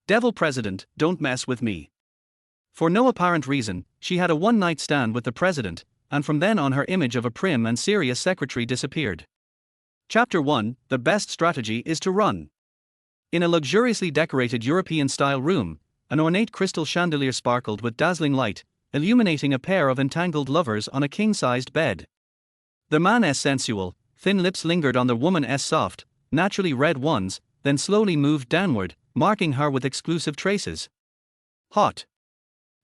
Devil president, don't mess with me. For no apparent reason, she had a one-night stand with the president, and from then on her image of a prim and serious secretary disappeared. Chapter 1, The Best Strategy is to Run. In a luxuriously decorated European-style room, an ornate crystal chandelier sparkled with dazzling light, illuminating a pair of entangled lovers on a king-sized bed. The man's sensual, thin lips lingered on the woman's soft, naturally red ones, then slowly moved downward, marking her with exclusive traces. Hot.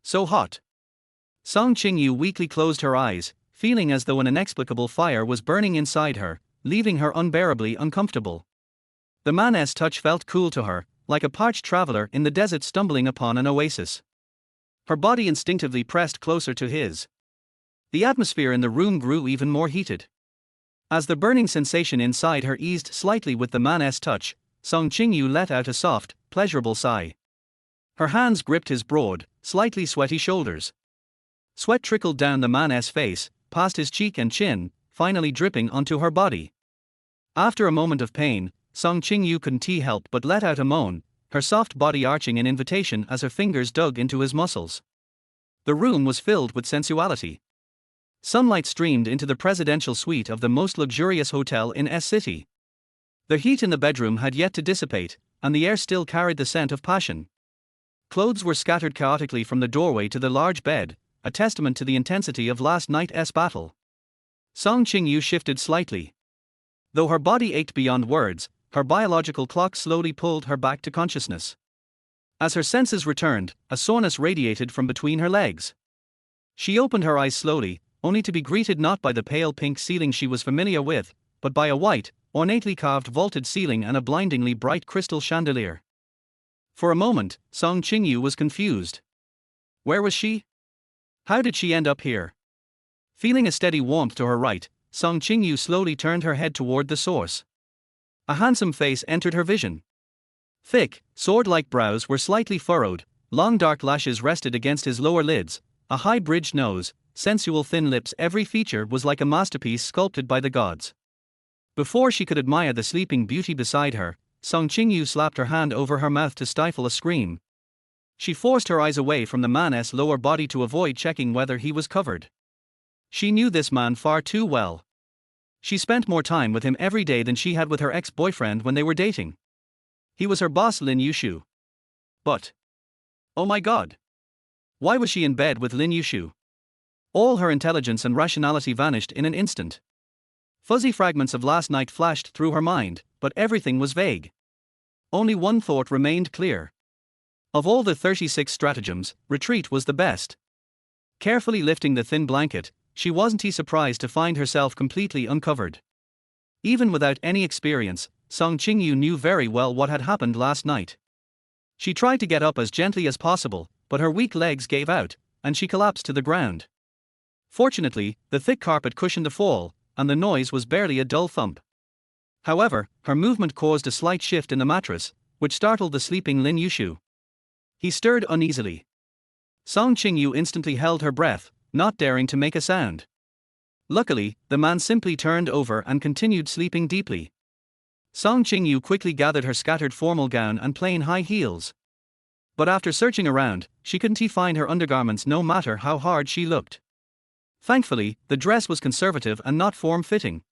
So hot. Song Qingyu weakly closed her eyes, feeling as though an inexplicable fire was burning inside her, leaving her unbearably uncomfortable. The man's touch felt cool to her, like a parched traveler in the desert stumbling upon an oasis. Her body instinctively pressed closer to his. The atmosphere in the room grew even more heated. As the burning sensation inside her eased slightly with the man's touch, Song Qingyu let out a soft, pleasurable sigh. Her hands gripped his broad, slightly sweaty shoulders. Sweat trickled down the man's face, past his cheek and chin, finally dripping onto her body. After a moment of pain, Song Qingyu couldn't help but let out a moan, her soft body arching in invitation as her fingers dug into his muscles. The room was filled with sensuality. Sunlight streamed into the presidential suite of the most luxurious hotel in S City. The heat in the bedroom had yet to dissipate, and the air still carried the scent of passion. Clothes were scattered chaotically from the doorway to the large bed, a testament to the intensity of last night's battle. Song Qingyu shifted slightly. Though her body ached beyond words, her biological clock slowly pulled her back to consciousness. As her senses returned, a soreness radiated from between her legs. She opened her eyes slowly, only to be greeted not by the pale pink ceiling she was familiar with, but by a white, ornately carved vaulted ceiling and a blindingly bright crystal chandelier. For a moment, Song Qingyu was confused. Where was she? How did she end up here? Feeling a steady warmth to her right, Song Qingyu slowly turned her head toward the source. A handsome face entered her vision. Thick, sword-like brows were slightly furrowed, long dark lashes rested against his lower lids, a high-bridged nose, sensual thin lips. Every feature was like a masterpiece sculpted by the gods. Before she could admire the sleeping beauty beside her, Song Qingyu slapped her hand over her mouth to stifle a scream. She forced her eyes away from the man's lower body to avoid checking whether he was covered. She knew this man far too well. She spent more time with him every day than she had with her ex-boyfriend when they were dating. He was her boss, Lin Yushu. But, oh my god! Why was she in bed with Lin Yushu? All her intelligence and rationality vanished in an instant. Fuzzy fragments of last night flashed through her mind, but everything was vague. Only one thought remained clear. Of all the 36 stratagems, retreat was the best. Carefully lifting the thin blanket, she wasn't surprised to find herself completely uncovered. Even without any experience, Song Qingyu knew very well what had happened last night. She tried to get up as gently as possible, but her weak legs gave out, and she collapsed to the ground. Fortunately, the thick carpet cushioned the fall, and the noise was barely a dull thump. However, her movement caused a slight shift in the mattress, which startled the sleeping Lin Yushu. He stirred uneasily. Song Qingyu instantly held her breath, not daring to make a sound. Luckily, the man simply turned over and continued sleeping deeply. Song Qingyu quickly gathered her scattered formal gown and plain high heels. But after searching around, she couldn't find her undergarments no matter how hard she looked. Thankfully, the dress was conservative and not form-fitting.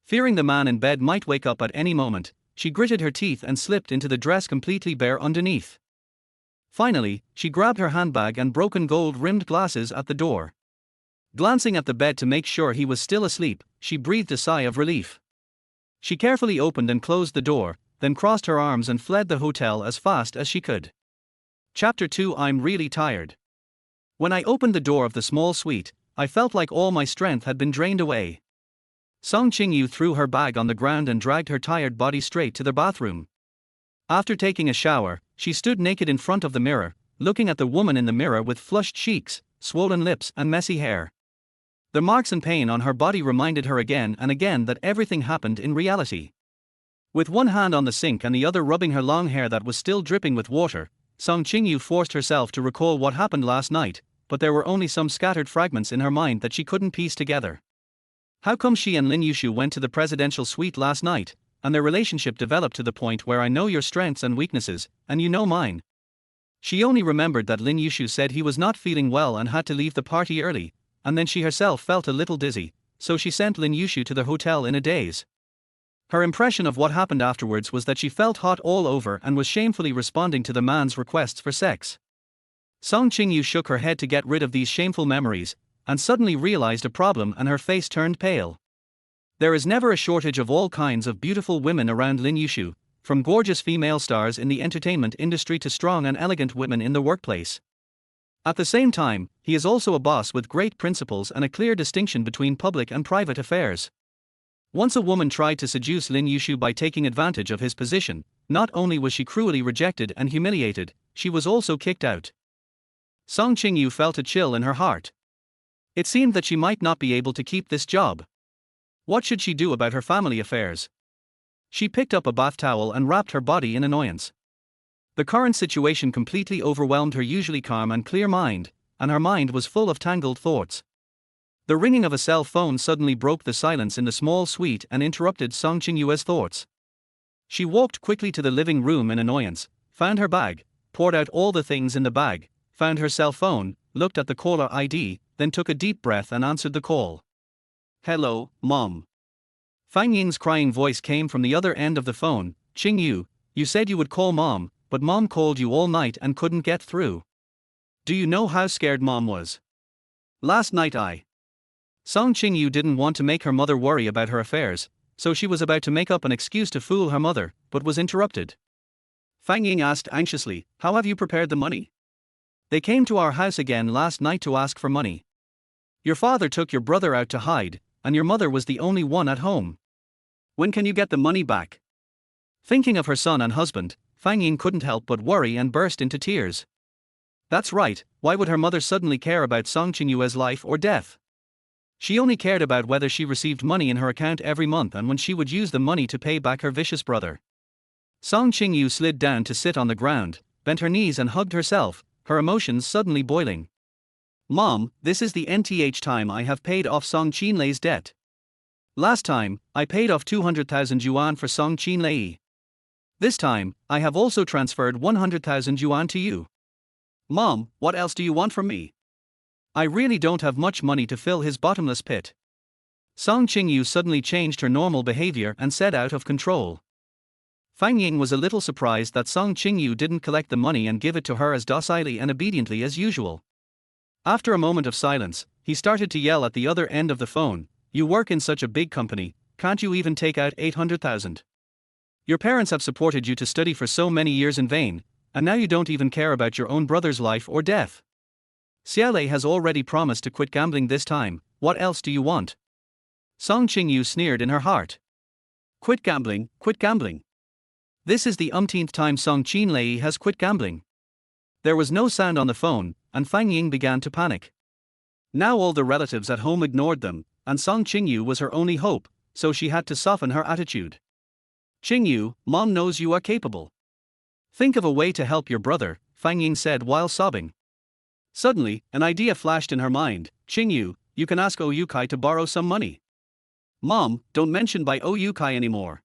Fearing the man in bed might wake up at any moment, she gritted her teeth and slipped into the dress completely bare underneath. Finally, she grabbed her handbag and broken gold-rimmed glasses at the door. Glancing at the bed to make sure he was still asleep, she breathed a sigh of relief. She carefully opened and closed the door, then crossed her arms and fled the hotel as fast as she could. Chapter 2. I'm really tired. When I opened the door of the small suite, I felt like all my strength had been drained away. Song Qingyu threw her bag on the ground and dragged her tired body straight to the bathroom. After taking a shower, she stood naked in front of the mirror, looking at the woman in the mirror with flushed cheeks, swollen lips and messy hair. The marks and pain on her body reminded her again and again that everything happened in reality. With one hand on the sink and the other rubbing her long hair that was still dripping with water, Song Qingyu forced herself to recall what happened last night, but there were only some scattered fragments in her mind that she couldn't piece together. How come she and Lin Yushu went to the presidential suite last night, and their relationship developed to the point where I know your strengths and weaknesses, and you know mine, She only remembered that Lin Yushu said he was not feeling well and had to leave the party early, and then she herself felt a little dizzy, so she sent Lin Yushu to the hotel in a daze. Her impression of what happened afterwards was that she felt hot all over and was shamefully responding to the man's requests for sex. Song Qingyu shook her head to get rid of these shameful memories, and suddenly realized a problem and her face turned pale. There is never a shortage of all kinds of beautiful women around Lin Yushu, from gorgeous female stars in the entertainment industry to strong and elegant women in the workplace. At the same time, he is also a boss with great principles and a clear distinction between public and private affairs. Once a woman tried to seduce Lin Yushu by taking advantage of his position. Not only was she cruelly rejected and humiliated, she was also kicked out. Song Qingyu felt a chill in her heart. It seemed that she might not be able to keep this job. What should she do about her family affairs? She picked up a bath towel and wrapped her body in annoyance. The current situation completely overwhelmed her usually calm and clear mind, and her mind was full of tangled thoughts. The ringing of a cell phone suddenly broke the silence in the small suite and interrupted Song Qingyu's thoughts. She walked quickly to the living room in annoyance, found her bag, poured out all the things in the bag, found her cell phone, looked at the caller ID, then took a deep breath and answered the call. "Hello, Mom." Fang Ying's crying voice came from the other end of the phone. "Qingyu, you said you would call Mom, but Mom called you all night and couldn't get through. Do you know how scared Mom was? Last night Song Qingyu didn't want to make her mother worry about her affairs, so she was about to make up an excuse to fool her mother, but was interrupted. Fang Ying asked anxiously, "How have you prepared the money? They came to our house again last night to ask for money. Your father took your brother out to hide, and your mother was the only one at home. When can you get the money back?" Thinking of her son and husband, Fang Ying couldn't help but worry and burst into tears. That's right, why would her mother suddenly care about Song Qingyu's life or death? She only cared about whether she received money in her account every month and when she would use the money to pay back her vicious brother. Song Qingyu slid down to sit on the ground, bent her knees and hugged herself, her emotions suddenly boiling. "Mom, this is the nth time I have paid off Song Qinlei's debt. Last time, I paid off 200,000 yuan for Song Qinlei. This time, I have also transferred 100,000 yuan to you. Mom, what else do you want from me? I really don't have much money to fill his bottomless pit." Song Qingyu suddenly changed her normal behavior and said out of control. Fang Ying was a little surprised that Song Qingyu didn't collect the money and give it to her as docilely and obediently as usual. After a moment of silence, he started to yell at the other end of the phone, "You work in such a big company, can't you even take out 800,000? Your parents have supported you to study for so many years in vain, and now you don't even care about your own brother's life or death. Xiaolei has already promised to quit gambling this time, what else do you want?" Song Qingyu sneered in her heart. Quit gambling, quit gambling. This is the umpteenth time Song Qinlei has quit gambling. There was no sound on the phone, and Fang Ying began to panic. Now all the relatives at home ignored them, and Song Qingyu was her only hope, so she had to soften her attitude. "Qingyu, Mom knows you are capable. Think of a way to help your brother," Fang Ying said while sobbing. Suddenly, an idea flashed in her mind. "Qingyu, you can ask Oyukai to borrow some money. Mom, don't mention by Oyukai anymore."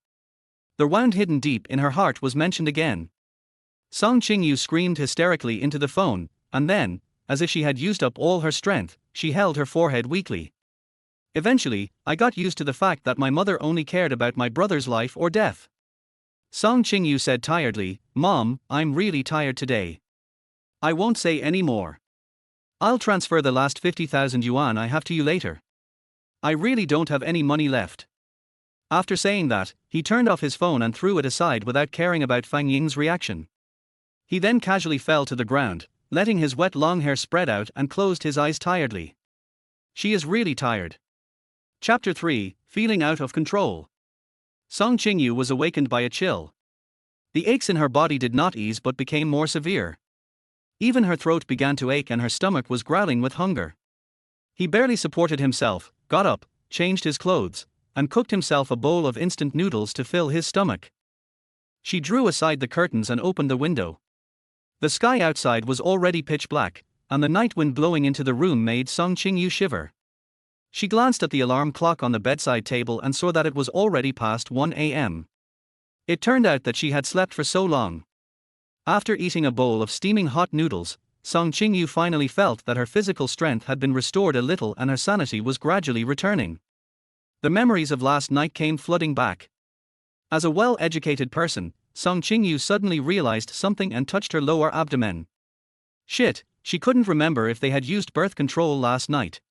The wound hidden deep in her heart was mentioned again. Song Qingyu screamed hysterically into the phone, and then, as if she had used up all her strength, she held her forehead weakly. "Eventually, I got used to the fact that my mother only cared about my brother's life or death." Song Qingyu said tiredly, "Mom, I'm really tired today. I won't say any more. I'll transfer the last 50,000 yuan I have to you later. I really don't have any money left." After saying that, he turned off his phone and threw it aside without caring about Fang Ying's reaction. He then casually fell to the ground, letting his wet long hair spread out and closed his eyes tiredly. She is really tired. Chapter 3, Feeling Out of Control. Song Qingyu was awakened by a chill. The aches in her body did not ease but became more severe. Even her throat began to ache and her stomach was growling with hunger. He barely supported himself, got up, changed his clothes, and cooked himself a bowl of instant noodles to fill his stomach. She drew aside the curtains and opened the window. The sky outside was already pitch black, and the night wind blowing into the room made Song Qingyu shiver. She glanced at the alarm clock on the bedside table and saw that it was already past 1 a.m. It turned out that she had slept for so long. After eating a bowl of steaming hot noodles, Song Qingyu finally felt that her physical strength had been restored a little and her sanity was gradually returning. The memories of last night came flooding back. As a well-educated person, Song Qingyu suddenly realized something and touched her lower abdomen. Shit, she couldn't remember if they had used birth control last night.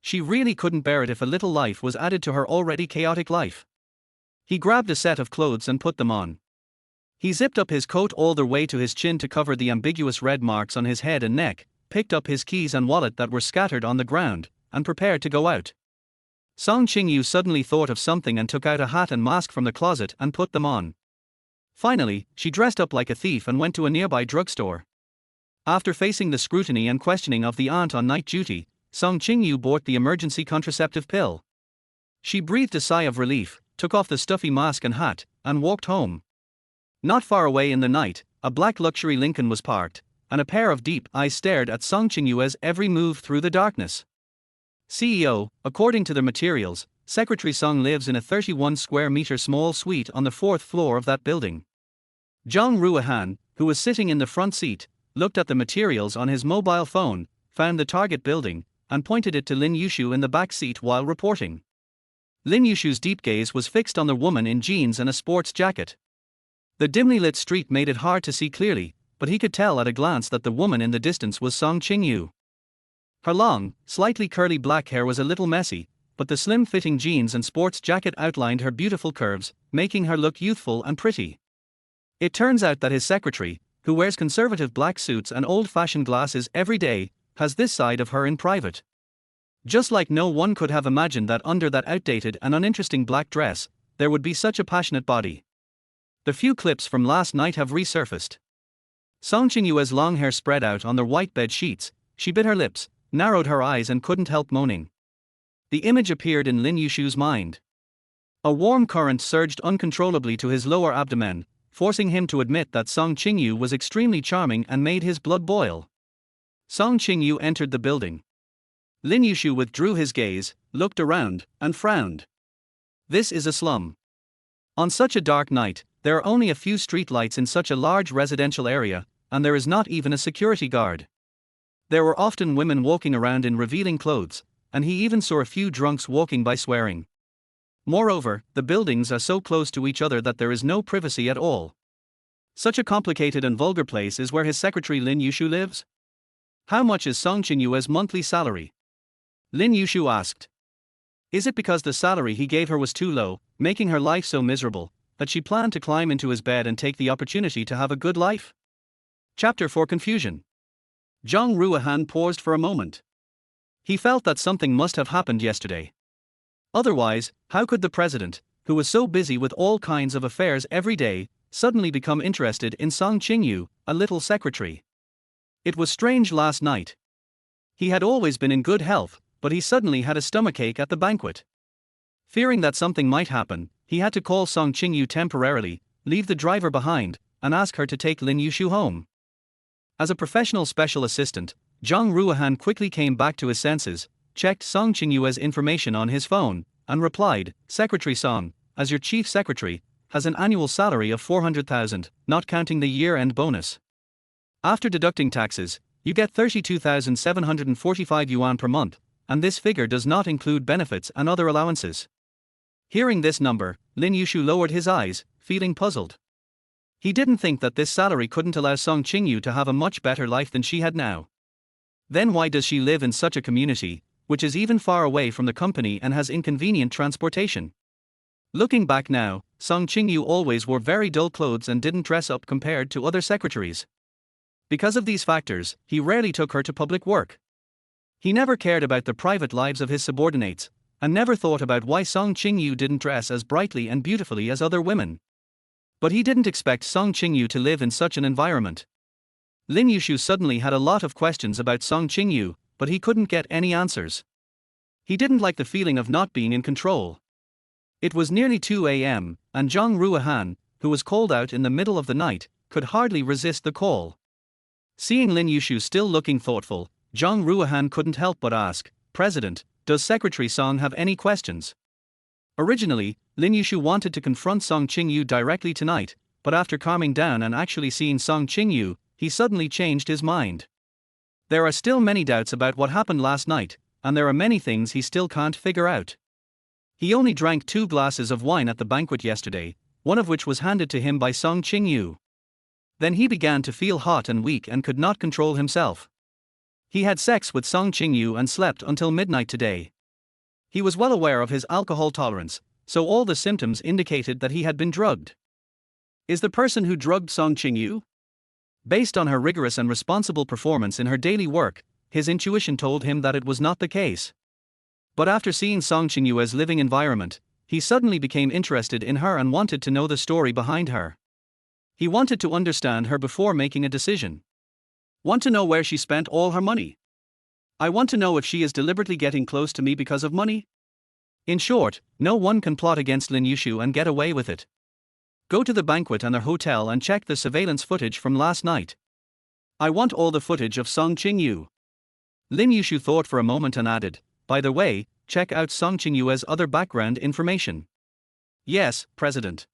She really couldn't bear it if a little life was added to her already chaotic life. He grabbed a set of clothes and put them on. He zipped up his coat all the way to his chin to cover the ambiguous red marks on his head and neck, picked up his keys and wallet that were scattered on the ground, and prepared to go out. Song Qingyu suddenly thought of something and took out a hat and mask from the closet and put them on. Finally, she dressed up like a thief and went to a nearby drugstore. After facing the scrutiny and questioning of the aunt on night duty, Song Qingyu bought the emergency contraceptive pill. She breathed a sigh of relief, took off the stuffy mask and hat, and walked home. Not far away in the night, a black luxury Lincoln was parked, and a pair of deep eyes stared at Song Qingyu's every move through the darkness. CEO, according to the materials, Secretary Song lives in a 31-square-meter small suite on the 4th floor of that building. Zhang Ruohan, who was sitting in the front seat, looked at the materials on his mobile phone, found the target building, and pointed it to Lin Yushu in the back seat while reporting. Lin Yushu's deep gaze was fixed on the woman in jeans and a sports jacket. The dimly lit street made it hard to see clearly, but he could tell at a glance that the woman in the distance was Song Qingyu. Her long, slightly curly black hair was a little messy, but the slim-fitting jeans and sports jacket outlined her beautiful curves, making her look youthful and pretty. It turns out that his secretary, who wears conservative black suits and old-fashioned glasses every day, has this side of her in private. Just like no one could have imagined that under that outdated and uninteresting black dress, there would be such a passionate body. The few clips from last night have resurfaced. Song Qingyu's long hair spread out on the white bed sheets, she bit her lips, narrowed her eyes and couldn't help moaning. The image appeared in Lin Yushu's mind. A warm current surged uncontrollably to his lower abdomen, forcing him to admit that Song Qingyu was extremely charming and made his blood boil. Song Qingyu entered the building. Lin Yushu withdrew his gaze, looked around, and frowned. This is a slum. On such a dark night, there are only a few street lights in such a large residential area, and there is not even a security guard. There were often women walking around in revealing clothes, and he even saw a few drunks walking by swearing. Moreover, the buildings are so close to each other that there is no privacy at all. Such a complicated and vulgar place is where his secretary Lin Yushu lives? How much is Song Qingyu's monthly salary? Lin Yushu asked. Is it because the salary he gave her was too low, making her life so miserable, that she planned to climb into his bed and take the opportunity to have a good life? Chapter 4 Confusion. Zhang Ruohan paused for a moment. He felt that something must have happened yesterday. Otherwise, how could the president, who was so busy with all kinds of affairs every day, suddenly become interested in Song Qingyu, a little secretary? It was strange last night. He had always been in good health, but he suddenly had a stomachache at the banquet. Fearing that something might happen, he had to call Song Qingyu temporarily, leave the driver behind, and ask her to take Lin Yushu home. As a professional special assistant, Zhang Ruohan quickly came back to his senses, checked Song Qingyu's information on his phone, and replied, Secretary Song, as your chief secretary, has an annual salary of 400,000, not counting the year-end bonus. After deducting taxes, you get 32,745 yuan per month, and this figure does not include benefits and other allowances. Hearing this number, Lin Yushu lowered his eyes, feeling puzzled. He didn't think that this salary couldn't allow Song Qingyu to have a much better life than she had now. Then why does she live in such a community, which is even far away from the company and has inconvenient transportation? Looking back now, Song Qingyu always wore very dull clothes and didn't dress up compared to other secretaries. Because of these factors, he rarely took her to public work. He never cared about the private lives of his subordinates, and never thought about why Song Qingyu didn't dress as brightly and beautifully as other women. But he didn't expect Song Qingyu to live in such an environment. Lin Yushu suddenly had a lot of questions about Song Qingyu, but he couldn't get any answers. He didn't like the feeling of not being in control. It was nearly 2 a.m., and Zhang Ruohan, who was called out in the middle of the night, could hardly resist the call. Seeing Lin Yushu still looking thoughtful, Zhang Ruohan couldn't help but ask, President, does Secretary Song have any questions? Originally, Lin Yushu wanted to confront Song Qingyu directly tonight, but after calming down and actually seeing Song Qingyu, he suddenly changed his mind. There are still many doubts about what happened last night, and there are many things he still can't figure out. He only drank 2 glasses of wine at the banquet yesterday, one of which was handed to him by Song Qingyu. Then he began to feel hot and weak and could not control himself. He had sex with Song Qingyu and slept until midnight today. He was well aware of his alcohol tolerance, so all the symptoms indicated that he had been drugged. Is the person who drugged Song Qingyu? Based on her rigorous and responsible performance in her daily work, his intuition told him that it was not the case. But after seeing Song Qingyu's living environment, he suddenly became interested in her and wanted to know the story behind her. He wanted to understand her before making a decision. Want to know where she spent all her money? I want to know if she is deliberately getting close to me because of money. In short, no one can plot against Lin Yushu and get away with it. Go to the banquet and their hotel and check the surveillance footage from last night. I want all the footage of Song Qingyu. Lin Yushu thought for a moment and added, by the way, check out Song Qingyu's other background information. Yes, President.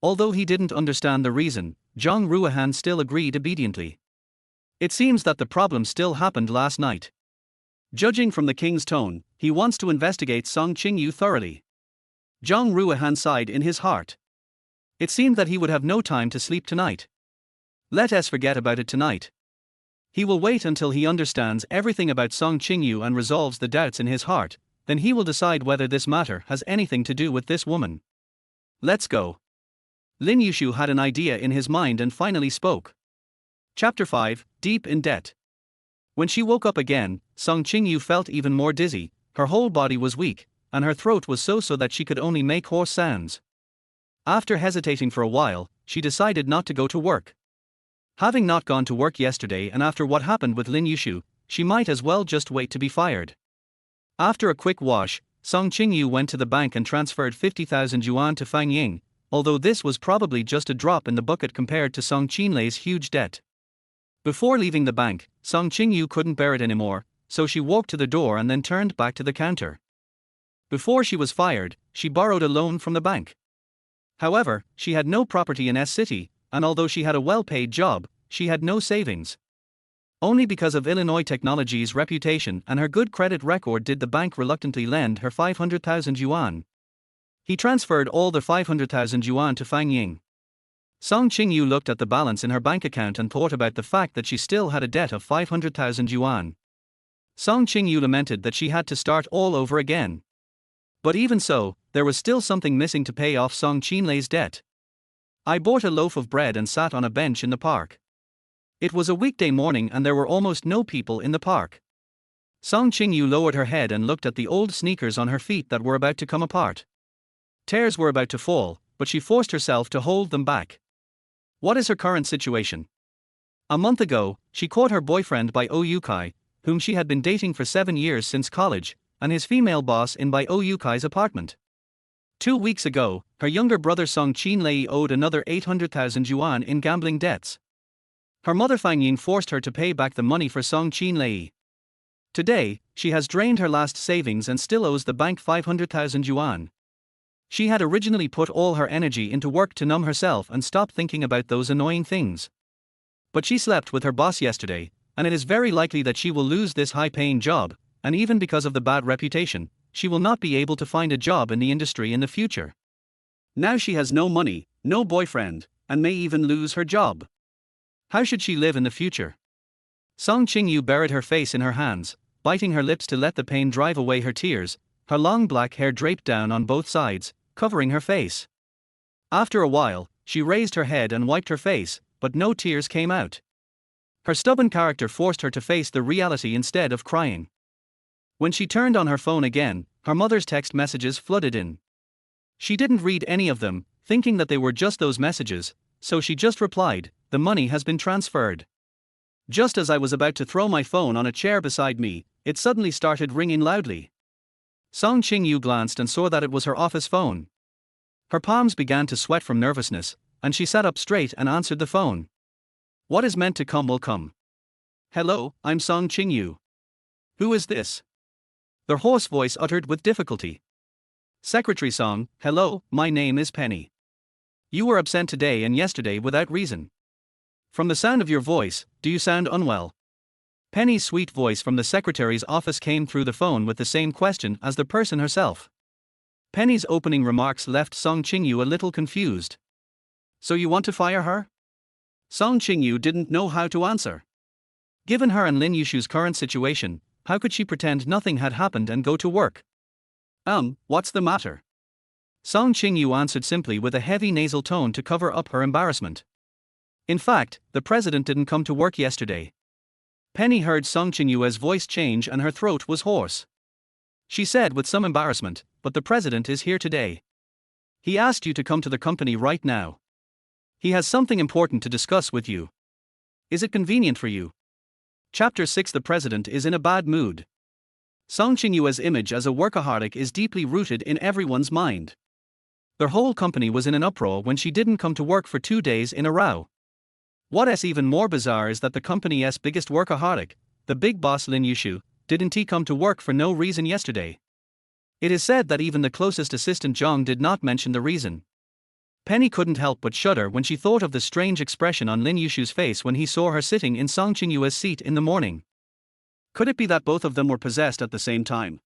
Although he didn't understand the reason, Zhang Ruohan still agreed obediently. It seems that the problem still happened last night. Judging from the king's tone, he wants to investigate Song Qingyu thoroughly. Zhang Ruohan sighed in his heart. It seemed that he would have no time to sleep tonight. Let us forget about it tonight. He will wait until he understands everything about Song Qingyu and resolves the doubts in his heart, then he will decide whether this matter has anything to do with this woman. Let's go. Lin Yushu had an idea in his mind and finally spoke. Chapter 5, Deep in Debt. When she woke up again, Song Qingyu felt even more dizzy, her whole body was weak, and her throat was so that she could only make hoarse sounds. After hesitating for a while, she decided not to go to work. Having not gone to work yesterday and after what happened with Lin Yushu, she might as well just wait to be fired. After a quick wash, Song Qingyu went to the bank and transferred 50,000 yuan to Fang Ying, although this was probably just a drop in the bucket compared to Song Qinlei's huge debt. Before leaving the bank, Song Qingyu couldn't bear it anymore, so she walked to the door and then turned back to the counter. Before she was fired, she borrowed a loan from the bank. However, she had no property in S City, and although she had a well-paid job, she had no savings. Only because of Illinois Technology's reputation and her good credit record did the bank reluctantly lend her 500,000 yuan. He transferred all the 500,000 yuan to Fang Ying. Song Qingyu looked at the balance in her bank account and thought about the fact that she still had a debt of 500,000 yuan. Song Qingyu lamented that she had to start all over again. But even so, there was still something missing to pay off Song Qinlei's debt. I bought a loaf of bread and sat on a bench in the park. It was a weekday morning and there were almost no people in the park. Song Qingyu lowered her head and looked at the old sneakers on her feet that were about to come apart. Tears were about to fall, but she forced herself to hold them back. What is her current situation? A month ago, she caught her boyfriend Bai Oyukai, whom she had been dating for 7 years since college, and his female boss in Bai Oyukai's apartment. 2 weeks ago, her younger brother Song Qinlei owed another 800,000 yuan in gambling debts. Her mother Fang Ying forced her to pay back the money for Song Qinlei. Today, she has drained her last savings and still owes the bank 500,000 yuan. She had originally put all her energy into work to numb herself and stop thinking about those annoying things. But she slept with her boss yesterday, and it is very likely that she will lose this high-paying job, and even because of the bad reputation, she will not be able to find a job in the industry in the future. Now she has no money, no boyfriend, and may even lose her job. How should she live in the future? Song Qingyu buried her face in her hands, biting her lips to let the pain drive away her tears, her long black hair draped down on both sides, covering her face. After a while, she raised her head and wiped her face, but no tears came out. Her stubborn character forced her to face the reality instead of crying. When she turned on her phone again, her mother's text messages flooded in. She didn't read any of them, thinking that they were just those messages, so she just replied, "The money has been transferred." Just as I was about to throw my phone on a chair beside me, it suddenly started ringing loudly. Song Qingyu glanced and saw that it was her office phone. Her palms began to sweat from nervousness, and she sat up straight and answered the phone. What is meant to come will come. Hello, I'm Song Qingyu. Who is this? Their hoarse voice uttered with difficulty. Secretary Song, hello, my name is Penny. You were absent today and yesterday without reason. From the sound of your voice, do you sound unwell? Penny's sweet voice from the secretary's office came through the phone with the same question as the person herself. Penny's opening remarks left Song Qingyu a little confused. So you want to fire her? Song Qingyu didn't know how to answer. Given her and Lin Yushu's current situation, how could she pretend nothing had happened and go to work? What's the matter? Song Qingyu answered simply with a heavy nasal tone to cover up her embarrassment. In fact, the president didn't come to work yesterday. Penny heard Song Qingyu's voice change and her throat was hoarse. She said with some embarrassment, but the president is here today. He asked you to come to the company right now. He has something important to discuss with you. Is it convenient for you? Chapter 6. The president is in a bad mood. Song Qingyu's image as a workaholic is deeply rooted in everyone's mind. Their whole company was in an uproar when she didn't come to work for 2 days in a row. What's even more bizarre is that the company's biggest workaholic, the big boss Lin Yushu, didn't he come to work for no reason yesterday. It is said that even the closest assistant Zhang did not mention the reason. Penny couldn't help but shudder when she thought of the strange expression on Lin Yushu's face when he saw her sitting in Song Qingyu's seat in the morning. Could it be that both of them were possessed at the same time?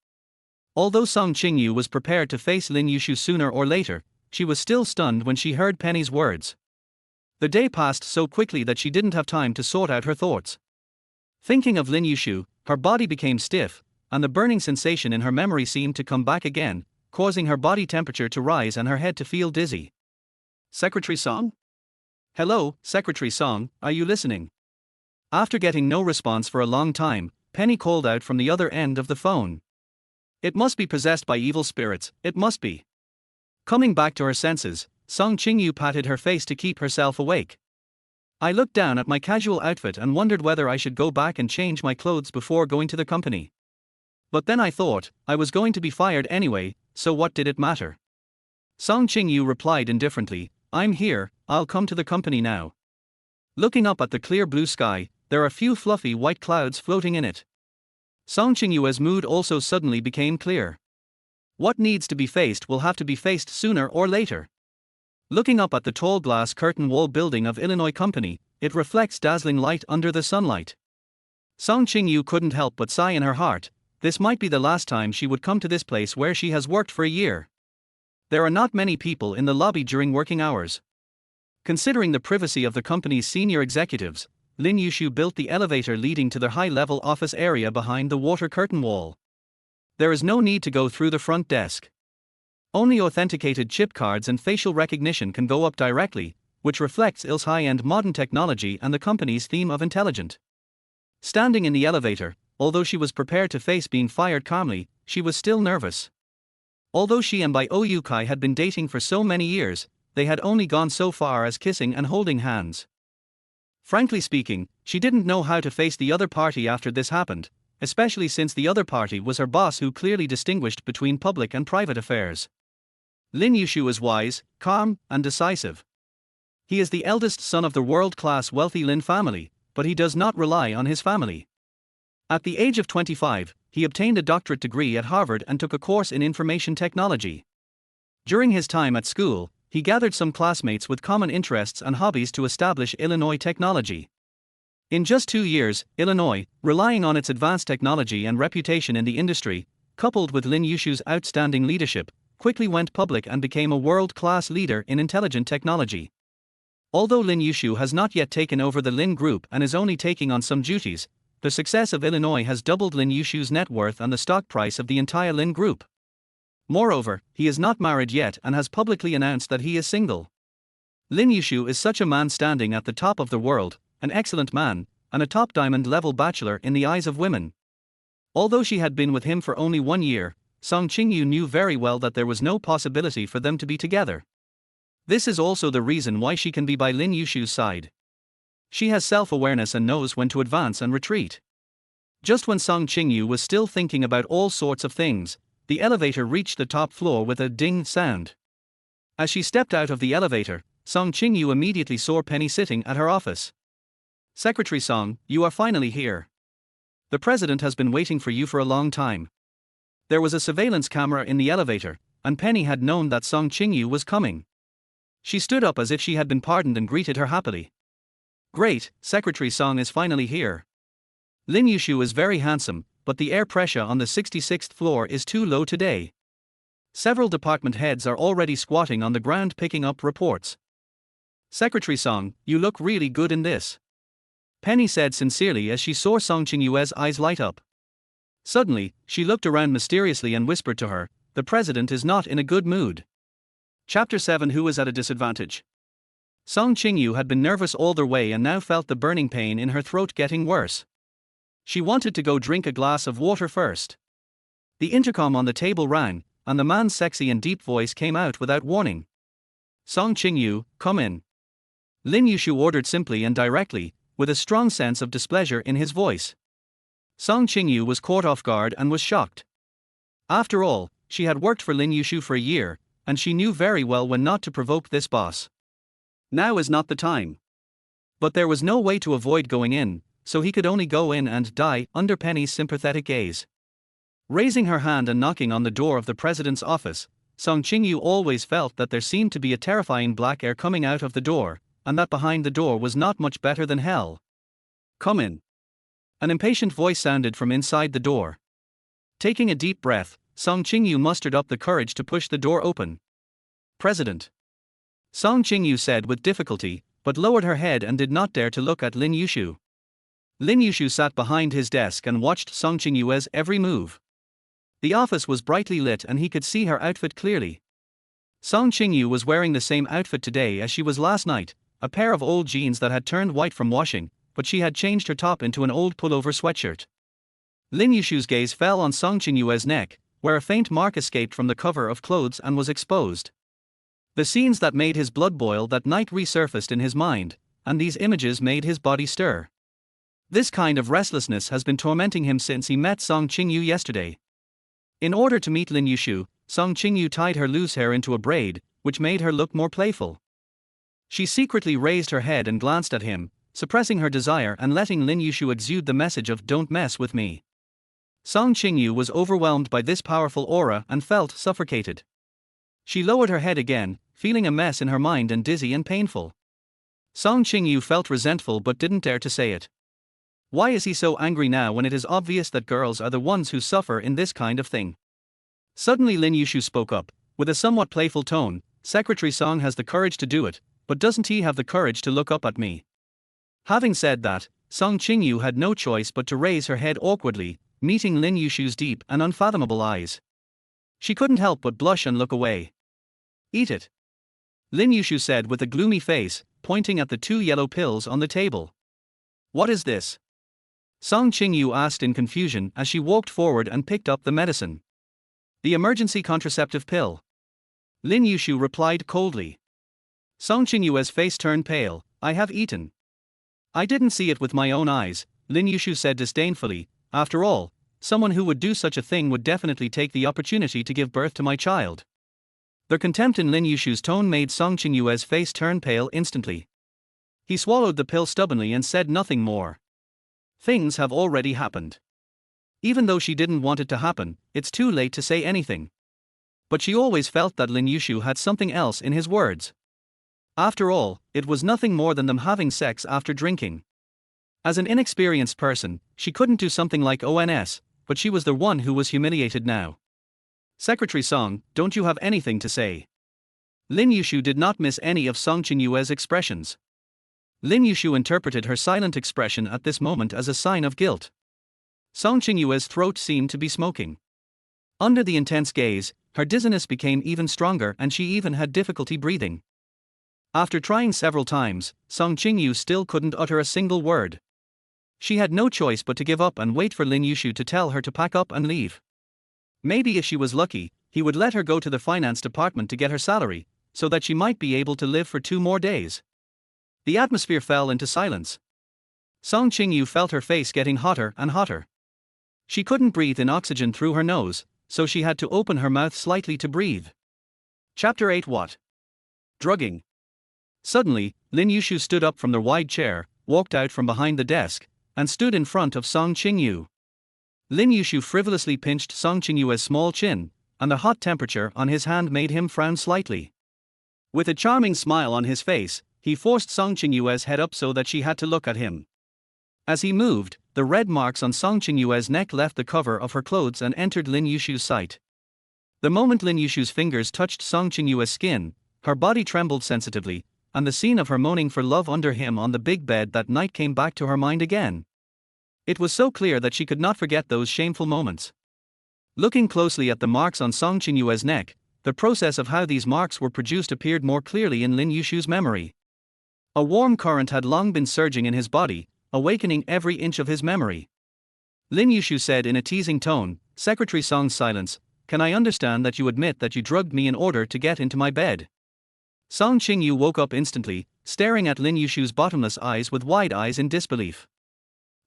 Although Song Qingyu was prepared to face Lin Yushu sooner or later, she was still stunned when she heard Penny's words. The day passed so quickly that she didn't have time to sort out her thoughts. Thinking of Lin Yushu, her body became stiff, and the burning sensation in her memory seemed to come back again, causing her body temperature to rise and her head to feel dizzy. Secretary Song? Hello, Secretary Song, are you listening? After getting no response for a long time, Penny called out from the other end of the phone. It must be possessed by evil spirits, it must be. Coming back to her senses, Song Qingyu patted her face to keep herself awake. I looked down at my casual outfit and wondered whether I should go back and change my clothes before going to the company. But then I thought, I was going to be fired anyway, so what did it matter? Song Qingyu replied indifferently, I'm here, I'll come to the company now. Looking up at the clear blue sky, there are few fluffy white clouds floating in it. Song Qingyu's mood also suddenly became clear. What needs to be faced will have to be faced sooner or later. Looking up at the tall glass curtain wall building of Illinois Company, it reflects dazzling light under the sunlight. Song Qingyu couldn't help but sigh in her heart. This might be the last time she would come to this place where she has worked for a year. There are not many people in the lobby during working hours. Considering the privacy of the company's senior executives, Lin Yushu built the elevator leading to their high-level office area behind the water curtain wall. There is no need to go through the front desk. Only authenticated chip cards and facial recognition can go up directly, which reflects IL's high-end modern technology and the company's theme of intelligent. Standing in the elevator, although she was prepared to face being fired calmly, she was still nervous. Although she and Bai Oyukai had been dating for so many years, they had only gone so far as kissing and holding hands. Frankly speaking, she didn't know how to face the other party after this happened, especially since the other party was her boss who clearly distinguished between public and private affairs. Lin Yushu is wise, calm, and decisive. He is the eldest son of the world-class wealthy Lin family, but he does not rely on his family. At the age of 25, he obtained a doctorate degree at Harvard and took a course in information technology. During his time at school, he gathered some classmates with common interests and hobbies to establish Illinois Technology. In just 2 years, Illinois, relying on its advanced technology and reputation in the industry, coupled with Lin Yushu's outstanding leadership, quickly went public and became a world-class leader in intelligent technology. Although Lin Yushu has not yet taken over the Lin Group and is only taking on some duties, the success of Illinois has doubled Lin Yushu's net worth and the stock price of the entire Lin Group. Moreover, he is not married yet and has publicly announced that he is single. Lin Yushu is such a man standing at the top of the world, an excellent man, and a top diamond-level bachelor in the eyes of women. Although she had been with him for only 1 year, Song Qingyu knew very well that there was no possibility for them to be together. This is also the reason why she can be by Lin Yushu's side. She has self-awareness and knows when to advance and retreat. Just when Song Qingyu was still thinking about all sorts of things, the elevator reached the top floor with a ding sound. As she stepped out of the elevator, Song Qingyu immediately saw Penny sitting at her office. Secretary Song, you are finally here. The president has been waiting for you for a long time. There was a surveillance camera in the elevator, and Penny had known that Song Qingyu was coming. She stood up as if she had been pardoned and greeted her happily. Great, Secretary Song is finally here. Lin Yushu is very handsome, but the air pressure on the 66th floor is too low today. Several department heads are already squatting on the ground picking up reports. Secretary Song, you look really good in this. Penny said sincerely as she saw Song Qingyue's eyes light up. Suddenly, she looked around mysteriously and whispered to her, "The president is not in a good mood." Chapter 7 Who is at a disadvantage? Song Qingyu had been nervous all the way and now felt the burning pain in her throat getting worse. She wanted to go drink a glass of water first. The intercom on the table rang, and the man's sexy and deep voice came out without warning. "Song Qingyu, come in." Lin Yushu ordered simply and directly, with a strong sense of displeasure in his voice. Song Qingyu was caught off guard and was shocked. After all, she had worked for Lin Yushu for a year, and she knew very well when not to provoke this boss. Now is not the time. But there was no way to avoid going in, so he could only go in and die under Penny's sympathetic gaze. Raising her hand and knocking on the door of the president's office, Song Qingyu always felt that there seemed to be a terrifying black air coming out of the door, and that behind the door was not much better than hell. "Come in." An impatient voice sounded from inside the door. Taking a deep breath, Song Qingyu mustered up the courage to push the door open. "President." Song Qingyu said with difficulty, but lowered her head and did not dare to look at Lin Yushu. Lin Yushu sat behind his desk and watched Song Qingyue's every move. The office was brightly lit and he could see her outfit clearly. Song Qingyu was wearing the same outfit today as she was last night, a pair of old jeans that had turned white from washing, but she had changed her top into an old pullover sweatshirt. Lin Yushu's gaze fell on Song Qingyue's neck, where a faint mark escaped from the cover of clothes and was exposed. The scenes that made his blood boil that night resurfaced in his mind, and these images made his body stir. This kind of restlessness has been tormenting him since he met Song Qingyu yesterday. In order to meet Lin Yushu, Song Qingyu tied her loose hair into a braid, which made her look more playful. She secretly raised her head and glanced at him, suppressing her desire and letting Lin Yushu exude the message of "Don't mess with me." Song Qingyu was overwhelmed by this powerful aura and felt suffocated. She lowered her head again, feeling a mess in her mind and dizzy and painful. Song Qingyu felt resentful but didn't dare to say it. Why is he so angry now when it is obvious that girls are the ones who suffer in this kind of thing? Suddenly Lin Yushu spoke up, with a somewhat playful tone, "Secretary Song has the courage to do it, but doesn't he have the courage to look up at me?" Having said that, Song Qingyu had no choice but to raise her head awkwardly, meeting Lin Yushu's deep and unfathomable eyes. She couldn't help but blush and look away. "Eat it," Lin Yushu said with a gloomy face, pointing at the 2 yellow pills on the table. "What is this?" Song Qingyu asked in confusion as she walked forward and picked up the medicine. "The emergency contraceptive pill," Lin Yushu replied coldly. Song Qingyue's face turned pale. "I have eaten." "I didn't see it with my own eyes," Lin Yushu said disdainfully. "After all, someone who would do such a thing would definitely take the opportunity to give birth to my child." The contempt in Lin Yushu's tone made Song Qingyue's face turn pale instantly. He swallowed the pill stubbornly and said nothing more. Things have already happened. Even though she didn't want it to happen, it's too late to say anything. But she always felt that Lin Yushu had something else in his words. After all, it was nothing more than them having sex after drinking. As an inexperienced person, she couldn't do something like ONS, but she was the one who was humiliated now. "Secretary Song, don't you have anything to say?" Lin Yushu did not miss any of Song Qingyue's expressions. Lin Yushu interpreted her silent expression at this moment as a sign of guilt. Song Qingyue's throat seemed to be smoking. Under the intense gaze, her dizziness became even stronger and she even had difficulty breathing. After trying several times, Song Qingyu still couldn't utter a single word. She had no choice but to give up and wait for Lin Yushu to tell her to pack up and leave. Maybe if she was lucky, he would let her go to the finance department to get her salary, so that she might be able to live for 2 more days. The atmosphere fell into silence. Song Qingyu felt her face getting hotter and hotter. She couldn't breathe in oxygen through her nose, so she had to open her mouth slightly to breathe. Chapter 8 What? Drugging. Suddenly, Lin Yushu stood up from the wide chair, walked out from behind the desk, and stood in front of Song Qingyu. Lin Yushu frivolously pinched Song Qingyue's small chin, and the hot temperature on his hand made him frown slightly. With a charming smile on his face, he forced Song Qingyue's head up so that she had to look at him. As he moved, the red marks on Song Qingyue's neck left the cover of her clothes and entered Lin Yushu's sight. The moment Lin Yushu's fingers touched Song Qingyue's skin, her body trembled sensitively, and the scene of her moaning for love under him on the big bed that night came back to her mind again. It was so clear that she could not forget those shameful moments. Looking closely at the marks on Song Qingyue's neck, the process of how these marks were produced appeared more clearly in Lin Yushu's memory. A warm current had long been surging in his body, awakening every inch of his memory. Lin Yushu said in a teasing tone, "Secretary Song's silence, can I understand that you admit that you drugged me in order to get into my bed?" Song Qingyu woke up instantly, staring at Lin Yushu's bottomless eyes with wide eyes in disbelief.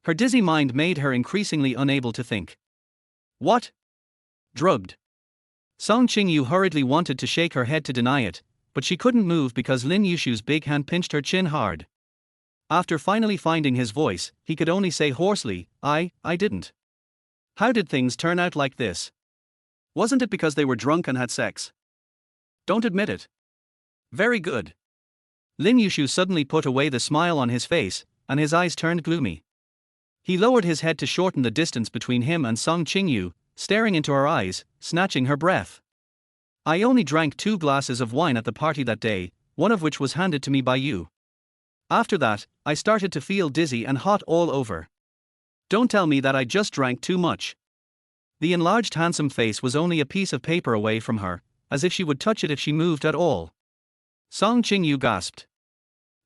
Her dizzy mind made her increasingly unable to think. What? Drugged? Song Qingyu hurriedly wanted to shake her head to deny it, but she couldn't move because Lin Yushu's big hand pinched her chin hard. After finally finding his voice, he could only say hoarsely, I didn't. How did things turn out like this? Wasn't it because they were drunk and had sex? Don't admit it. Very good. Lin Yushu suddenly put away the smile on his face, and his eyes turned gloomy. He lowered his head to shorten the distance between him and Song Qingyu, staring into her eyes, snatching her breath. I only drank 2 glasses of wine at the party that day, one of which was handed to me by you. After that, I started to feel dizzy and hot all over. Don't tell me that I just drank too much. The enlarged handsome face was only a piece of paper away from her, as if she would touch it if she moved at all. Song Qingyu gasped.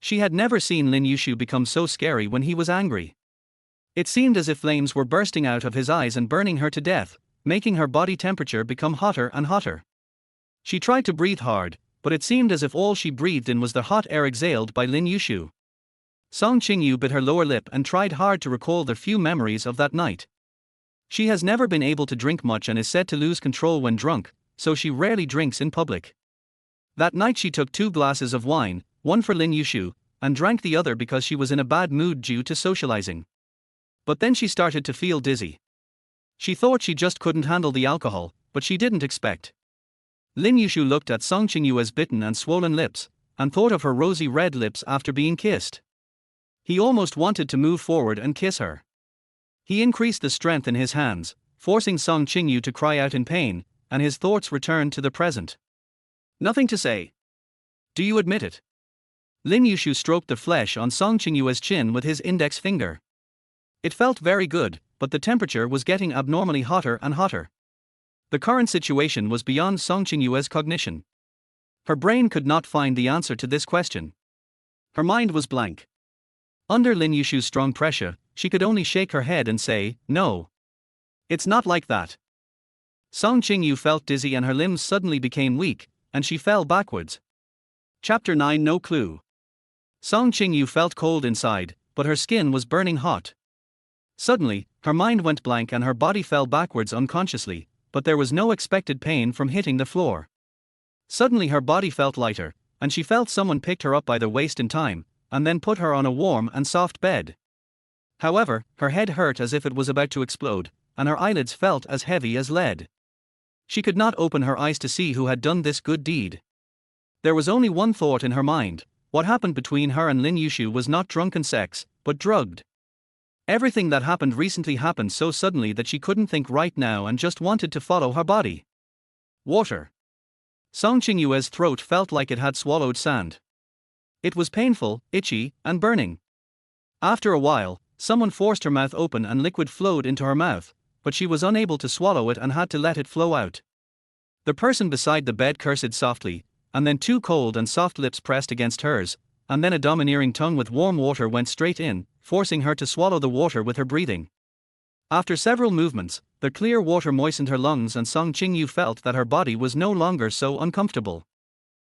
She had never seen Lin Yushu become so scary when he was angry. It seemed as if flames were bursting out of his eyes and burning her to death, making her body temperature become hotter and hotter. She tried to breathe hard, but it seemed as if all she breathed in was the hot air exhaled by Lin Yushu. Song Qingyu bit her lower lip and tried hard to recall the few memories of that night. She has never been able to drink much and is said to lose control when drunk, so she rarely drinks in public. That night she took 2 glasses of wine, one for Lin Yushu, and drank the other because she was in a bad mood due to socializing. But then she started to feel dizzy. She thought she just couldn't handle the alcohol, but she didn't expect. Lin Yushu looked at Song Qingyue's bitten and swollen lips, and thought of her rosy red lips after being kissed. He almost wanted to move forward and kiss her. He increased the strength in his hands, forcing Song Qingyu to cry out in pain, and his thoughts returned to the present. Nothing to say. Do you admit it? Lin Yushu stroked the flesh on Song Qingyue's chin with his index finger. It felt very good, but the temperature was getting abnormally hotter and hotter. The current situation was beyond Song Qingyue's cognition. Her brain could not find the answer to this question. Her mind was blank. Under Lin Yushu's strong pressure, she could only shake her head and say, no. It's not like that. Song Qingyu felt dizzy and her limbs suddenly became weak, and she fell backwards. Chapter 9 No Clue. Song Qingyu felt cold inside, but her skin was burning hot. Suddenly, her mind went blank and her body fell backwards unconsciously, but there was no expected pain from hitting the floor. Suddenly her body felt lighter, and she felt someone picked her up by the waist in time, and then put her on a warm and soft bed. However, her head hurt as if it was about to explode, and her eyelids felt as heavy as lead. She could not open her eyes to see who had done this good deed. There was only one thought in her mind: what happened between her and Lin Yushu was not drunken sex, but drugged. Everything that happened recently happened so suddenly that she couldn't think right now and just wanted to follow her body. Water. Song Qingyue's throat felt like it had swallowed sand. It was painful, itchy, and burning. After a while, someone forced her mouth open and liquid flowed into her mouth, but she was unable to swallow it and had to let it flow out. The person beside the bed cursed softly, and then 2 cold and soft lips pressed against hers, and then a domineering tongue with warm water went straight in, forcing her to swallow the water with her breathing. After several movements, the clear water moistened her lungs and Song Qingyu felt that her body was no longer so uncomfortable.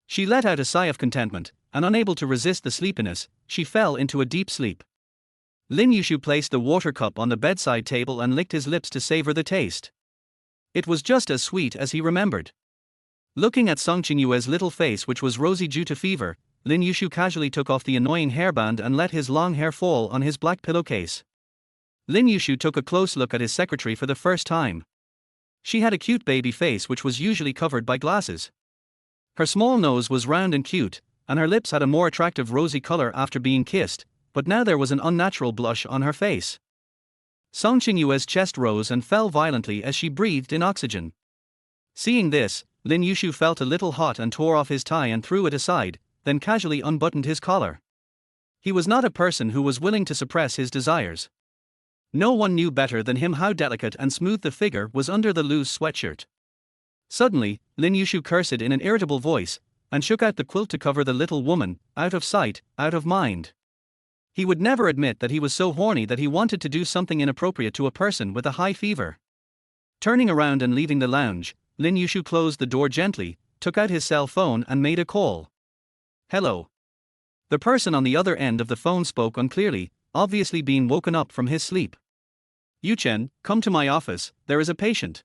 She let out a sigh of contentment, and unable to resist the sleepiness, she fell into a deep sleep. Lin Yushu placed the water cup on the bedside table and licked his lips to savor the taste. It was just as sweet as he remembered. Looking at Song Qingyue's little face, which was rosy due to fever, Lin Yushu casually took off the annoying hairband and let his long hair fall on his black pillowcase. Lin Yushu took a close look at his secretary for the first time. She had a cute baby face which was usually covered by glasses. Her small nose was round and cute, and her lips had a more attractive rosy color after being kissed, but now there was an unnatural blush on her face. Song Qingyue's chest rose and fell violently as she breathed in oxygen. Seeing this, Lin Yushu felt a little hot and tore off his tie and threw it aside, then casually unbuttoned his collar. He was not a person who was willing to suppress his desires. No one knew better than him how delicate and smooth the figure was under the loose sweatshirt. Suddenly, Lin Yushu cursed in an irritable voice, and shook out the quilt to cover the little woman, out of sight, out of mind. He would never admit that he was so horny that he wanted to do something inappropriate to a person with a high fever. Turning around and leaving the lounge, Lin Yushu closed the door gently, took out his cell phone and made a call. Hello. The person on the other end of the phone spoke unclearly, obviously being woken up from his sleep. Yuchen, come to my office, there is a patient.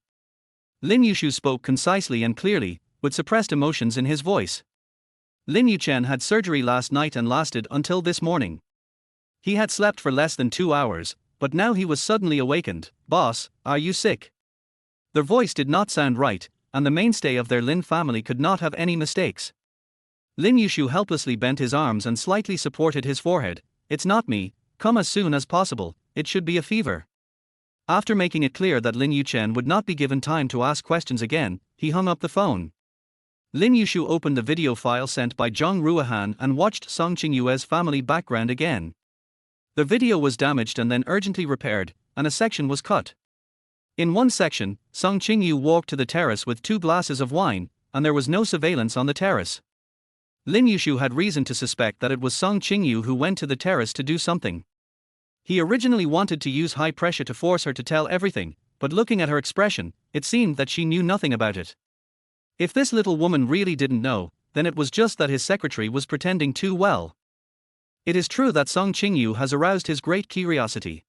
Lin Yushu spoke concisely and clearly, with suppressed emotions in his voice. Lin Yuchen had surgery last night and lasted until this morning. He had slept for less than 2 hours, but now he was suddenly awakened. Boss, are you sick? Their voice did not sound right, and the mainstay of their Lin family could not have any mistakes. Lin Yushu helplessly bent his arms and slightly supported his forehead. It's not me, come as soon as possible, it should be a fever. After making it clear that Lin Yuchen would not be given time to ask questions again, he hung up the phone. Lin Yushu opened the video file sent by Zhang Ruohan and watched Song Qingyue's family background again. The video was damaged and then urgently repaired, and a section was cut. In one section, Song Qingyu walked to the terrace with 2 glasses of wine, and there was no surveillance on the terrace. Lin Yushu had reason to suspect that it was Song Qingyu who went to the terrace to do something. He originally wanted to use high pressure to force her to tell everything, but looking at her expression, it seemed that she knew nothing about it. If this little woman really didn't know, then it was just that his secretary was pretending too well. It is true that Song Qingyu has aroused his great curiosity.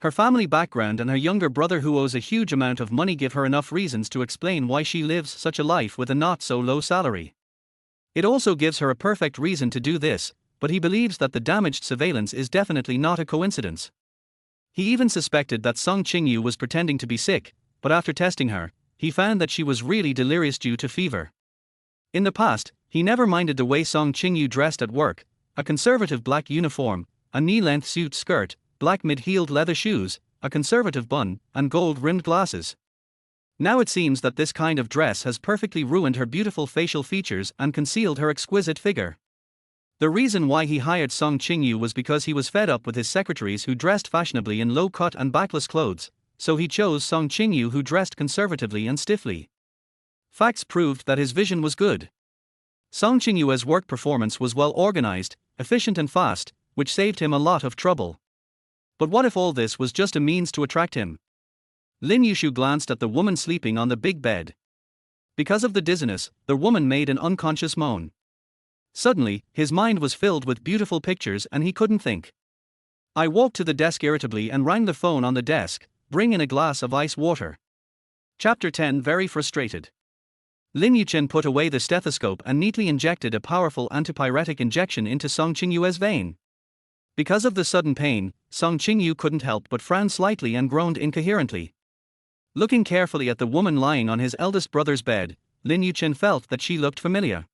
Her family background and her younger brother who owes a huge amount of money give her enough reasons to explain why she lives such a life with a not so low salary. It also gives her a perfect reason to do this, but he believes that the damaged surveillance is definitely not a coincidence. He even suspected that Song Qingyu was pretending to be sick, but after testing her, he found that she was really delirious due to fever. In the past, he never minded the way Song Qingyu dressed at work: a conservative black uniform, a knee-length suit skirt, black mid-heeled leather shoes, a conservative bun, and gold-rimmed glasses. Now it seems that this kind of dress has perfectly ruined her beautiful facial features and concealed her exquisite figure. The reason why he hired Song Qingyu was because he was fed up with his secretaries who dressed fashionably in low-cut and backless clothes, so he chose Song Qingyu who dressed conservatively and stiffly. Facts proved that his vision was good. Song Qingyue's work performance was well organized, efficient and fast, which saved him a lot of trouble. But what if all this was just a means to attract him? Lin Yushu glanced at the woman sleeping on the big bed. Because of the dizziness, the woman made an unconscious moan. Suddenly, his mind was filled with beautiful pictures and he couldn't think. I walked to the desk irritably and rang the phone on the desk. Bring in a glass of ice water. Chapter 10. Very frustrated. Lin Yuchen put away the stethoscope and neatly injected a powerful antipyretic injection into Song Qingyue's vein. Because of the sudden pain, Song Qingyu couldn't help but frown slightly and groaned incoherently. Looking carefully at the woman lying on his eldest brother's bed, Lin Yuchen felt that she looked familiar.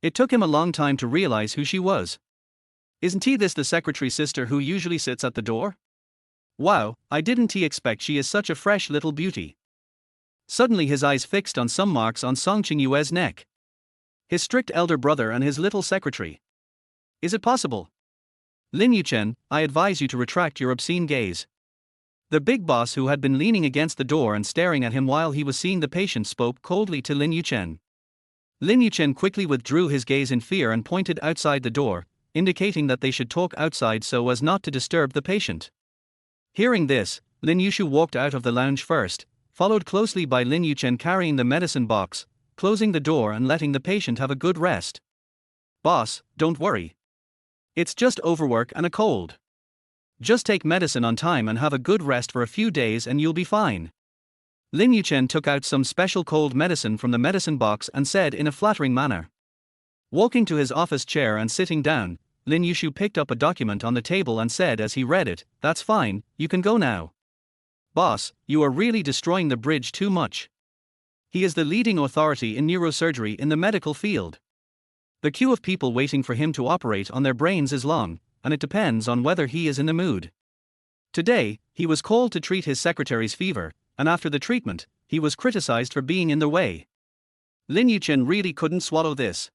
It took him a long time to realize who she was. Isn't this the secretary sister who usually sits at the door? Wow, I didn't expect she is such a fresh little beauty. Suddenly his eyes fixed on some marks on Song Qingyue's neck. His strict elder brother and his little secretary. Is it possible? Lin Yuchen, I advise you to retract your obscene gaze. The big boss who had been leaning against the door and staring at him while he was seeing the patient spoke coldly to Lin Yuchen. Lin Yuchen quickly withdrew his gaze in fear and pointed outside the door, indicating that they should talk outside so as not to disturb the patient. Hearing this, Lin Yushu walked out of the lounge first, followed closely by Lin Yuchen carrying the medicine box, closing the door and letting the patient have a good rest. Boss, don't worry. It's just overwork and a cold. Just take medicine on time and have a good rest for a few days and you'll be fine. Lin Yuchen took out some special cold medicine from the medicine box and said in a flattering manner. Walking to his office chair and sitting down, Lin Yushu picked up a document on the table and said as he read it, "That's fine, you can go now." Boss, you are really destroying the bridge too much. He is the leading authority in neurosurgery in the medical field. The queue of people waiting for him to operate on their brains is long, and it depends on whether he is in the mood. Today, he was called to treat his secretary's fever, and after the treatment, he was criticized for being in the way. Lin Yuchen really couldn't swallow this.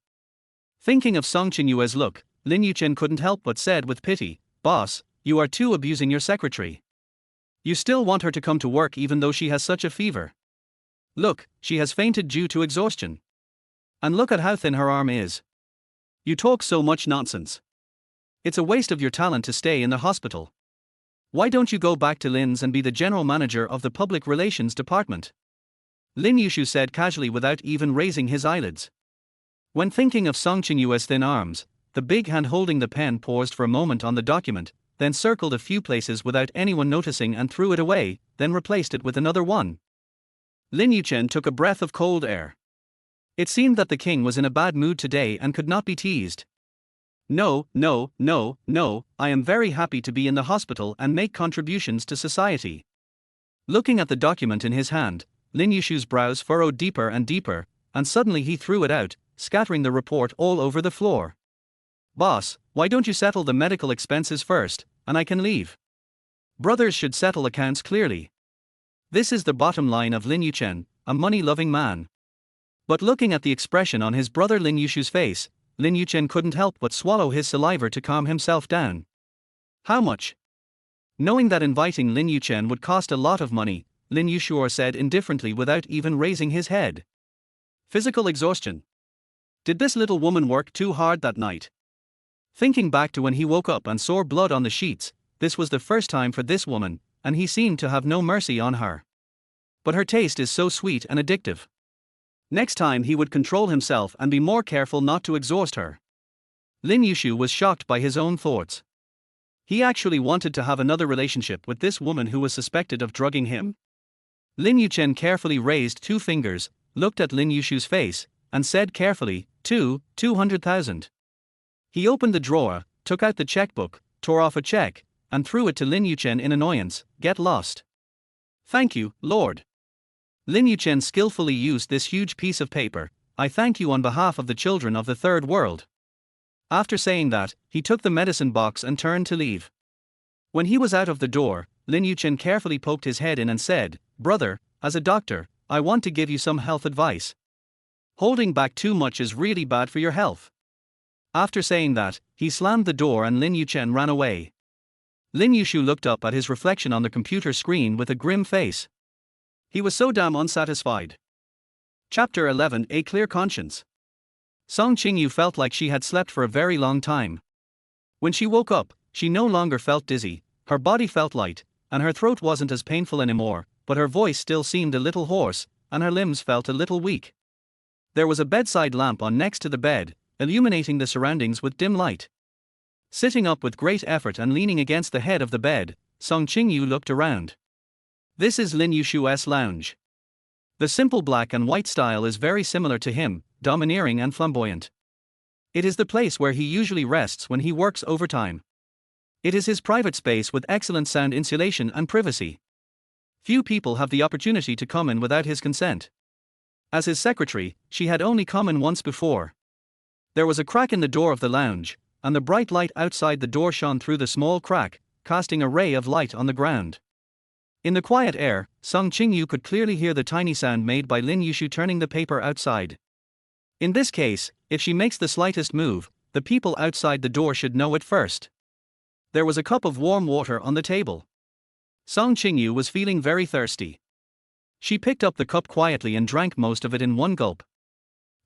Thinking of Song Qingyue's look, Lin Yuchen couldn't help but said with pity, "Boss, you are too abusing your secretary. You still want her to come to work even though she has such a fever. Look, she has fainted due to exhaustion. And look at how thin her arm is. You talk so much nonsense. It's a waste of your talent to stay in the hospital. Why don't you go back to Lin's and be the general manager of the public relations department?" Lin Yushu said casually without even raising his eyelids. When thinking of Song Qingyue's thin arms, the big hand holding the pen paused for a moment on the document, then circled a few places without anyone noticing and threw it away, then replaced it with another one. Lin Yuchen took a breath of cold air. It seemed that the king was in a bad mood today and could not be teased. No, I am very happy to be in the hospital and make contributions to society." Looking at the document in his hand, Lin Yushu's brows furrowed deeper and deeper, and suddenly he threw it out, scattering the report all over the floor. "Boss, why don't you settle the medical expenses first, and I can leave? Brothers should settle accounts clearly." This is the bottom line of Lin Yuchen, a money-loving man. But looking at the expression on his brother Lin Yushu's face, Lin Yuchen couldn't help but swallow his saliva to calm himself down. "How much?" Knowing that inviting Lin Yuchen would cost a lot of money, Lin Yushuor said indifferently without even raising his head. "Physical exhaustion. Did this little woman work too hard that night?" Thinking back to when he woke up and saw blood on the sheets, this was the first time for this woman, and he seemed to have no mercy on her. But her taste is so sweet and addictive. Next time he would control himself and be more careful not to exhaust her. Lin Yushu was shocked by his own thoughts. He actually wanted to have another relationship with this woman who was suspected of drugging him? Lin Yuchen carefully raised 2 fingers, looked at Lin Yushu's face, and said carefully, 200,000. He opened the drawer, took out the checkbook, tore off a check, and threw it to Lin Yuchen in annoyance. "Get lost." "Thank you, Lord." Lin Yuchen skillfully used this huge piece of paper. "I thank you on behalf of the children of the third world." After saying that, he took the medicine box and turned to leave. When he was out of the door, Lin Yuchen carefully poked his head in and said, "Brother, as a doctor, I want to give you some health advice. Holding back too much is really bad for your health." After saying that, he slammed the door and Lin Yuchen ran away. Lin Yushu looked up at his reflection on the computer screen with a grim face. He was so damn unsatisfied. Chapter 11: A Clear Conscience. Song Qingyu felt like she had slept for a very long time. When she woke up, she no longer felt dizzy, her body felt light, and her throat wasn't as painful anymore, but her voice still seemed a little hoarse, and her limbs felt a little weak. There was a bedside lamp on next to the bed, illuminating the surroundings with dim light. Sitting up with great effort and leaning against the head of the bed, Song Qingyu looked around. This is Lin Yushu's lounge. The simple black and white style is very similar to him, domineering and flamboyant. It is the place where he usually rests when he works overtime. It is his private space with excellent sound insulation and privacy. Few people have the opportunity to come in without his consent. As his secretary, she had only come in once before. There was a crack in the door of the lounge, and the bright light outside the door shone through the small crack, casting a ray of light on the ground. In the quiet air, Song Qingyu could clearly hear the tiny sound made by Lin Yushu turning the paper outside. In this case, if she makes the slightest move, the people outside the door should know it first. There was a cup of warm water on the table. Song Qingyu was feeling very thirsty. She picked up the cup quietly and drank most of it in one gulp.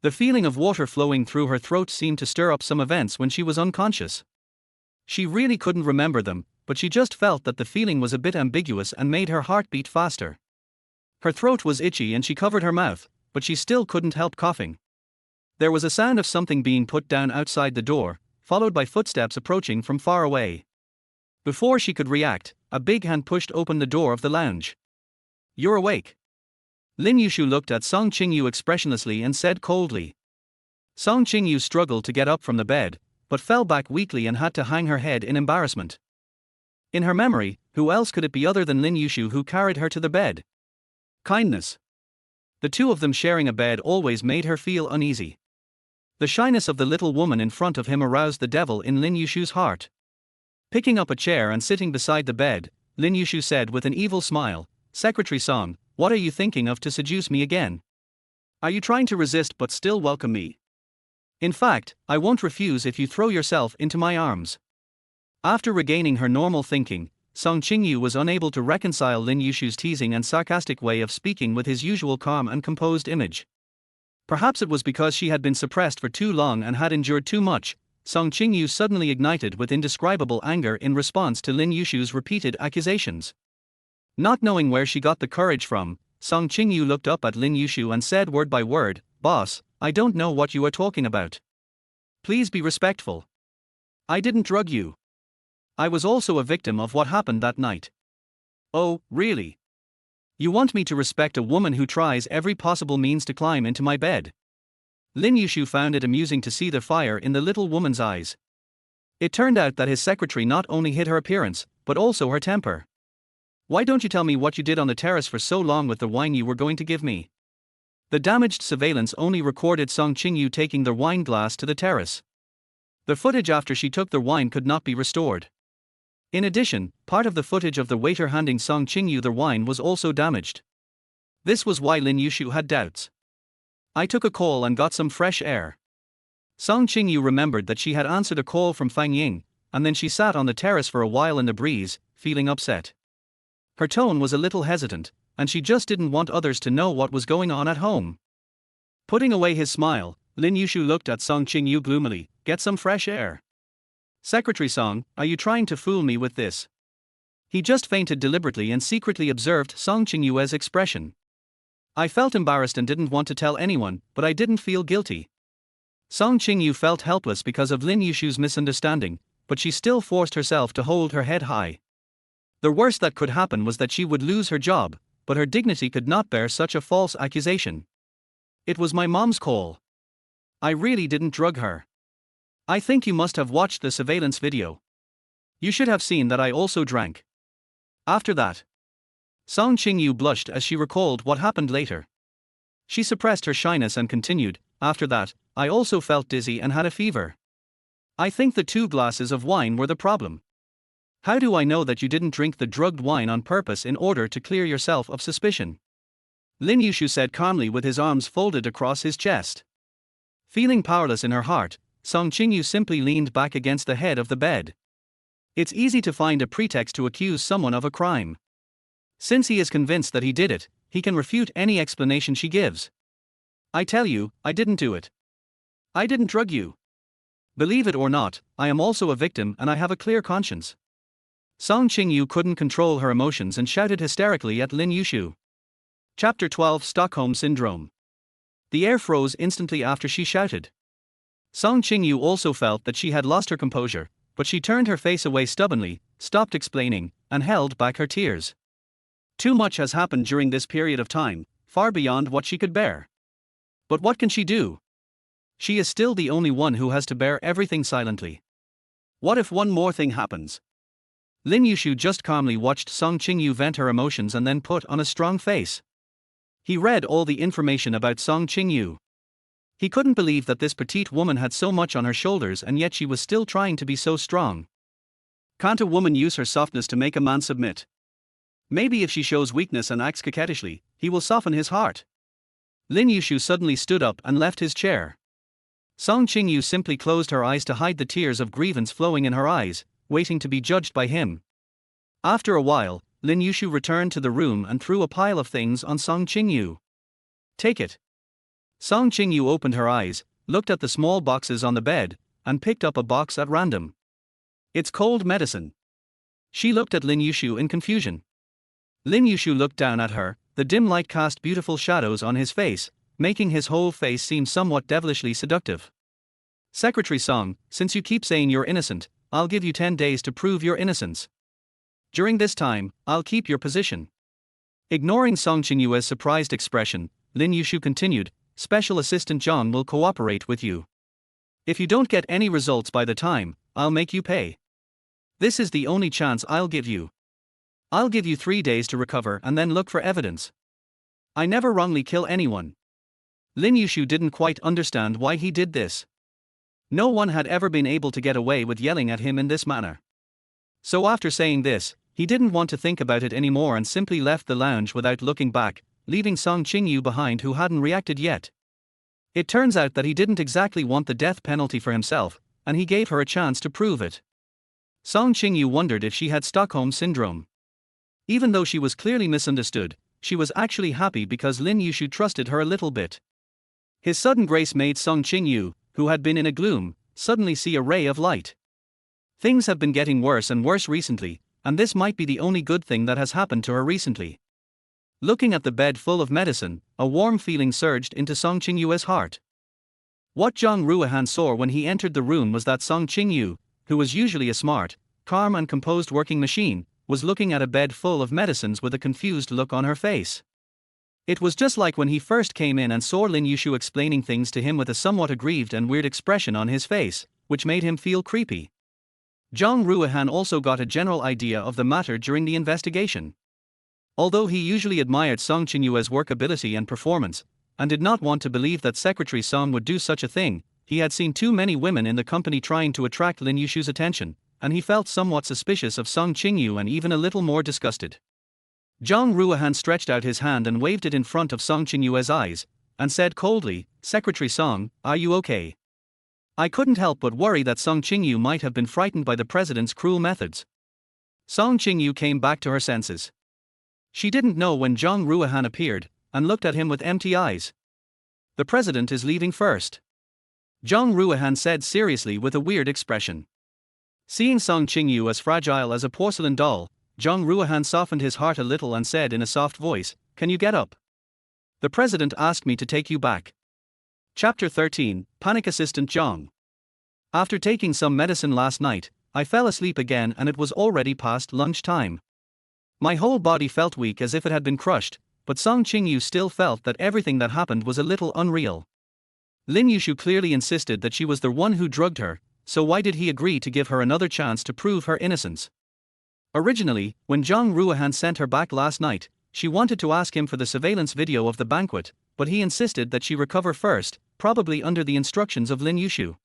The feeling of water flowing through her throat seemed to stir up some events when she was unconscious. She really couldn't remember them, but she just felt that the feeling was a bit ambiguous and made her heart beat faster. Her throat was itchy and she covered her mouth, but she still couldn't help coughing. There was a sound of something being put down outside the door, followed by footsteps approaching from far away. Before she could react, a big hand pushed open the door of the lounge. "You're awake." Lin Yushu looked at Song Qingyu expressionlessly and said coldly. Song Qingyu struggled to get up from the bed, but fell back weakly and had to hang her head in embarrassment. In her memory, who else could it be other than Lin Yushu who carried her to the bed? Kindness. The two of them sharing a bed always made her feel uneasy. The shyness of the little woman in front of him aroused the devil in Lin Yushu's heart. Picking up a chair and sitting beside the bed, Lin Yushu said with an evil smile, "Secretary Song, what are you thinking of to seduce me again? Are you trying to resist but still welcome me? In fact, I won't refuse if you throw yourself into my arms." After regaining her normal thinking, Song Qingyu was unable to reconcile Lin Yushu's teasing and sarcastic way of speaking with his usual calm and composed image. Perhaps it was because she had been suppressed for too long and had endured too much. Song Qingyu suddenly ignited with indescribable anger in response to Lin Yushu's repeated accusations. Not knowing where she got the courage from, Song Qingyu looked up at Lin Yushu and said word by word, "Boss, I don't know what you are talking about. Please be respectful. I didn't drug you. I was also a victim of what happened that night." "Oh, really? You want me to respect a woman who tries every possible means to climb into my bed?" Lin Yushu found it amusing to see the fire in the little woman's eyes. It turned out that his secretary not only hid her appearance, but also her temper. "Why don't you tell me what you did on the terrace for so long with the wine you were going to give me?" The damaged surveillance only recorded Song Qingyu taking the wine glass to the terrace. The footage after she took the wine could not be restored. In addition, part of the footage of the waiter handing Song Qingyu the wine was also damaged. This was why Lin Yushu had doubts. "I took a call and got some fresh air." Song Qingyu remembered that she had answered a call from Fang Ying, and then she sat on the terrace for a while in the breeze, feeling upset. Her tone was a little hesitant, and she just didn't want others to know what was going on at home. Putting away his smile, Lin Yushu looked at Song Qingyu gloomily. "Get some fresh air. Secretary Song, are you trying to fool me with this?" He just fainted deliberately and secretly observed Song Qingyu's expression. "I felt embarrassed and didn't want to tell anyone, but I didn't feel guilty." Song Qingyu felt helpless because of Lin Yushu's misunderstanding, but she still forced herself to hold her head high. The worst that could happen was that she would lose her job, but her dignity could not bear such a false accusation. "It was my mom's call. I really didn't drug her. I think you must have watched the surveillance video. You should have seen that I also drank." After that, Song Qingyu blushed as she recalled what happened later. She suppressed her shyness and continued, "After that, I also felt dizzy and had a fever. I think the 2 glasses of wine were the problem." "How do I know that you didn't drink the drugged wine on purpose in order to clear yourself of suspicion?" Lin Yushu said calmly with his arms folded across his chest. Feeling powerless in her heart, Song Qingyu simply leaned back against the head of the bed. It's easy to find a pretext to accuse someone of a crime. Since he is convinced that he did it, he can refute any explanation she gives. "I tell you, I didn't do it. I didn't drug you. Believe it or not, I am also a victim and I have a clear conscience." Song Qingyu couldn't control her emotions and shouted hysterically at Lin Yushu. Chapter 12 Stockholm Syndrome. The air froze instantly after she shouted. Song Qingyu also felt that she had lost her composure, but she turned her face away stubbornly, stopped explaining, and held back her tears. Too much has happened during this period of time, far beyond what she could bear. But what can she do? She is still the only one who has to bear everything silently. What if one more thing happens? Lin Yushu just calmly watched Song Qingyu vent her emotions and then put on a strong face. He read all the information about Song Qingyu. He couldn't believe that this petite woman had so much on her shoulders and yet she was still trying to be so strong. Can't a woman use her softness to make a man submit? Maybe if she shows weakness and acts coquettishly, he will soften his heart. Lin Yushu suddenly stood up and left his chair. Song Qingyu simply closed her eyes to hide the tears of grievance flowing in her eyes, waiting to be judged by him. After a while, Lin Yushu returned to the room and threw a pile of things on Song Qingyu. "Take it." Song Qingyu opened her eyes, looked at the small boxes on the bed, and picked up a box at random. "It's cold medicine." She looked at Lin Yushu in confusion. Lin Yushu looked down at her, the dim light cast beautiful shadows on his face, making his whole face seem somewhat devilishly seductive. "Secretary Song, since you keep saying you're innocent, I'll give you 10 days to prove your innocence. During this time, I'll keep your position." Ignoring Song Qingyue's surprised expression, Lin Yushu continued, "Special Assistant John will cooperate with you. If you don't get any results by the time, I'll make you pay. This is the only chance I'll give you. I'll give you 3 days to recover and then look for evidence. I never wrongly kill anyone. Lin Yushu didn't quite understand why he did this. No one had ever been able to get away with yelling at him in this manner. So after saying this, he didn't want to think about it anymore and simply left the lounge without looking back, leaving Song Qingyu behind who hadn't reacted yet. It turns out that he didn't exactly want the death penalty for himself, and he gave her a chance to prove it. Song Qingyu wondered if she had Stockholm Syndrome. Even though she was clearly misunderstood, she was actually happy because Lin Yushu trusted her a little bit. His sudden grace made Song Qingyu, who had been in a gloom, suddenly see a ray of light. Things have been getting worse and worse recently, and this might be the only good thing that has happened to her recently. Looking at the bed full of medicine, a warm feeling surged into Song Qingyu's heart. What Zhang Ruohan saw when he entered the room was that Song Qingyu, who was usually a smart, calm and composed working machine, was looking at a bed full of medicines with a confused look on her face. It was just like when he first came in and saw Lin Yushu explaining things to him with a somewhat aggrieved and weird expression on his face, which made him feel creepy. Zhang Ruohan also got a general idea of the matter during the investigation. Although he usually admired Song Qinyue's work ability and performance, and did not want to believe that Secretary Song would do such a thing, he had seen too many women in the company trying to attract Lin Yushu's attention, and he felt somewhat suspicious of Song Qingyu and even a little more disgusted. Zhang Ruohan stretched out his hand and waved it in front of Song Qinyue's eyes, and said coldly, "Secretary Song, are you okay?" I couldn't help but worry that Song Qingyu might have been frightened by the president's cruel methods. Song Qingyu came back to her senses. She didn't know when Zhang Ruohan appeared, and looked at him with empty eyes. "The president is leaving first," Zhang Ruohan said seriously with a weird expression. Seeing Song Qingyu as fragile as a porcelain doll, Zhang Ruohan softened his heart a little and said in a soft voice, "Can you get up? The president asked me to take you back." Chapter 13, Panic Assistant Zhang. After taking some medicine last night, I fell asleep again and it was already past lunch time. My whole body felt weak as if it had been crushed, but Song Qingyu still felt that everything that happened was a little unreal. Lin Yushu clearly insisted that she was the one who drugged her, so why did he agree to give her another chance to prove her innocence? Originally, when Zhang Ruohan sent her back last night, she wanted to ask him for the surveillance video of the banquet, but he insisted that she recover first, probably under the instructions of Lin Yushu.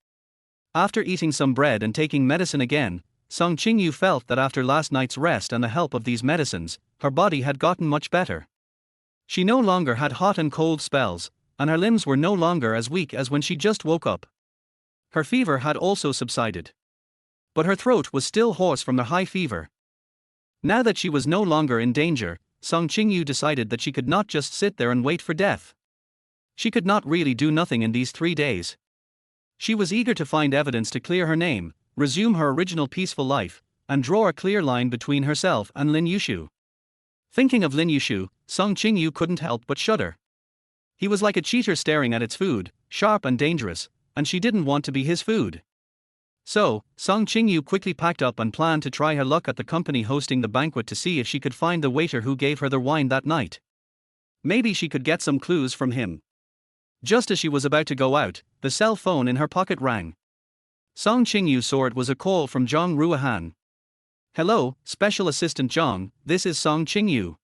After eating some bread and taking medicine again, Song Qingyu felt that after last night's rest and the help of these medicines, her body had gotten much better. She no longer had hot and cold spells, and her limbs were no longer as weak as when she just woke up. Her fever had also subsided. But her throat was still hoarse from the high fever. Now that she was no longer in danger, Song Qingyu decided that she could not just sit there and wait for death. She could not really do nothing in these 3 days. She was eager to find evidence to clear her name, resume her original peaceful life, and draw a clear line between herself and Lin Yushu. Thinking of Lin Yushu, Song Qingyu couldn't help but shudder. He was like a cheater staring at its food, sharp and dangerous, and she didn't want to be his food. So, Song Qingyu quickly packed up and planned to try her luck at the company hosting the banquet to see if she could find the waiter who gave her the wine that night. Maybe she could get some clues from him. Just as she was about to go out, the cell phone in her pocket rang. Song Qingyu saw it was a call from Zhang Ruohan. "Hello, Special Assistant Zhang, this is Song Qingyu."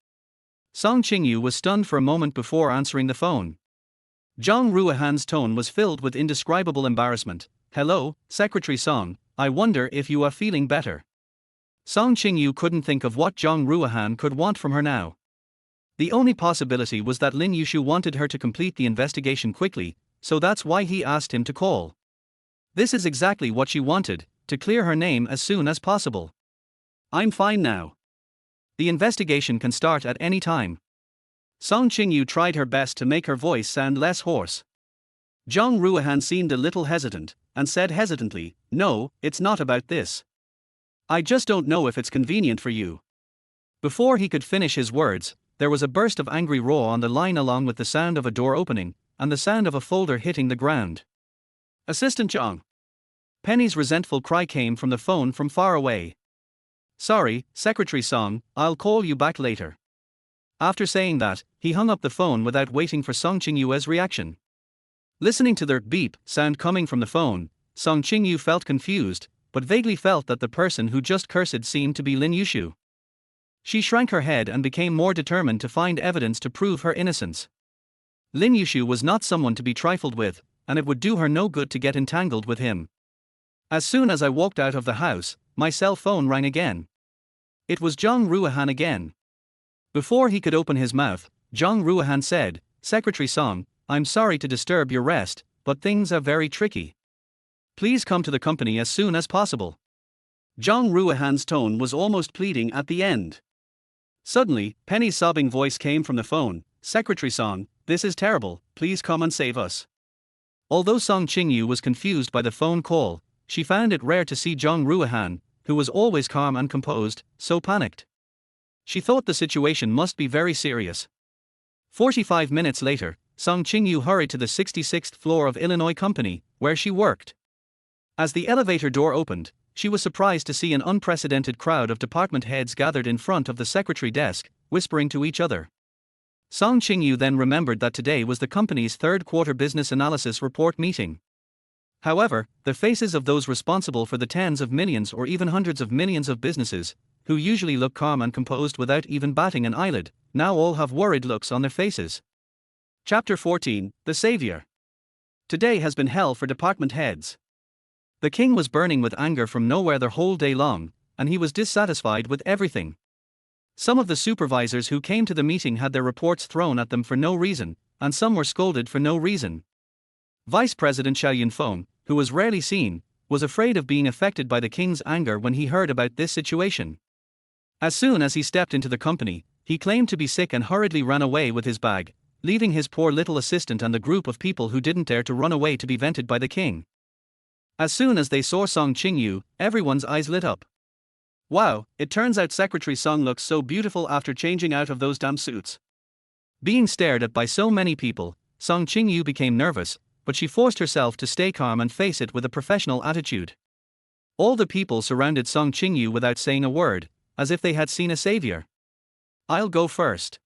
Song Qingyu was stunned for a moment before answering the phone. Zhang Ruohan's tone was filled with indescribable embarrassment. "Hello, Secretary Song, I wonder if you are feeling better." Song Qingyu couldn't think of what Zhang Ruohan could want from her now. The only possibility was that Lin Yushu wanted her to complete the investigation quickly, so that's why he asked him to call. This is exactly what she wanted, to clear her name as soon as possible. "I'm fine now. The investigation can start at any time." Song Qingyu tried her best to make her voice sound less hoarse. Zhang Ruohan seemed a little hesitant, and said hesitantly, "No, it's not about this. I just don't know if it's convenient for you." Before he could finish his words, there was a burst of angry roar on the line along with the sound of a door opening, and the sound of a folder hitting the ground. "Assistant Zhang." Penny's resentful cry came from the phone from far away. "Sorry, Secretary Song, I'll call you back later." After saying that, he hung up the phone without waiting for Song Qingyu's reaction. Listening to the beep sound coming from the phone, Song Qingyu felt confused, but vaguely felt that the person who just cursed seemed to be Lin Yushu. She shrank her head and became more determined to find evidence to prove her innocence. Lin Yushu was not someone to be trifled with, and it would do her no good to get entangled with him. As soon as I walked out of the house, my cell phone rang again. It was Zhang Ruohan again. Before he could open his mouth, Zhang Ruohan said, "Secretary Song, I'm sorry to disturb your rest, but things are very tricky. Please come to the company as soon as possible." Zhang Ruohan's tone was almost pleading at the end. Suddenly, Penny's sobbing voice came from the phone, "Secretary Song, this is terrible, please come and save us." Although Song Qingyu was confused by the phone call, she found it rare to see Zhang Ruohan, who was always calm and composed, so panicked. She thought the situation must be very serious. 45 minutes later, Song Qingyu hurried to the 66th floor of Illinois Company, where she worked. As the elevator door opened, she was surprised to see an unprecedented crowd of department heads gathered in front of the secretary desk, whispering to each other. Song Qingyu then remembered that today was the company's third quarter business analysis report meeting. However, the faces of those responsible for the tens of millions or even hundreds of millions of businesses, who usually look calm and composed without even batting an eyelid, now all have worried looks on their faces. Chapter 14, The Savior. Today has been hell for department heads. The king was burning with anger from nowhere the whole day long, and he was dissatisfied with everything. Some of the supervisors who came to the meeting had their reports thrown at them for no reason, and some were scolded for no reason. Vice President Xiao Yunfeng, who was rarely seen, was afraid of being affected by the king's anger when he heard about this situation. As soon as he stepped into the company, he claimed to be sick and hurriedly ran away with his bag, leaving his poor little assistant and the group of people who didn't dare to run away to be vented by the king. As soon as they saw Song Qingyu, everyone's eyes lit up. Wow, it turns out Secretary Song looks so beautiful after changing out of those damn suits. Being stared at by so many people, Song Qingyu became nervous, but she forced herself to stay calm and face it with a professional attitude. All the people surrounded Song Qingyu without saying a word, as if they had seen a savior. "I'll go first.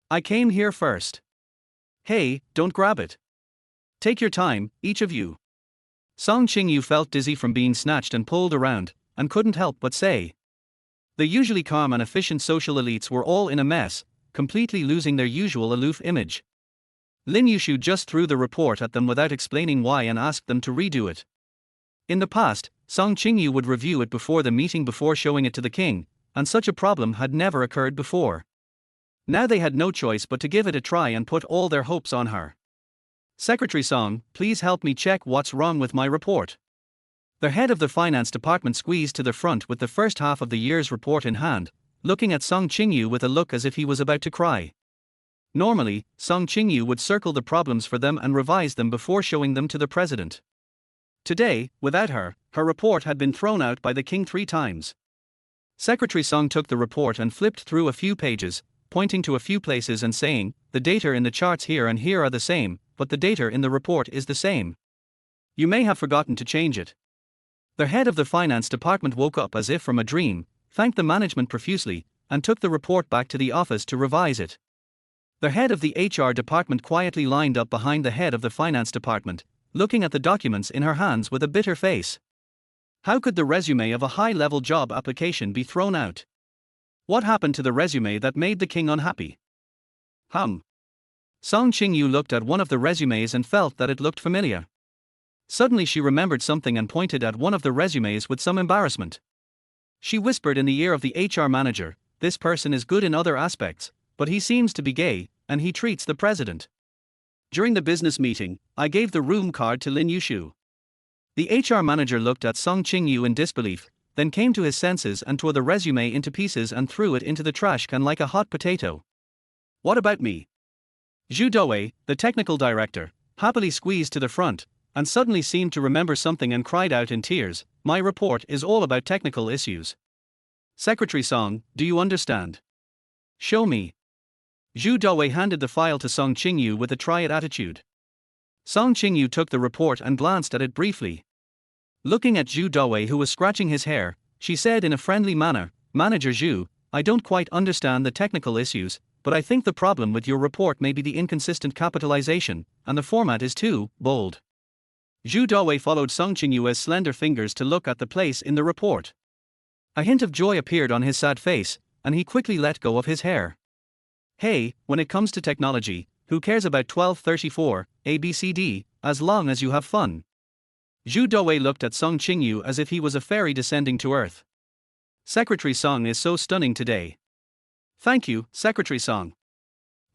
I came here first. Hey, don't grab it. Take your time, each of you." Song Qingyu felt dizzy from being snatched and pulled around, and couldn't help but say. The usually calm and efficient social elites were all in a mess, completely losing their usual aloof image. Lin Yushu just threw the report at them without explaining why and asked them to redo it. In the past, Song Qingyu would review it before the meeting before showing it to the king, and such a problem had never occurred before. Now they had no choice but to give it a try and put all their hopes on her. "Secretary Song, please help me check what's wrong with my report." The head of the finance department squeezed to the front with the first half of the year's report in hand, looking at Song Qingyu with a look as if he was about to cry. Normally, Song Qingyu would circle the problems for them and revise them before showing them to the president. Today, without her, her report had been thrown out by the king 3 times. Secretary Song took the report and flipped through a few pages, pointing to a few places and saying, "The data in the charts here and here are the same, but the data in the report is the same. You may have forgotten to change it." The head of the finance department woke up as if from a dream, thanked the management profusely, and took the report back to the office to revise it. The head of the HR department quietly lined up behind the head of the finance department, looking at the documents in her hands with a bitter face. How could the resume of a high-level job application be thrown out? What happened to the resume that made the king unhappy? Song Qingyu looked at one of the resumes and felt that it looked familiar. Suddenly she remembered something and pointed at one of the resumes with some embarrassment. She whispered in the ear of the HR manager, "This person is good in other aspects, but he seems to be gay, and he treats the president." During the business meeting, I gave the room card to Lin Yushu. The HR manager looked at Song Qingyu in disbelief, then came to his senses and tore the resume into pieces and threw it into the trash can like a hot potato. "What about me?" Zhu Dowei, the technical director, happily squeezed to the front, and suddenly seemed to remember something and cried out in tears, "My report is all about technical issues. Secretary Song, do you understand? Show me." Zhu Dowei handed the file to Song Qingyu with a try-it attitude. Song Qingyu took the report and glanced at it briefly. Looking at Zhu Dowei, who was scratching his hair, she said in a friendly manner, "Manager Zhu, I don't quite understand the technical issues, but I think the problem with your report may be the inconsistent capitalization, and the format is too bold." Zhu Dowei followed Song Qingyu's slender fingers to look at the place in the report. A hint of joy appeared on his sad face, and he quickly let go of his hair. Hey, when it comes to technology, who cares about 1234, ABCD, as long as you have fun? Zhu Dawei looked at Song Qingyu as if he was a fairy descending to earth. Secretary Song is so stunning today. Thank you, Secretary Song.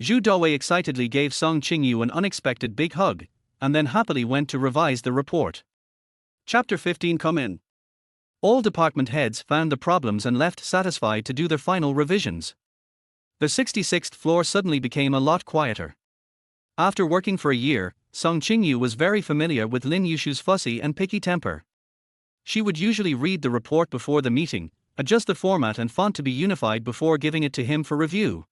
Zhu Dawei excitedly gave Song Qingyu an unexpected big hug, and then happily went to revise the report. Chapter 15 Come in. All department heads found the problems and left satisfied to do their final revisions. The 66th floor suddenly became a lot quieter. After working for a year, Song Qingyu was very familiar with Lin Yushu's fussy and picky temper. She would usually read the report before the meeting, adjust the format and font to be unified before giving it to him for review.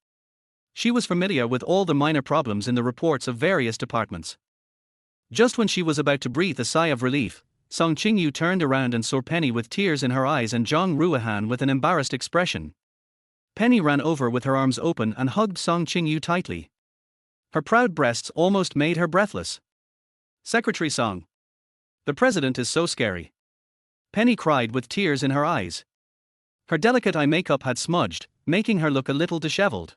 She was familiar with all the minor problems in the reports of various departments. Just when she was about to breathe a sigh of relief, Song Qingyu turned around and saw Penny with tears in her eyes and Zhang Ruohan with an embarrassed expression. Penny ran over with her arms open and hugged Song Qingyu tightly. Her proud breasts almost made her breathless. Secretary Song. The president is so scary. Penny cried with tears in her eyes. Her delicate eye makeup had smudged, making her look a little disheveled.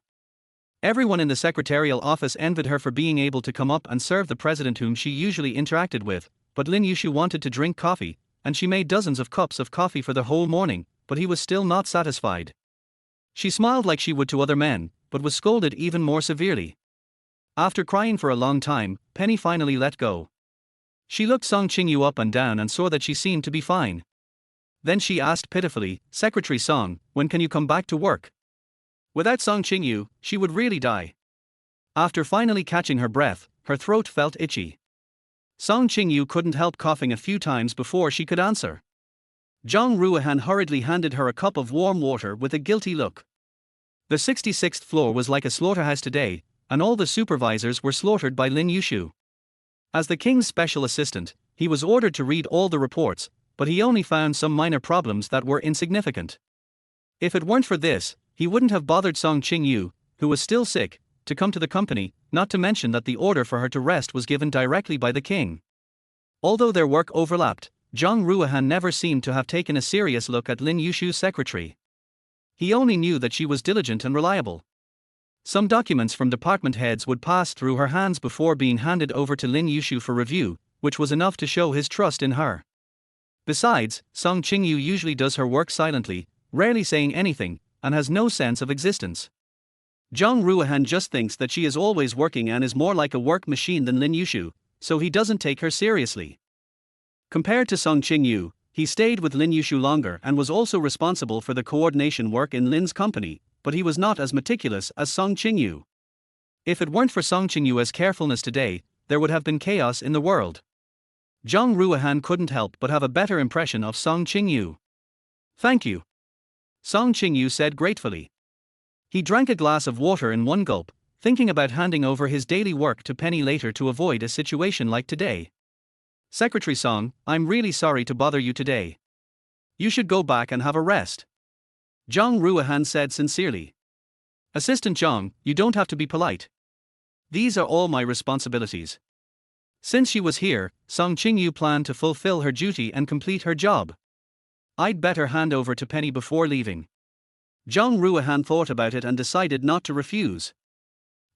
Everyone in the secretarial office envied her for being able to come up and serve the president whom she usually interacted with, but Lin Yushu wanted to drink coffee, and she made dozens of cups of coffee for the whole morning, but he was still not satisfied. She smiled like she would to other men, but was scolded even more severely. After crying for a long time, Penny finally let go. She looked Song Qingyu up and down and saw that she seemed to be fine. Then she asked pitifully, Secretary Song, when can you come back to work? Without Song Qingyu, she would really die. After finally catching her breath, her throat felt itchy. Song Qingyu couldn't help coughing a few times before she could answer. Zhang Ruohan hurriedly handed her a cup of warm water with a guilty look. The 66th floor was like a slaughterhouse today, and all the supervisors were slaughtered by Lin Yushu. As the king's special assistant, he was ordered to read all the reports, but he only found some minor problems that were insignificant. If it weren't for this, he wouldn't have bothered Song Qingyu, who was still sick, to come to the company, not to mention that the order for her to rest was given directly by the king. Although their work overlapped, Zhang Ruohan never seemed to have taken a serious look at Lin Yushu's secretary. He only knew that she was diligent and reliable. Some documents from department heads would pass through her hands before being handed over to Lin Yushu for review, which was enough to show his trust in her. Besides, Song Qingyu usually does her work silently, rarely saying anything, and has no sense of existence. Zhang Ruohan just thinks that she is always working and is more like a work machine than Lin Yushu, so he doesn't take her seriously. Compared to Song Qingyu, he stayed with Lin Yushu longer and was also responsible for the coordination work in Lin's company, but he was not as meticulous as Song Qingyu. If it weren't for Song Qingyu's carefulness today, there would have been chaos in the world. Zhang Ruohan couldn't help but have a better impression of Song Qingyu. Thank you, Song Qingyu said gratefully. He drank a glass of water in one gulp, thinking about handing over his daily work to Penny later to avoid a situation like today. Secretary Song, I'm really sorry to bother you today. You should go back and have a rest, Zhang Ruohan said sincerely. Assistant Zhang, you don't have to be polite. These are all my responsibilities. Since she was here, Song Qingyu planned to fulfill her duty and complete her job. I'd better hand over to Penny before leaving. Zhang Ruohan thought about it and decided not to refuse.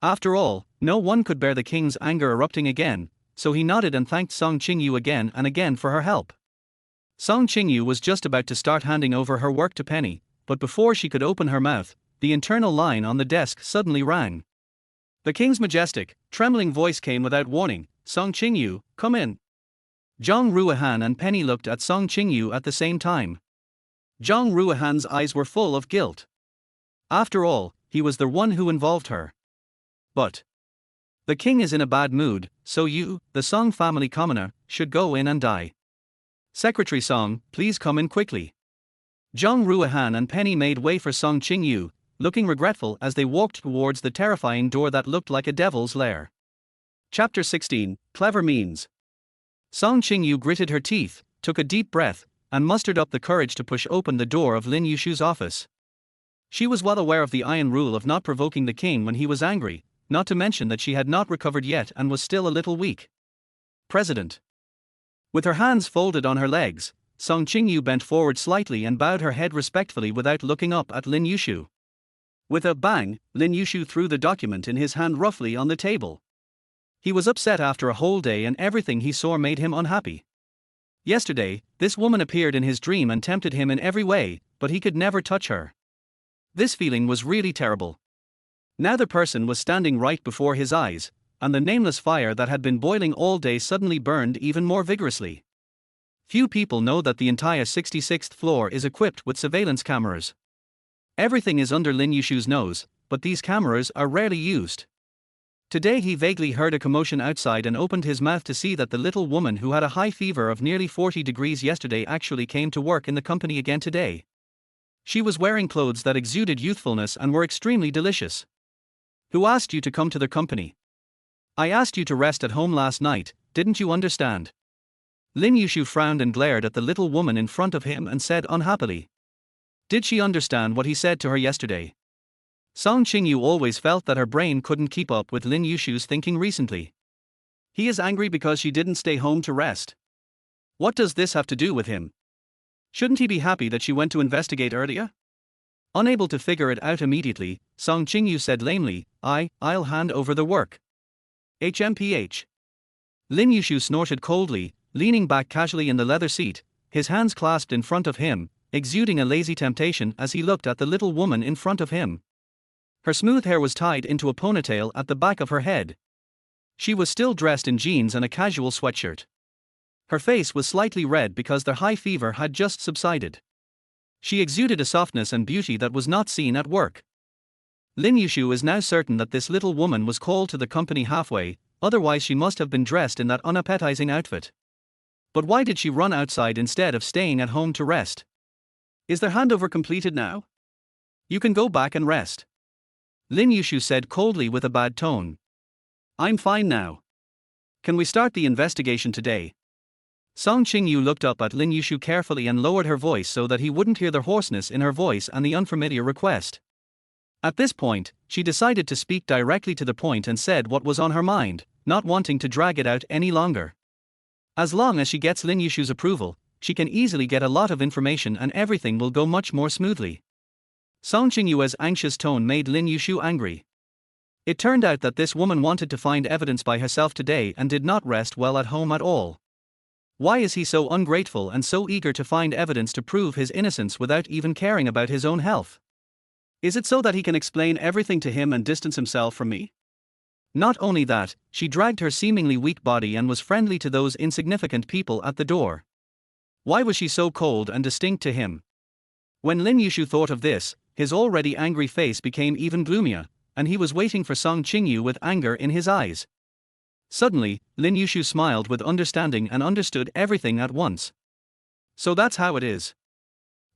After all, no one could bear the king's anger erupting again, so he nodded and thanked Song Qingyu again and again for her help. Song Qingyu was just about to start handing over her work to Penny, but before she could open her mouth, the internal line on the desk suddenly rang. The king's majestic, trembling voice came without warning, Song Qingyu, come in. Zhang Ruohan and Penny looked at Song Qingyu at the same time. Zhang Ruohan's eyes were full of guilt. After all, he was the one who involved her. But the king is in a bad mood, so you, the Song family commoner, should go in and die. Secretary Song, please come in quickly. Zhang Ruohan and Penny made way for Song Qingyu, looking regretful as they walked towards the terrifying door that looked like a devil's lair. Chapter 16, Clever Means. Song Qingyu gritted her teeth, took a deep breath, and mustered up the courage to push open the door of Lin Yushu's office. She was well aware of the iron rule of not provoking the king when he was angry, not to mention that she had not recovered yet and was still a little weak. President. With her hands folded on her legs, Song Qingyu bent forward slightly and bowed her head respectfully without looking up at Lin Yushu. With a bang, Lin Yushu threw the document in his hand roughly on the table. He was upset after a whole day and everything he saw made him unhappy. Yesterday, this woman appeared in his dream and tempted him in every way, but he could never touch her. This feeling was really terrible. Now the person was standing right before his eyes, and the nameless fire that had been boiling all day suddenly burned even more vigorously. Few people know that the entire 66th floor is equipped with surveillance cameras. Everything is under Lin Yushu's nose, but these cameras are rarely used. Today he vaguely heard a commotion outside and opened his mouth to see that the little woman who had a high fever of nearly 40 degrees yesterday actually came to work in the company again today. She was wearing clothes that exuded youthfulness and were extremely delicious. Who asked you to come to their company? I asked you to rest at home last night, didn't you understand? Lin Yushu frowned and glared at the little woman in front of him and said unhappily. Did she understand what he said to her yesterday? Song Qingyu always felt that her brain couldn't keep up with Lin Yushu's thinking recently. He is angry because she didn't stay home to rest. What does this have to do with him? Shouldn't he be happy that she went to investigate earlier? Unable to figure it out immediately, Song Qingyu said lamely, I'll hand over the work. HMPH. Lin Yushu snorted coldly, leaning back casually in the leather seat, his hands clasped in front of him, exuding a lazy temptation as he looked at the little woman in front of him. Her smooth hair was tied into a ponytail at the back of her head. She was still dressed in jeans and a casual sweatshirt. Her face was slightly red because their high fever had just subsided. She exuded a softness and beauty that was not seen at work. Lin Yushu is now certain that this little woman was called to the company halfway, otherwise she must have been dressed in that unappetizing outfit. But why did she run outside instead of staying at home to rest? Is their handover completed now? You can go back and rest. Lin Yushu said coldly with a bad tone. I'm fine now. Can we start the investigation today? Song Qingyu looked up at Lin Yushu carefully and lowered her voice so that he wouldn't hear the hoarseness in her voice and the unfamiliar request. At this point, she decided to speak directly to the point and said what was on her mind, not wanting to drag it out any longer. As long as she gets Lin Yushu's approval, she can easily get a lot of information and everything will go much more smoothly. Song Qingyu's anxious tone made Lin Yushu angry. It turned out that this woman wanted to find evidence by herself today and did not rest well at home at all. Why is he so ungrateful and so eager to find evidence to prove his innocence without even caring about his own health? Is it so that he can explain everything to him and distance himself from me? Not only that, she dragged her seemingly weak body and was friendly to those insignificant people at the door. Why was she so cold and distinct to him? When Lin Yushu thought of this, his already angry face became even gloomier, and he was waiting for Song Qingyu with anger in his eyes. Suddenly, Lin Yushu smiled with understanding and understood everything at once. So that's how it is.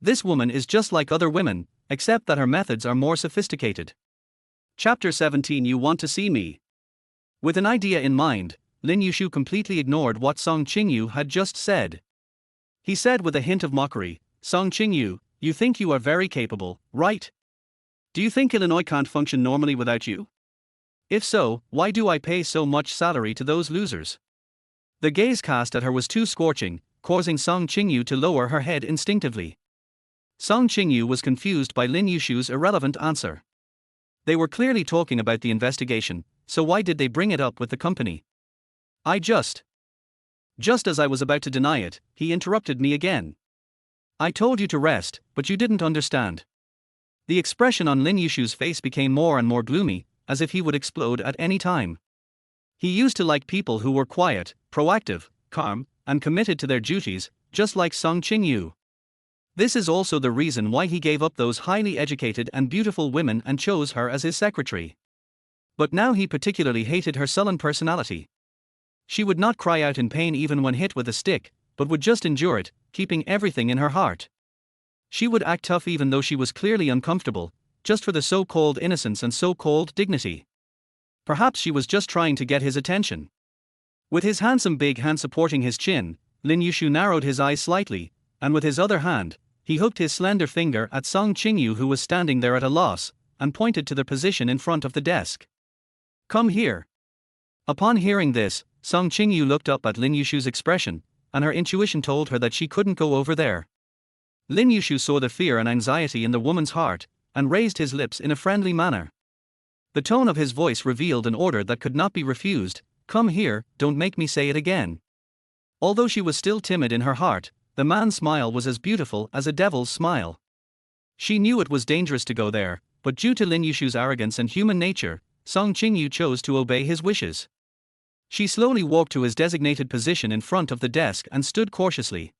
This woman is just like other women, except that her methods are more sophisticated. Chapter 17. You want to see me? With an idea in mind, Lin Yushu completely ignored what Song Qingyu had just said. He said with a hint of mockery, Song Qingyu, you think you are very capable, right? Do you think Illinois can't function normally without you? If so, why do I pay so much salary to those losers? The gaze cast at her was too scorching, causing Song Qingyu to lower her head instinctively. Song Qingyu was confused by Lin Yushu's irrelevant answer. They were clearly talking about the investigation, so why did they bring it up with the company? Just as I was about to deny it, he interrupted me again. I told you to rest, but you didn't understand. The expression on Lin Yushu's face became more and more gloomy, as if he would explode at any time. He used to like people who were quiet, proactive, calm, and committed to their duties, just like Song Qingyu. This is also the reason why he gave up those highly educated and beautiful women and chose her as his secretary. But now he particularly hated her sullen personality. She would not cry out in pain even when hit with a stick, but would just endure it, keeping everything in her heart. She would act tough even though she was clearly uncomfortable, just for the so-called innocence and so-called dignity. Perhaps she was just trying to get his attention. With his handsome big hand supporting his chin, Lin Yushu narrowed his eyes slightly, and with his other hand, he hooked his slender finger at Song Qingyu who was standing there at a loss, and pointed to the position in front of the desk. Come here. Upon hearing this, Song Qingyu looked up at Lin Yushu's expression, and her intuition told her that she couldn't go over there. Lin Yushu saw the fear and anxiety in the woman's heart, and raised his lips in a friendly manner. The tone of his voice revealed an order that could not be refused. "Come here, don't make me say it again." Although she was still timid in her heart, the man's smile was as beautiful as a devil's smile. She knew it was dangerous to go there, but due to Lin Yushu's arrogance and human nature, Song Qingyu chose to obey his wishes. She slowly walked to his designated position in front of the desk and stood cautiously.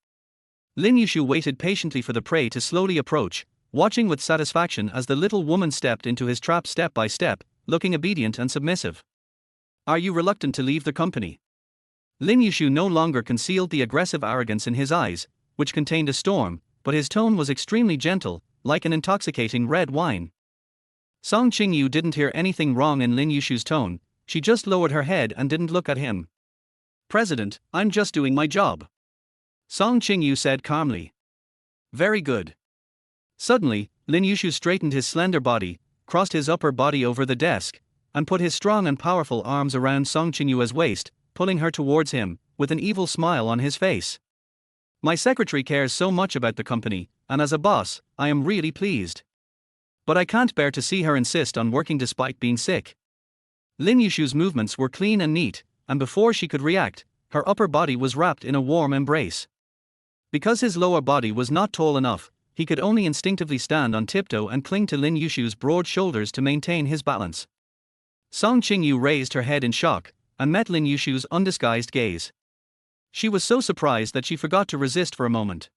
Lin Yushu waited patiently for the prey to slowly approach, watching with satisfaction as the little woman stepped into his trap step by step, looking obedient and submissive. "Are you reluctant to leave the company?" Lin Yushu no longer concealed the aggressive arrogance in his eyes, which contained a storm, but his tone was extremely gentle, like an intoxicating red wine. Song Qingyu didn't hear anything wrong in Lin Yushu's tone, she just lowered her head and didn't look at him. "President, I'm just doing my job," Song Qingyu said calmly. "Very good." Suddenly, Lin Yushu straightened his slender body, crossed his upper body over the desk, and put his strong and powerful arms around Song Qingyu's waist, pulling her towards him, with an evil smile on his face. "My secretary cares so much about the company, and as a boss, I am really pleased. But I can't bear to see her insist on working despite being sick." Lin Yushu's movements were clean and neat, and before she could react, her upper body was wrapped in a warm embrace. Because his lower body was not tall enough, he could only instinctively stand on tiptoe and cling to Lin Yushu's broad shoulders to maintain his balance. Song Qingyu raised her head in shock, and met Lin Yushu's undisguised gaze. She was so surprised that she forgot to resist for a moment.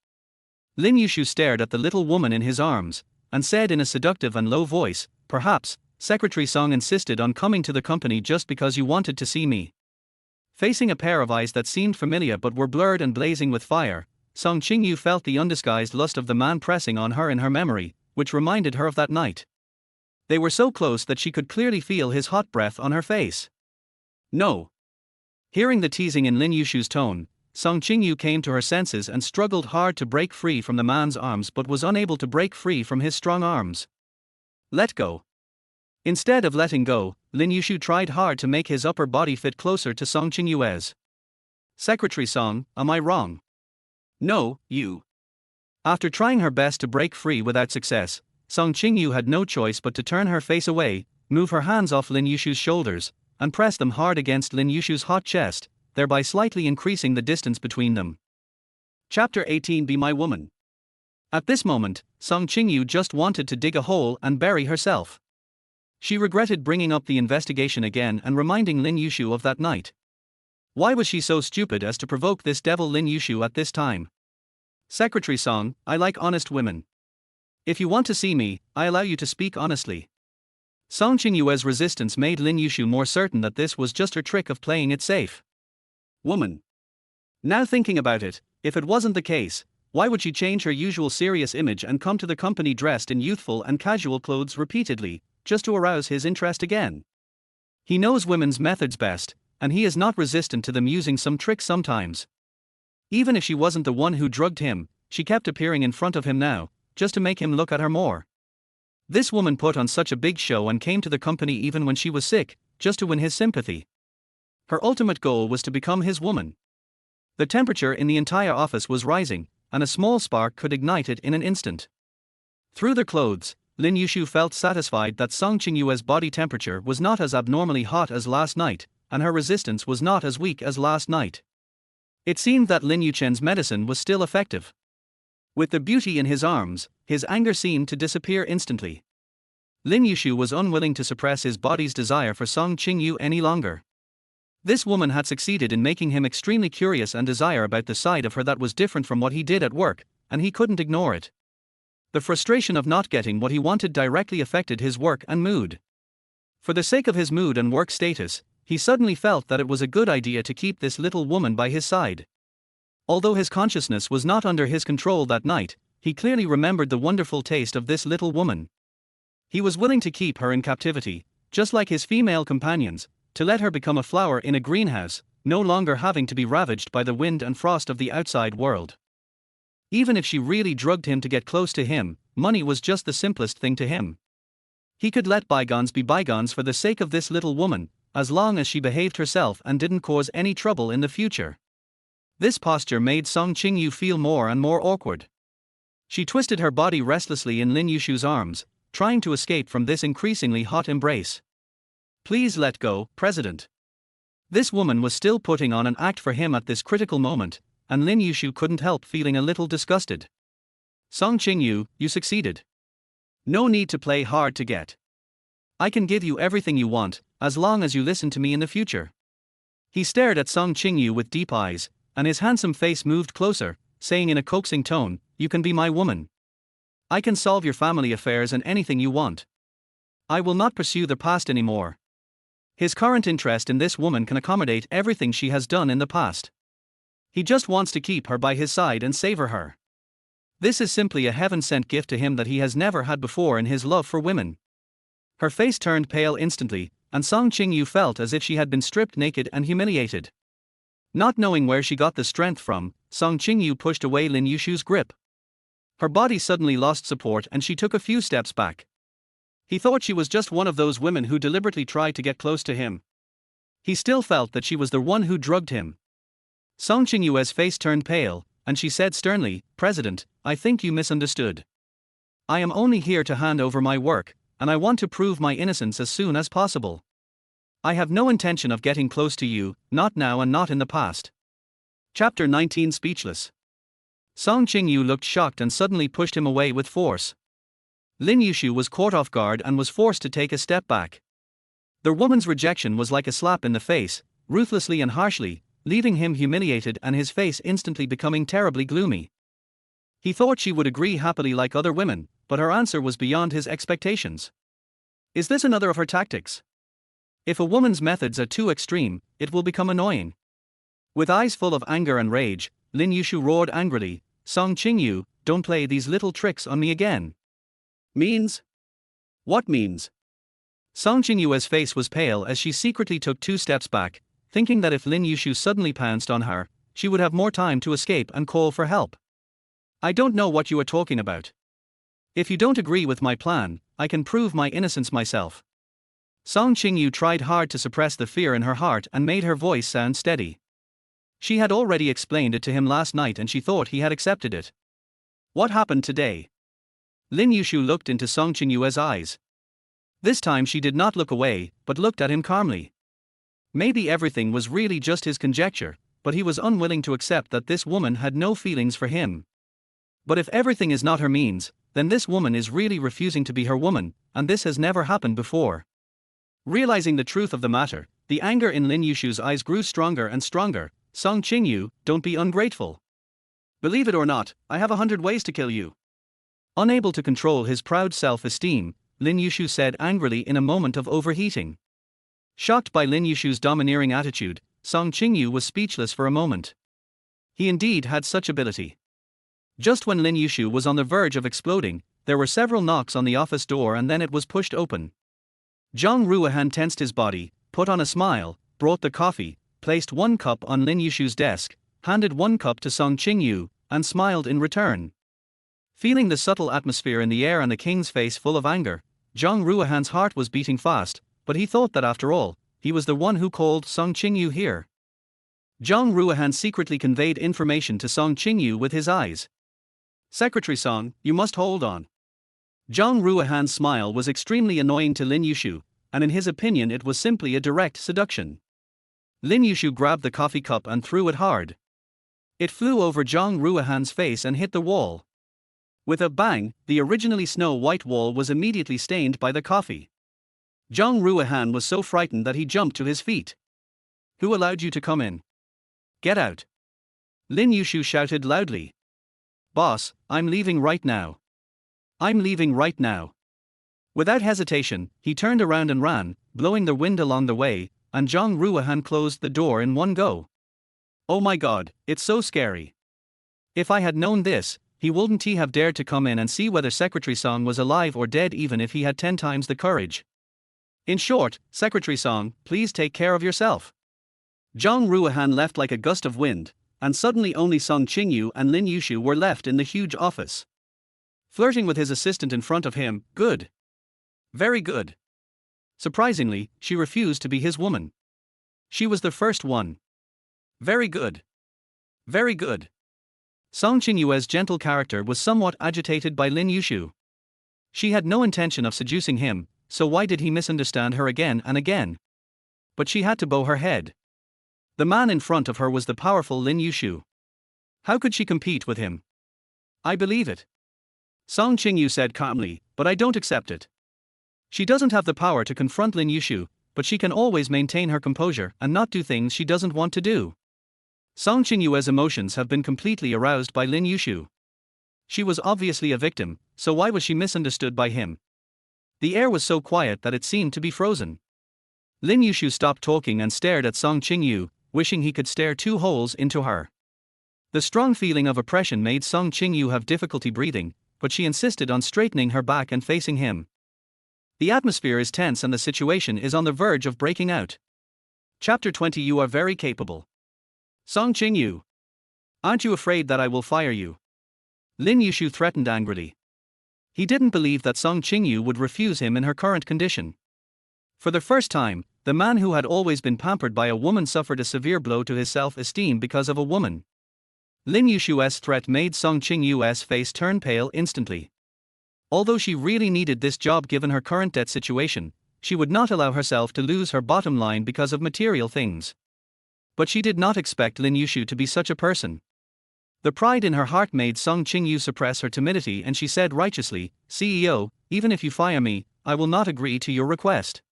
Lin Yushu stared at the little woman in his arms, and said in a seductive and low voice, "Perhaps, Secretary Song insisted on coming to the company just because you wanted to see me." Facing a pair of eyes that seemed familiar but were blurred and blazing with fire, Song Qingyu felt the undisguised lust of the man pressing on her in her memory, which reminded her of that night. They were so close that she could clearly feel his hot breath on her face. "No." Hearing the teasing in Lin Yushu's tone, Song Qingyu came to her senses and struggled hard to break free from the man's arms but was unable to break free from his strong arms. "Let go." Instead of letting go, Lin Yushu tried hard to make his upper body fit closer to Song Qingyu's. "Secretary Song, am I wrong?" "No, you." After trying her best to break free without success, Song Qingyu had no choice but to turn her face away, move her hands off Lin Yushu's shoulders, and press them hard against Lin Yushu's hot chest, thereby slightly increasing the distance between them. Chapter 18 Be My Woman. At this moment, Song Qingyu just wanted to dig a hole and bury herself. She regretted bringing up the investigation again and reminding Lin Yushu of that night. Why was she so stupid as to provoke this devil Lin Yushu at this time? "Secretary Song, I like honest women. If you want to see me, I allow you to speak honestly." Song Qingyu's resistance made Lin Yushu more certain that this was just her trick of playing it safe. Woman. Now thinking about it, if it wasn't the case, why would she change her usual serious image and come to the company dressed in youthful and casual clothes repeatedly, just to arouse his interest again? He knows women's methods best, and he is not resistant to them using some tricks sometimes. Even if she wasn't the one who drugged him, she kept appearing in front of him now, just to make him look at her more. This woman put on such a big show and came to the company even when she was sick, just to win his sympathy. Her ultimate goal was to become his woman. The temperature in the entire office was rising, and a small spark could ignite it in an instant. Through their clothes, Lin Yushu felt satisfied that Song Qingyu's body temperature was not as abnormally hot as last night, and her resistance was not as weak as last night. It seemed that Lin Yuchen's medicine was still effective. With the beauty in his arms, his anger seemed to disappear instantly. Lin Yushu was unwilling to suppress his body's desire for Song Qingyu any longer. This woman had succeeded in making him extremely curious and desire about the side of her that was different from what he did at work, and he couldn't ignore it. The frustration of not getting what he wanted directly affected his work and mood. For the sake of his mood and work status, he suddenly felt that it was a good idea to keep this little woman by his side. Although his consciousness was not under his control that night, he clearly remembered the wonderful taste of this little woman. He was willing to keep her in captivity, just like his female companions, to let her become a flower in a greenhouse, no longer having to be ravaged by the wind and frost of the outside world. Even if she really drugged him to get close to him, money was just the simplest thing to him. He could let bygones be bygones for the sake of this little woman, as long as she behaved herself and didn't cause any trouble in the future. This posture made Song Qingyu feel more and more awkward. She twisted her body restlessly in Lin Yushu's arms, trying to escape from this increasingly hot embrace. Please let go, President. This woman was still putting on an act for him at this critical moment, and Lin Yushu couldn't help feeling a little disgusted. Song Qingyu, you succeeded. No need to play hard to get. I can give you everything you want, as long as you listen to me in the future. He stared at Song Qingyu with deep eyes, and his handsome face moved closer, saying in a coaxing tone, you can be my woman. I can solve your family affairs and anything you want. I will not pursue the past anymore. His current interest in this woman can accommodate everything she has done in the past. He just wants to keep her by his side and savor her. This is simply a heaven-sent gift to him that he has never had before in his love for women. Her face turned pale instantly, and Song Qingyu felt as if she had been stripped naked and humiliated. Not knowing where she got the strength from, Song Qingyu pushed away Lin Yushu's grip. Her body suddenly lost support and she took a few steps back. He thought she was just one of those women who deliberately tried to get close to him. He still felt that she was the one who drugged him. Song Qingyu's face turned pale, and she said sternly, President, I think you misunderstood. I am only here to hand over my work, and I want to prove my innocence as soon as possible. I have no intention of getting close to you, not now and not in the past. Chapter 19 Speechless. Song Qingyu looked shocked and suddenly pushed him away with force. Lin Yushu was caught off guard and was forced to take a step back. The woman's rejection was like a slap in the face, ruthlessly and harshly, leaving him humiliated and his face instantly becoming terribly gloomy. He thought she would agree happily like other women, but her answer was beyond his expectations. Is this another of her tactics? If a woman's methods are too extreme, it will become annoying. With eyes full of anger and rage, Lin Yushu roared angrily, Song Qingyu, don't play these little tricks on me again. Means? What means? Song Qingyu's face was pale as she secretly took 2 steps back, thinking that if Lin Yushu suddenly pounced on her, she would have more time to escape and call for help. I don't know what you are talking about. If you don't agree with my plan, I can prove my innocence myself. Song Qingyu tried hard to suppress the fear in her heart and made her voice sound steady. She had already explained it to him last night and she thought he had accepted it. What happened today? Lin Yushu looked into Song Qingyu's eyes. This time she did not look away, but looked at him calmly. Maybe everything was really just his conjecture, but he was unwilling to accept that this woman had no feelings for him. But if everything is not her means, then this woman is really refusing to be her woman, and this has never happened before. Realizing the truth of the matter, the anger in Lin Yushu's eyes grew stronger and stronger. Song Qingyu, don't be ungrateful. Believe it or not, I have 100 ways to kill you. Unable to control his proud self-esteem, Lin Yushu said angrily in a moment of overheating. Shocked by Lin Yushu's domineering attitude, Song Qingyu was speechless for a moment. He indeed had such ability. Just when Lin Yushu was on the verge of exploding, there were several knocks on the office door and then it was pushed open. Zhang Ruohan tensed his body, put on a smile, brought the coffee, placed 1 cup on Lin Yushu's desk, handed 1 cup to Song Qingyu, and smiled in return. Feeling the subtle atmosphere in the air and the king's face full of anger, Zhang Ruohan's heart was beating fast, but he thought that after all, he was the one who called Song Qingyu here. Zhang Ruohan secretly conveyed information to Song Qingyu with his eyes. Secretary Song, you must hold on. Zhang Ruohan's smile was extremely annoying to Lin Yushu, and in his opinion it was simply a direct seduction. Lin Yushu grabbed the coffee cup and threw it hard. It flew over Zhang Ruohan's face and hit the wall. With a bang, the originally snow-white wall was immediately stained by the coffee. Zhang Ruohan was so frightened that he jumped to his feet. Who allowed you to come in? Get out. Lin Yushu shouted loudly. Boss, I'm leaving right now. I'm leaving right now. Without hesitation, he turned around and ran, blowing the wind along the way, and Zhang Ruohan closed the door in one go. Oh my god, it's so scary. If I had known this, he wouldn't he have dared to come in and see whether Secretary Song was alive or dead even if he had 10 times the courage. In short, Secretary Song, please take care of yourself. Zhang Ruohan left like a gust of wind, and suddenly only Song Qingyu and Lin Yushu were left in the huge office. Flirting with his assistant in front of him, good. Very good. Surprisingly, she refused to be his woman. She was the first one. Very good. Very good. Song Qinyue's gentle character was somewhat agitated by Lin Yushu. She had no intention of seducing him, so why did he misunderstand her again and again? But she had to bow her head. The man in front of her was the powerful Lin Yushu. How could she compete with him? I believe it. Song Qingyu said calmly, but I don't accept it. She doesn't have the power to confront Lin Yushu, but she can always maintain her composure and not do things she doesn't want to do. Song Qingyu's emotions have been completely aroused by Lin Yushu. She was obviously a victim, so why was she misunderstood by him? The air was so quiet that it seemed to be frozen. Lin Yushu stopped talking and stared at Song Qingyu, wishing he could stare 2 holes into her. The strong feeling of oppression made Song Qingyu have difficulty breathing, but she insisted on straightening her back and facing him. The atmosphere is tense and the situation is on the verge of breaking out. Chapter 20. You are very capable. Song Qingyu. Aren't you afraid that I will fire you? Lin Yushu threatened angrily. He didn't believe that Song Qingyu would refuse him in her current condition. For the first time, the man who had always been pampered by a woman suffered a severe blow to his self-esteem because of a woman. Lin Yushu's threat made Song Qingyu's face turn pale instantly. Although she really needed this job given her current debt situation, she would not allow herself to lose her bottom line because of material things. But she did not expect Lin Yushu to be such a person. The pride in her heart made Song Qingyu suppress her timidity and she said righteously, CEO, even if you fire me, I will not agree to your request.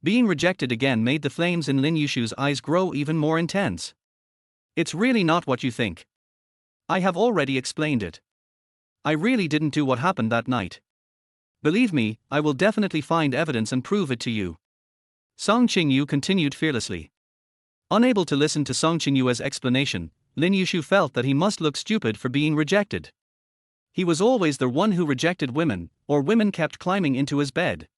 Being rejected again made the flames in Lin Yushu's eyes grow even more intense. It's really not what you think. I have already explained it. I really didn't do what happened that night. Believe me, I will definitely find evidence and prove it to you. Song Qingyu continued fearlessly. Unable to listen to Song Qingyu's explanation, Lin Yushu felt that he must look stupid for being rejected. He was always the one who rejected women, or women kept climbing into his bed.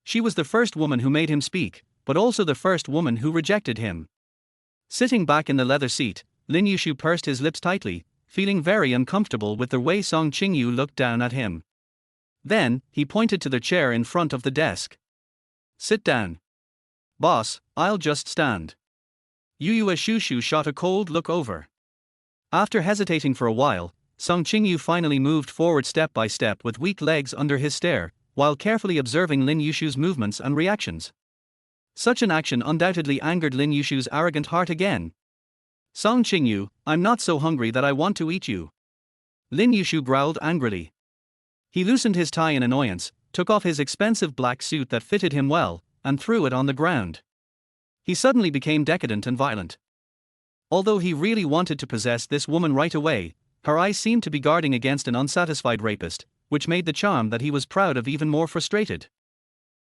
She was the first woman who made him speak, but also the first woman who rejected him. Sitting back in the leather seat, Lin Yushu pursed his lips tightly, feeling very uncomfortable with the way Song Qingyu looked down at him. Then, he pointed to the chair in front of the desk. Sit down. Boss, I'll just stand. Yu Shushu shot a cold look over. After hesitating for a while, Song Qingyu finally moved forward step by step with weak legs under his stare, while carefully observing Lin Yushu's movements and reactions. Such an action undoubtedly angered Lin Yushu's arrogant heart again. Song Qingyu, I'm not so hungry that I want to eat you. Lin Yushu growled angrily. He loosened his tie in annoyance, took off his expensive black suit that fitted him well, and threw it on the ground. He suddenly became decadent and violent. Although he really wanted to possess this woman right away, her eyes seemed to be guarding against an unsatisfied rapist, which made the charm that he was proud of even more frustrated.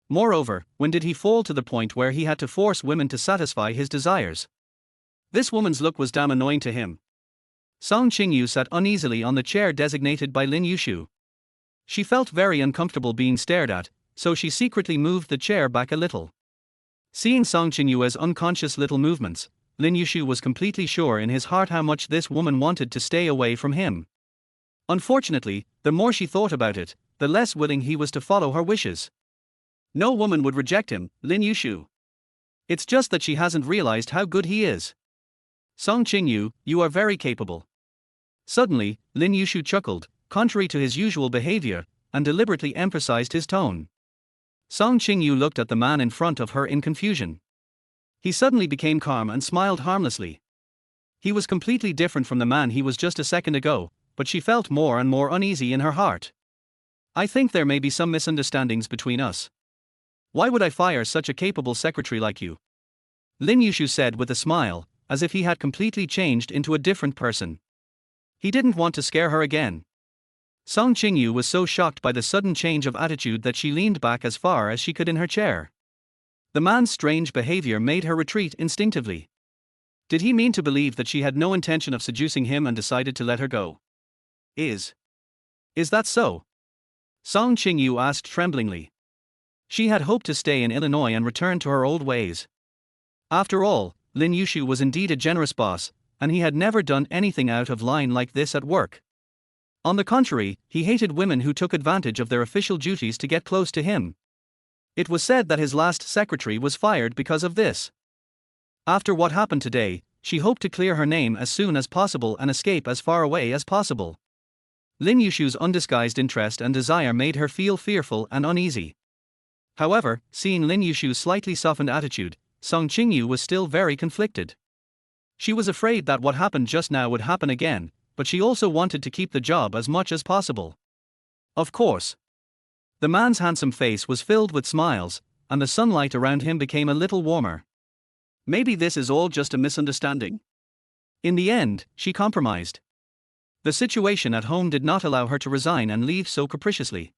Moreover, when did he fall to the point where he had to force women to satisfy his desires? This woman's look was damn annoying to him. Song Qingyu sat uneasily on the chair designated by Lin Yushu. She felt very uncomfortable being stared at, so she secretly moved the chair back a little. Seeing Song Qingyu's unconscious little movements, Lin Yushu was completely sure in his heart how much this woman wanted to stay away from him. Unfortunately, the more she thought about it, the less willing he was to follow her wishes. No woman would reject him, Lin Yushu. It's just that she hasn't realized how good he is. Song Qingyu, you are very capable. Suddenly, Lin Yushu chuckled, contrary to his usual behavior, and deliberately emphasized his tone. Song Qingyu looked at the man in front of her in confusion. He suddenly became calm and smiled harmlessly. He was completely different from the man he was just a second ago, but she felt more and more uneasy in her heart. I think there may be some misunderstandings between us. Why would I fire such a capable secretary like you? Lin Yushu said with a smile, as if he had completely changed into a different person. He didn't want to scare her again. Song Qingyu was so shocked by the sudden change of attitude that she leaned back as far as she could in her chair. The man's strange behavior made her retreat instinctively. Did he mean to believe that she had no intention of seducing him and decided to let her go? Is that so? Song Qingyu asked tremblingly. She had hoped to stay in Illinois and return to her old ways. After all, Lin Yushu was indeed a generous boss, and he had never done anything out of line like this at work. On the contrary, he hated women who took advantage of their official duties to get close to him. It was said that his last secretary was fired because of this. After what happened today, she hoped to clear her name as soon as possible and escape as far away as possible. Lin Yushu's undisguised interest and desire made her feel fearful and uneasy. However, seeing Lin Yushu's slightly softened attitude, Song Qingyu was still very conflicted. She was afraid that what happened just now would happen again, but she also wanted to keep the job as much as possible. Of course. The man's handsome face was filled with smiles, and the sunlight around him became a little warmer. Maybe this is all just a misunderstanding. In the end, she compromised. The situation at home did not allow her to resign and leave so capriciously.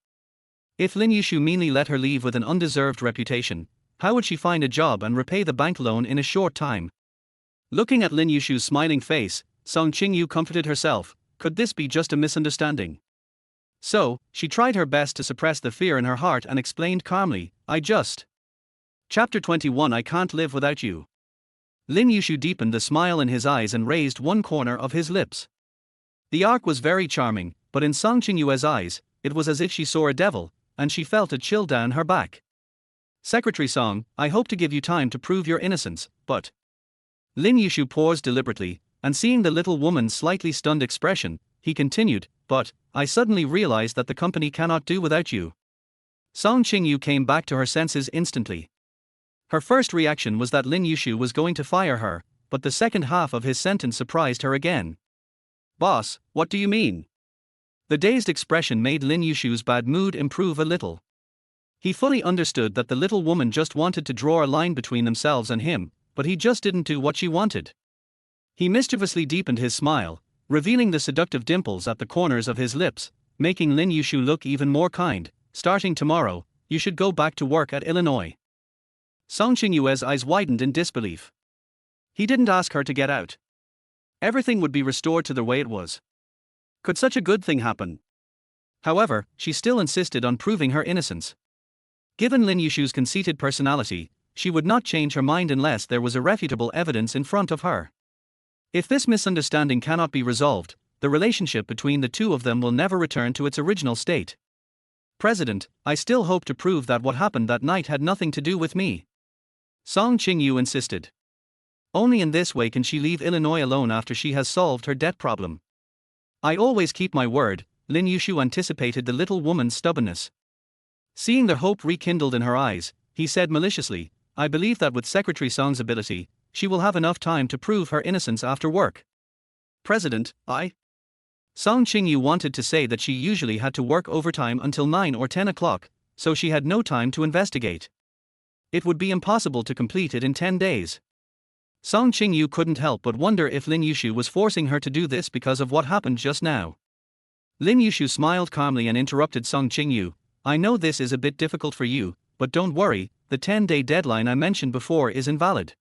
If Lin Yushu meanly let her leave with an undeserved reputation, how would she find a job and repay the bank loan in a short time? Looking at Lin Yushu's smiling face, Song Qingyu comforted herself. Could this be just a misunderstanding? So, she tried her best to suppress the fear in her heart and explained calmly, Chapter 21 I can't live without you. Lin Yushu deepened the smile in his eyes and raised one corner of his lips. The arc was very charming, but in Song Qingyue's eyes, it was as if she saw a devil, and she felt a chill down her back. Secretary Song, I hope to give you time to prove your innocence, but... Lin Yushu paused deliberately, and seeing the little woman's slightly stunned expression, he continued, but, I suddenly realized that the company cannot do without you. Song Qingyu came back to her senses instantly. Her first reaction was that Lin Yushu was going to fire her, but the second half of his sentence surprised her again. Boss, what do you mean? The dazed expression made Lin Yushu's bad mood improve a little. He fully understood that the little woman just wanted to draw a line between themselves and him, but he just didn't do what she wanted. He mischievously deepened his smile, revealing the seductive dimples at the corners of his lips, making Lin Yushu look even more kind. Starting tomorrow, you should go back to work at Illinois. Song Qingyue's eyes widened in disbelief. He didn't ask her to get out. Everything would be restored to the way it was. Could such a good thing happen? However, she still insisted on proving her innocence. Given Lin Yushu's conceited personality, she would not change her mind unless there was irrefutable evidence in front of her. If this misunderstanding cannot be resolved, the relationship between the two of them will never return to its original state. President, I still hope to prove that what happened that night had nothing to do with me. Song Qingyu insisted. Only in this way can she leave Illinois alone after she has solved her debt problem. I always keep my word, Lin Yushu anticipated the little woman's stubbornness. Seeing the hope rekindled in her eyes, he said maliciously, I believe that with Secretary Song's ability, she will have enough time to prove her innocence after work. President, Song Qingyu wanted to say that she usually had to work overtime until 9 or 10 o'clock, so she had no time to investigate. It would be impossible to complete it in 10 days. Song Qingyu couldn't help but wonder if Lin Yushu was forcing her to do this because of what happened just now. Lin Yushu smiled calmly and interrupted Song Qingyu, I know this is a bit difficult for you, but don't worry, the 10-day deadline I mentioned before is invalid.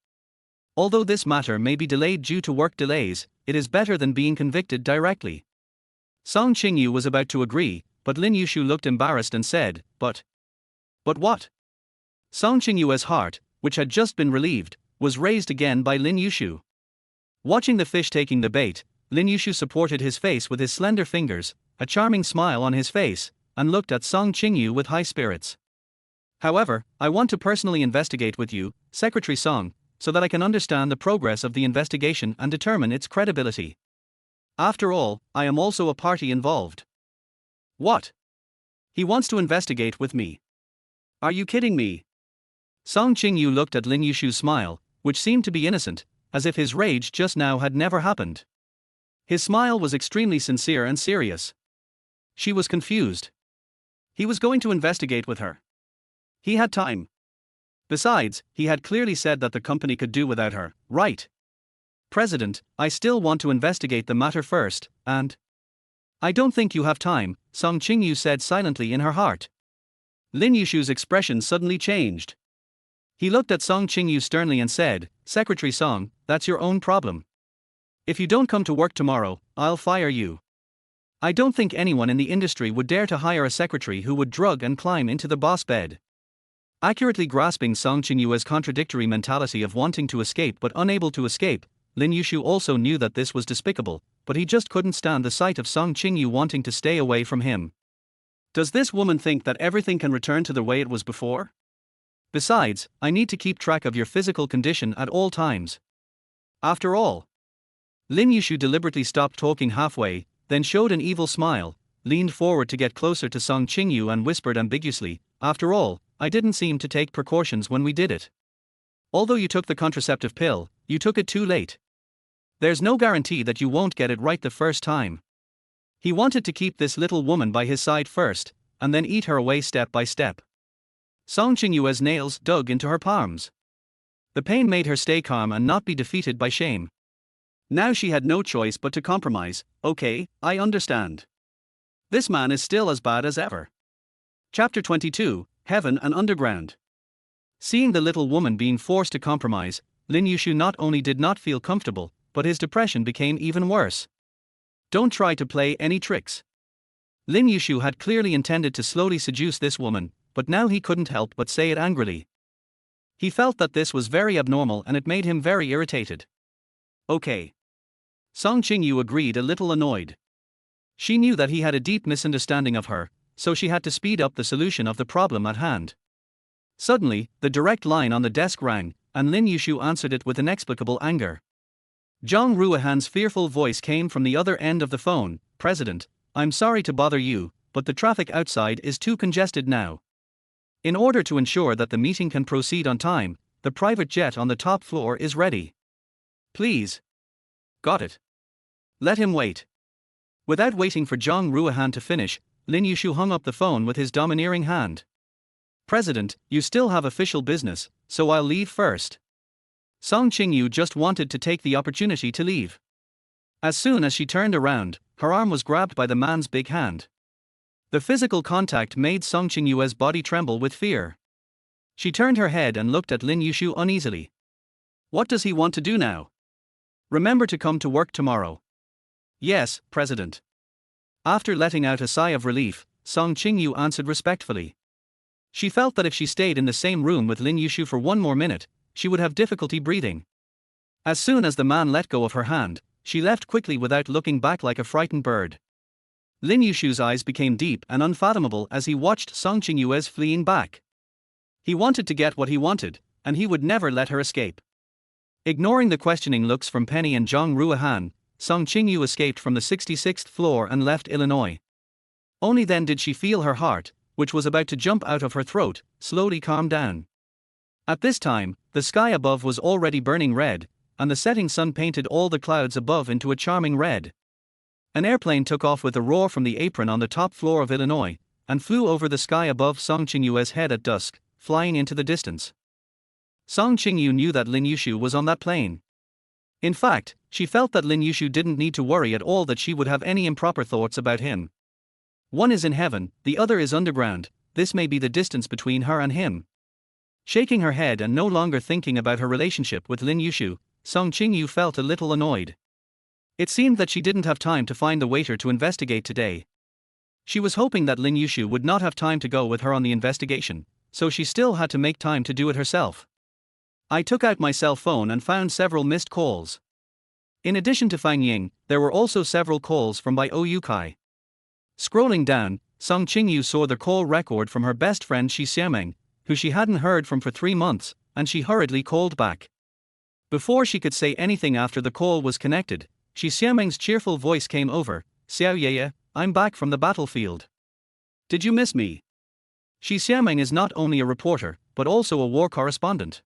Although this matter may be delayed due to work delays, it is better than being convicted directly. Song Qingyu was about to agree, but Lin Yushu looked embarrassed and said, But what? Song Qingyue's heart, which had just been relieved, was raised again by Lin Yushu. Watching the fish taking the bait, Lin Yushu supported his face with his slender fingers, a charming smile on his face, and looked at Song Qingyu with high spirits. However, I want to personally investigate with you, Secretary Song, so that I can understand the progress of the investigation and determine its credibility. After all, I am also a party involved. What? He wants to investigate with me. Are you kidding me? Song Qingyu looked at Lin Yushu's smile, which seemed to be innocent, as if his rage just now had never happened. His smile was extremely sincere and serious. She was confused. He was going to investigate with her. He had time. Besides, he had clearly said that the company could do without her, right? President, I still want to investigate the matter first, and... I don't think you have time, Song Qingyu said silently in her heart. Lin Yushu's expression suddenly changed. He looked at Song Qingyu sternly and said, Secretary Song, that's your own problem. If you don't come to work tomorrow, I'll fire you. I don't think anyone in the industry would dare to hire a secretary who would drug and climb into the boss bed. Accurately grasping Song Qingyue's contradictory mentality of wanting to escape but unable to escape, Lin Yushu also knew that this was despicable, but he just couldn't stand the sight of Song Qingyu wanting to stay away from him. Does this woman think that everything can return to the way it was before? Besides, I need to keep track of your physical condition at all times. After all. Lin Yushu deliberately stopped talking halfway, then showed an evil smile, leaned forward to get closer to Song Qingyu and whispered ambiguously, "After all, I didn't seem to take precautions when we did it. Although you took the contraceptive pill, you took it too late. There's no guarantee that you won't get it right the first time." He wanted to keep this little woman by his side first, and then eat her away step by step. Song Qingyue's nails dug into her palms. The pain made her stay calm and not be defeated by shame. Now she had no choice but to compromise. "Okay, I understand. This man is still as bad as ever." Chapter 22, Heaven and Underground. Seeing the little woman being forced to compromise, Lin Yushu not only did not feel comfortable, but his depression became even worse. "Don't try to play any tricks." Lin Yushu had clearly intended to slowly seduce this woman, but now he couldn't help but say it angrily. He felt that this was very abnormal and it made him very irritated. "Okay." Song Qingyu agreed, a little annoyed. She knew that he had a deep misunderstanding of her, so she had to speed up the solution of the problem at hand. Suddenly, the direct line on the desk rang, and Lin Yushu answered it with inexplicable anger. Zhang Ruohan's fearful voice came from the other end of the phone. "President, I'm sorry to bother you, but the traffic outside is too congested now. In order to ensure that the meeting can proceed on time, the private jet on the top floor is ready. Please." "Got it. Let him wait." Without waiting for Zhang Ruohan to finish, Lin Yushu hung up the phone with his domineering hand. "President, you still have official business, so I'll leave first." Song Qingyu just wanted to take the opportunity to leave. As soon as she turned around, her arm was grabbed by the man's big hand. The physical contact made Song Qingyue's body tremble with fear. She turned her head and looked at Lin Yushu uneasily. "What does he want to do now?" "Remember to come to work tomorrow." "Yes, President." After letting out a sigh of relief, Song Qingyu answered respectfully. She felt that if she stayed in the same room with Lin Yushu for one more minute, she would have difficulty breathing. As soon as the man let go of her hand, she left quickly without looking back like a frightened bird. Lin Yushu's eyes became deep and unfathomable as he watched Song Qingyue's fleeing back. He wanted to get what he wanted, and he would never let her escape. Ignoring the questioning looks from Penny and Zhang Ruohan, Song Qingyu escaped from the 66th floor and left Illinois. Only then did she feel her heart, which was about to jump out of her throat, slowly calm down. At this time, the sky above was already burning red, and the setting sun painted all the clouds above into a charming red. An airplane took off with a roar from the apron on the top floor of Illinois, and flew over the sky above Song Qingyue's head at dusk, flying into the distance. Song Qingyu knew that Lin Yushu was on that plane. In fact, she felt that Lin Yushu didn't need to worry at all that she would have any improper thoughts about him. One is in heaven, the other is underground, this may be the distance between her and him. Shaking her head and no longer thinking about her relationship with Lin Yushu, Song Qingyu felt a little annoyed. It seemed that she didn't have time to find the waiter to investigate today. She was hoping that Lin Yushu would not have time to go with her on the investigation, so she still had to make time to do it herself. "I took out my cell phone and found several missed calls. In addition to Fang Ying, there were also several calls from Bai Oyukai." Scrolling down, Song Qingyu saw the call record from her best friend Shi Xiameng, who she hadn't heard from for 3 months, and she hurriedly called back. Before she could say anything after the call was connected, Shi Xiameng's cheerful voice came over. "Xiao Yeye, I'm back from the battlefield. Did you miss me?" Shi Xiameng is not only a reporter, but also a war correspondent.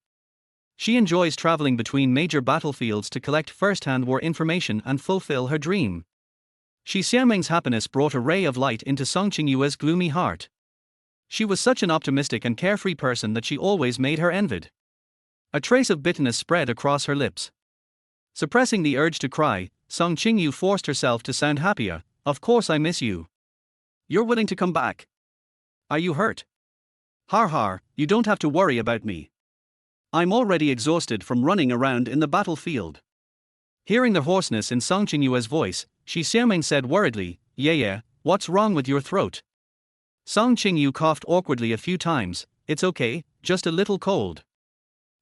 She enjoys traveling between major battlefields to collect first-hand war information and fulfill her dream. Shi Xiameng's happiness brought a ray of light into Song Qingyue's gloomy heart. She was such an optimistic and carefree person that she always made her envied. A trace of bitterness spread across her lips. Suppressing the urge to cry, Song Qingyu forced herself to sound happier. "Of course I miss you. You're willing to come back. Are you hurt?" "Har har, you don't have to worry about me. I'm already exhausted from running around in the battlefield." Hearing the hoarseness in Song Qingyue's voice, Shi Xiameng said worriedly, "Yeah, what's wrong with your throat?" Song Qingyu coughed awkwardly a few times. "It's okay, just a little cold."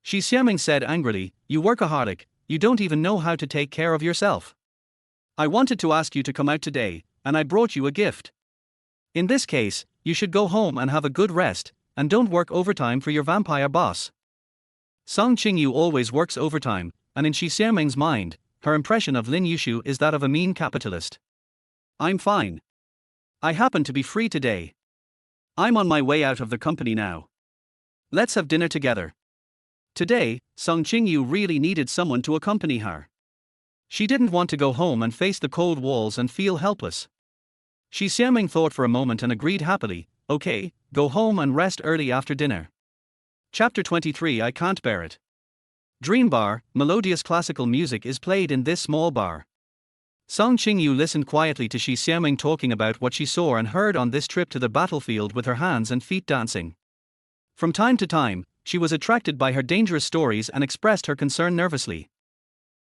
Shi Xiameng said angrily, "You workaholic, you don't even know how to take care of yourself. I wanted to ask you to come out today, and I brought you a gift. In this case, you should go home and have a good rest, and don't work overtime for your vampire boss." Song Qingyu always works overtime, and in Shi Xiameng's mind, her impression of Lin Yushu is that of a mean capitalist. "I'm fine. I happen to be free today. I'm on my way out of the company now. Let's have dinner together. Today, Song Qingyu really needed someone to accompany her. She didn't want to go home and face the cold walls and feel helpless. Shi Xiaming thought for a moment and agreed happily, okay, go home and rest early after dinner. Chapter 23 I Can't Bear It. Dream Bar, melodious classical music is played in this small bar. Song Qingyu listened quietly to Shi Xiaming talking about what she saw and heard on this trip to the battlefield with her hands and feet dancing. From time to time, she was attracted by her dangerous stories and expressed her concern nervously.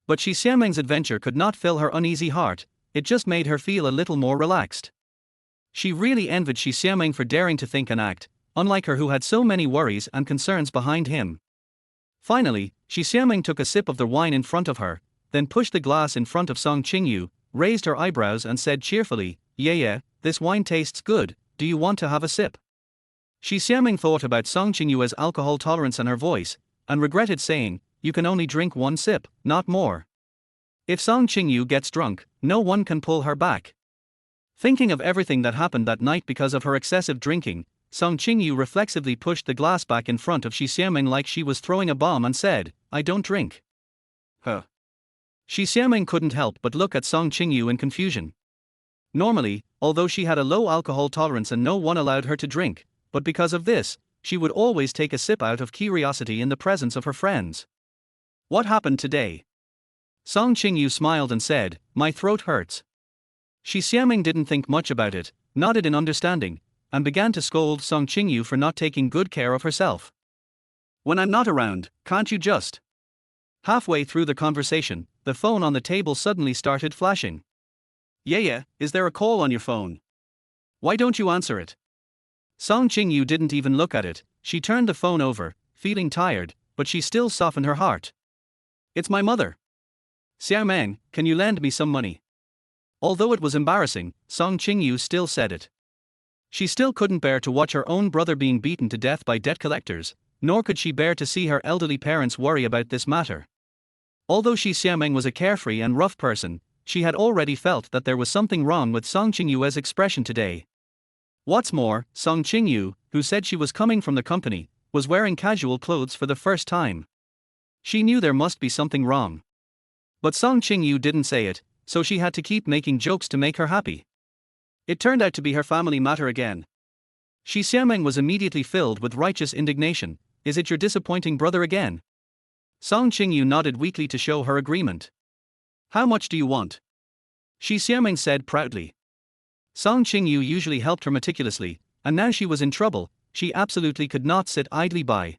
But Shi Xiaming's adventure could not fill her uneasy heart, it just made her feel a little more relaxed. She really envied Shi Xiaming for daring to think and act, unlike her who had so many worries and concerns behind him. Finally, Shi Xiaming took a sip of the wine in front of her, then pushed the glass in front of Song Qingyu, raised her eyebrows and said cheerfully, yeah, this wine tastes good, do you want to have a sip? Shi Xiaming thought about Song Qingyu's alcohol tolerance and her voice, and regretted saying, you can only drink one sip, not more. If Song Qingyu gets drunk, no one can pull her back. Thinking of everything that happened that night because of her excessive drinking, Song Qingyu reflexively pushed the glass back in front of Shi Xiaming like she was throwing a bomb and said, I don't drink. Huh. Shi Xiaming couldn't help but look at Song Qingyu in confusion. Normally, although she had a low alcohol tolerance and no one allowed her to drink, but because of this, she would always take a sip out of curiosity in the presence of her friends. What happened today? Song Qingyu smiled and said, my throat hurts. Shi Xiaming didn't think much about it, nodded in understanding, and began to scold Song Qingyu for not taking good care of herself. When I'm not around, can't you just? Halfway through the conversation, the phone on the table suddenly started flashing. Yeah, is there a call on your phone? Why don't you answer it? Song Qingyu didn't even look at it, she turned the phone over, feeling tired, but she still softened her heart. It's my mother. Xiaoming, can you lend me some money? Although it was embarrassing, Song Qingyu still said it. She still couldn't bear to watch her own brother being beaten to death by debt collectors, nor could she bear to see her elderly parents worry about this matter. Although Shi Xiaming was a carefree and rough person, she had already felt that there was something wrong with Song Qingyu's expression today. What's more, Song Qingyu, who said she was coming from the company, was wearing casual clothes for the first time. She knew there must be something wrong. But Song Qingyu didn't say it, so she had to keep making jokes to make her happy. It turned out to be her family matter again. Shi Xiaming was immediately filled with righteous indignation. Is it your disappointing brother again? Song Qingyu nodded weakly to show her agreement. How much do you want? Shi Xiaming said proudly. Song Qingyu usually helped her meticulously, and now she was in trouble, she absolutely could not sit idly by.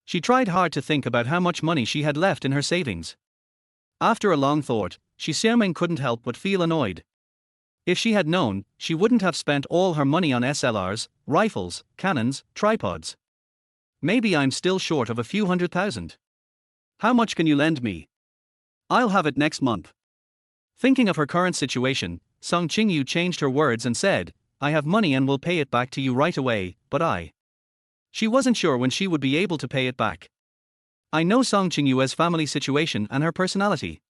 She tried hard to think about how much money she had left in her savings. After a long thought, Shi Xiaming couldn't help but feel annoyed. If she had known, she wouldn't have spent all her money on SLRs, rifles, cannons, tripods. Maybe I'm still short of a few $100,000. How much can you lend me? I'll have it next month. Thinking of her current situation, Song Qingyu changed her words and said, I have money and will pay it back to you right away, but She wasn't sure when she would be able to pay it back. I know Song Qingyu's family situation and her personality.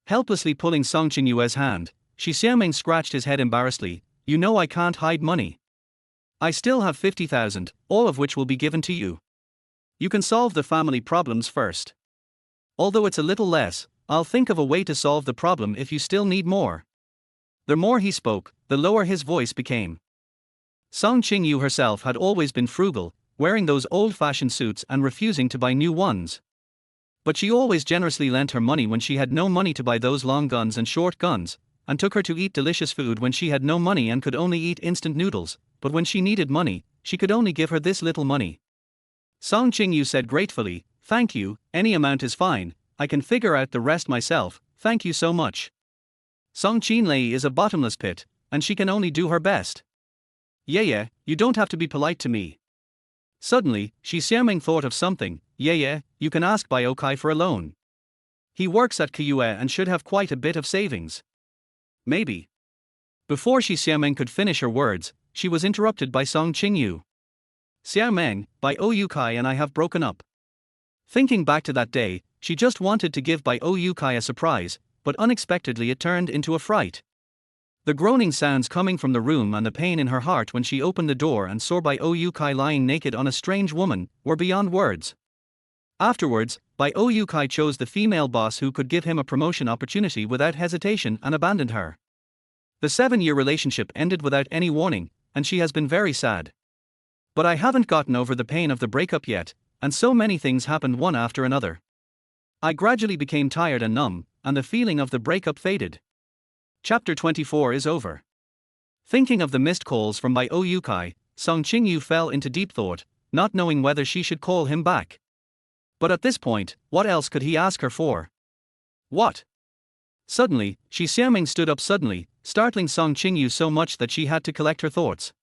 Helplessly pulling Song Qingyu's hand, Shi Xiaming scratched his head embarrassedly, you know I can't hide money. I still have 50,000, all of which will be given to you. You can solve the family problems first. Although it's a little less, I'll think of a way to solve the problem if you still need more. The more he spoke, the lower his voice became. Song Qingyu herself had always been frugal, wearing those old-fashioned suits and refusing to buy new ones. But she always generously lent her money when she had no money to buy those long guns and short guns, and took her to eat delicious food when she had no money and could only eat instant noodles, but when she needed money, she could only give her this little money. Song Qingyu said gratefully, thank you, any amount is fine, I can figure out the rest myself, thank you so much. Song Qinlei is a bottomless pit, and she can only do her best. Yeah, you don't have to be polite to me. Suddenly, Shi Xiaming thought of something, yeah, you can ask Bai Okai for a loan. He works at Kuyue and should have quite a bit of savings. Maybe. Before Shi Xiaming could finish her words, she was interrupted by Song Qingyu. Xiaoming, Bai Oukai and I have broken up. Thinking back to that day, she just wanted to give Bai Oukai a surprise, but unexpectedly it turned into a fright. The groaning sounds coming from the room and the pain in her heart when she opened the door and saw Bai Kai lying naked on a strange woman were beyond words. Afterwards, Bai Kai chose the female boss who could give him a promotion opportunity without hesitation and abandoned her. The 7-year relationship ended without any warning, and she has been very sad. But I haven't gotten over the pain of the breakup yet, and so many things happened one after another. I gradually became tired and numb, and the feeling of the breakup faded. Chapter 24 is over. Thinking of the missed calls from Bai Kai, Song Qingyu fell into deep thought, not knowing whether she should call him back. But at this point, what else could he ask her for? What? Suddenly, Shi Xiaoming stood up suddenly, startling Song Qingyu so much that she had to collect her thoughts.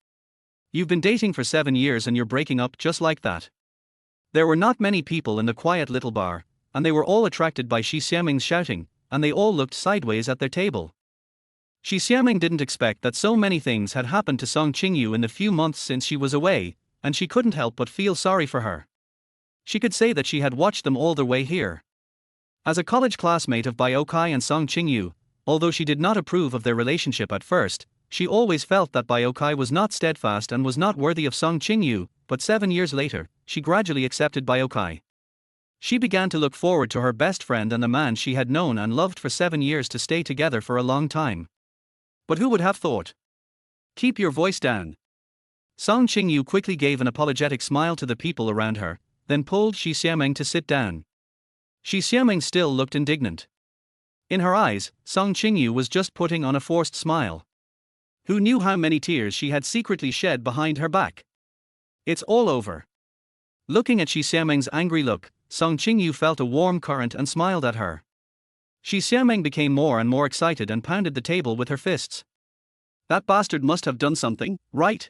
You've been dating for 7 years and you're breaking up just like that. There were not many people in the quiet little bar, and they were all attracted by Shi Xiaoming's shouting, and they all looked sideways at their table. Shi Xiaoming didn't expect that so many things had happened to Song Qingyu in the few months since she was away, and she couldn't help but feel sorry for her. She could say that she had watched them all the way here. As a college classmate of Bai Kai and Song Qingyu, although she did not approve of their relationship at first, she always felt that Bai Kai was not steadfast and was not worthy of Song Qingyu, but 7 years later, she gradually accepted Bai Kai. She began to look forward to her best friend and the man she had known and loved for 7 years to stay together for a long time. But who would have thought? Keep your voice down. Song Qingyu quickly gave an apologetic smile to the people around her, then pulled Shi Xiaoming to sit down. Shi Xiaoming still looked indignant. In her eyes, Song Qingyu was just putting on a forced smile. Who knew how many tears she had secretly shed behind her back? It's all over. Looking at Shi Xiaoming's angry look, Song Qingyu felt a warm current and smiled at her. Shi Xiaoming became more and more excited and pounded the table with her fists. That bastard must have done something, right?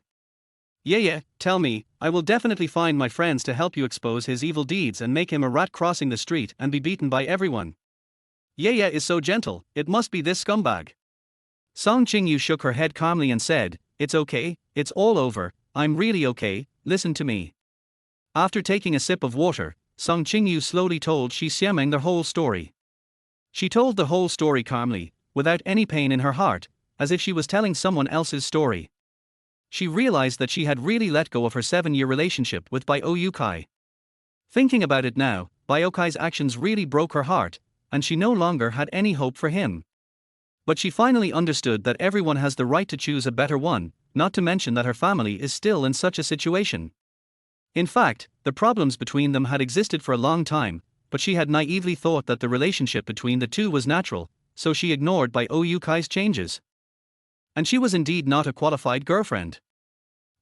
Yeah, tell me, I will definitely find my friends to help you expose his evil deeds and make him a rat crossing the street and be beaten by everyone. Yeah is so gentle, it must be this scumbag. Song Qingyu shook her head calmly and said, It's okay, it's all over, I'm really okay, listen to me. After taking a sip of water, Song Qingyu slowly told Shi Xiaoming the whole story. She told the whole story calmly, without any pain in her heart, as if she was telling someone else's story. She realized that she had really let go of her 7-year relationship with Bai Kai. Thinking about it now, Bai Kai's actions really broke her heart, and she no longer had any hope for him. But she finally understood that everyone has the right to choose a better one, not to mention that her family is still in such a situation. In fact, the problems between them had existed for a long time, but she had naively thought that the relationship between the two was natural, so she ignored Bai Kai's changes. And she was indeed not a qualified girlfriend.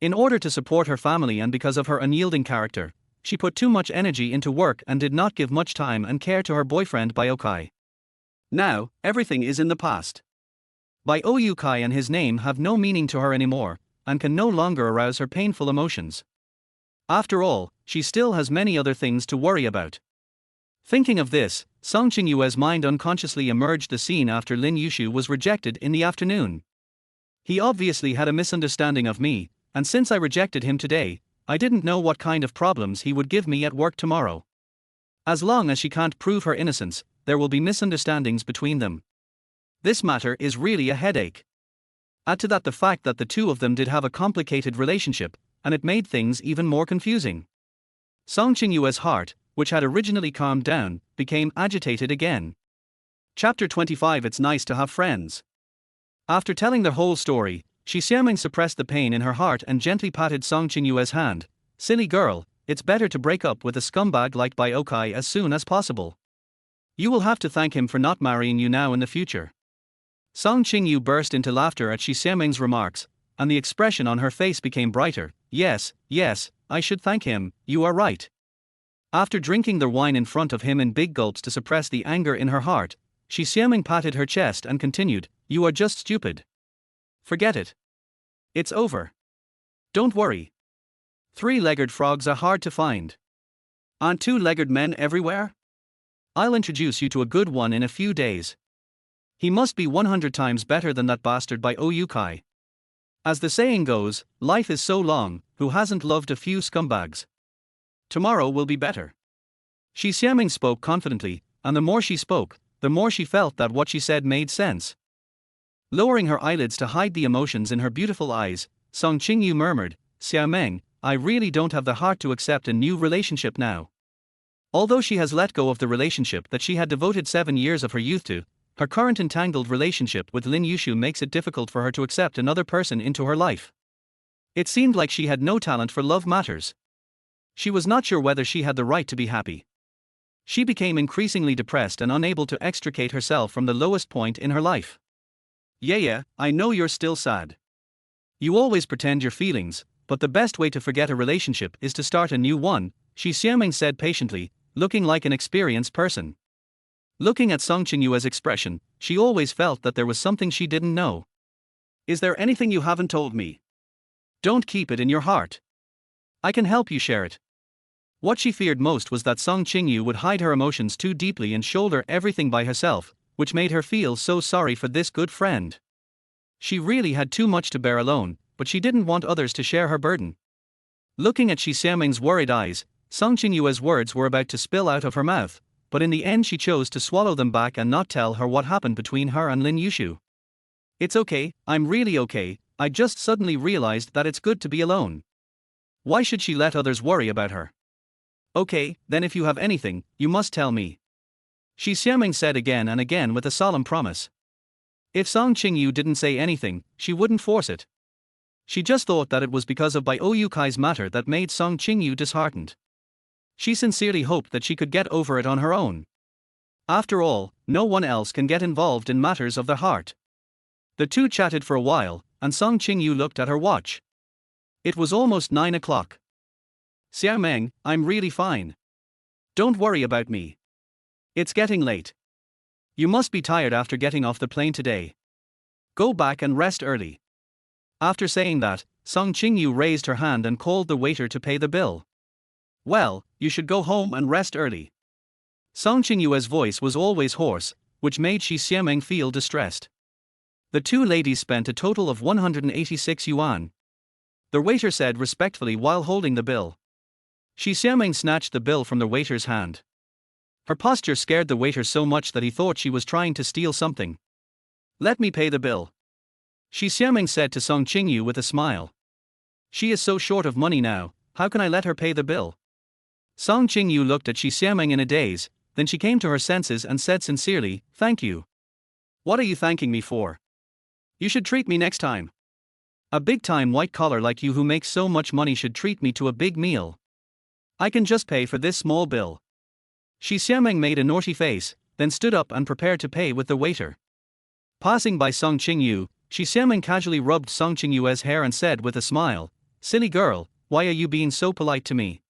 In order to support her family and because of her unyielding character, she put too much energy into work and did not give much time and care to her boyfriend Bai Kai. Now, everything is in the past. Bai Kai and his name have no meaning to her anymore, and can no longer arouse her painful emotions. After all, she still has many other things to worry about. Thinking of this, Song Qingyue's mind unconsciously emerged the scene after Lin Yushu was rejected in the afternoon. He obviously had a misunderstanding of me, and since I rejected him today, I didn't know what kind of problems he would give me at work tomorrow. As long as she can't prove her innocence, there will be misunderstandings between them. This matter is really a headache. Add to that the fact that the two of them did have a complicated relationship, and it made things even more confusing. Song Qingyue's heart, which had originally calmed down, became agitated again. Chapter 25 It's nice to have friends. After telling the whole story, Shi Xiaoming suppressed the pain in her heart and gently patted Song Qingyue's hand. Silly girl, it's better to break up with a scumbag like Bai Kai as soon as possible. You will have to thank him for not marrying you now in the future. Song Qingyu burst into laughter at Shi Xiaoming's remarks, and the expression on her face became brighter. Yes, I should thank him, you are right. After drinking the wine in front of him in big gulps to suppress the anger in her heart, Shi Xiaoming patted her chest and continued, You are just stupid. Forget it. It's over. Don't worry. 3-legged frogs are hard to find. Aren't 2-legged men everywhere? I'll introduce you to a good one in a few days. He must be 100 times better than that bastard Bai Kai. As the saying goes, life is so long, who hasn't loved a few scumbags? Tomorrow will be better. Shi Xiaoming spoke confidently, and the more she spoke, the more she felt that what she said made sense. Lowering her eyelids to hide the emotions in her beautiful eyes, Song Qingyu murmured, "Xiaomeng, I really don't have the heart to accept a new relationship now." Although she has let go of the relationship that she had devoted 7 years of her youth to, her current entangled relationship with Lin Yushu makes it difficult for her to accept another person into her life. It seemed like she had no talent for love matters. She was not sure whether she had the right to be happy. She became increasingly depressed and unable to extricate herself from the lowest point in her life. Yeah, I know you're still sad. You always pretend your feelings, but the best way to forget a relationship is to start a new one, Shi Xiaming said patiently, looking like an experienced person. Looking at Song Qingyue's expression, she always felt that there was something she didn't know. Is there anything you haven't told me? Don't keep it in your heart. I can help you share it. What she feared most was that Song Qingyu would hide her emotions too deeply and shoulder everything by herself, which made her feel so sorry for this good friend. She really had too much to bear alone, but she didn't want others to share her burden. Looking at Shi Xiaming's worried eyes, Song Qingyue's words were about to spill out of her mouth, but in the end she chose to swallow them back and not tell her what happened between her and Lin Yushu. It's okay, I'm really okay, I just suddenly realized that it's good to be alone. Why should she let others worry about her? Okay, then if you have anything, you must tell me. Shi Xiaming said again and again with a solemn promise. If Song Qingyu didn't say anything, she wouldn't force it. She just thought that it was because of Bai Ouyukai's matter that made Song Qingyu disheartened. She sincerely hoped that she could get over it on her own. After all, no one else can get involved in matters of the heart. The two chatted for a while, and Song Qingyu looked at her watch. It was almost 9 o'clock. Xiaomeng, I'm really fine. Don't worry about me. It's getting late. You must be tired after getting off the plane today. Go back and rest early. After saying that, Song Qingyu raised her hand and called the waiter to pay the bill. Well, you should go home and rest early. Song Qingyue's voice was always hoarse, which made Shi Xiameng feel distressed. The two ladies spent a total of 186 yuan. The waiter said respectfully while holding the bill. Shi Xiameng snatched the bill from the waiter's hand. Her posture scared the waiter so much that he thought she was trying to steal something. Let me pay the bill. Shi Xiameng said to Song Qingyu with a smile. She is so short of money now, how can I let her pay the bill? Song Qingyu looked at Shi Xiameng in a daze, then she came to her senses and said sincerely, "Thank you." What are you thanking me for? You should treat me next time. A big-time white-collar like you who makes so much money should treat me to a big meal. I can just pay for this small bill. Shi Xiameng made a naughty face, then stood up and prepared to pay with the waiter. Passing by Song Qingyu, Shi Xiameng casually rubbed Song Qingyue's hair and said with a smile, "Silly girl, why are you being so polite to me?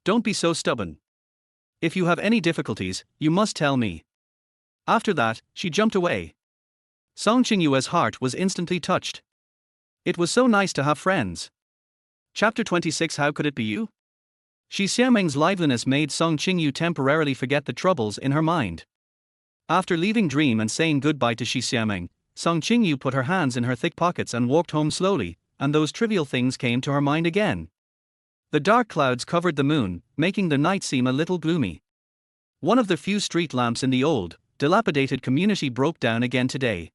Don't be so stubborn. If you have any difficulties, you must tell me." After that, she jumped away. Song Qingyue's heart was instantly touched. It was so nice to have friends. Chapter 26. How could it be you? Shi Xiameng's liveliness made Song Qingyu temporarily forget the troubles in her mind. After leaving Dream and saying goodbye to Shi Xiameng, Song Qingyu put her hands in her thick pockets and walked home slowly, and those trivial things came to her mind again. The dark clouds covered the moon, making the night seem a little gloomy. One of the few street lamps in the old, dilapidated community broke down again today.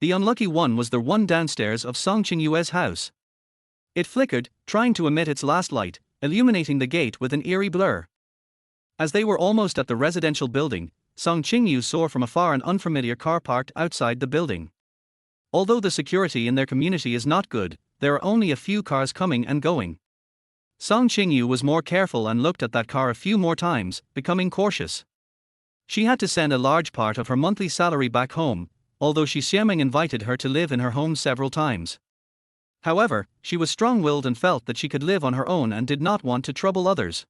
The unlucky one was the one downstairs of Song Qingyue's house. It flickered, trying to emit its last light, illuminating the gate with an eerie blur. As they were almost at the residential building, Song Qingyu saw from afar an unfamiliar car parked outside the building. Although the security in their community is not good, there are only a few cars coming and going. Song Qingyu was more careful and looked at that car a few more times, becoming cautious. She had to send a large part of her monthly salary back home, although Shi Xiameng invited her to live in her home several times. However, she was strong-willed and felt that she could live on her own and did not want to trouble others.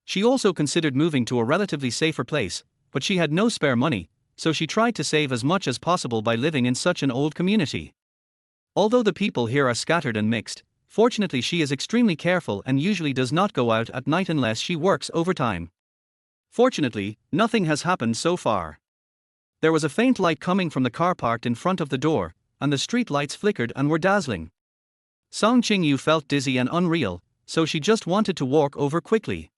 She also considered moving to a relatively safer place, but she had no spare money, so she tried to save as much as possible by living in such an old community. Although the people here are scattered and mixed, fortunately she is extremely careful and usually does not go out at night unless she works overtime. Fortunately, nothing has happened so far. There was a faint light coming from the car parked in front of the door, and the street lights flickered and were dazzling. Song Qingyu felt dizzy and unreal, so she just wanted to walk over quickly.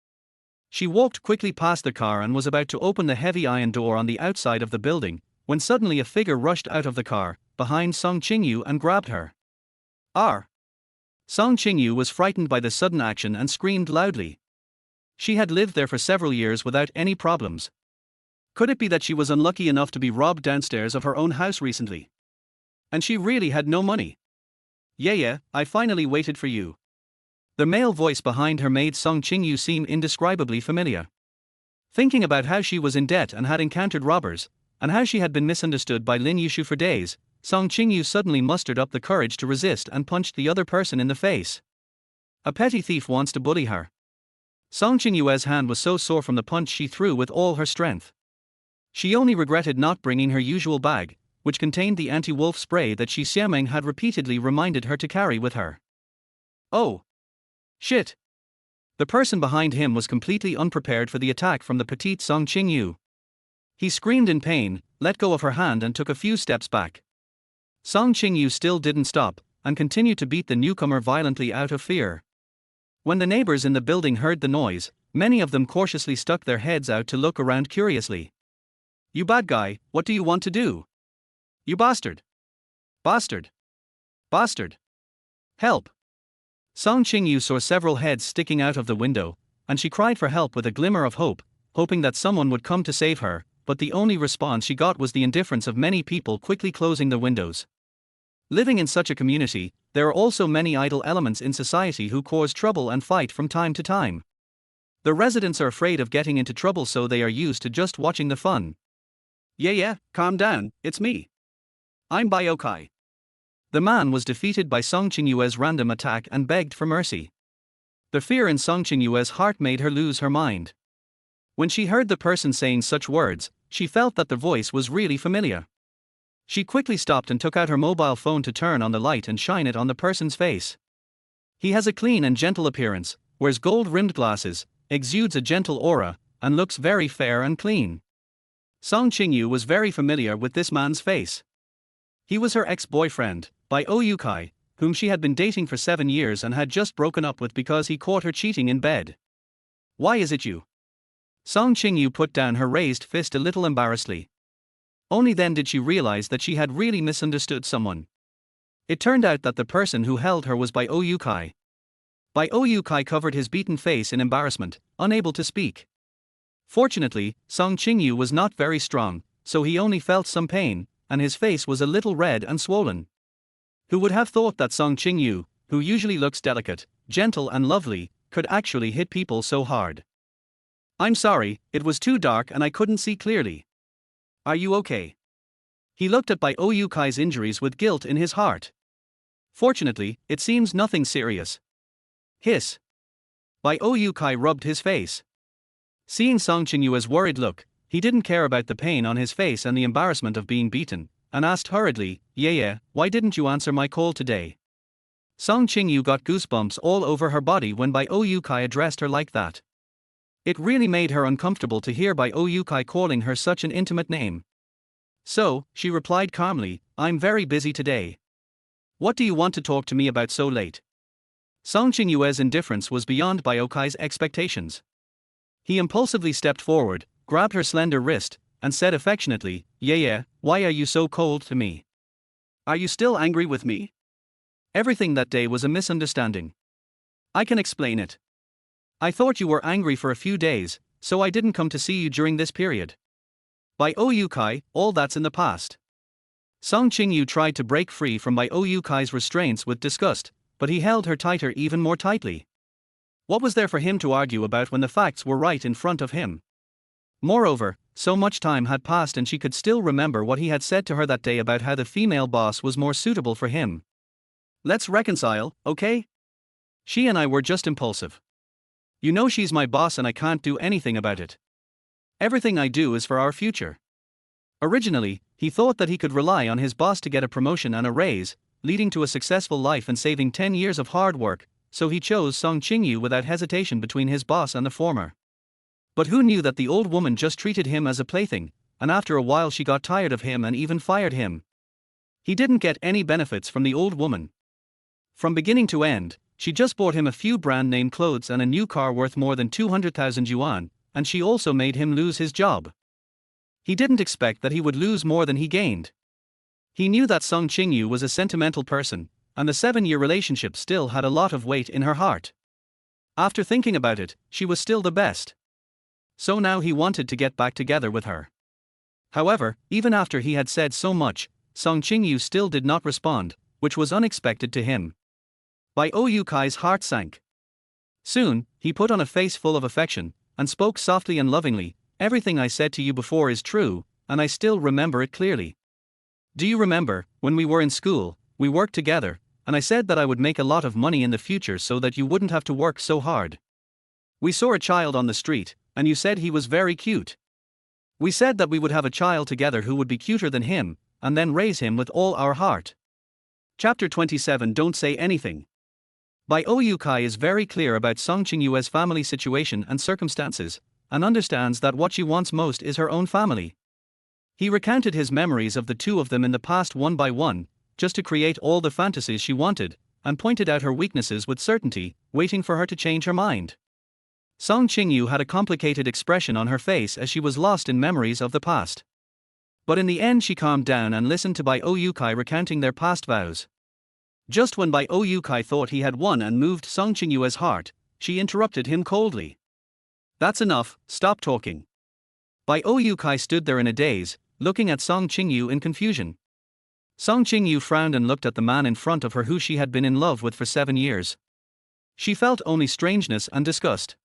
She walked quickly past the car and was about to open the heavy iron door on the outside of the building, when suddenly a figure rushed out of the car, behind Song Qingyu and grabbed her. R. Song Qingyu was frightened by the sudden action and screamed loudly. She had lived there for several years without any problems. Could it be that she was unlucky enough to be robbed downstairs of her own house recently? And she really had no money. Yeah, I finally waited for you. The male voice behind her made Song Qingyu seem indescribably familiar. Thinking about how she was in debt and had encountered robbers, and how she had been misunderstood by Lin Yushu for days, Song Qingyu suddenly mustered up the courage to resist and punched the other person in the face. A petty thief wants to bully her. Song Qingyue's hand was so sore from the punch she threw with all her strength. She only regretted not bringing her usual bag, which contained the anti-wolf spray that Shi Xiameng had repeatedly reminded her to carry with her. Oh! Shit! The person behind him was completely unprepared for the attack from the petite Song Qingyu. He screamed in pain, let go of her hand and took a few steps back. Song Qingyu still didn't stop, and continued to beat the newcomer violently out of fear. When the neighbors in the building heard the noise, many of them cautiously stuck their heads out to look around curiously. You bad guy, what do you want to do? You bastard! Bastard! Bastard! Help! Song Qingyu saw several heads sticking out of the window, and she cried for help with a glimmer of hope, hoping that someone would come to save her, but the only response she got was the indifference of many people quickly closing the windows. Living in such a community, there are also many idle elements in society who cause trouble and fight from time to time. The residents are afraid of getting into trouble, so they are used to just watching the fun. Yeah, calm down, it's me. I'm Biokai. The man was defeated by Song Qingyue's random attack and begged for mercy. The fear in Song Qingyue's heart made her lose her mind. When she heard the person saying such words, she felt that the voice was really familiar. She quickly stopped and took out her mobile phone to turn on the light and shine it on the person's face. He has a clean and gentle appearance, wears gold-rimmed glasses, exudes a gentle aura, and looks very fair and clean. Song Qingyu was very familiar with this man's face. He was her ex-boyfriend, Bai Oyukai, whom she had been dating for 7 years and had just broken up with because he caught her cheating in bed. Why is it you? Song Qingyu put down her raised fist a little embarrassedly. Only then did she realize that she had really misunderstood someone. It turned out that the person who held her was Bai Oyukai. Bai Oyukai covered his beaten face in embarrassment, unable to speak. Fortunately, Song Qingyu was not very strong, so he only felt some pain, and his face was a little red and swollen. Who would have thought that Song Qingyu, who usually looks delicate, gentle and lovely, could actually hit people so hard? I'm sorry, it was too dark and I couldn't see clearly. Are you okay? He looked at Bai Oyukai's injuries with guilt in his heart. Fortunately, it seems nothing serious. Hiss. Bai Oyukai rubbed his face. Seeing Song Qingyue's worried look, he didn't care about the pain on his face and the embarrassment of being beaten, and asked hurriedly, Yeah, why didn't you answer my call today? Song Qingyu got goosebumps all over her body when Bai Oyukai addressed her like that. It really made her uncomfortable to hear Bai Oyukai calling her such an intimate name. So, she replied calmly, I'm very busy today. What do you want to talk to me about so late? Song Qingyue's indifference was beyond Bai Oyukai's expectations. He impulsively stepped forward, grabbed her slender wrist, and said affectionately, Yeah, why are you so cold to me? Are you still angry with me? Everything that day was a misunderstanding. I can explain it. I thought you were angry for a few days, so I didn't come to see you during this period. Bai Oyukai, all that's in the past. Song Qingyu tried to break free from Bai Oyukai's restraints with disgust, but he held her tighter, even more tightly. What was there for him to argue about when the facts were right in front of him? Moreover, so much time had passed and she could still remember what he had said to her that day about how the female boss was more suitable for him. Let's reconcile, okay? She and I were just impulsive. You know she's my boss and I can't do anything about it. Everything I do is for our future. Originally, he thought that he could rely on his boss to get a promotion and a raise, leading to a successful life and saving 10 years of hard work, so he chose Song Qingyu without hesitation between his boss and the former. But who knew that the old woman just treated him as a plaything, and after a while she got tired of him and even fired him. He didn't get any benefits from the old woman. From beginning to end, she just bought him a few brand-name clothes and a new car worth more than 200,000 yuan, and she also made him lose his job. He didn't expect that he would lose more than he gained. He knew that Song Qingyu was a sentimental person, and the 7-year relationship still had a lot of weight in her heart. After thinking about it, she was still the best. So now he wanted to get back together with her. However, even after he had said so much, Song Qingyu still did not respond, which was unexpected to him. Bai Kai's heart sank. Soon, he put on a face full of affection, and spoke softly and lovingly, "Everything I said to you before is true, and I still remember it clearly. Do you remember, when we were in school, we worked together, and I said that I would make a lot of money in the future so that you wouldn't have to work so hard? We saw a child on the street, and you said he was very cute. We said that we would have a child together who would be cuter than him, and then raise him with all our heart." Chapter 27. Don't say anything. Bai Kai is very clear about Song Qingyu's family situation and circumstances, and understands that what she wants most is her own family. He recounted his memories of the two of them in the past one by one, just to create all the fantasies she wanted, and pointed out her weaknesses with certainty, waiting for her to change her mind. Song Qingyu had a complicated expression on her face as she was lost in memories of the past. But in the end she calmed down and listened to Bai Kai recounting their past vows. Just when Bai Kai thought he had won and moved Song Qingyu's heart, she interrupted him coldly. "That's enough, stop talking." Bai Kai stood there in a daze, looking at Song Qingyu in confusion. Song Qingyu frowned and looked at the man in front of her who she had been in love with for 7 years. She felt only strangeness and disgust.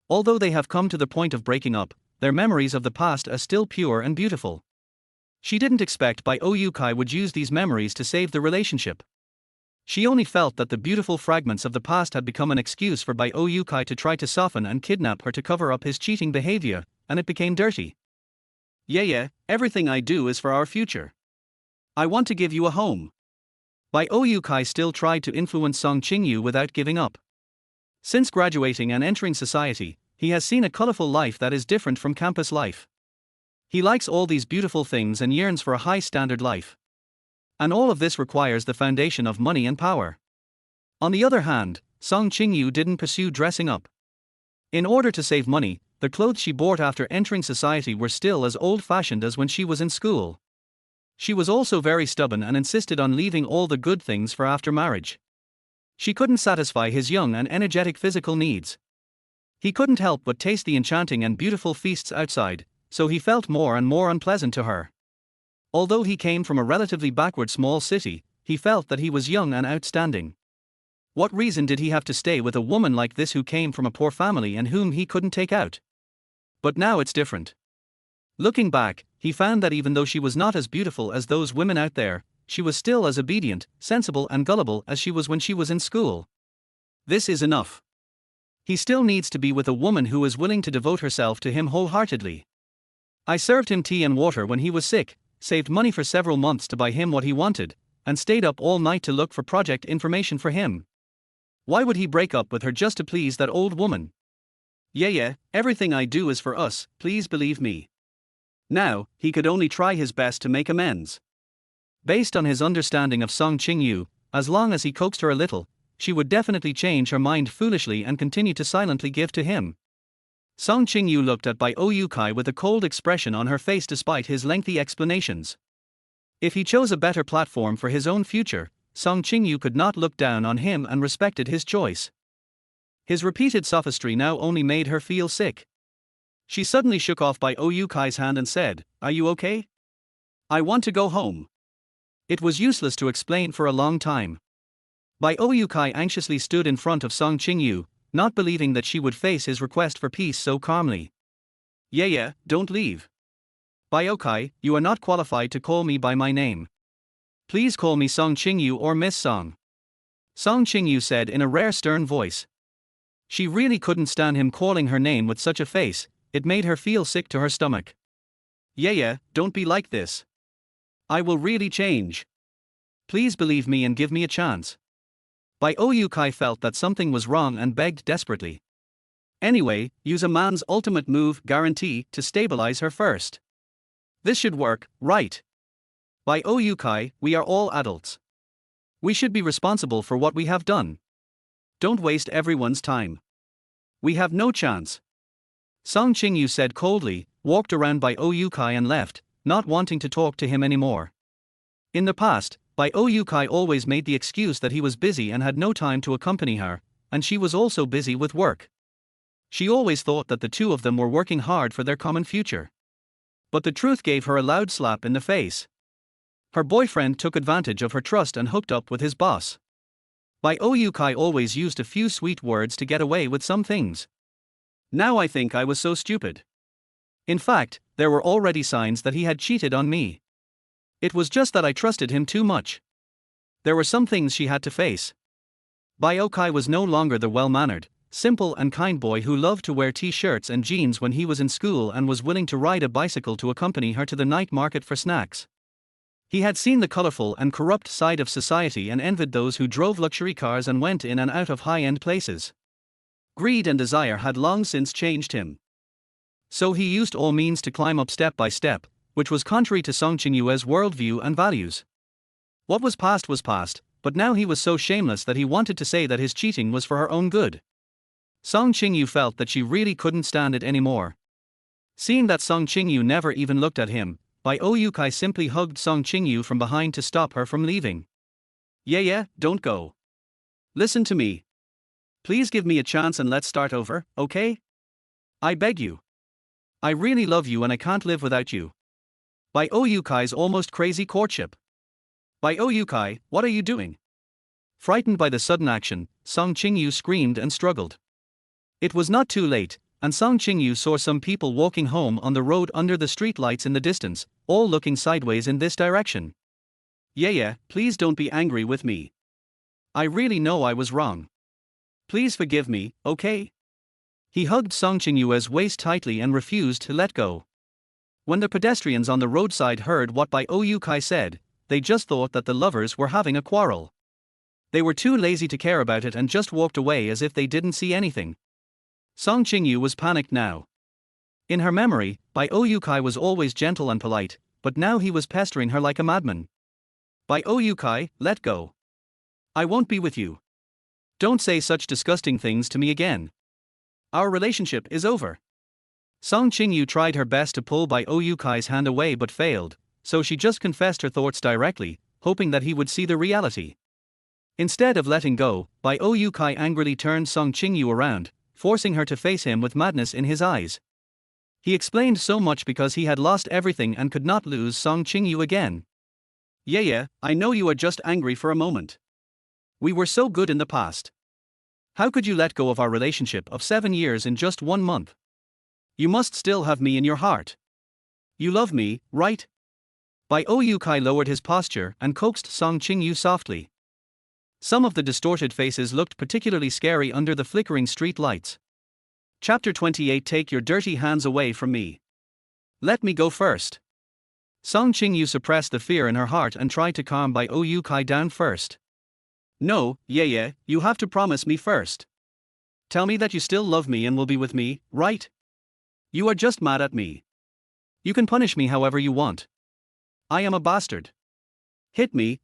Although they have come to the point of breaking up, their memories of the past are still pure and beautiful. She didn't expect Bai Kai would use these memories to save the relationship. She only felt that the beautiful fragments of the past had become an excuse for Bai Kai to try to soften and kidnap her to cover up his cheating behavior, and it became dirty. Yeah, everything I do is for our future. I want to give you a home." Bai Kai still tried to influence Song Qingyu without giving up. Since graduating and entering society, he has seen a colorful life that is different from campus life. He likes all these beautiful things and yearns for a high-standard life. And all of this requires the foundation of money and power. On the other hand, Song Qingyu didn't pursue dressing up. In order to save money, the clothes she bought after entering society were still as old-fashioned as when she was in school. She was also very stubborn and insisted on leaving all the good things for after marriage. She couldn't satisfy his young and energetic physical needs. He couldn't help but taste the enchanting and beautiful feasts outside, so he felt more and more unpleasant to her. Although he came from a relatively backward small city, he felt that he was young and outstanding. What reason did he have to stay with a woman like this who came from a poor family and whom he couldn't take out? But now it's different. Looking back, he found that even though she was not as beautiful as those women out there, she was still as obedient, sensible and gullible as she was when she was in school. This is enough. He still needs to be with a woman who is willing to devote herself to him wholeheartedly. I served him tea and water when he was sick, saved money for several months to buy him what he wanted, and stayed up all night to look for project information for him. Why would he break up with her just to please that old woman? Yeah, everything I do is for us, please believe me. Now, he could only try his best to make amends. Based on his understanding of Song Qingyu, as long as he coaxed her a little, she would definitely change her mind foolishly and continue to silently give to him. Song Qingyu looked at Bai Kai with a cold expression on her face despite his lengthy explanations. If he chose a better platform for his own future, Song Qingyu could not look down on him and respected his choice. His repeated sophistry now only made her feel sick. She suddenly shook off Bai Kai's hand and said, "Are you okay? I want to go home." It was useless to explain for a long time. Bai Kai anxiously stood in front of Song Qingyu, not believing that she would face his request for peace so calmly. Yeah, don't leave. Bai Kai, you are not qualified to call me by my name. Please call me Song Qingyu or Miss Song. Song Qingyu said in a rare stern voice. She really couldn't stand him calling her name with such a face, it made her feel sick to her stomach. Yeah, don't be like this. I will really change. Please believe me and give me a chance. Bai Kai felt that something was wrong and begged desperately. Anyway, use a man's ultimate move, guarantee, to stabilize her first. This should work, right? Bai Kai, we are all adults. We should be responsible for what we have done. Don't waste everyone's time. We have no chance. Song Qingyu said coldly, walked around Bai Oyukai and left, not wanting to talk to him anymore. In the past, Bai Oyukai always made the excuse that he was busy and had no time to accompany her, and she was also busy with work. She always thought that the two of them were working hard for their common future. But the truth gave her a loud slap in the face. Her boyfriend took advantage of her trust and hooked up with his boss. Bai Oyukai always used a few sweet words to get away with some things. Now I think I was so stupid. In fact, there were already signs that he had cheated on me. It was just that I trusted him too much. There were some things she had to face. Bai Oyukai was no longer the well-mannered, simple and kind boy who loved to wear t-shirts and jeans when he was in school and was willing to ride a bicycle to accompany her to the night market for snacks. He had seen the colorful and corrupt side of society and envied those who drove luxury cars and went in and out of high-end places. Greed and desire had long since changed him. So he used all means to climb up step by step, which was contrary to Song Qingyue's worldview and values. What was past, but now he was so shameless that he wanted to say that his cheating was for her own good. Song Qingyu felt that she really couldn't stand it anymore. Seeing that Song Qingyu never even looked at him, Bai Oyukai simply hugged Song Qingyu from behind to stop her from leaving. Yeah, don't go. Listen to me. Please give me a chance and let's start over, okay? I beg you. I really love you and I can't live without you. Bai Oyukai's almost crazy courtship. Bai Oyukai, what are you doing? Frightened by the sudden action, Song Qingyu screamed and struggled. It was not too late, and Song Qingyu saw some people walking home on the road under the street lights in the distance, all looking sideways in this direction. Yeah, please don't be angry with me. I really know I was wrong. Please forgive me, okay? He hugged Song Qingyue's waist tightly and refused to let go. When the pedestrians on the roadside heard what Bai Oyukai said, they just thought that the lovers were having a quarrel. They were too lazy to care about it and just walked away as if they didn't see anything. Song Qingyu was panicked now. In her memory, Bai Oyukai was always gentle and polite, but now he was pestering her like a madman. Bai Oyukai, let go. I won't be with you. Don't say such disgusting things to me again. Our relationship is over. Song Qingyu tried her best to pull Bai Oyukai's hand away but failed, so she just confessed her thoughts directly, hoping that he would see the reality. Instead of letting go, Bai Oyukai angrily turned Song Qingyu around, forcing her to face him with madness in his eyes. He explained so much because he had lost everything and could not lose Song Qingyu again. Yeah, I know you are just angry for a moment. We were so good in the past. How could you let go of our relationship of 7 years in just 1 month? You must still have me in your heart. You love me, right? Bai Oyukai lowered his posture and coaxed Song Qingyu softly. Some of the distorted faces looked particularly scary under the flickering street lights. Chapter 28. Take your dirty hands away from me. Let me go first. Song Qingyu suppressed the fear in her heart and tried to calm Bai Oyukai down first. No, yeah, you have to promise me first. Tell me that you still love me and will be with me, right? You are just mad at me. You can punish me however you want. I am a bastard. Hit me.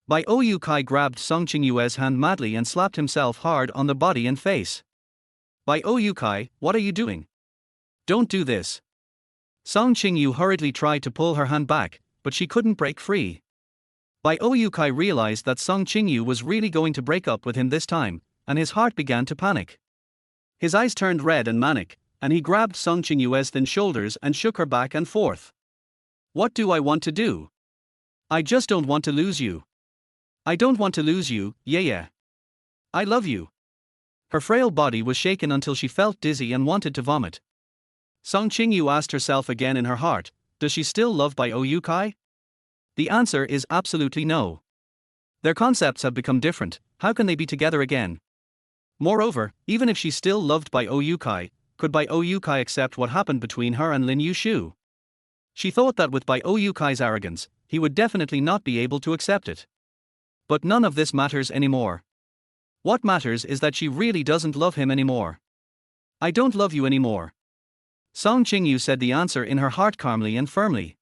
Bai Oyukai grabbed Song Qingyue's hand madly and slapped himself hard on the body and face. Bai Oyukai, what are you doing? Don't do this. Song Qingyu hurriedly tried to pull her hand back, but she couldn't break free. Bai Oyukai realized that Song Qingyu was really going to break up with him this time, and his heart began to panic. His eyes turned red and manic, and he grabbed Song Qingyue's thin shoulders and shook her back and forth. What do I want to do? I just don't want to lose you. I don't want to lose you, yeah. I love you. Her frail body was shaken until she felt dizzy and wanted to vomit. Song Qingyu asked herself again in her heart, does she still love Bai Oyukai? The answer is absolutely no. Their concepts have become different, how can they be together again? Moreover, even if she still loved Bai Oyukai, could Bai Oyukai accept what happened between her and Lin Yushu? She thought that with Bai Oyukai's arrogance, he would definitely not be able to accept it. But none of this matters anymore. What matters is that she really doesn't love him anymore. I don't love you anymore. Song Qingyu said the answer in her heart calmly and firmly.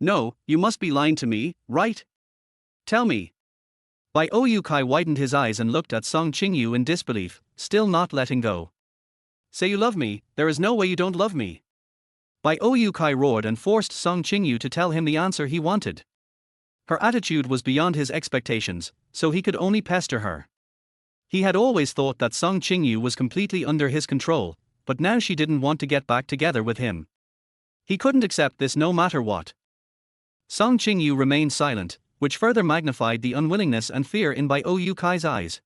No, you must be lying to me, right? Tell me. Bai Oyukai widened his eyes and looked at Song Qingyu in disbelief, still not letting go. Say you love me, there is no way you don't love me. Bai Kai roared and forced Song Qingyu to tell him the answer he wanted. Her attitude was beyond his expectations, so he could only pester her. He had always thought that Song Qingyu was completely under his control, but now she didn't want to get back together with him. He couldn't accept this no matter what. Song Qingyu remained silent, which further magnified the unwillingness and fear in Bai Kai's eyes.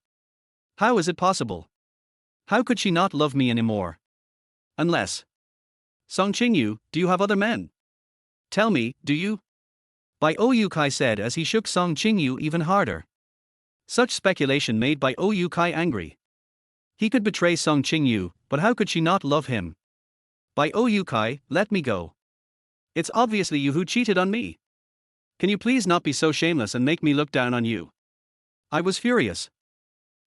How is it possible? How could she not love me anymore? Unless. Song Qingyu, do you have other men? Tell me, do you? Bai Kai said as he shook Song Qingyu even harder. Such speculation made Bai Kai angry. He could betray Song Qingyu, but how could she not love him? Bai Kai, let me go. It's obviously you who cheated on me. Can you please not be so shameless and make me look down on you? I was furious.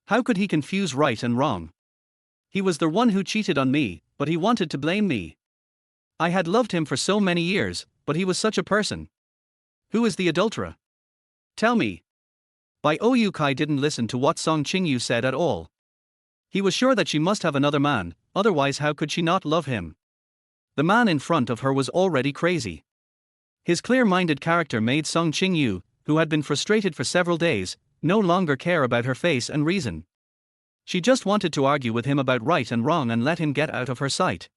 How could he confuse right and wrong? He was the one who cheated on me, but he wanted to blame me. I had loved him for so many years, but he was such a person. Who is the adulterer? Tell me. Bai Kai didn't listen to what Song Qingyu said at all. He was sure that she must have another man, otherwise how could she not love him? The man in front of her was already crazy. His clear-minded character made Song Qingyu, who had been frustrated for several days, no longer care about her face and reason. She just wanted to argue with him about right and wrong and let him get out of her sight.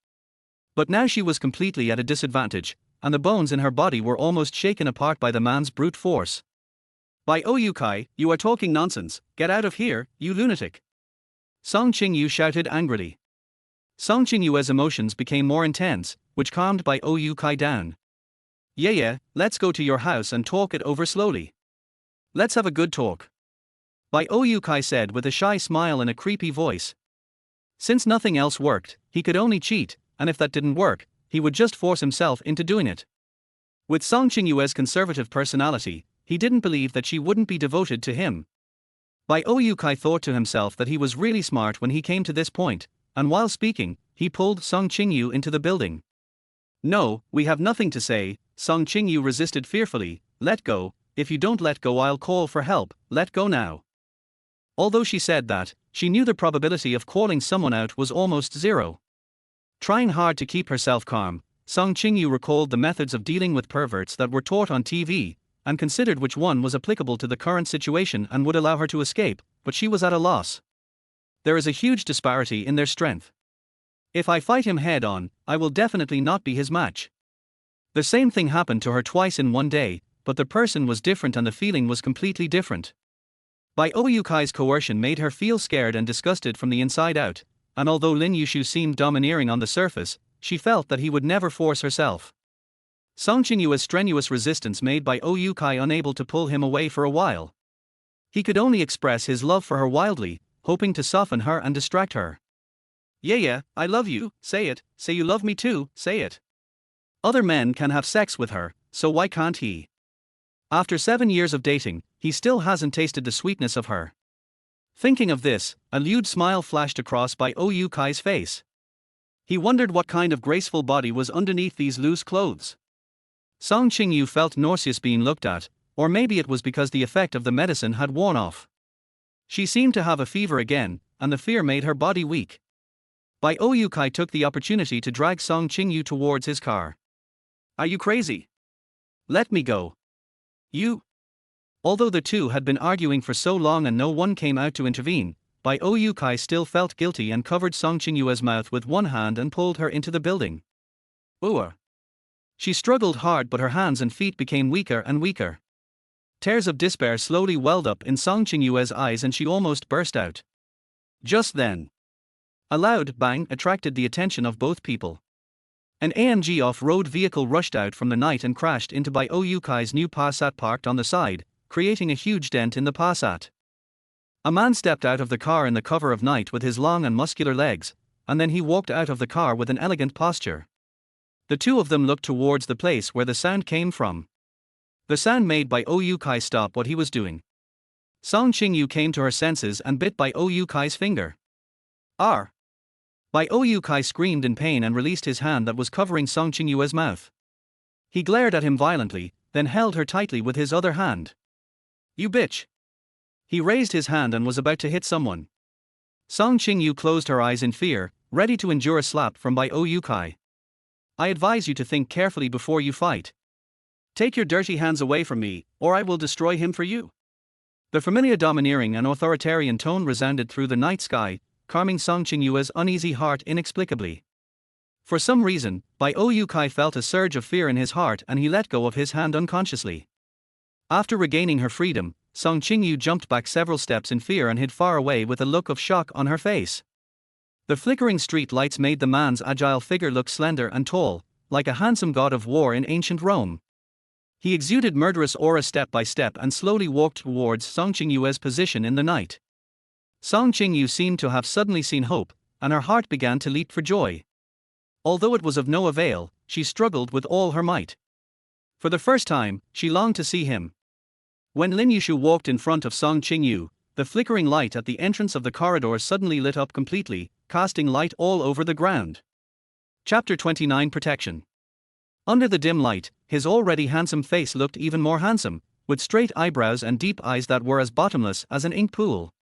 But now she was completely at a disadvantage, and the bones in her body were almost shaken apart by the man's brute force. Bai Kai, you are talking nonsense, get out of here, you lunatic. Song Qingyu shouted angrily. Song Qingyu's emotions became more intense, which calmed Bai Kai down. Yeah, let's go to your house and talk it over slowly. Let's have a good talk. Bai Kai said with a shy smile and a creepy voice. Since nothing else worked, he could only cheat, and if that didn't work, he would just force himself into doing it. With Song Qingyu's conservative personality, he didn't believe that she wouldn't be devoted to him. Bai Kai thought to himself that he was really smart when he came to this point, and while speaking, he pulled Song Qingyu into the building. No, we have nothing to say, Song Qingyu resisted fearfully. Let go, if you don't let go I'll call for help, let go now. Although she said that, she knew the probability of calling someone out was almost zero. Trying hard to keep herself calm, Song Qingyu recalled the methods of dealing with perverts that were taught on TV, and considered which one was applicable to the current situation and would allow her to escape, but she was at a loss. There is a huge disparity in their strength. If I fight him head-on, I will definitely not be his match. The same thing happened to her twice in one day, but the person was different and the feeling was completely different. Bai Kai's coercion made her feel scared and disgusted from the inside out, and although Lin Yushu seemed domineering on the surface, she felt that he would never force herself. Song Qingyu's strenuous resistance made Bai Kai unable to pull him away for a while. He could only express his love for her wildly, hoping to soften her and distract her. Yeah, I love you, say it, say you love me too, say it. Other men can have sex with her, so why can't he? After 7 years of dating, he still hasn't tasted the sweetness of her. Thinking of this, a lewd smile flashed across Bai Kai's face. He wondered what kind of graceful body was underneath these loose clothes. Song Qingyu felt nauseous being looked at, or maybe it was because the effect of the medicine had worn off. She seemed to have a fever again, and the fear made her body weak. Bai Kai took the opportunity to drag Song Qingyu towards his car. Are you crazy? Let me go. You. Although the two had been arguing for so long and no one came out to intervene, Bai Kai still felt guilty and covered Song Qingyu's mouth with one hand and pulled her into the building. Ooh. She struggled hard but her hands and feet became weaker and weaker. Tears of despair slowly welled up in Song Qingyu's eyes and she almost burst out. Just then, a loud bang attracted the attention of both people. An AMG off-road vehicle rushed out from the night and crashed into Bai Kai's new Passat parked on the side, creating a huge dent in the Passat. A man stepped out of the car in the cover of night with his long and muscular legs, and then he walked out of the car with an elegant posture. The two of them looked towards the place where the sound came from. The sound made Bai Kai stop what he was doing. Song Qingyu came to her senses and bit Bai Kai's finger. Arr! Bai Kai screamed in pain and released his hand that was covering Song Qingyu's mouth. He glared at him violently, then held her tightly with his other hand. You bitch! He raised his hand and was about to hit someone. Song Qingyu closed her eyes in fear, ready to endure a slap from Bai Kai. I advise you to think carefully before you fight. Take your dirty hands away from me, or I will destroy him for you. The familiar domineering and authoritarian tone resounded through the night sky, calming Song Qingyue's uneasy heart inexplicably. For some reason, Bai Kai felt a surge of fear in his heart and he let go of his hand unconsciously. After regaining her freedom, Song Qingyu jumped back several steps in fear and hid far away with a look of shock on her face. The flickering street lights made the man's agile figure look slender and tall, like a handsome god of war in ancient Rome. He exuded murderous aura step by step and slowly walked towards Song Qingyue's position in the night. Song Qingyu seemed to have suddenly seen hope, and her heart began to leap for joy. Although it was of no avail, she struggled with all her might. For the first time, she longed to see him. When Lin Yushu walked in front of Song Qingyu, the flickering light at the entrance of the corridor suddenly lit up completely, casting light all over the ground. Chapter 29 Protection. Under the dim light, his already handsome face looked even more handsome, with straight eyebrows and deep eyes that were as bottomless as an ink pool.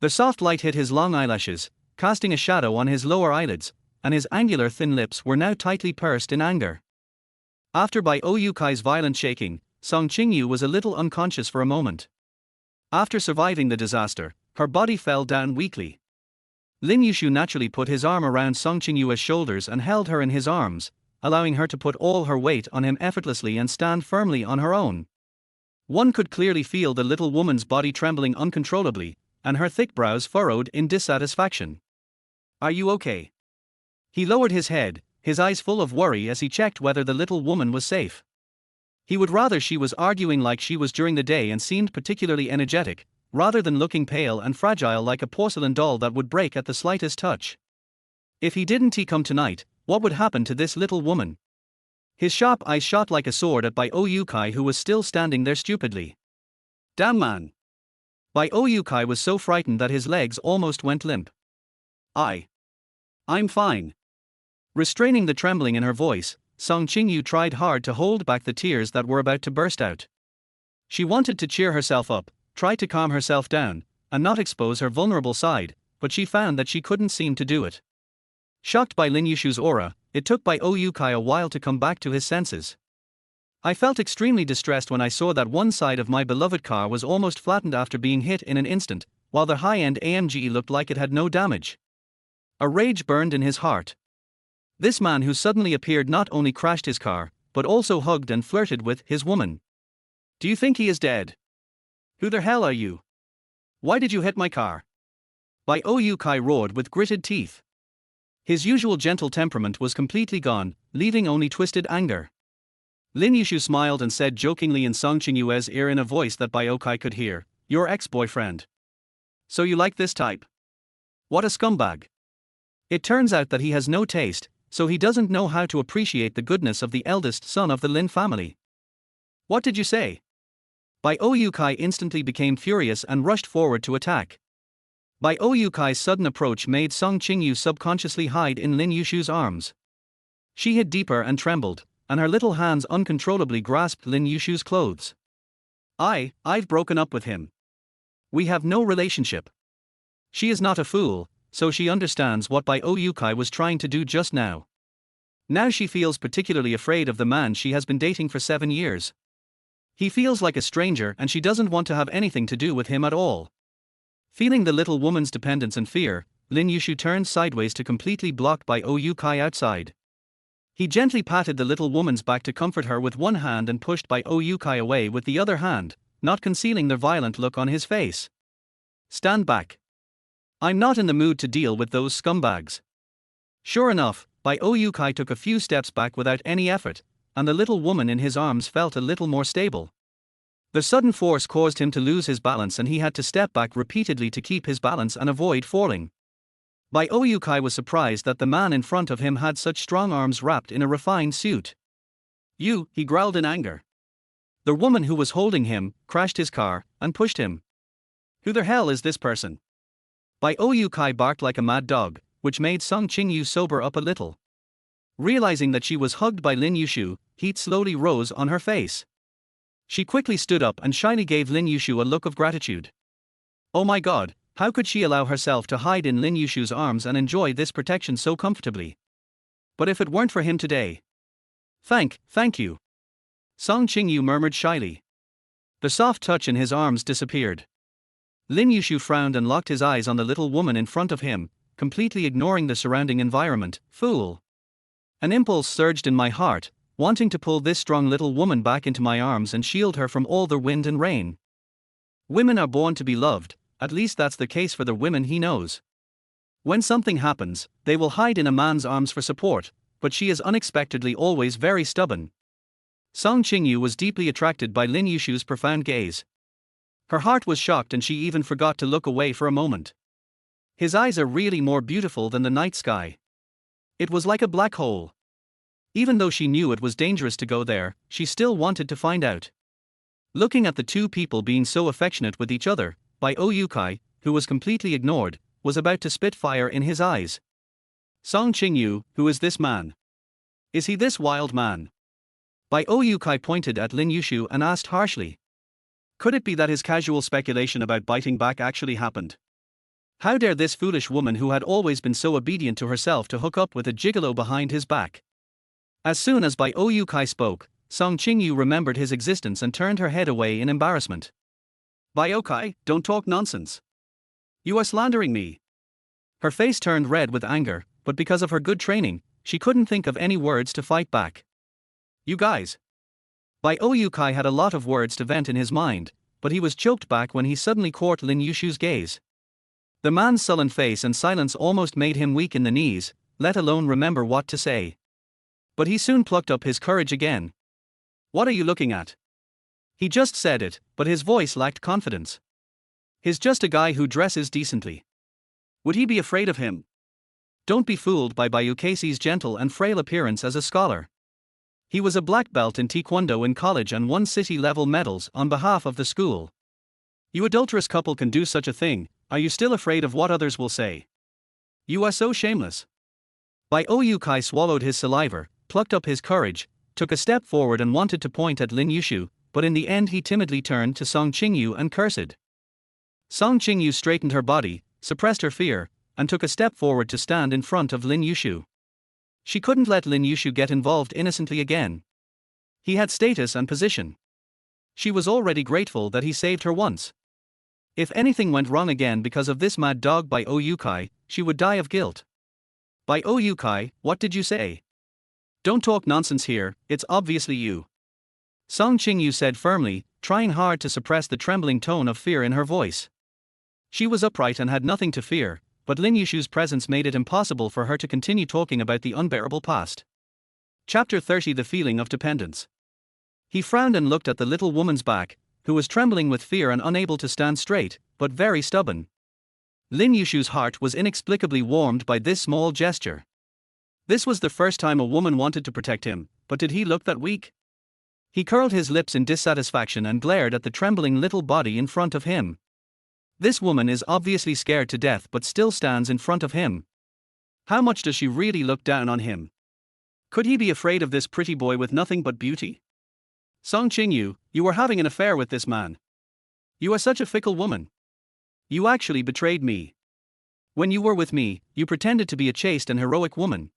The soft light hit his long eyelashes, casting a shadow on his lower eyelids, and his angular thin lips were now tightly pursed in anger. After Bai Kai's violent shaking, Song Qingyu was a little unconscious for a moment. After surviving the disaster, her body fell down weakly. Lin Yushu naturally put his arm around Song Qingyue's shoulders and held her in his arms, allowing her to put all her weight on him effortlessly and stand firmly on her own. One could clearly feel the little woman's body trembling uncontrollably, and her thick brows furrowed in dissatisfaction. "Are you okay?" He lowered his head, his eyes full of worry as he checked whether the little woman was safe. He would rather she was arguing like she was during the day and seemed particularly energetic, rather than looking pale and fragile like a porcelain doll that would break at the slightest touch. If he didn't come tonight, what would happen to this little woman? His sharp eyes shot like a sword at Bai Kai, who was still standing there stupidly. "Damn man!" Bai Kai was so frightened that his legs almost went limp. I'm fine." Restraining the trembling in her voice, Song Qingyu tried hard to hold back the tears that were about to burst out. She wanted to cheer herself up, try to calm herself down, and not expose her vulnerable side, but she found that she couldn't seem to do it. Shocked by Lin Yushu's aura, it took Bai Kai a while to come back to his senses. "I felt extremely distressed when I saw that one side of my beloved car was almost flattened after being hit in an instant, while the high-end AMG looked like it had no damage." A rage burned in his heart. This man who suddenly appeared not only crashed his car, but also hugged and flirted with his woman. "Do you think he is dead? Who the hell are you? Why did you hit my car?" Bai Kai roared with gritted teeth. His usual gentle temperament was completely gone, leaving only twisted anger. Lin Yushu smiled and said jokingly in Song Qingyue's ear in a voice that Bai Kai could hear, "Your ex-boyfriend. So you like this type? What a scumbag. It turns out that he has no taste, so he doesn't know how to appreciate the goodness of the eldest son of the Lin family." "What did you say?" Bai Kai instantly became furious and rushed forward to attack. Bai Kai's sudden approach made Song Qingyu subconsciously hide in Lin Yushu's arms. She hid deeper and trembled, and her little hands uncontrollably grasped Lin Yushu's clothes. I've broken up with him. We have no relationship." She is not a fool, so she understands what Bai Kai was trying to do just now. Now she feels particularly afraid of the man she has been dating for 7 years. He feels like a stranger and she doesn't want to have anything to do with him at all. Feeling the little woman's dependence and fear, Lin Yushu turned sideways to completely block Bai Kai outside. He gently patted the little woman's back to comfort her with one hand and pushed Bai Kai away with the other hand, not concealing the violent look on his face. "Stand back. I'm not in the mood to deal with those scumbags." Sure enough, Bai Kai took a few steps back without any effort, and the little woman in his arms felt a little more stable. The sudden force caused him to lose his balance and he had to step back repeatedly to keep his balance and avoid falling. Bai Kai was surprised that the man in front of him had such strong arms wrapped in a refined suit. "You," he growled in anger. The woman who was holding him crashed his car and pushed him. "Who the hell is this person?" Bai Kai barked like a mad dog, which made Song Qingyu sober up a little. Realizing that she was hugged by Lin Yushu, heat slowly rose on her face. She quickly stood up and shyly gave Lin Yushu a look of gratitude. Oh my god, how could she allow herself to hide in Lin Yushu's arms and enjoy this protection so comfortably? But if it weren't for him today. Thank you. Song Qingyu murmured shyly. The soft touch in his arms disappeared. Lin Yushu frowned and locked his eyes on the little woman in front of him, completely ignoring the surrounding environment. Fool. An impulse surged in my heart, wanting to pull this strong little woman back into my arms and shield her from all the wind and rain. Women are born to be loved, at least that's the case for the women he knows. When something happens, they will hide in a man's arms for support, but she is unexpectedly always very stubborn. Song Qingyu was deeply attracted by Lin Yushu's profound gaze. Her heart was shocked and she even forgot to look away for a moment. His eyes are really more beautiful than the night sky. It was like a black hole. Even though she knew it was dangerous to go there, she still wanted to find out. Looking at the two people being so affectionate with each other, Bai Yukai, who was completely ignored, was about to spit fire in his eyes. Song Qingyu, who is this man? Is he this wild man? Bai Yukai pointed at Lin Yushu and asked harshly. Could it be that his casual speculation about biting back actually happened? How dare this foolish woman who had always been so obedient to herself to hook up with a gigolo behind his back? As soon as Bai Yukai spoke, Song Qingyu remembered his existence and turned her head away in embarrassment. Bai Yukai, don't talk nonsense. You are slandering me. Her face turned red with anger, but because of her good training, she couldn't think of any words to fight back. You guys. Bai Yukai had a lot of words to vent in his mind, but he was choked back when he suddenly caught Lin Yushu's gaze. The man's sullen face and silence almost made him weak in the knees, let alone remember what to say. But he soon plucked up his courage again. What are you looking at? He just said it, but his voice lacked confidence. He's just a guy who dresses decently. Would he be afraid of him? Don't be fooled by Bayukasi's gentle and frail appearance as a scholar. He was a black belt in Taekwondo in college and won city-level medals on behalf of the school. You adulterous couple can do such a thing, are you still afraid of what others will say? You are so shameless. Bai Yukai swallowed his saliva, plucked up his courage, took a step forward and wanted to point at Lin Yushu, but in the end he timidly turned to Song Qingyu and cursed. Song Qingyu straightened her body, suppressed her fear, and took a step forward to stand in front of Lin Yushu. She couldn't let Lin Yushu get involved innocently again. He had status and position. She was already grateful that he saved her once. If anything went wrong again because of this mad dog Bai Yukai, she would die of guilt. Bai Yukai, what did you say? Don't talk nonsense here, it's obviously you. Song Qingyu said firmly, trying hard to suppress the trembling tone of fear in her voice. She was upright and had nothing to fear, but Lin Yushu's presence made it impossible for her to continue talking about the unbearable past. Chapter 30 The Feeling of Dependence. He frowned and looked at the little woman's back, who was trembling with fear and unable to stand straight, but very stubborn. Lin Yushu's heart was inexplicably warmed by this small gesture. This was the first time a woman wanted to protect him, but did he look that weak? He curled his lips in dissatisfaction and glared at the trembling little body in front of him. This woman is obviously scared to death but still stands in front of him. How much does she really look down on him? Could he be afraid of this pretty boy with nothing but beauty? Song Qingyu, you were having an affair with this man. You are such a fickle woman. You actually betrayed me. When you were with me, you pretended to be a chaste and heroic woman.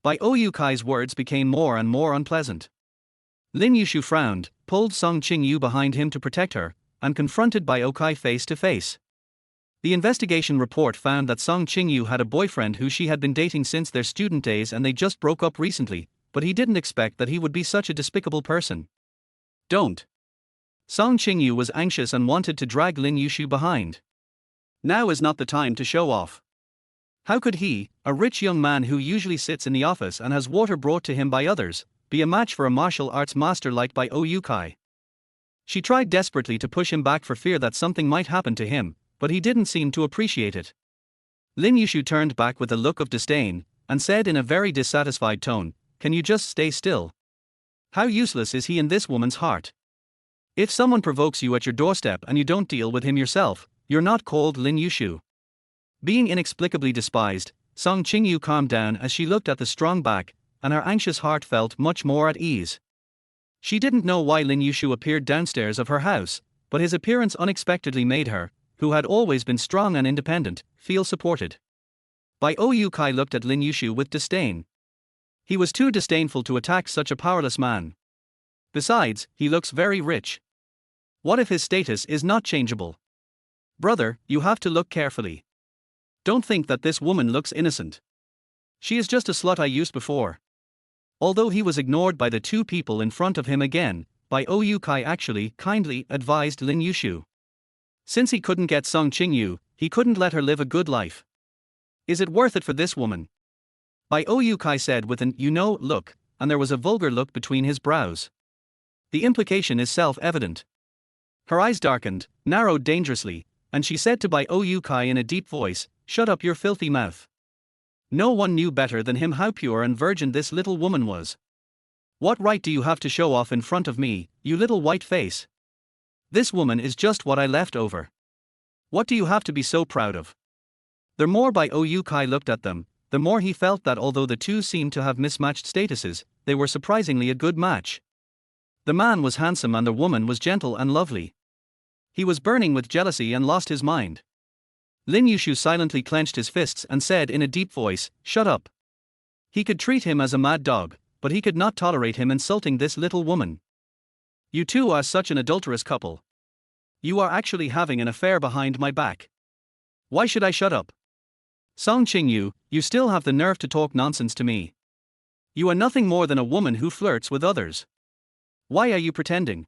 Bai Yukai's words became more and more unpleasant. Lin Yushu frowned, pulled Song Qingyu behind him to protect her, and confronted Bai Yukai face to face. The investigation report found that Song Qingyu had a boyfriend who she had been dating since their student days and they just broke up recently, but he didn't expect that he would be such a despicable person. Don't. Song Qingyu was anxious and wanted to drag Lin Yushu behind. Now is not the time to show off. How could he, a rich young man who usually sits in the office and has water brought to him by others, be a match for a martial arts master like Bai Yukai? She tried desperately to push him back for fear that something might happen to him, but he didn't seem to appreciate it. Lin Yushu turned back with a look of disdain, and said in a very dissatisfied tone, "Can you just stay still? How useless is he in this woman's heart? If someone provokes you at your doorstep and you don't deal with him yourself, you're not called Lin Yushu." Being inexplicably despised, Song Qingyu calmed down as she looked at the strong back, and her anxious heart felt much more at ease. She didn't know why Lin Yushu appeared downstairs of her house, but his appearance unexpectedly made her, who had always been strong and independent, feel supported. Bai Yukai looked at Lin Yushu with disdain. He was too disdainful to attack such a powerless man. Besides, he looks very rich. What if his status is not changeable? Brother, you have to look carefully. Don't think that this woman looks innocent. She is just a slut I used before. Although he was ignored by the two people in front of him again, Bai Oukai actually kindly advised Lin Yushu. Since he couldn't get Song Qingyu, he couldn't let her live a good life. Is it worth it for this woman? Bai Oukai said with an look, and there was a vulgar look between his brows. The implication is self-evident. Her eyes darkened, narrowed dangerously, and she said to Bai Oukai in a deep voice, "Shut up your filthy mouth." No one knew better than him how pure and virgin this little woman was. What right do you have to show off in front of me, you little white face? This woman is just what I left over. What do you have to be so proud of? The more Bai Oukai looked at them, the more he felt that although the two seemed to have mismatched statuses, they were surprisingly a good match. The man was handsome and the woman was gentle and lovely. He was burning with jealousy and lost his mind. Lin Yushu silently clenched his fists and said in a deep voice, "Shut up." He could treat him as a mad dog, but he could not tolerate him insulting this little woman. You two are such an adulterous couple. You are actually having an affair behind my back. Why should I shut up? Song Qingyu, you still have the nerve to talk nonsense to me. You are nothing more than a woman who flirts with others. Why are you pretending?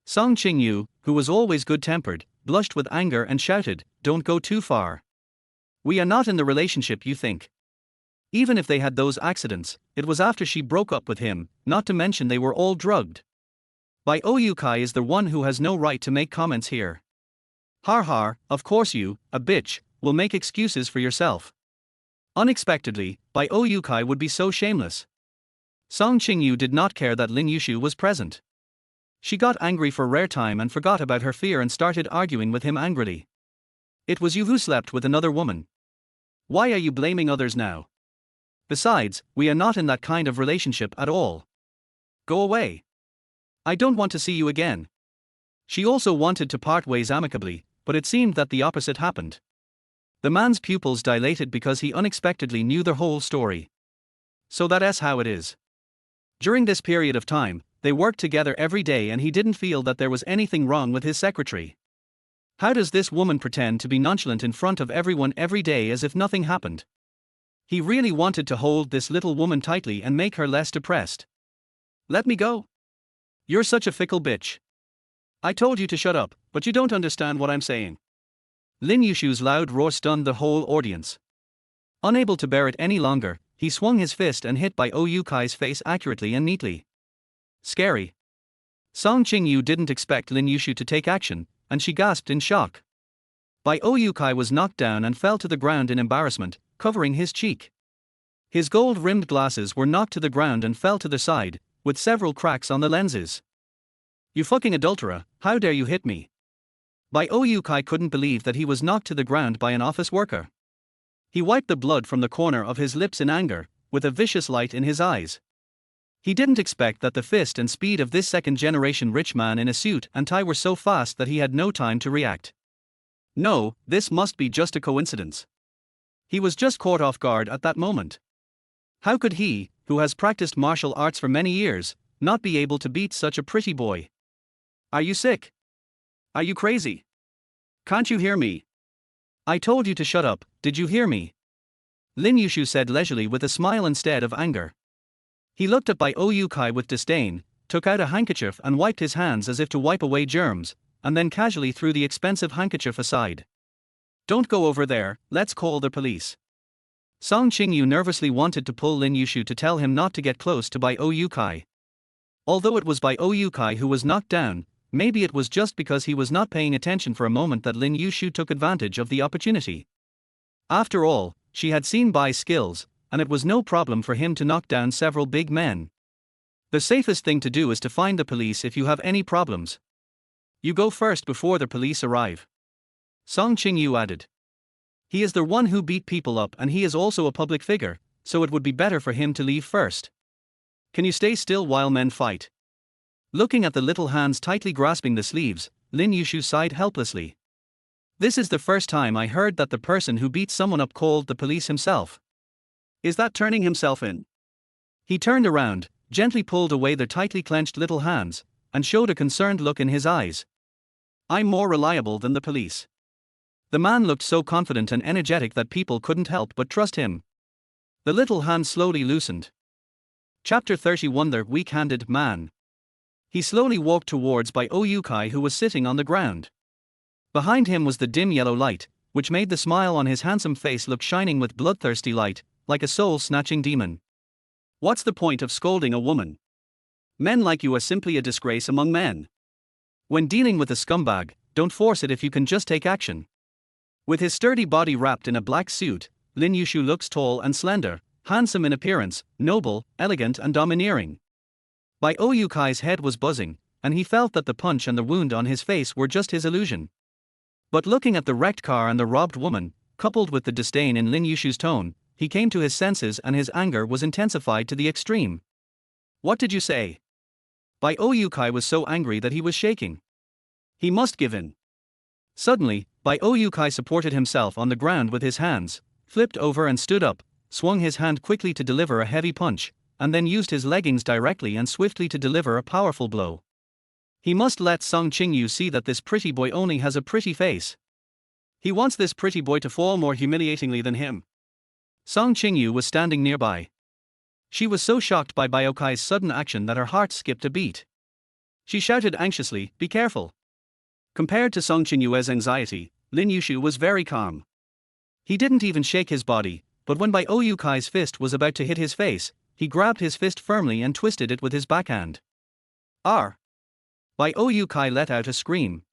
Song Qingyu, who was always good-tempered, blushed with anger and shouted, "Don't go too far. We are not in the relationship you think." Even if they had those accidents, it was after she broke up with him, not to mention they were all drugged. Bai Oukai is the one who has no right to make comments here. Har har, of course you, a bitch, will make excuses for yourself. Unexpectedly, Bai Oukai would be so shameless. Song Qingyu did not care that Lin Yushu was present. She got angry for rare time and forgot about her fear and started arguing with him angrily. It was you who slept with another woman. Why are you blaming others now? Besides, we are not in that kind of relationship at all. Go away. I don't want to see you again. She also wanted to part ways amicably, but it seemed that the opposite happened. The man's pupils dilated because he unexpectedly knew the whole story. So that's how it is. During this period of time, they worked together every day and he didn't feel that there was anything wrong with his secretary. How does this woman pretend to be nonchalant in front of everyone every day as if nothing happened? He really wanted to hold this little woman tightly and make her less depressed. Let me go. You're such a fickle bitch. I told you to shut up, but you don't understand what I'm saying. Lin Yushu's loud roar stunned the whole audience. Unable to bear it any longer, he swung his fist and hit Bai Oukai's face accurately and neatly. Scary. Song Qingyu didn't expect Lin Yushu to take action, and she gasped in shock. Bai Oukai was knocked down and fell to the ground in embarrassment, covering his cheek. His gold-rimmed glasses were knocked to the ground and fell to the side, with several cracks on the lenses. You fucking adulterer, how dare you hit me? Bai Oukai couldn't believe that he was knocked to the ground by an office worker. He wiped the blood from the corner of his lips in anger, with a vicious light in his eyes. He didn't expect that the fist and speed of this second-generation rich man in a suit and tie were so fast that he had no time to react. No, this must be just a coincidence. He was just caught off guard at that moment. How could he, who has practiced martial arts for many years, not be able to beat such a pretty boy? Are you sick? Are you crazy? Can't you hear me? I told you to shut up, did you hear me? Lin Yushu said leisurely with a smile instead of anger. He looked at Bai Oukai with disdain, took out a handkerchief and wiped his hands as if to wipe away germs, and then casually threw the expensive handkerchief aside. Don't go over there, let's call the police. Song Qingyu nervously wanted to pull Lin Yushu to tell him not to get close to Bai Oukai. Although it was Bai Oukai who was knocked down, maybe it was just because he was not paying attention for a moment that Lin Yushu took advantage of the opportunity. After all, she had seen Bai's skills, and it was no problem for him to knock down several big men. The safest thing to do is to find the police if you have any problems. You go first before the police arrive. Song Qingyu added. He is the one who beat people up and he is also a public figure, so it would be better for him to leave first. Can you stay still while men fight? Looking at the little hands tightly grasping the sleeves, Lin Yushu sighed helplessly. This is the first time I heard that the person who beat someone up called the police himself. Is that turning himself in? He turned around, gently pulled away the tightly clenched little hands, and showed a concerned look in his eyes. I'm more reliable than the police. The man looked so confident and energetic that people couldn't help but trust him. The little hand slowly loosened. Chapter 31 The Weak-Handed Man. He slowly walked towards Bai Oyukai, who was sitting on the ground. Behind him was the dim yellow light, which made the smile on his handsome face look shining with bloodthirsty light, like a soul-snatching demon. What's the point of scolding a woman? Men like you are simply a disgrace among men. When dealing with a scumbag, don't force it if you can just take action. With his sturdy body wrapped in a black suit, Lin Yushu looks tall and slender, handsome in appearance, noble, elegant and domineering. Bai Oyukai's head was buzzing, and he felt that the punch and the wound on his face were just his illusion. But looking at the wrecked car and the robbed woman, coupled with the disdain in Lin Yushu's tone, he came to his senses and his anger was intensified to the extreme. What did you say? Bai Oyukai was so angry that he was shaking. He must give in. Suddenly, Bai Oyukai supported himself on the ground with his hands, flipped over and stood up, swung his hand quickly to deliver a heavy punch, and then used his leggings directly and swiftly to deliver a powerful blow. He must let Song Qingyu see that this pretty boy only has a pretty face. He wants this pretty boy to fall more humiliatingly than him. Song Qingyu was standing nearby. She was so shocked by Bai Oyukai's sudden action that her heart skipped a beat. She shouted anxiously, "Be careful." Compared to Song Qingyu's anxiety, Lin Yushu was very calm. He didn't even shake his body, but when Bai Oyukai's fist was about to hit his face, he grabbed his fist firmly and twisted it with his backhand. "R!" Bai Oyukai let out a scream.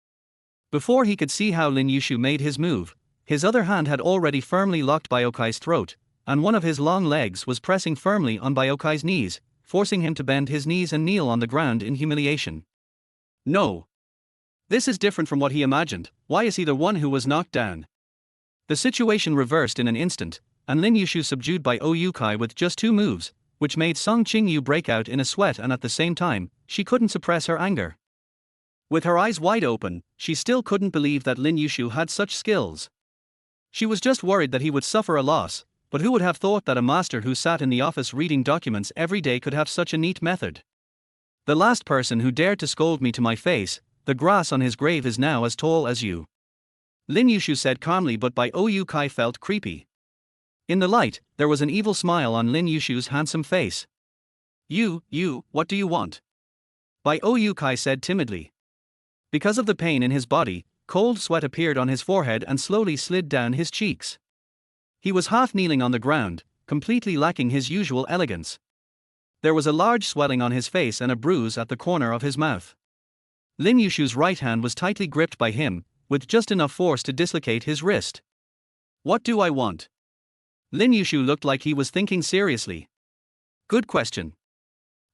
Before he could see how Lin Yushu made his move, his other hand had already firmly locked Bai Oyukai's throat, and one of his long legs was pressing firmly on Bai Oyukai's knees, forcing him to bend his knees and kneel on the ground in humiliation. No. This is different from what he imagined. Why is he the one who was knocked down? The situation reversed in an instant, and Lin Yushu subdued Bai Oyukai with just 2 moves, which made Song Qingyu break out in a sweat, and at the same time, she couldn't suppress her anger. With her eyes wide open, she still couldn't believe that Lin Yushu had such skills. She was just worried that he would suffer a loss, but who would have thought that a master who sat in the office reading documents every day could have such a neat method? The last person who dared to scold me to my face, the grass on his grave is now as tall as you. Lin Yushu said calmly, but Bai Oyukai felt creepy. In the light, there was an evil smile on Lin Yushu's handsome face. You, what do you want? Bai Oyukai said timidly. Because of the pain in his body, cold sweat appeared on his forehead and slowly slid down his cheeks. He was half kneeling on the ground, completely lacking his usual elegance. There was a large swelling on his face and a bruise at the corner of his mouth. Lin Yushu's right hand was tightly gripped by him, with just enough force to dislocate his wrist. What do I want? Lin Yushu looked like he was thinking seriously. Good question.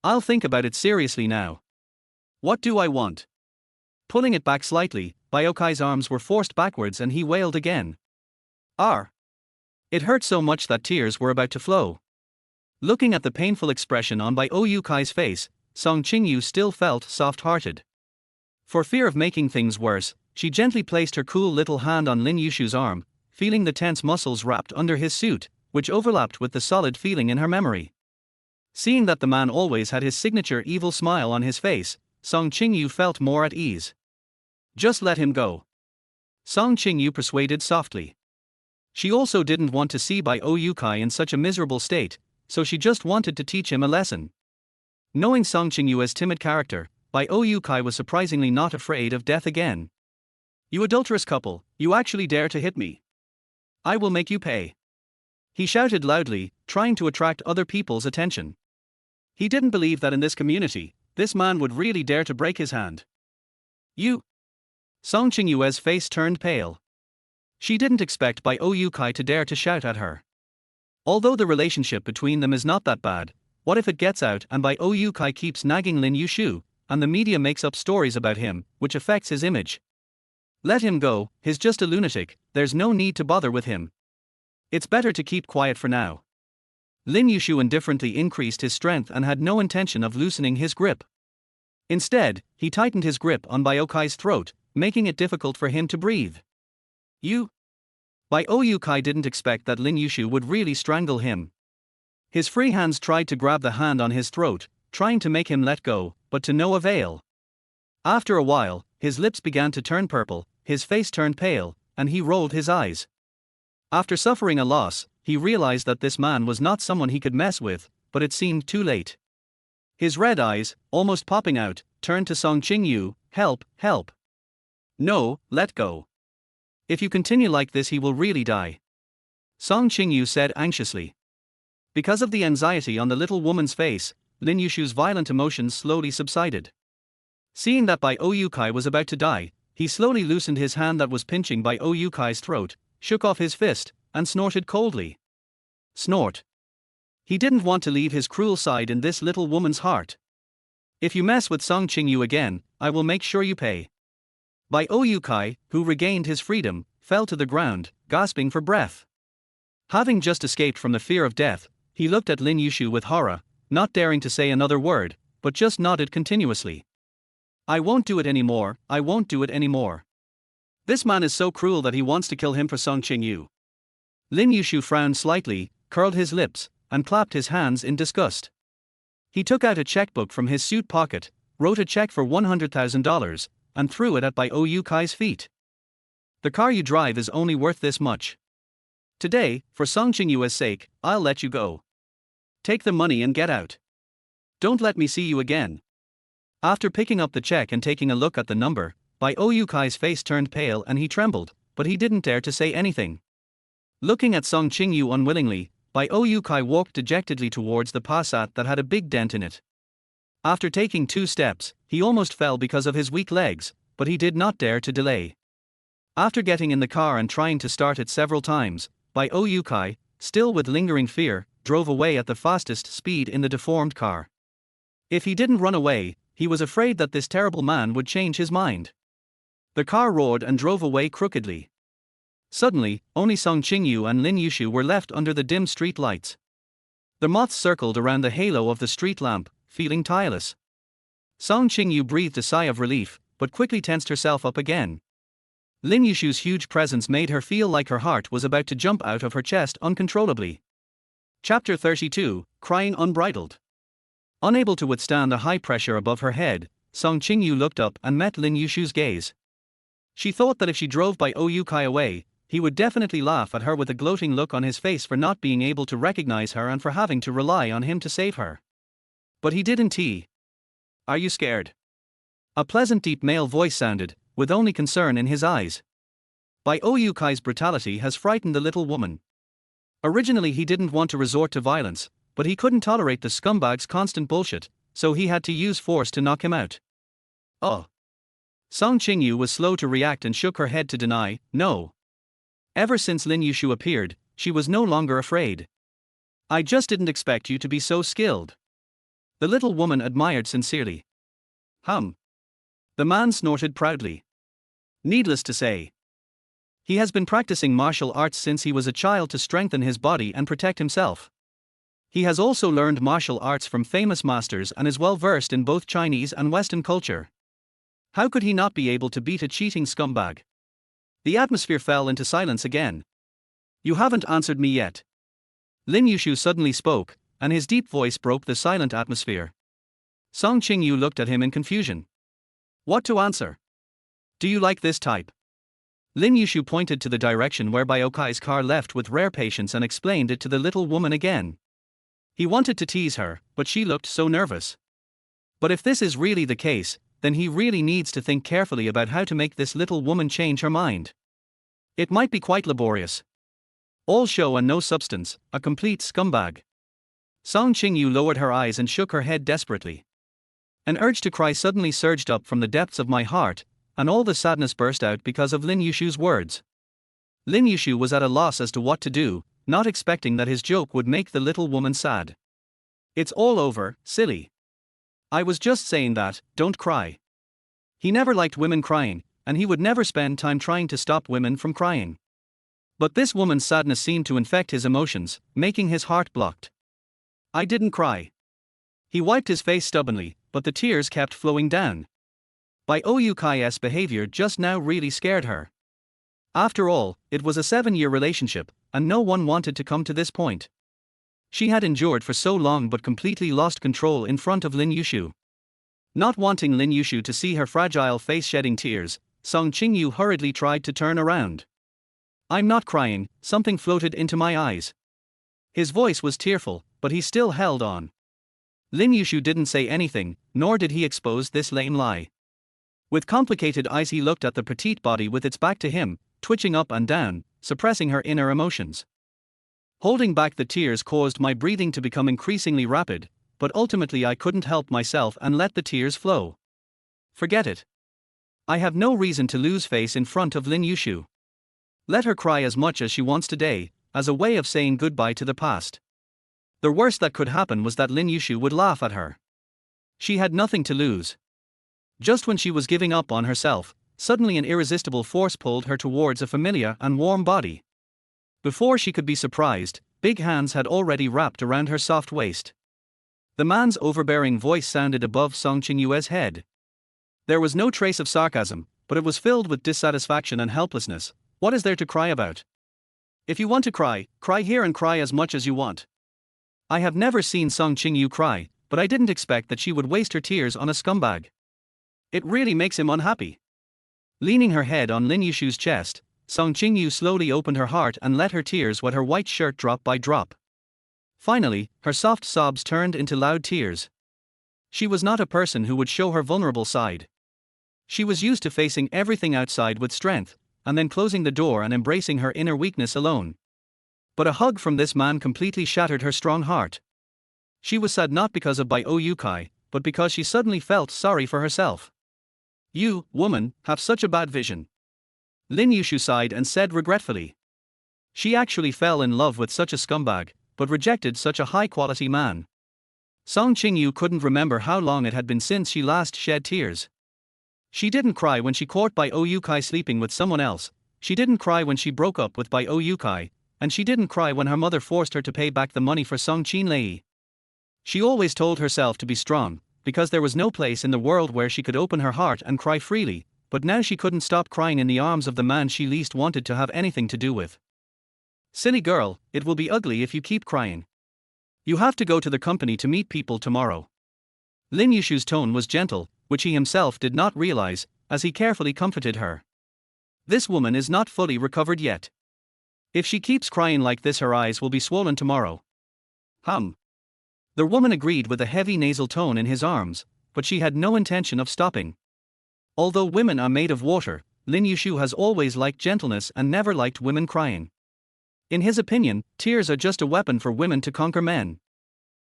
I'll think about it seriously now. What do I want? Pulling it back slightly, Bai Oyukai's arms were forced backwards and he wailed again. R. It hurt so much that tears were about to flow. Looking at the painful expression on Bai Oyukai's face, Song Qingyu still felt soft-hearted. For fear of making things worse, she gently placed her cool little hand on Lin Yushu's arm, feeling the tense muscles wrapped under his suit, which overlapped with the solid feeling in her memory. Seeing that the man always had his signature evil smile on his face, Song Qingyu felt more at ease. Just let him go. Song Qingyu persuaded softly. She also didn't want to see Bai Oyukai in such a miserable state, so she just wanted to teach him a lesson. Knowing Song Qingyu's timid character, Bai Oyukai was surprisingly not afraid of death again. You adulterous couple, you actually dare to hit me. I will make you pay. He shouted loudly, trying to attract other people's attention. He didn't believe that in this community, this man would really dare to break his hand. You. Song Qingyu's face turned pale. She didn't expect Bai Oyukai to dare to shout at her. Although the relationship between them is not that bad, what if it gets out and Bai Oyukai keeps nagging Lin Yushu, and the media makes up stories about him, which affects his image? Let him go, he's just a lunatic, there's no need to bother with him. It's better to keep quiet for now. Lin Yushu indifferently increased his strength and had no intention of loosening his grip. Instead, he tightened his grip on Bai Oyukai's throat, making it difficult for him to breathe. You? Bai Oyukai didn't expect that Lin Yushu would really strangle him. His free hands tried to grab the hand on his throat, trying to make him let go, but to no avail. After a while, his lips began to turn purple, his face turned pale, and he rolled his eyes. After suffering a loss, he realized that this man was not someone he could mess with, but it seemed too late. His red eyes, almost popping out, turned to Song Qingyu. Help, help. No, let go. If you continue like this, he will really die. Song Qingyu said anxiously. Because of the anxiety on the little woman's face, Lin Yushu's violent emotions slowly subsided. Seeing that Bai Oyukai was about to die, he slowly loosened his hand that was pinching Bai Oyukai's throat, shook off his fist, and snorted coldly. Snort. He didn't want to leave his cruel side in this little woman's heart. If you mess with Song Qingyu again, I will make sure you pay. Bai Oyukai, who regained his freedom, fell to the ground, gasping for breath. Having just escaped from the fear of death, he looked at Lin Yushu with horror, not daring to say another word, but just nodded continuously. I won't do it anymore, I won't do it anymore. This man is so cruel that he wants to kill him for Song Qingyu. Lin Yushu frowned slightly, curled his lips, and clapped his hands in disgust. He took out a checkbook from his suit pocket, wrote a check for $100,000, and threw it at Bai Oyukai's feet. The car you drive is only worth this much. Today, for Song Qingyu's sake, I'll let you go. Take the money and get out. Don't let me see you again. After picking up the check and taking a look at the number, Bai Oyukai's face turned pale and he trembled, but he didn't dare to say anything. Looking at Song Qingyu unwillingly, Bai Oyukai walked dejectedly towards the Passat that had a big dent in it. After taking 2 steps, he almost fell because of his weak legs, but he did not dare to delay. After getting in the car and trying to start it several times, Bai Oyukai, still with lingering fear, drove away at the fastest speed in the deformed car. If he didn't run away, he was afraid that this terrible man would change his mind. The car roared and drove away crookedly. Suddenly, only Song Qingyu and Lin Yushu were left under the dim street lights. The moths circled around the halo of the street lamp, feeling tireless. Song Qingyu breathed a sigh of relief, but quickly tensed herself up again. Lin Yushu's huge presence made her feel like her heart was about to jump out of her chest uncontrollably. Chapter 32, Crying Unbridled. Unable to withstand the high pressure above her head, Song Qingyu looked up and met Lin Yushu's gaze. She thought that if she drove Bai Oyukai away, he would definitely laugh at her with a gloating look on his face for not being able to recognize her and for having to rely on him to save her. But he didn't. Are you scared? A pleasant deep male voice sounded, with only concern in his eyes. Bai Oyukai's brutality has frightened the little woman. Originally he didn't want to resort to violence, but he couldn't tolerate the scumbag's constant bullshit, so he had to use force to knock him out. Oh. Song Qingyu was slow to react and shook her head to deny, no. Ever since Lin Yushu appeared, she was no longer afraid. I just didn't expect you to be so skilled. The little woman admired sincerely. The man snorted proudly. Needless to say, he has been practicing martial arts since he was a child to strengthen his body and protect himself. He has also learned martial arts from famous masters and is well versed in both Chinese and Western culture. How could he not be able to beat a cheating scumbag? The atmosphere fell into silence again. You haven't answered me yet. Lin Yushu suddenly spoke, and his deep voice broke the silent atmosphere. Song Qingyu looked at him in confusion. What to answer? Do you like this type? Lin Yushu pointed to the direction where Bai Oyukai's car left with rare patience and explained it to the little woman again. He wanted to tease her, but she looked so nervous. But if this is really the case, then he really needs to think carefully about how to make this little woman change her mind. It might be quite laborious. All show and no substance, a complete scumbag. Song Qingyu lowered her eyes and shook her head desperately. An urge to cry suddenly surged up from the depths of my heart, and all the sadness burst out because of Lin Yushu's words. Lin Yushu was at a loss as to what to do, not expecting that his joke would make the little woman sad. It's all over, silly. I was just saying that, don't cry. He never liked women crying, and he would never spend time trying to stop women from crying. But this woman's sadness seemed to infect his emotions, making his heart blocked. I didn't cry. He wiped his face stubbornly, but the tears kept flowing down. Bai Oyukai's behavior just now really scared her. After all, it was a 7-year relationship, and no one wanted to come to this point. She had endured for so long but completely lost control in front of Lin Yushu. Not wanting Lin Yushu to see her fragile face shedding tears, Song Qingyu hurriedly tried to turn around. "I'm not crying," something floated into my eyes. His voice was tearful, but he still held on. Lin Yushu didn't say anything, nor did he expose this lame lie. With complicated eyes he looked at the petite body with its back to him, twitching up and down, suppressing her inner emotions. Holding back the tears caused my breathing to become increasingly rapid, but ultimately I couldn't help myself and let the tears flow. Forget it. I have no reason to lose face in front of Lin Yushu. Let her cry as much as she wants today, as a way of saying goodbye to the past. The worst that could happen was that Lin Yushu would laugh at her. She had nothing to lose. Just when she was giving up on herself, suddenly an irresistible force pulled her towards a familiar and warm body. Before she could be surprised, big hands had already wrapped around her soft waist. The man's overbearing voice sounded above Song Qingyue's head. There was no trace of sarcasm, but it was filled with dissatisfaction and helplessness. "What is there to cry about? If you want to cry, cry here and cry as much as you want." I have never seen Song Qingyu cry, but I didn't expect that she would waste her tears on a scumbag. It really makes him unhappy. Leaning her head on Lin Yushu's chest, Song Qingyu slowly opened her heart and let her tears wet her white shirt drop by drop. Finally, her soft sobs turned into loud tears. She was not a person who would show her vulnerable side. She was used to facing everything outside with strength, and then closing the door and embracing her inner weakness alone. But a hug from this man completely shattered her strong heart. She was sad not because of Bai Oyukai, but because she suddenly felt sorry for herself. "You, woman, have such a bad vision." Lin Yushu sighed and said regretfully. She actually fell in love with such a scumbag, but rejected such a high-quality man. Song Qingyu couldn't remember how long it had been since she last shed tears. She didn't cry when she caught Bai Oyukai sleeping with someone else, she didn't cry when she broke up with Bai Oyukai, and she didn't cry when her mother forced her to pay back the money for Song Qinlei. She always told herself to be strong, because there was no place in the world where she could open her heart and cry freely, but now she couldn't stop crying in the arms of the man she least wanted to have anything to do with. "Silly girl, it will be ugly if you keep crying. You have to go to the company to meet people tomorrow." Lin Yushu's tone was gentle, which he himself did not realize, as he carefully comforted her. "This woman is not fully recovered yet. If she keeps crying like this, her eyes will be swollen tomorrow." The woman agreed with a heavy nasal tone in his arms, but she had no intention of stopping. Although women are made of water, Lin Yushu has always liked gentleness and never liked women crying. In his opinion, tears are just a weapon for women to conquer men.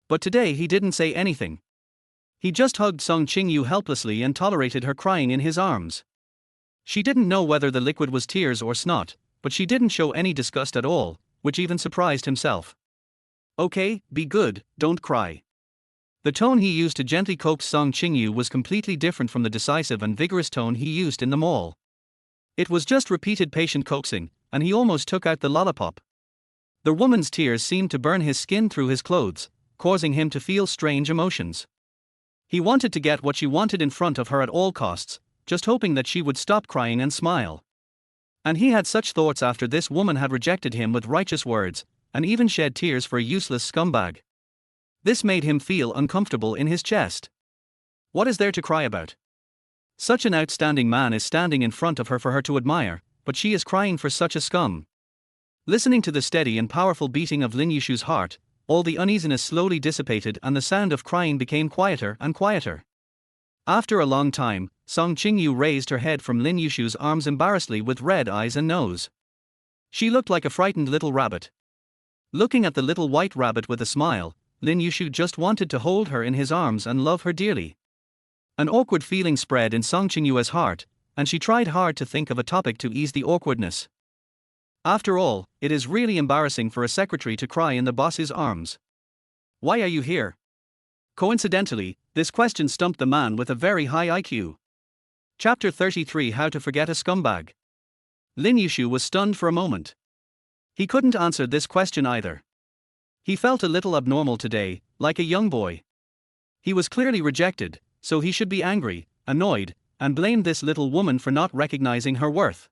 But today he didn't say anything. He just hugged Song Qingyu helplessly and tolerated her crying in his arms. She didn't know whether the liquid was tears or snot, but she didn't show any disgust at all, which even surprised himself. "Okay, be good, don't cry." The tone he used to gently coax Song Qingyu was completely different from the decisive and vigorous tone he used in the mall. It was just repeated patient coaxing, and he almost took out the lollipop. The woman's tears seemed to burn his skin through his clothes, causing him to feel strange emotions. He wanted to get what she wanted in front of her at all costs, just hoping that she would stop crying and smile. And he had such thoughts after this woman had rejected him with righteous words, and even shed tears for a useless scumbag. This made him feel uncomfortable in his chest. What is there to cry about? Such an outstanding man is standing in front of her for her to admire, but she is crying for such a scum. Listening to the steady and powerful beating of Lin Yushu's heart, all the uneasiness slowly dissipated and the sound of crying became quieter and quieter. After a long time, Song Qingyu raised her head from Lin Yushu's arms embarrassedly with red eyes and nose. She looked like a frightened little rabbit. Looking at the little white rabbit with a smile, Lin Yushu just wanted to hold her in his arms and love her dearly. An awkward feeling spread in Song Qingyue's heart, and she tried hard to think of a topic to ease the awkwardness. After all, it is really embarrassing for a secretary to cry in the boss's arms. "Why are you here?" Coincidentally, this question stumped the man with a very high IQ. Chapter 33: How to Forget a Scumbag. Lin Yushu was stunned for a moment. He couldn't answer this question either. He felt a little abnormal today, like a young boy. He was clearly rejected, so he should be angry, annoyed, and blamed this little woman for not recognizing her worth.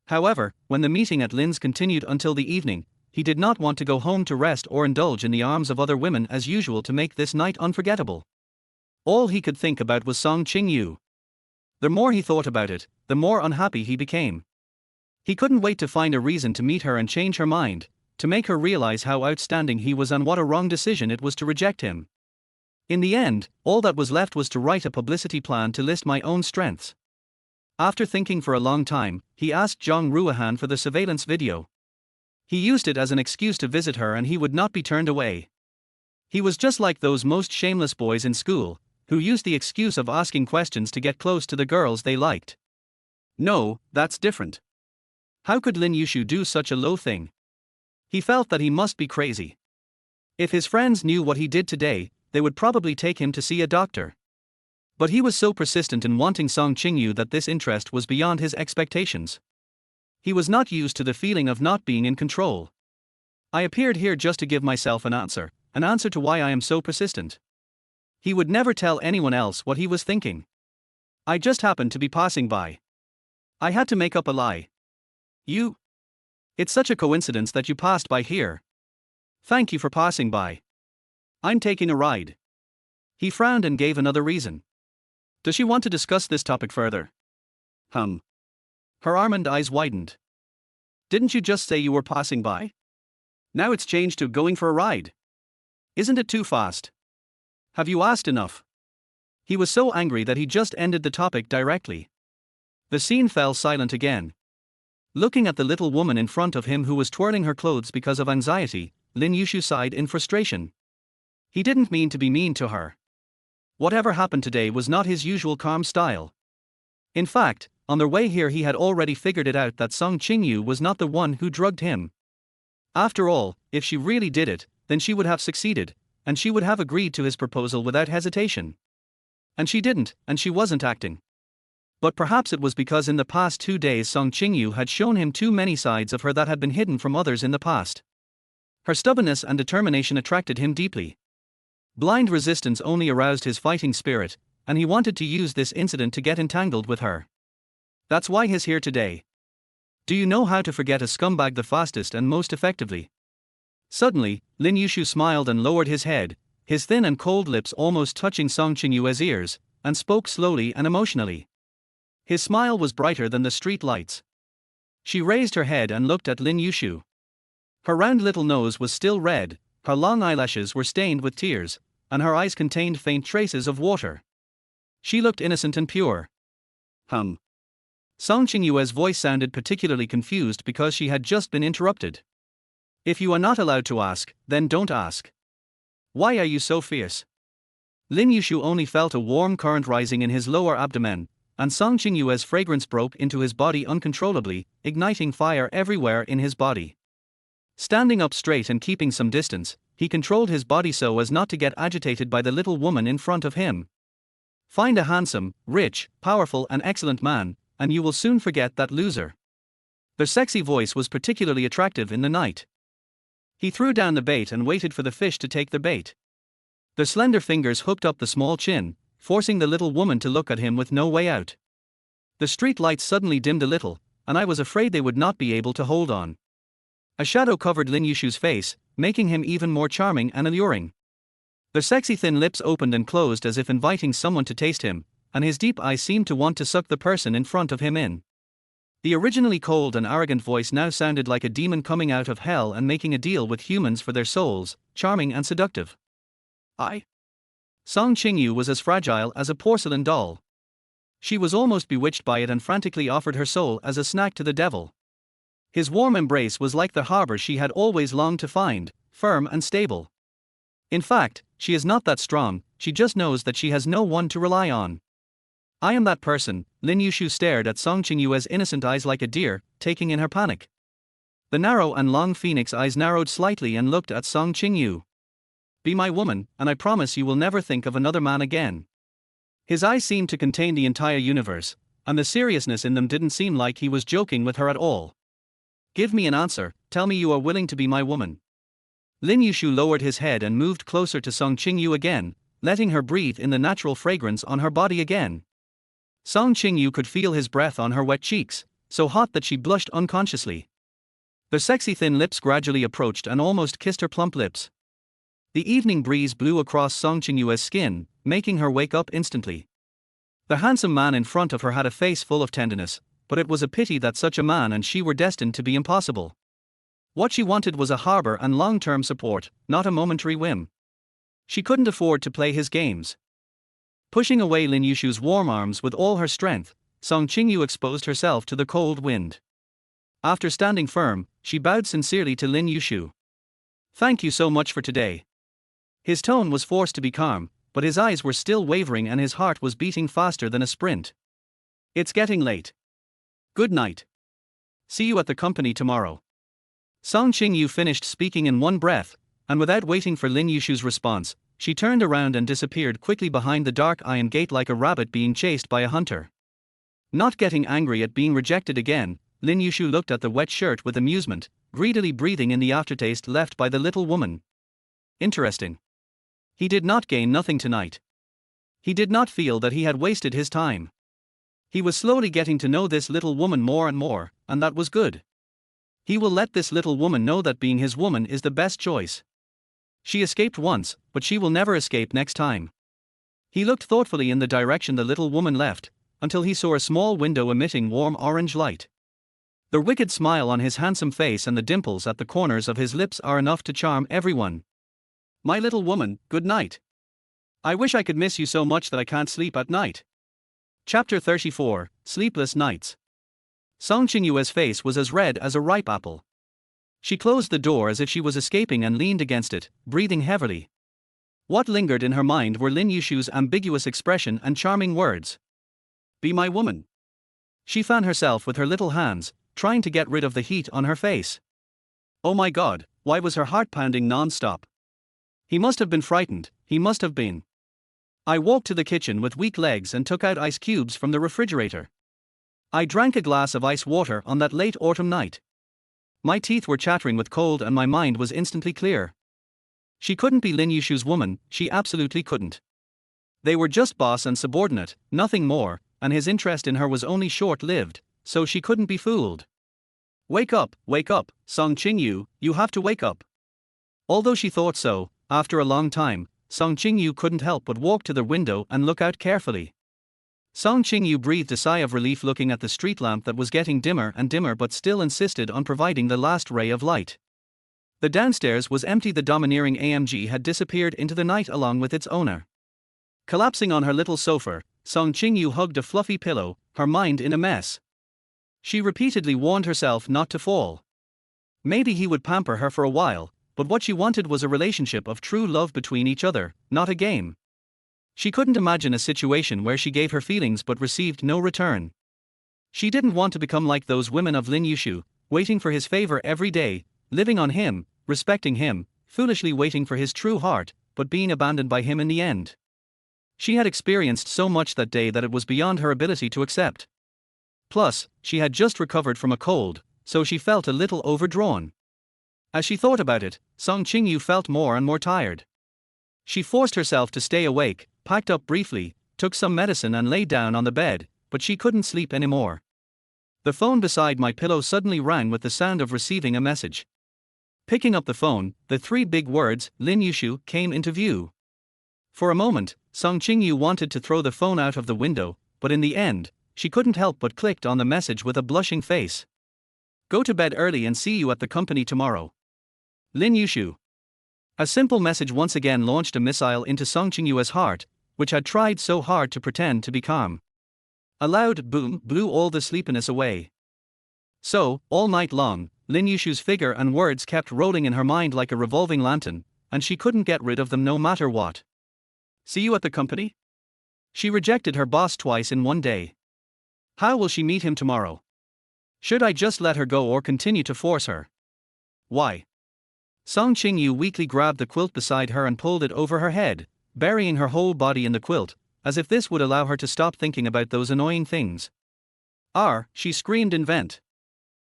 However, when the meeting at Lin's continued until the evening, he did not want to go home to rest or indulge in the arms of other women as usual to make this night unforgettable. All he could think about was Song Qingyu. The more he thought about it, the more unhappy he became. He couldn't wait to find a reason to meet her and change her mind, to make her realize how outstanding he was and what a wrong decision it was to reject him. In the end, all that was left was to write a publicity plan to list my own strengths. After thinking for a long time, he asked Zhang Ruohan for the surveillance video. He used it as an excuse to visit her and he would not be turned away. He was just like those most shameless boys in school, who used the excuse of asking questions to get close to the girls they liked. No, that's different. How could Lin Yushu do such a low thing? He felt that he must be crazy. If his friends knew what he did today, they would probably take him to see a doctor. But he was so persistent in wanting Song Qingyu that this interest was beyond his expectations. He was not used to the feeling of not being in control. I appeared here just to give myself an answer to why I am so persistent. He would never tell anyone else what he was thinking. I just happened to be passing by. I had to make up a lie. You? It's such a coincidence that you passed by here. Thank you for passing by. I'm taking a ride. He frowned and gave another reason. Does she want to discuss this topic further? Her almond eyes widened. Didn't you just say you were passing by? Now it's changed to going for a ride. Isn't it too fast? Have you asked enough? He was so angry that he just ended the topic directly. The scene fell silent again. Looking at the little woman in front of him who was twirling her clothes because of anxiety, Lin Yushu sighed in frustration. He didn't mean to be mean to her. Whatever happened today was not his usual calm style. In fact, on their way here he had already figured it out that Song Qingyu was not the one who drugged him. After all, if she really did it, then she would have succeeded, and she would have agreed to his proposal without hesitation. And she didn't, and she wasn't acting. But perhaps it was because in the past 2 days Song Qingyu had shown him too many sides of her that had been hidden from others in the past. Her stubbornness and determination attracted him deeply. Blind resistance only aroused his fighting spirit, and he wanted to use this incident to get entangled with her. That's why he's here today. Do you know how to forget a scumbag the fastest and most effectively? Suddenly, Lin Yushu smiled and lowered his head, his thin and cold lips almost touching Song Qingyu's ears, and spoke slowly and emotionally. His smile was brighter than the street lights. She raised her head and looked at Lin Yushu. Her round little nose was still red, her long eyelashes were stained with tears, and her eyes contained faint traces of water. She looked innocent and pure. Song Qingyu's voice sounded particularly confused because she had just been interrupted. If you are not allowed to ask, then don't ask. Why are you so fierce? Lin Yushu only felt a warm current rising in his lower abdomen, and Song Qingyu's fragrance broke into his body uncontrollably, igniting fire everywhere in his body. Standing up straight and keeping some distance, he controlled his body so as not to get agitated by the little woman in front of him. Find a handsome, rich, powerful and excellent man, and you will soon forget that loser. Their sexy voice was particularly attractive in the night. He threw down the bait and waited for the fish to take the bait. Their slender fingers hooked up the small chin, forcing the little woman to look at him with no way out. The street lights suddenly dimmed a little, and I was afraid they would not be able to hold on. A shadow covered Lin Yushu's face, making him even more charming and alluring. The sexy thin lips opened and closed as if inviting someone to taste him, and his deep eyes seemed to want to suck the person in front of him in. The originally cold and arrogant voice now sounded like a demon coming out of hell and making a deal with humans for their souls, charming and seductive. Song Qingyu was as fragile as a porcelain doll. She was almost bewitched by it and frantically offered her soul as a snack to the devil. His warm embrace was like the harbor she had always longed to find, firm and stable. In fact, she is not that strong, she just knows that she has no one to rely on. I am that person. Lin Yushu stared at Song Qingyu's innocent eyes like a deer, taking in her panic. The narrow and long phoenix eyes narrowed slightly and looked at Song Qingyu. Be my woman, and I promise you will never think of another man again. His eyes seemed to contain the entire universe, and the seriousness in them didn't seem like he was joking with her at all. Give me an answer, tell me you are willing to be my woman. Lin Yushu lowered his head and moved closer to Song Qingyu again, letting her breathe in the natural fragrance on her body again. Song Qingyu could feel his breath on her wet cheeks, so hot that she blushed unconsciously. The sexy thin lips gradually approached and almost kissed her plump lips. The evening breeze blew across Song Qingyue's skin, making her wake up instantly. The handsome man in front of her had a face full of tenderness, but it was a pity that such a man and she were destined to be impossible. What she wanted was a harbor and long-term support, not a momentary whim. She couldn't afford to play his games. Pushing away Lin Yushu's warm arms with all her strength, Song Qingyu exposed herself to the cold wind. After standing firm, she bowed sincerely to Lin Yushu. "Thank you so much for today." His tone was forced to be calm, but his eyes were still wavering and his heart was beating faster than a sprint. "It's getting late. Good night. See you at the company tomorrow." Song Qingyu finished speaking in one breath, and without waiting for Lin Yushu's response, she turned around and disappeared quickly behind the dark iron gate like a rabbit being chased by a hunter. Not getting angry at being rejected again, Lin Yushu looked at the wet shirt with amusement, greedily breathing in the aftertaste left by the little woman. Interesting. He did not gain nothing tonight. He did not feel that he had wasted his time. He was slowly getting to know this little woman more and more, and that was good. He will let this little woman know that being his woman is the best choice. She escaped once, but she will never escape next time. He looked thoughtfully in the direction the little woman left, until he saw a small window emitting warm orange light. The wicked smile on his handsome face and the dimples at the corners of his lips are enough to charm everyone. "My little woman, good night. I wish I could miss you so much that I can't sleep at night." Chapter 34, Sleepless Nights. Song Qingyue's face was as red as a ripe apple. She closed the door as if she was escaping and leaned against it, breathing heavily. What lingered in her mind were Lin Yushu's ambiguous expression and charming words. "Be my woman." She found herself with her little hands, trying to get rid of the heat on her face. Oh my God, why was her heart pounding non-stop? He must have been frightened, he must have been. I walked to the kitchen with weak legs and took out ice cubes from the refrigerator. I drank a glass of ice water on that late autumn night. My teeth were chattering with cold and my mind was instantly clear. She couldn't be Lin Yushu's woman, she absolutely couldn't. They were just boss and subordinate, nothing more, and his interest in her was only short-lived, so she couldn't be fooled. Wake up, Song Qingyu, you have to wake up." Although she thought so, after a long time, Song Qingyu couldn't help but walk to the window and look out carefully. Song Qingyu breathed a sigh of relief looking at the street lamp that was getting dimmer and dimmer but still insisted on providing the last ray of light. The downstairs was empty. The domineering AMG had disappeared into the night along with its owner. Collapsing on her little sofa, Song Qingyu hugged a fluffy pillow, her mind in a mess. She repeatedly warned herself not to fall. Maybe he would pamper her for a while, but what she wanted was a relationship of true love between each other, not a game. She couldn't imagine a situation where she gave her feelings but received no return. She didn't want to become like those women of Lin Yushu, waiting for his favor every day, living on him, respecting him, foolishly waiting for his true heart, but being abandoned by him in the end. She had experienced so much that day that it was beyond her ability to accept. Plus, she had just recovered from a cold, so she felt a little overdrawn. As she thought about it, Song Qingyu felt more and more tired. She forced herself to stay awake, packed up briefly, took some medicine and lay down on the bed, but she couldn't sleep anymore. The phone beside my pillow suddenly rang with the sound of receiving a message. Picking up the phone, the three big words, Lin Yushu, came into view. For a moment, Song Qingyu wanted to throw the phone out of the window, but in the end, she couldn't help but clicked on the message with a blushing face. "Go to bed early and see you at the company tomorrow. Lin Yushu." A simple message once again launched a missile into Song Qingyue's heart, which had tried so hard to pretend to be calm. A loud boom blew all the sleepiness away. So, all night long, Lin Yushu's figure and words kept rolling in her mind like a revolving lantern, and she couldn't get rid of them no matter what. See you at the company? She rejected her boss twice in one day. How will she meet him tomorrow? Should I just let her go or continue to force her? Why? Song Qingyu weakly grabbed the quilt beside her and pulled it over her head, burying her whole body in the quilt, as if this would allow her to stop thinking about those annoying things. She screamed in vent.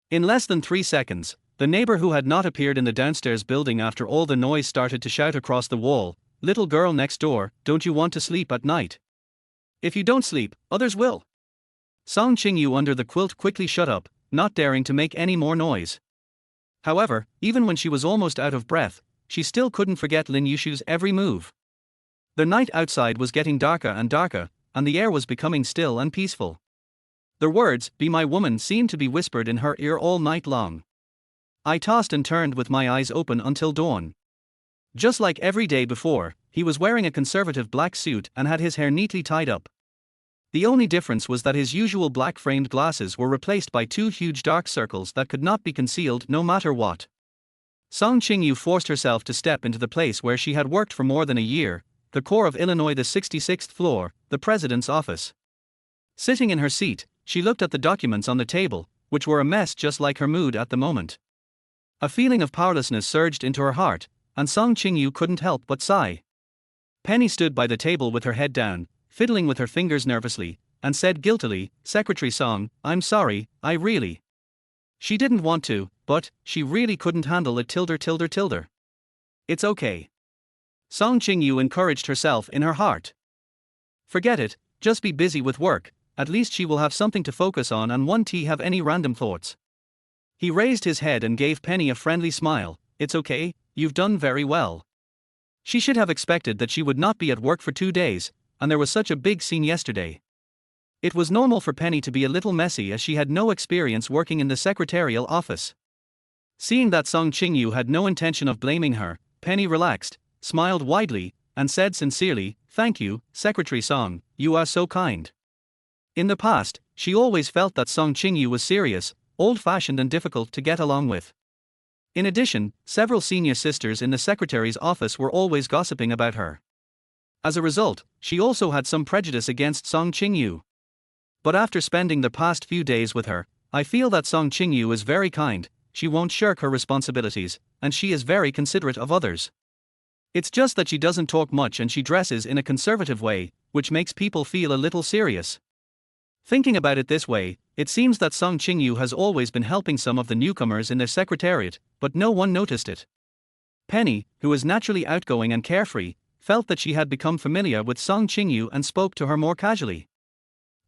In less than 3 seconds, the neighbor who had not appeared in the downstairs building after all the noise started to shout across the wall, "Little girl next door, don't you want to sleep at night? If you don't sleep, others will." Song Qingyu under the quilt quickly shut up, not daring to make any more noise. However, even when she was almost out of breath, she still couldn't forget Lin Yushu's every move. The night outside was getting darker and darker, and the air was becoming still and peaceful. The words, "Be my woman," seemed to be whispered in her ear all night long. I tossed and turned with my eyes open until dawn. Just like every day before, he was wearing a conservative black suit and had his hair neatly tied up. The only difference was that his usual black framed glasses were replaced by two huge dark circles that could not be concealed no matter what. Song Qingyu forced herself to step into the place where she had worked for more than a year, the core of Illinois, the 66th floor, the president's office. Sitting in her seat, she looked at the documents on the table, which were a mess just like her mood at the moment. A feeling of powerlessness surged into her heart, and Song Qingyu couldn't help but sigh. Penny stood by the table with her head down, fiddling with her fingers nervously, and said guiltily, "Secretary Song, I'm sorry, I really." She didn't want to, but she really couldn't handle it. Tilder. It's okay. Song Qingyu encouraged herself in her heart. Forget it, just be busy with work, at least she will have something to focus on and won't have any random thoughts. He raised his head and gave Penny a friendly smile. It's okay, you've done very well. She should have expected that she would not be at work for 2 days, and there was such a big scene yesterday. It was normal for Penny to be a little messy as she had no experience working in the secretarial office. Seeing that Song Qingyu had no intention of blaming her, Penny relaxed, smiled widely, and said sincerely, "Thank you, Secretary Song, you are so kind." In the past, she always felt that Song Qingyu was serious, old-fashioned and difficult to get along with. In addition, several senior sisters in the secretary's office were always gossiping about her. As a result, she also had some prejudice against Song Qingyu. But after spending the past few days with her, I feel that Song Qingyu is very kind, she won't shirk her responsibilities, and she is very considerate of others. It's just that she doesn't talk much and she dresses in a conservative way, which makes people feel a little serious. Thinking about it this way, it seems that Song Qingyu has always been helping some of the newcomers in their secretariat, but no one noticed it. Penny, who is naturally outgoing and carefree, felt that she had become familiar with Song Qingyu and spoke to her more casually.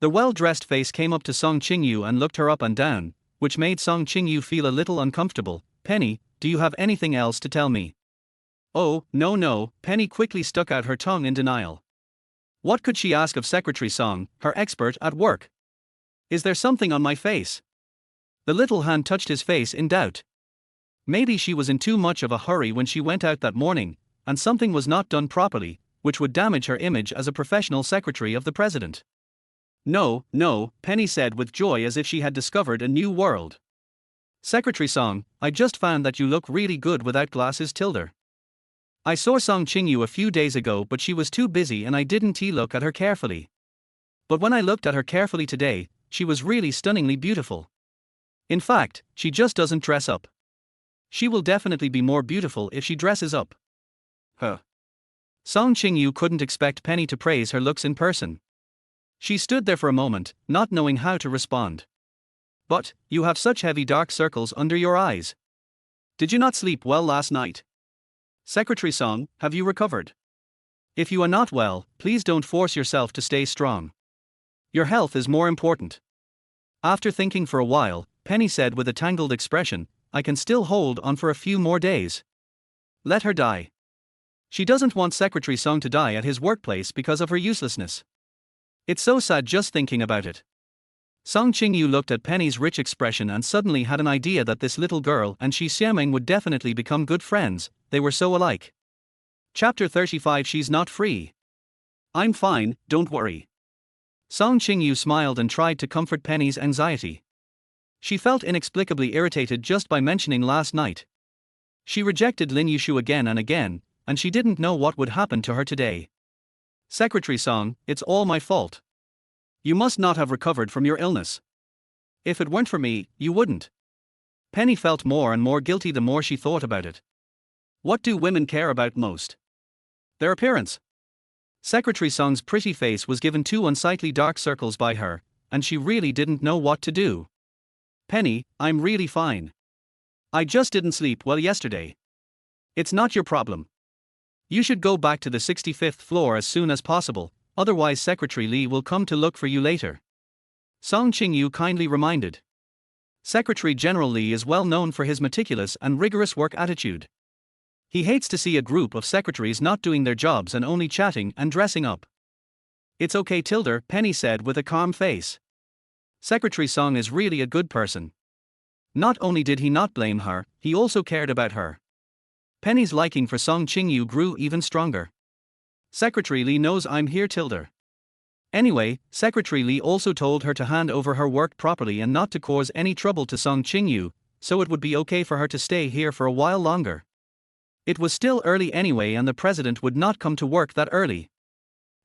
The well-dressed face came up to Song Qingyu and looked her up and down, which made Song Qingyu feel a little uncomfortable. "Penny, do you have anything else to tell me?" "Oh, no," Penny quickly stuck out her tongue in denial. What could she ask of Secretary Song, her expert at work? "Is there something on my face?" The little hand touched his face in doubt. Maybe she was in too much of a hurry when she went out that morning, and something was not done properly, which would damage her image as a professional secretary of the president. No, Penny said with joy as if she had discovered a new world. "Secretary Song, I just found that you look really good without glasses. I saw Song Qingyu a few days ago, but she was too busy and I didn't look at her carefully. But when I looked at her carefully today, she was really stunningly beautiful. In fact, she just doesn't dress up. She will definitely be more beautiful if she dresses up." Huh. Song Qingyu couldn't expect Penny to praise her looks in person. She stood there for a moment, not knowing how to respond. "But, you have such heavy dark circles under your eyes. Did you not sleep well last night? Secretary Song, have you recovered? If you are not well, please don't force yourself to stay strong. Your health is more important." After thinking for a while, Penny said with a tangled expression, "I can still hold on for a few more days. Let her die." She doesn't want Secretary Song to die at his workplace because of her uselessness. It's so sad just thinking about it. Song Qingyu looked at Penny's rich expression and suddenly had an idea that this little girl and Shi Xiameng would definitely become good friends, they were so alike. Chapter 35. She's not free. "I'm fine, don't worry." Song Qingyu smiled and tried to comfort Penny's anxiety. She felt inexplicably irritated just by mentioning last night. She rejected Lin Yushu again and again, and she didn't know what would happen to her today. "Secretary Song, it's all my fault. You must not have recovered from your illness. If it weren't for me, you wouldn't." Penny felt more and more guilty the more she thought about it. What do women care about most? Their appearance. Secretary Song's pretty face was given 2 unsightly dark circles by her, and she really didn't know what to do. "Penny, I'm really fine. I just didn't sleep well yesterday. It's not your problem. You should go back to the 65th floor as soon as possible, otherwise Secretary Lee will come to look for you later," Song Qingyu kindly reminded. Secretary General Lee is well known for his meticulous and rigorous work attitude. He hates to see a group of secretaries not doing their jobs and only chatting and dressing up. It's okay, Tilda, Penny said with a calm face. Secretary Song is really a good person. Not only did he not blame her, he also cared about her. Penny's liking for Song Qingyu grew even stronger. Secretary Lee knows I'm here, Tilda. Anyway, Secretary Lee also told her to hand over her work properly and not to cause any trouble to Song Qingyu, so it would be okay for her to stay here for a while longer. It was still early anyway and the president would not come to work that early.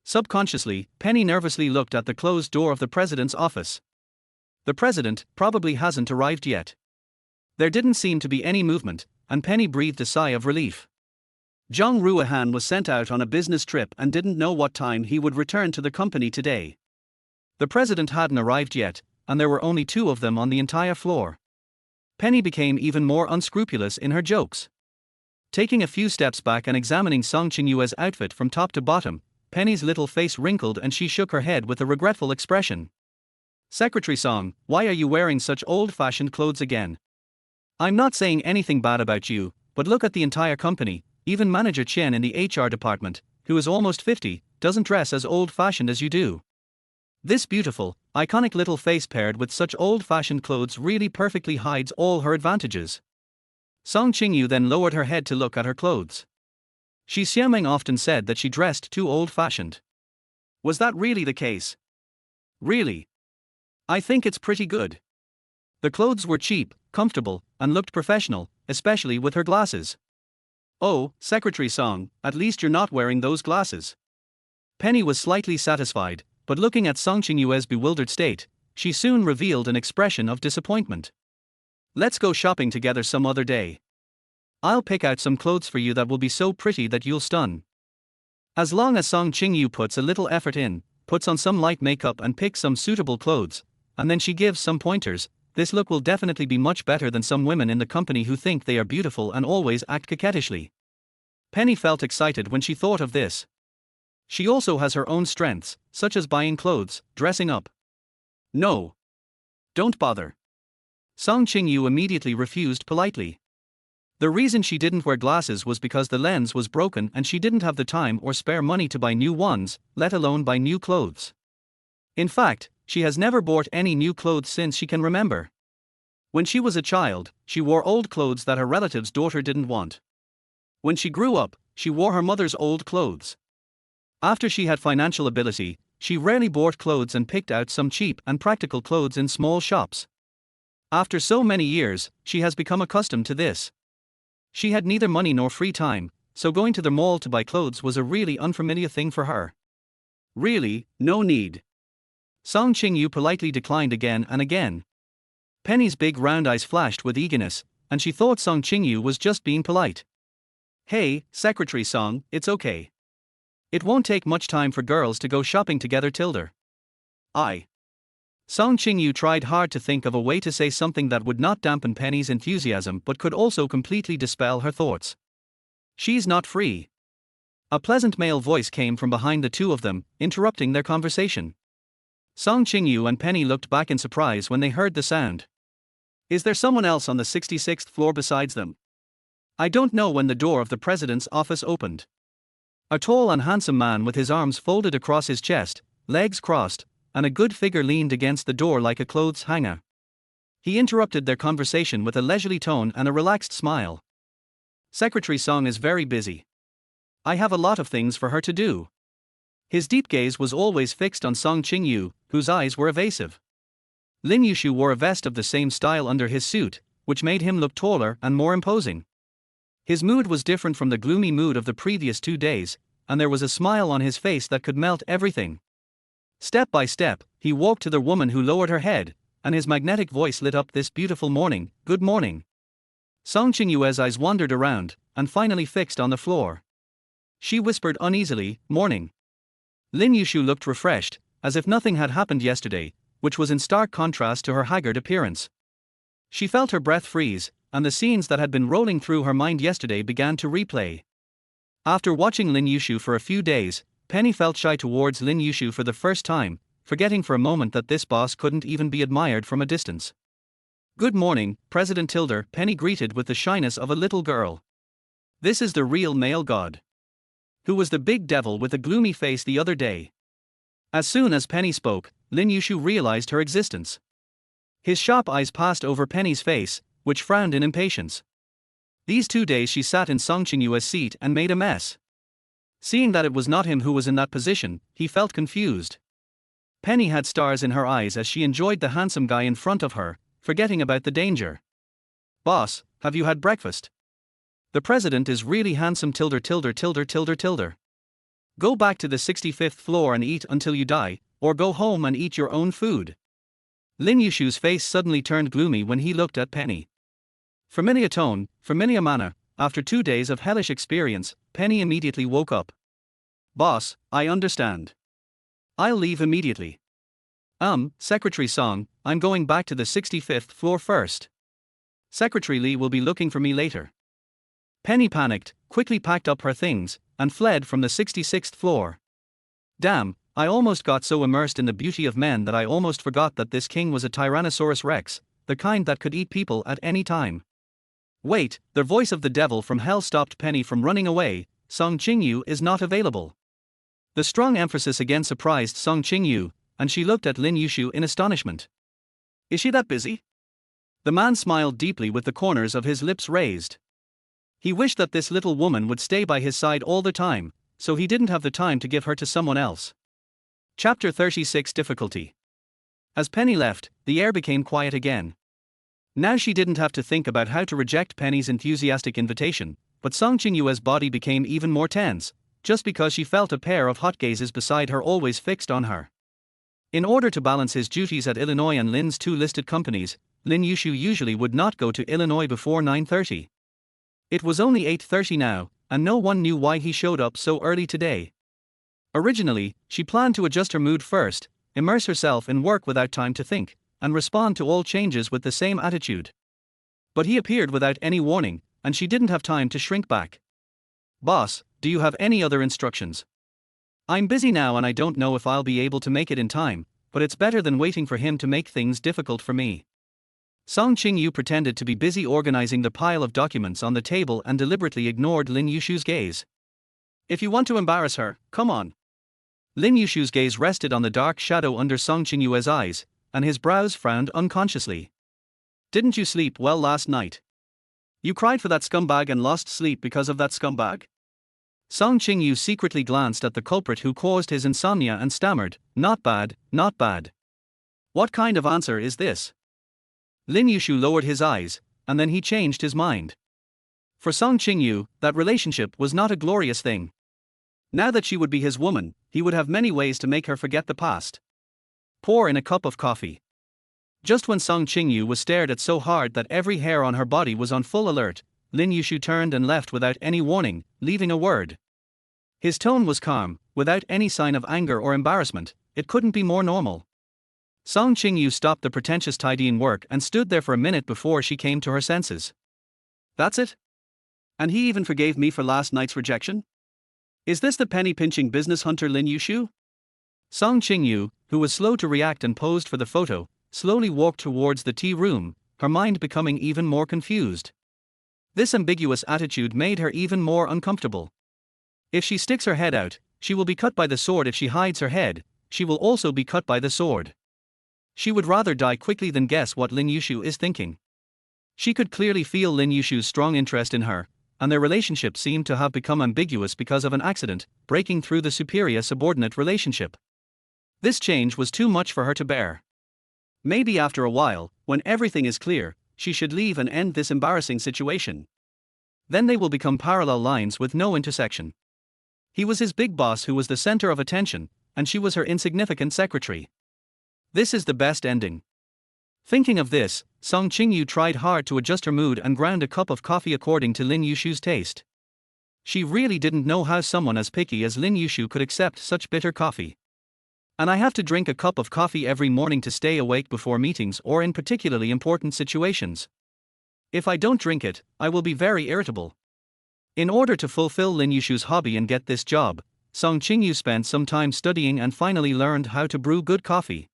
Subconsciously, Penny nervously looked at the closed door of the president's office. The president probably hasn't arrived yet. There didn't seem to be any movement, and Penny breathed a sigh of relief. Zhang Ruohan was sent out on a business trip and didn't know what time he would return to the company today. The president hadn't arrived yet, and there were only 2 of them on the entire floor. Penny became even more unscrupulous in her jokes. Taking a few steps back and examining Song Qingyue's outfit from top to bottom, Penny's little face wrinkled and she shook her head with a regretful expression. Secretary Song, why are you wearing such old-fashioned clothes again? I'm not saying anything bad about you, but look at the entire company. Even Manager Chen in the HR department, who is almost 50, doesn't dress as old-fashioned as you do. This beautiful, iconic little face paired with such old-fashioned clothes really perfectly hides all her advantages. Song Qingyu then lowered her head to look at her clothes. Shi Xiaoming often said that she dressed too old-fashioned. Was that really the case? Really? I think it's pretty good. The clothes were cheap, comfortable, and looked professional, especially with her glasses. Oh, Secretary Song, at least you're not wearing those glasses. Penny was slightly satisfied, but looking at Song Qingyue's bewildered state, she soon revealed an expression of disappointment. Let's go shopping together some other day. I'll pick out some clothes for you that will be so pretty that you'll stun. As long as Song Qingyu puts a little effort in, puts on some light makeup and picks some suitable clothes, and then she gives some pointers, this look will definitely be much better than some women in the company who think they are beautiful and always act coquettishly. Penny felt excited when she thought of this. She also has her own strengths, such as buying clothes, dressing up. No. Don't bother. Song Qingyu immediately refused politely. The reason she didn't wear glasses was because the lens was broken and she didn't have the time or spare money to buy new ones, let alone buy new clothes. In fact, she has never bought any new clothes since she can remember. When she was a child, she wore old clothes that her relative's daughter didn't want. When she grew up, she wore her mother's old clothes. After she had financial ability, she rarely bought clothes and picked out some cheap and practical clothes in small shops. After so many years, she has become accustomed to this. She had neither money nor free time, so going to the mall to buy clothes was a really unfamiliar thing for her. Really, no need. Song Qingyu politely declined again and again. Penny's big round eyes flashed with eagerness, and she thought Song Qingyu was just being polite. Hey, Secretary Song, it's okay. It won't take much time for girls to go shopping together, Tilda. Song Qingyu tried hard to think of a way to say something that would not dampen Penny's enthusiasm but could also completely dispel her thoughts. She's not free. A pleasant male voice came from behind the 2 of them, interrupting their conversation. Song Qingyu and Penny looked back in surprise when they heard the sound. Is there someone else on the 66th floor besides them? I don't know when the door of the president's office opened. A tall and handsome man with his arms folded across his chest, legs crossed, and a good figure leaned against the door like a clothes hanger. He interrupted their conversation with a leisurely tone and a relaxed smile. Secretary Song is very busy. I have a lot of things for her to do. His deep gaze was always fixed on Song Qingyu, whose eyes were evasive. Lin Yushu wore a vest of the same style under his suit, which made him look taller and more imposing. His mood was different from the gloomy mood of the previous 2 days, and there was a smile on his face that could melt everything. Step by step, he walked to the woman who lowered her head, and his magnetic voice lit up this beautiful morning, good morning. Song Qingyue's eyes wandered around, and finally fixed on the floor. She whispered uneasily, morning. Lin Yushu looked refreshed, as if nothing had happened yesterday, which was in stark contrast to her haggard appearance. She felt her breath freeze, and the scenes that had been rolling through her mind yesterday began to replay. After watching Lin Yushu for a few days, Penny felt shy towards Lin Yushu for the first time, forgetting for a moment that this boss couldn't even be admired from a distance. Good morning, President Tilder, Penny greeted with the shyness of a little girl. This is the real male god. Who was the big devil with a gloomy face the other day? As soon as Penny spoke, Lin Yushu realized her existence. His sharp eyes passed over Penny's face, which frowned in impatience. These 2 days she sat in Song Qingyue's seat and made a mess. Seeing that it was not him who was in that position, he felt confused. Penny had stars in her eyes as she enjoyed the handsome guy in front of her, forgetting about the danger. Boss, have you had breakfast? The president is really handsome tilder. Go back to the 65th floor and eat until you die, or go home and eat your own food. Lin Yushu's face suddenly turned gloomy when he looked at Penny. Familiar tone, familiar manner. After 2 days of hellish experience, Penny immediately woke up. Boss, I understand. I'll leave immediately. Secretary Song, I'm going back to the 65th floor first. Secretary Lee will be looking for me later. Penny panicked, quickly packed up her things, and fled from the 66th floor. Damn, I almost got so immersed in the beauty of men that I almost forgot that this king was a Tyrannosaurus Rex, the kind that could eat people at any time. Wait, the voice of the devil from hell stopped Penny from running away. Song Qingyu is not available. The strong emphasis again surprised Song Qingyu, and she looked at Lin Yushu in astonishment. Is she that busy? The man smiled deeply with the corners of his lips raised. He wished that this little woman would stay by his side all the time, so he didn't have the time to give her to someone else. Chapter 36 Difficulty. As Penny left, the air became quiet again. Now she didn't have to think about how to reject Penny's enthusiastic invitation, but Song Qingyue's body became even more tense, just because she felt a pair of hot gazes beside her always fixed on her. In order to balance his duties at Illinois and Lin's 2 listed companies, Lin Yushu usually would not go to Illinois before 9:30. It was only 8:30 now, and no one knew why he showed up so early today. Originally, she planned to adjust her mood first, immerse herself in work without time to think, and respond to all changes with the same attitude. But he appeared without any warning, and she didn't have time to shrink back. Boss, do you have any other instructions? I'm busy now and I don't know if I'll be able to make it in time, but it's better than waiting for him to make things difficult for me. Song Qingyu pretended to be busy organizing the pile of documents on the table and deliberately ignored Lin Yushu's gaze. If you want to embarrass her, come on. Lin Yushu's gaze rested on the dark shadow under Song Qingyue's eyes, and his brows frowned unconsciously. Didn't you sleep well last night? You cried for that scumbag and lost sleep because of that scumbag? Song Qingyu secretly glanced at the culprit who caused his insomnia and stammered, not bad, not bad. What kind of answer is this? Lin Yushu lowered his eyes, and then he changed his mind. For Song Qingyu, that relationship was not a glorious thing. Now that she would be his woman, he would have many ways to make her forget the past. Pour in a cup of coffee. Just when Song Qingyu was stared at so hard that every hair on her body was on full alert, Lin Yushu turned and left without any warning, leaving a word. His tone was calm, without any sign of anger or embarrassment. It couldn't be more normal. Song Qingyu stopped the pretentious tidying work and stood there for a minute before she came to her senses. That's it? And he even forgave me for last night's rejection? Is this the penny-pinching business hunter Lin Yushu? Song Qingyu, who was slow to react and posed for the photo, slowly walked towards the tea room, her mind becoming even more confused. This ambiguous attitude made her even more uncomfortable. If she sticks her head out, she will be cut by the sword. If she hides her head, she will also be cut by the sword. She would rather die quickly than guess what Lin Yushu is thinking. She could clearly feel Lin Yushu's strong interest in her, and their relationship seemed to have become ambiguous because of an accident, breaking through the superior-subordinate relationship. This change was too much for her to bear. Maybe after a while, when everything is clear, she should leave and end this embarrassing situation. Then they will become parallel lines with no intersection. He was his big boss who was the center of attention, and she was her insignificant secretary. This is the best ending. Thinking of this, Song Qingyu tried hard to adjust her mood and ground a cup of coffee according to Lin Yushu's taste. She really didn't know how someone as picky as Lin Yushu could accept such bitter coffee. And I have to drink a cup of coffee every morning to stay awake before meetings or in particularly important situations. If I don't drink it, I will be very irritable. In order to fulfill Lin Yushu's hobby and get this job, Song Qingyu spent some time studying and finally learned how to brew good coffee.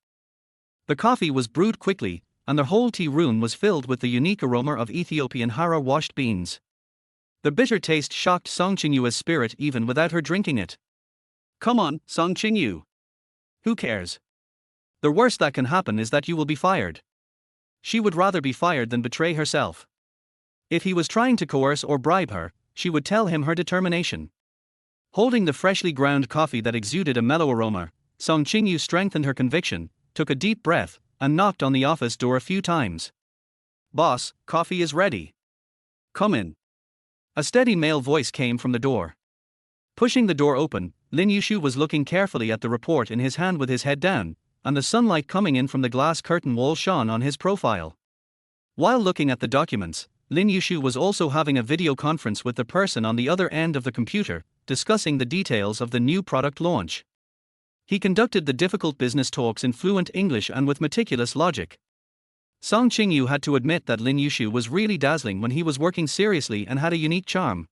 The coffee was brewed quickly, and the whole tea room was filled with the unique aroma of Ethiopian hara washed beans. The bitter taste shocked Song Qingyu's spirit even without her drinking it. Come on, Song Qingyu. Who cares? The worst that can happen is that you will be fired. She would rather be fired than betray herself. If he was trying to coerce or bribe her, she would tell him her determination. Holding the freshly ground coffee that exuded a mellow aroma, Song Qingyu strengthened her conviction, took a deep breath, and knocked on the office door a few times. Boss, coffee is ready. Come in. A steady male voice came from the door. Pushing the door open, Lin Yushu was looking carefully at the report in his hand with his head down, and the sunlight coming in from the glass curtain wall shone on his profile. While looking at the documents, Lin Yushu was also having a video conference with the person on the other end of the computer, discussing the details of the new product launch. He conducted the difficult business talks in fluent English and with meticulous logic. Song Qingyu had to admit that Lin Yushu was really dazzling when he was working seriously and had a unique charm.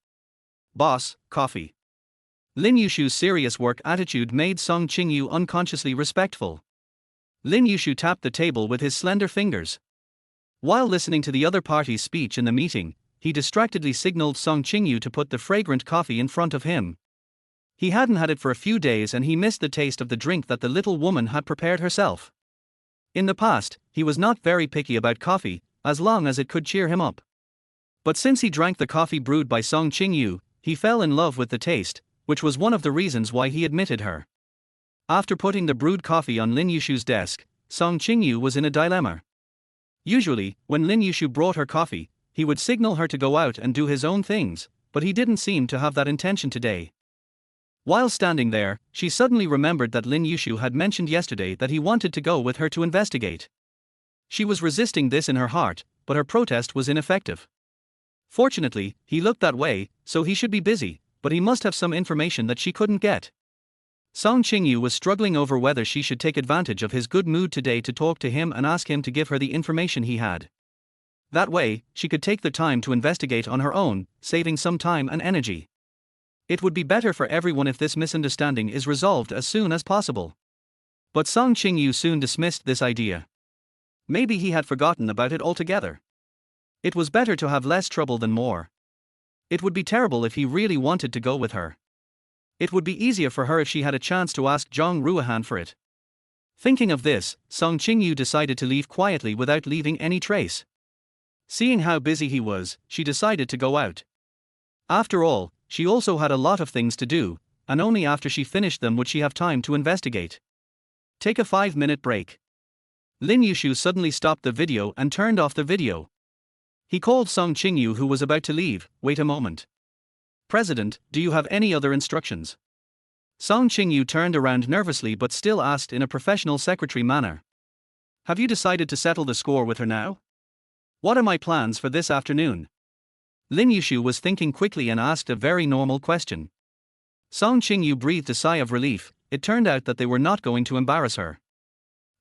Boss, coffee. Lin Yushu's serious work attitude made Song Qingyu unconsciously respectful. Lin Yushu tapped the table with his slender fingers. While listening to the other party's speech in the meeting, he distractedly signaled Song Qingyu to put the fragrant coffee in front of him. He hadn't had it for a few days and he missed the taste of the drink that the little woman had prepared herself. In the past, he was not very picky about coffee, as long as it could cheer him up. But since he drank the coffee brewed by Song Qingyu, he fell in love with the taste, which was one of the reasons why he admitted her. After putting the brewed coffee on Lin Yushu's desk, Song Qingyu was in a dilemma. Usually, when Lin Yushu brought her coffee, he would signal her to go out and do his own things, but he didn't seem to have that intention today. While standing there, she suddenly remembered that Lin Yushu had mentioned yesterday that he wanted to go with her to investigate. She was resisting this in her heart, but her protest was ineffective. Fortunately, he looked that way, so he should be busy, but he must have some information that she couldn't get. Song Qingyu was struggling over whether she should take advantage of his good mood today to talk to him and ask him to give her the information he had. That way, she could take the time to investigate on her own, saving some time and energy. It would be better for everyone if this misunderstanding is resolved as soon as possible. But Song Qingyu soon dismissed this idea. Maybe he had forgotten about it altogether. It was better to have less trouble than more. It would be terrible if he really wanted to go with her. It would be easier for her if she had a chance to ask Zhang Ruohan for it. Thinking of this, Song Qingyu decided to leave quietly without leaving any trace. Seeing how busy he was, she decided to go out. After all, she also had a lot of things to do, and only after she finished them would she have time to investigate. Take a 5-minute break. Lin Yushu suddenly stopped the video and turned off the video. He called Song Qingyu, who was about to leave. Wait a moment. President, do you have any other instructions? Song Qingyu turned around nervously but still asked in a professional secretary manner. Have you decided to settle the score with her now? What are my plans for this afternoon? Lin Yushu was thinking quickly and asked a very normal question. Song Qingyu breathed a sigh of relief. It turned out that they were not going to embarrass her.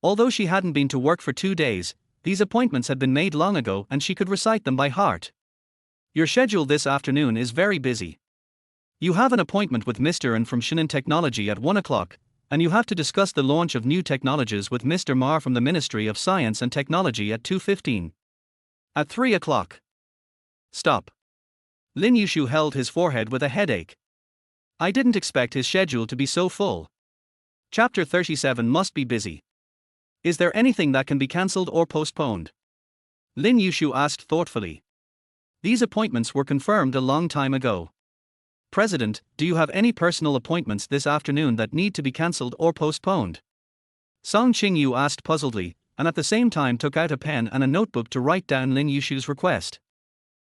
Although she hadn't been to work for 2 days, these appointments had been made long ago and she could recite them by heart. Your schedule this afternoon is very busy. You have an appointment with Mr. N from Shinin Technology at 1 o'clock, and you have to discuss the launch of new technologies with Mr. Ma from the Ministry of Science and Technology at 2:15. At 3 o'clock. Stop. Lin Yushu held his forehead with a headache. I didn't expect his schedule to be so full. Chapter 37 must be busy. Is there anything that can be cancelled or postponed? Lin Yushu asked thoughtfully. These appointments were confirmed a long time ago. President, do you have any personal appointments this afternoon that need to be cancelled or postponed? Song Qingyu asked puzzledly, and at the same time took out a pen and a notebook to write down Lin Yushu's request.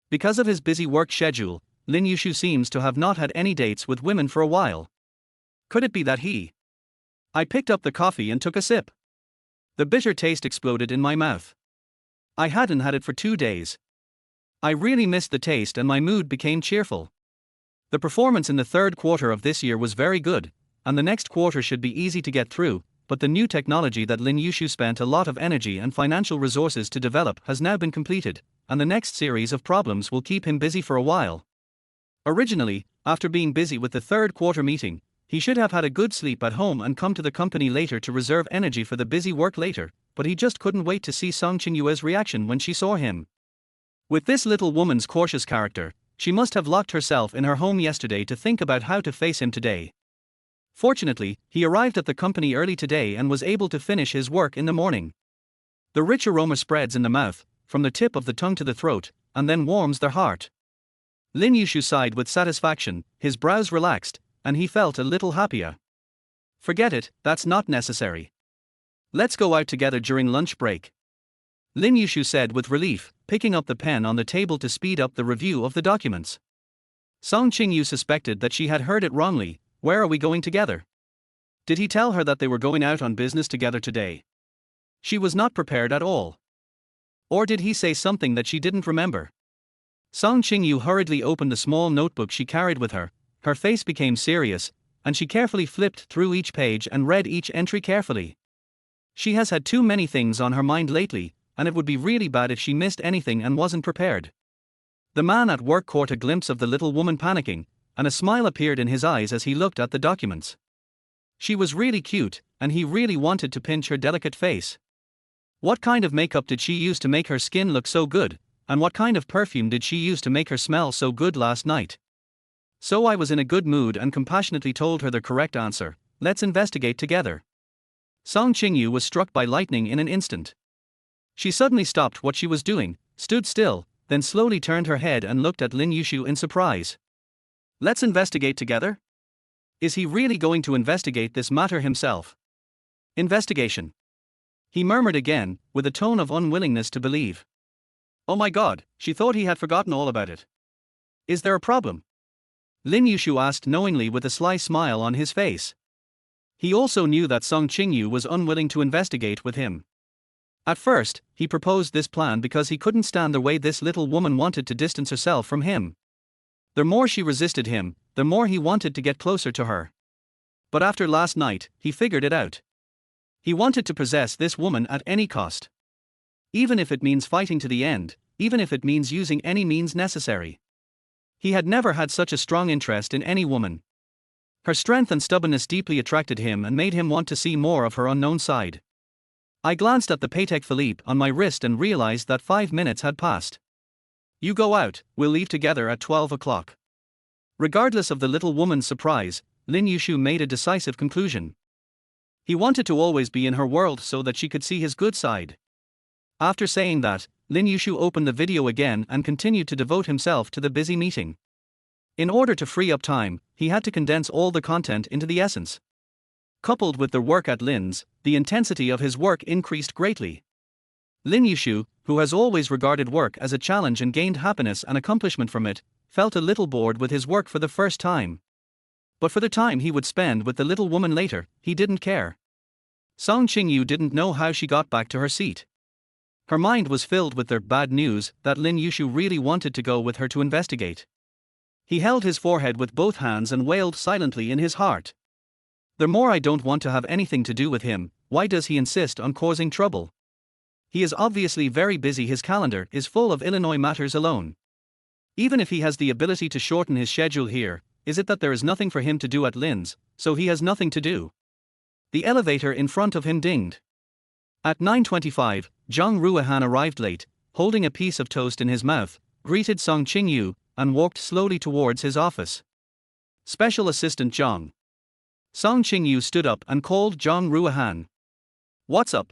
Because of his busy work schedule, Lin Yushu seems to have not had any dates with women for a while. Could it be that he? I picked up the coffee and took a sip. The bitter taste exploded in my mouth. I hadn't had it for 2 days. I really missed the taste and my mood became cheerful. The performance in the third quarter of this year was very good, and the next quarter should be easy to get through, but the new technology that Lin Yushu spent a lot of energy and financial resources to develop has now been completed, and the next series of problems will keep him busy for a while. Originally, after being busy with the third quarter meeting, he should have had a good sleep at home and come to the company later to reserve energy for the busy work later, but he just couldn't wait to see Song Qingyue's reaction when she saw him. With this little woman's cautious character, she must have locked herself in her home yesterday to think about how to face him today. Fortunately, he arrived at the company early today and was able to finish his work in the morning. The rich aroma spreads in the mouth, from the tip of the tongue to the throat, and then warms their heart. Lin Yushu sighed with satisfaction, his brows relaxed, and he felt a little happier. Forget it, that's not necessary. Let's go out together during lunch break. Lin Yushu said with relief, picking up the pen on the table to speed up the review of the documents. Song Qingyu suspected that she had heard it wrongly. Where are we going together? Did he tell her that they were going out on business together today? She was not prepared at all. Or did he say something that she didn't remember? Song Qingyu hurriedly opened the small notebook she carried with her. Her face became serious, and she carefully flipped through each page and read each entry carefully. She has had too many things on her mind lately, and it would be really bad if she missed anything and wasn't prepared. The man at work caught a glimpse of the little woman panicking, and a smile appeared in his eyes as he looked at the documents. She was really cute, and he really wanted to pinch her delicate face. What kind of makeup did she use to make her skin look so good, and what kind of perfume did she use to make her smell so good last night? So I was in a good mood and compassionately told her the correct answer. Let's investigate together. Song Qingyu was struck by lightning in an instant. She suddenly stopped what she was doing, stood still, then slowly turned her head and looked at Lin Yushu in surprise. Let's investigate together? Is he really going to investigate this matter himself? Investigation. He murmured again, with a tone of unwillingness to believe. Oh my God, she thought he had forgotten all about it. Is there a problem? Lin Yushu asked knowingly with a sly smile on his face. He also knew that Song Qingyu was unwilling to investigate with him. At first, he proposed this plan because he couldn't stand the way this little woman wanted to distance herself from him. The more she resisted him, the more he wanted to get closer to her. But after last night, he figured it out. He wanted to possess this woman at any cost. Even if it means fighting to the end, even if it means using any means necessary. He had never had such a strong interest in any woman. Her strength and stubbornness deeply attracted him and made him want to see more of her unknown side. I glanced at the Patek Philippe on my wrist and realized that 5 minutes had passed. You go out, we'll leave together at 12 o'clock. Regardless of the little woman's surprise, Lin Yushu made a decisive conclusion. He wanted to always be in her world so that she could see his good side. After saying that, Lin Yushu opened the video again and continued to devote himself to the busy meeting. In order to free up time, he had to condense all the content into the essence. Coupled with the work at Lin's, the intensity of his work increased greatly. Lin Yushu, who has always regarded work as a challenge and gained happiness and accomplishment from it, felt a little bored with his work for the first time. But for the time he would spend with the little woman later, he didn't care. Song Qingyu didn't know how she got back to her seat. Her mind was filled with the bad news that Lin Yushu really wanted to go with her to investigate. He held his forehead with both hands and wailed silently in his heart. The more I don't want to have anything to do with him, why does he insist on causing trouble? He is obviously very busy, his calendar is full of Illinois matters alone. Even if he has the ability to shorten his schedule here, is it that there is nothing for him to do at Lin's, so he has nothing to do? The elevator in front of him dinged. At 9:25, Zhang Ruohan arrived late, holding a piece of toast in his mouth, greeted Song Qingyu, and walked slowly towards his office. Special Assistant Zhang. Song Qingyu stood up and called Zhang Ruohan. What's up?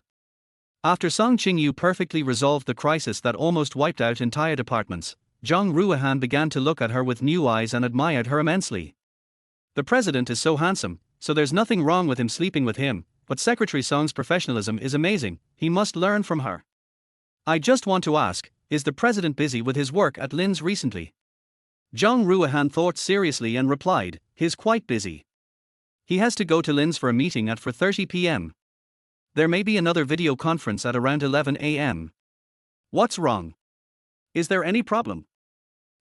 After Song Qingyu perfectly resolved the crisis that almost wiped out entire departments, Zhang Ruohan began to look at her with new eyes and admired her immensely. The president is so handsome, so there's nothing wrong with him sleeping with him, but Secretary Song's professionalism is amazing, he must learn from her. I just want to ask, is the president busy with his work at Lin's recently? Zhang Ruohan thought seriously and replied, he's quite busy. He has to go to Lin's for a meeting at 4:30 p.m. There may be another video conference at around 11 a.m. What's wrong? Is there any problem?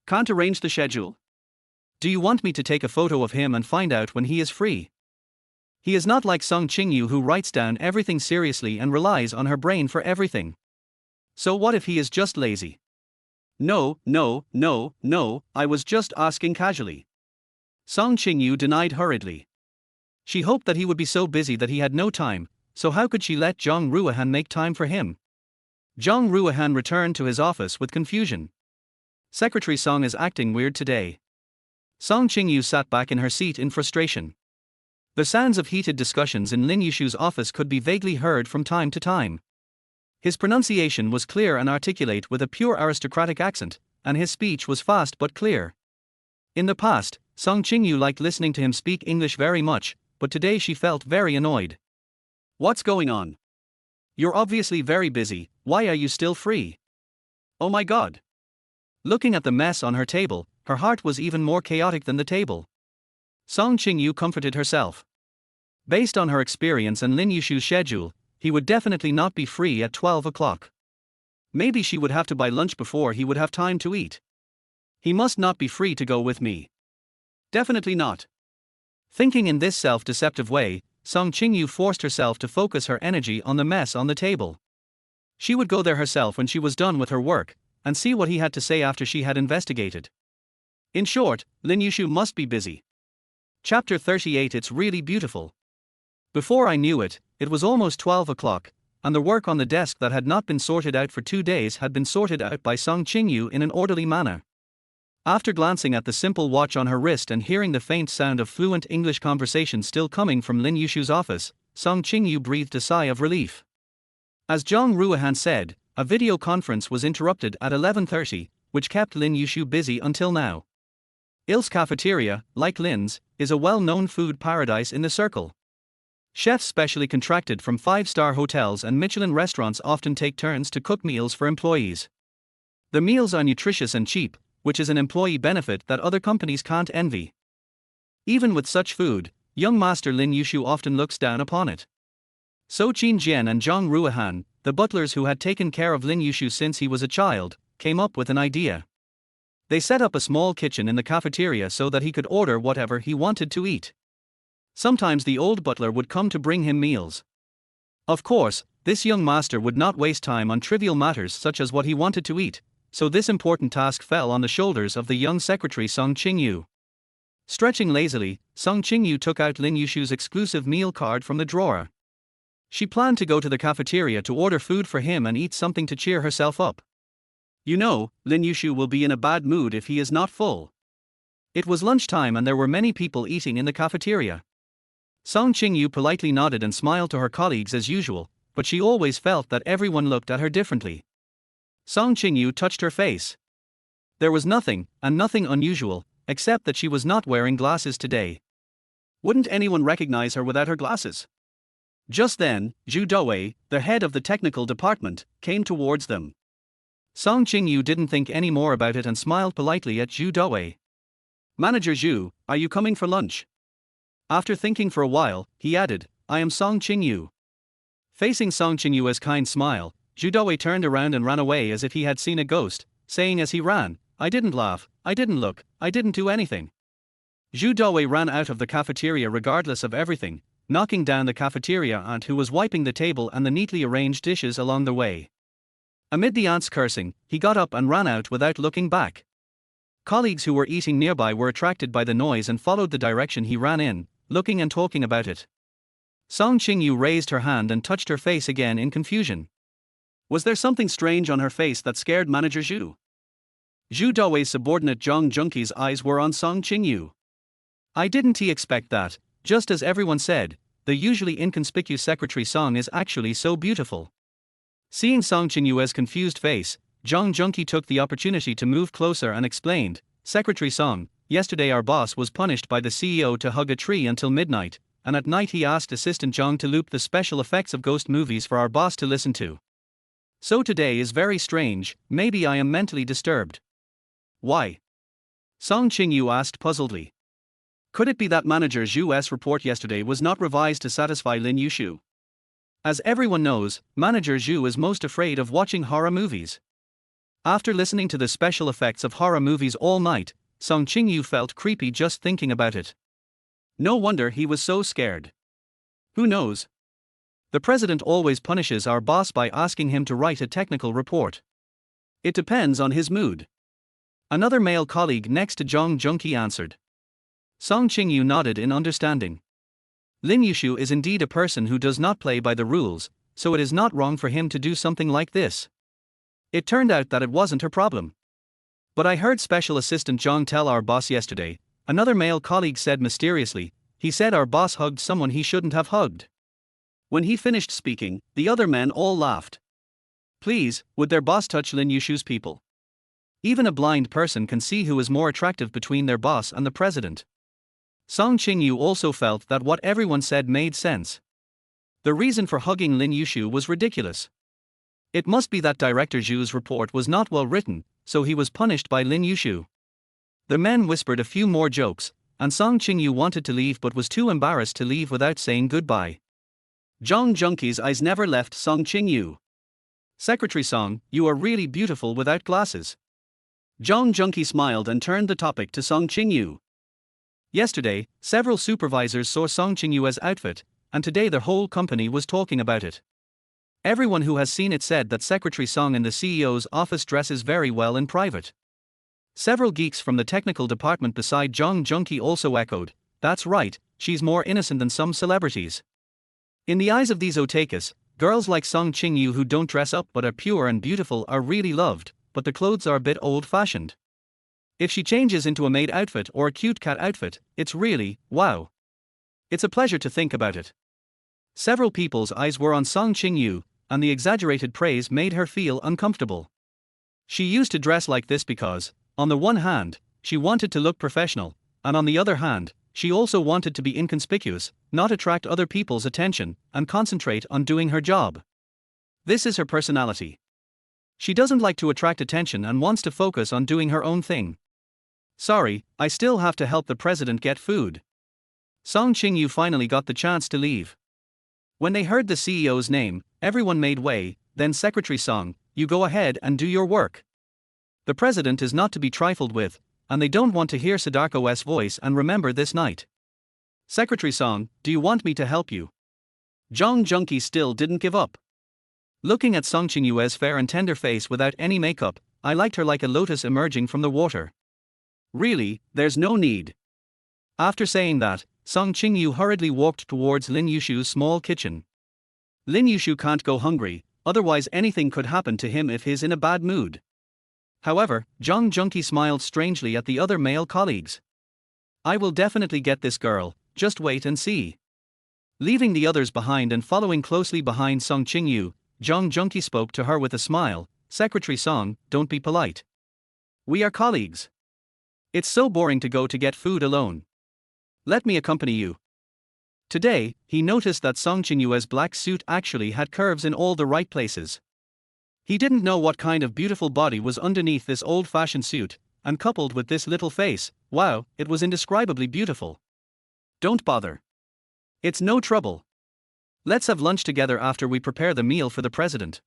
Can't arrange the schedule? Do you want me to take a photo of him and find out when he is free? He is not like Song Qingyu, who writes down everything seriously and relies on her brain for everything. So what if he is just lazy? No, I was just asking casually. Song Qingyu denied hurriedly. She hoped that he would be so busy that he had no time, so how could she let Zhang Ruohan make time for him? Zhang Ruohan returned to his office with confusion. Secretary Song is acting weird today. Song Qingyu sat back in her seat in frustration. The sounds of heated discussions in Lin Yushu's office could be vaguely heard from time to time. His pronunciation was clear and articulate with a pure aristocratic accent, and his speech was fast but clear. In the past, Song Qingyu liked listening to him speak English very much, but today she felt very annoyed. What's going on? You're obviously very busy, why are you still free? Oh my god. Looking at the mess on her table, her heart was even more chaotic than the table. Song Qingyu comforted herself. Based on her experience and Lin Yushu's schedule, he would definitely not be free at 12 o'clock. Maybe she would have to buy lunch before he would have time to eat. He must not be free to go with me. Definitely not. Thinking in this self-deceptive way, Song Qingyu forced herself to focus her energy on the mess on the table. She would go there herself when she was done with her work, and see what he had to say after she had investigated. In short, Lin Yushu must be busy. Chapter 38. It's really beautiful. Before I knew it, it was almost 12 o'clock, and the work on the desk that had not been sorted out for 2 days had been sorted out by Song Qingyu in an orderly manner. After glancing at the simple watch on her wrist and hearing the faint sound of fluent English conversation still coming from Lin Yushu's office, Song Qingyu breathed a sigh of relief. As Zhang Ruohan said, a video conference was interrupted at 11:30, which kept Lin Yushu busy until now. Il's cafeteria, like Lin's, is a well-known food paradise in the circle. Chefs specially contracted from 5-star hotels and Michelin restaurants often take turns to cook meals for employees. The meals are nutritious and cheap, which is an employee benefit that other companies can't envy. Even with such food, young master Lin Yushu often looks down upon it. So Qin Jian and Zhang Ruohan, the butlers who had taken care of Lin Yushu since he was a child, came up with an idea. They set up a small kitchen in the cafeteria so that he could order whatever he wanted to eat. Sometimes the old butler would come to bring him meals. Of course, this young master would not waste time on trivial matters such as what he wanted to eat, so this important task fell on the shoulders of the young secretary Song Qingyu. Stretching lazily, Song Qingyu took out Lin Yushu's exclusive meal card from the drawer. She planned to go to the cafeteria to order food for him and eat something to cheer herself up. You know, Lin Yushu will be in a bad mood if he is not full. It was lunchtime and there were many people eating in the cafeteria. Song Qingyu politely nodded and smiled to her colleagues as usual, but she always felt that everyone looked at her differently. Song Qingyu touched her face. There was nothing, and nothing unusual, except that she was not wearing glasses today. Wouldn't anyone recognize her without her glasses? Just then, Zhu Dowei, the head of the technical department, came towards them. Song Qingyu didn't think any more about it and smiled politely at Zhu Dowei. Manager Zhu, are you coming for lunch? After thinking for a while, he added, I am Song Qingyu. Facing Song Qingyu's kind smile, Zhu Dowei turned around and ran away as if he had seen a ghost, saying as he ran, I didn't laugh, I didn't look, I didn't do anything. Zhu Dowei ran out of the cafeteria regardless of everything, knocking down the cafeteria aunt who was wiping the table and the neatly arranged dishes along the way. Amid the aunt's cursing, he got up and ran out without looking back. Colleagues who were eating nearby were attracted by the noise and followed the direction he ran in, looking and talking about it. Song Qingyu raised her hand and touched her face again in confusion. Was there something strange on her face that scared Manager Zhu? Zhu Dowei's subordinate Zhang Junqi's eyes were on Song Qingyu. Didn't he expect that, just as everyone said, the usually inconspicuous secretary Song is actually so beautiful. Seeing Song Qingyu's confused face, Zhang Junqi took the opportunity to move closer and explained, Secretary Song, yesterday our boss was punished by the CEO to hug a tree until midnight, and at night he asked assistant Zhang to loop the special effects of ghost movies for our boss to listen to. So today is very strange, maybe I am mentally disturbed. Why? Song Qingyu asked puzzledly. Could it be that Manager Zhu's report yesterday was not revised to satisfy Lin Yushu? As everyone knows, Manager Zhu is most afraid of watching horror movies. After listening to the special effects of horror movies all night, Song Qingyu felt creepy just thinking about it. No wonder he was so scared. Who knows? The president always punishes our boss by asking him to write a technical report. It depends on his mood. Another male colleague next to Zhang Junqi answered. Song Qingyu nodded in understanding. Lin Yushu is indeed a person who does not play by the rules, so it is not wrong for him to do something like this. It turned out that it wasn't her problem. But I heard Special Assistant Zhang tell our boss yesterday, another male colleague said mysteriously, he said our boss hugged someone he shouldn't have hugged. When he finished speaking, the other men all laughed. Please, would their boss touch Lin Yushu's people? Even a blind person can see who is more attractive between their boss and the president. Song Qingyu also felt that what everyone said made sense. The reason for hugging Lin Yushu was ridiculous. It must be that Director Zhu's report was not well written, so he was punished by Lin Yushu. The men whispered a few more jokes, and Song Qingyu wanted to leave but was too embarrassed to leave without saying goodbye. Zhang Junqi's eyes never left Song Qingyu. Secretary Song, you are really beautiful without glasses. Zhang Junqi smiled and turned the topic to Song Qingyu. Yesterday, several supervisors saw Song Qingyu's outfit, and today the whole company was talking about it. Everyone who has seen it said that Secretary Song in the CEO's office dresses very well in private. Several geeks from the technical department beside Zhang Junqi also echoed, that's right, she's more innocent than some celebrities. In the eyes of these otakus, girls like Song Qingyu who don't dress up but are pure and beautiful are really loved, but the clothes are a bit old-fashioned. If she changes into a maid outfit or a cute cat outfit, it's really, wow. It's a pleasure to think about it. Several people's eyes were on Song Qingyu, and the exaggerated praise made her feel uncomfortable. She used to dress like this because, on the one hand, she wanted to look professional, and on the other hand, she also wanted to be inconspicuous, not attract other people's attention, and concentrate on doing her job. This is her personality. She doesn't like to attract attention and wants to focus on doing her own thing. Sorry, I still have to help the president get food. Song Qingyu finally got the chance to leave. When they heard the CEO's name, everyone made way, then Secretary Song, you go ahead and do your work. The president is not to be trifled with, and they don't want to hear Sadarko's voice and remember this night. Secretary Song, do you want me to help you? Zhang Junqi still didn't give up. Looking at Song Qingyu's fair and tender face without any makeup, I liked her like a lotus emerging from the water. Really, there's no need. After saying that, Song Qingyu hurriedly walked towards Lin Yushu's small kitchen. Lin Yushu can't go hungry, otherwise anything could happen to him if he's in a bad mood. However, Zhang Junqi smiled strangely at the other male colleagues. I will definitely get this girl, just wait and see. Leaving the others behind and following closely behind Song Qingyu, Zhang Junqi spoke to her with a smile, Secretary Song, don't be polite. We are colleagues. It's so boring to go to get food alone. Let me accompany you. Today, he noticed that Song Qingyu's black suit actually had curves in all the right places. He didn't know what kind of beautiful body was underneath this old-fashioned suit, and coupled with this little face, wow, it was indescribably beautiful. Don't bother. It's no trouble. Let's have lunch together after we prepare the meal for the president.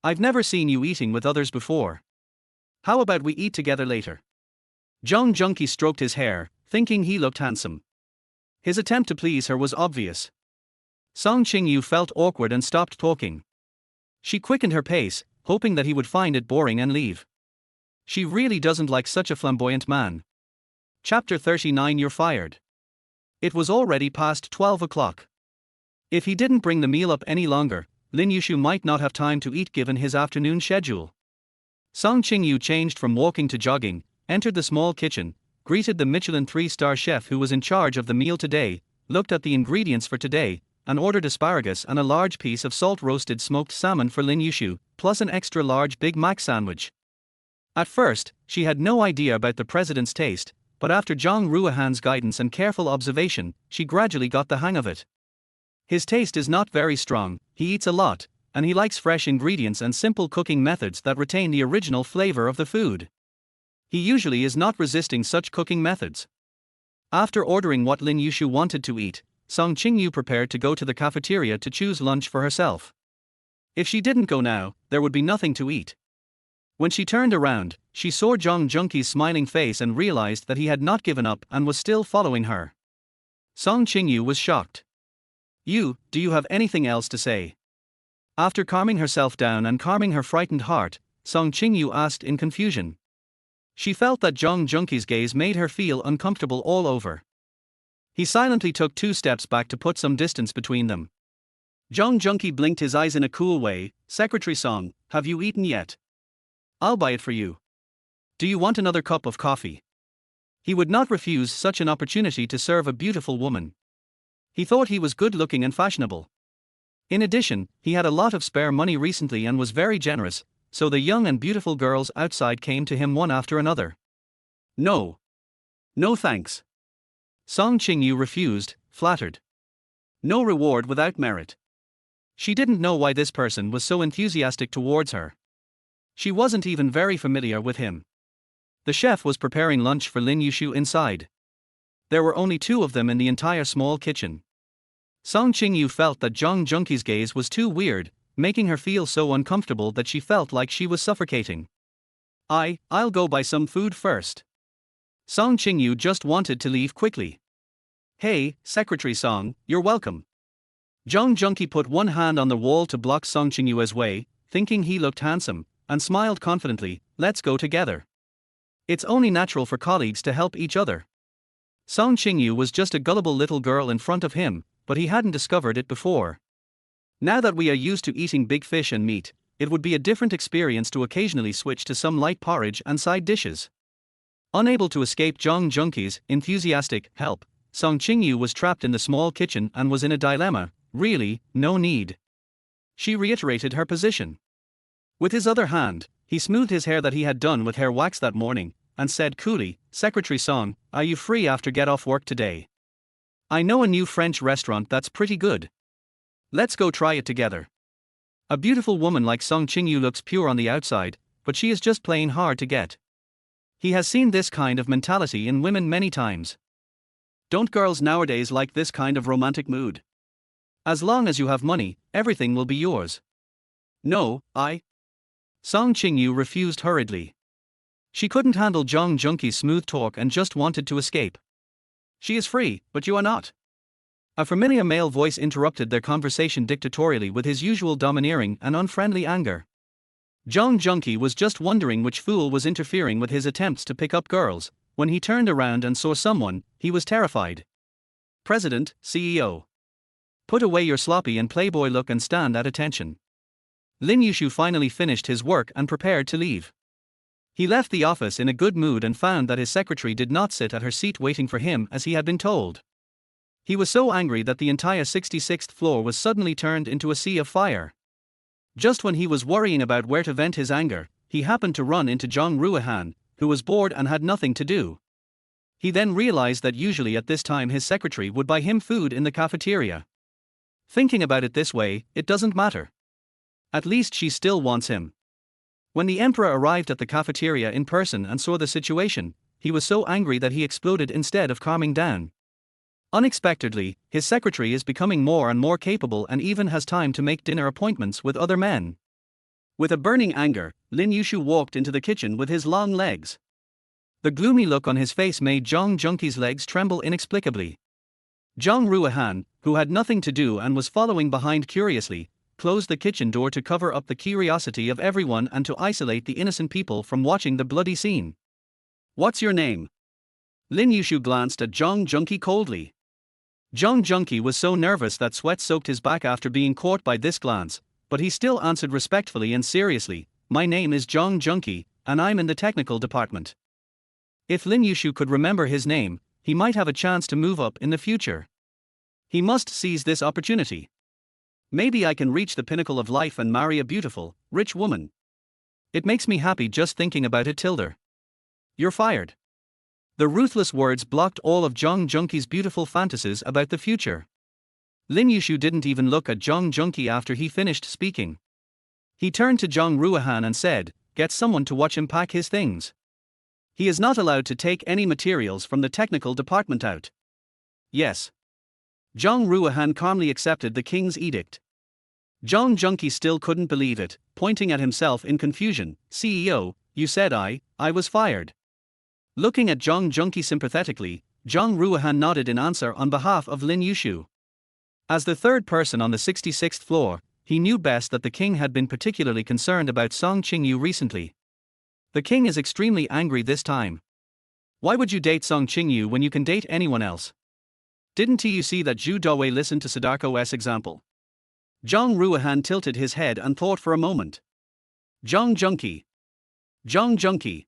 I've never seen you eating with others before. How about we eat together later? Zhang Junqi stroked his hair, thinking he looked handsome. His attempt to please her was obvious. Song Qingyu felt awkward and stopped talking. She quickened her pace, hoping that he would find it boring and leave. She really doesn't like such a flamboyant man. Chapter 39 You're fired. It was already past 12 o'clock. If he didn't bring the meal up any longer, Lin Yushu might not have time to eat given his afternoon schedule. Song Qingyu changed from walking to jogging, entered the small kitchen, greeted the Michelin 3-star chef who was in charge of the meal today, looked at the ingredients for today, and ordered asparagus and a large piece of salt-roasted smoked salmon for Lin Yushu, plus an extra large Big Mac sandwich. At first, she had no idea about the president's taste, but after Zhang Ruohan's guidance and careful observation, she gradually got the hang of it. His taste is not very strong, he eats a lot, and he likes fresh ingredients and simple cooking methods that retain the original flavor of the food. He usually is not resisting such cooking methods. After ordering what Lin Yushu wanted to eat, Song Qingyu prepared to go to the cafeteria to choose lunch for herself. If she didn't go now, there would be nothing to eat. When she turned around, she saw Zhang Junqi's smiling face and realized that he had not given up and was still following her. Song Qingyu was shocked. Do you have anything else to say? After calming herself down and calming her frightened heart, Song Qingyu asked in confusion. She felt that Zhang Junqi's gaze made her feel uncomfortable all over. He silently took 2 steps back to put some distance between them. Zhang Junki blinked his eyes in a cool way. Secretary Song, have you eaten yet? I'll buy it for you. Do you want another cup of coffee? He would not refuse such an opportunity to serve a beautiful woman. He thought he was good looking and fashionable. In addition, he had a lot of spare money recently and was very generous, so the young and beautiful girls outside came to him one after another. No. No thanks. Song Qingyu refused, flattered. No reward without merit. She didn't know why this person was so enthusiastic towards her. She wasn't even very familiar with him. The chef was preparing lunch for Lin Yushu inside. There were only 2 of them in the entire small kitchen. Song Qingyu felt that Zhang Junki's gaze was too weird, making her feel so uncomfortable that she felt like she was suffocating. I'll go buy some food first. Song Qingyu just wanted to leave quickly. Hey, Secretary Song, you're welcome. Zhang Junki put one hand on the wall to block Song Qingyu's way, thinking he looked handsome, and smiled confidently. Let's go together. It's only natural for colleagues to help each other. Song Qingyu was just a gullible little girl in front of him, but he hadn't discovered it before. Now that we are used to eating big fish and meat, it would be a different experience to occasionally switch to some light porridge and side dishes. Unable to escape Zhang Junki's enthusiastic help, Song Qingyu was trapped in the small kitchen and was in a dilemma. Really, no need. She reiterated her position. With his other hand, he smoothed his hair that he had done with hair wax that morning, and said coolly, Secretary Song, are you free after get off work today? I know a new French restaurant that's pretty good. Let's go try it together. A beautiful woman like Song Qingyu looks pure on the outside, but she is just plain hard to get. He has seen this kind of mentality in women many times. Don't girls nowadays like this kind of romantic mood? As long as you have money, everything will be yours. No, Song Qingyu refused hurriedly. She couldn't handle Zhang Junki's smooth talk and just wanted to escape. She is free, but you are not. A familiar male voice interrupted their conversation dictatorially with his usual domineering and unfriendly anger. Zhang Junki was just wondering which fool was interfering with his attempts to pick up girls. When he turned around and saw someone, he was terrified. President, CEO. Put away your sloppy and playboy look and stand at attention. Lin Yushu finally finished his work and prepared to leave. He left the office in a good mood and found that his secretary did not sit at her seat waiting for him as he had been told. He was so angry that the entire 66th floor was suddenly turned into a sea of fire. Just when he was worrying about where to vent his anger, he happened to run into Zhang Ruohan, who was bored and had nothing to do. He then realized that usually at this time his secretary would buy him food in the cafeteria. Thinking about it this way, it doesn't matter. At least she still wants him. When the emperor arrived at the cafeteria in person and saw the situation, he was so angry that he exploded instead of calming down. Unexpectedly, his secretary is becoming more and more capable and even has time to make dinner appointments with other men. With a burning anger, Lin Yushu walked into the kitchen with his long legs. The gloomy look on his face made Zhang Junki's legs tremble inexplicably. Zhang Ruohan, who had nothing to do and was following behind curiously, closed the kitchen door to cover up the curiosity of everyone and to isolate the innocent people from watching the bloody scene. What's your name? Lin Yushu glanced at Zhang Junki coldly. Zhang Junki was so nervous that sweat soaked his back after being caught by this glance, but he still answered respectfully and seriously, my name is Zhang Junki, and I'm in the technical department. If Lin Yushu could remember his name, he might have a chance to move up in the future. He must seize this opportunity. Maybe I can reach the pinnacle of life and marry a beautiful, rich woman. It makes me happy just thinking about it, Tilda. You're fired. The ruthless words blocked all of Zhang Junki's beautiful fantasies about the future. Lin Yushu didn't even look at Zhang Junki after he finished speaking. He turned to Zhang Ruohan and said, get someone to watch him pack his things. He is not allowed to take any materials from the technical department out. Yes. Zhang Ruohan calmly accepted the king's edict. Zhang Junki still couldn't believe it, pointing at himself in confusion. CEO, you said I was fired. Looking at Zhang Junki sympathetically, Zhang Ruohan nodded in answer on behalf of Lin Yushu. As the third person on the 66th floor, he knew best that the king had been particularly concerned about Song Qingyu recently. The king is extremely angry this time. Why would you date Song Qingyu when you can date anyone else? Didn't you see that Zhu Dawei listened to Sadarko's example? Zhang Ruohan tilted his head and thought for a moment. Zhang Junqi. Zhang Junqi.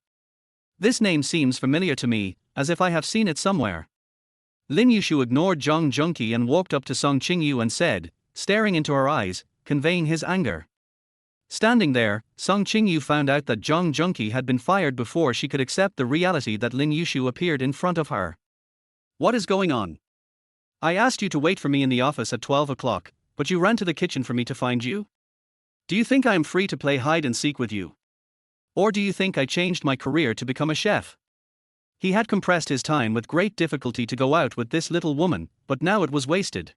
This name seems familiar to me, as if I have seen it somewhere. Lin Yushu ignored Zhang Junqi and walked up to Song Qingyu and said, staring into her eyes, conveying his anger. Standing there, Song Qingyu found out that Zhang Junqi had been fired before she could accept the reality that Lin Yushu appeared in front of her. What is going on? I asked you to wait for me in the office at 12 o'clock, but you ran to the kitchen for me to find you? Do you think I am free to play hide and seek with you? Or do you think I changed my career to become a chef? He had compressed his time with great difficulty to go out with this little woman, but now it was wasted.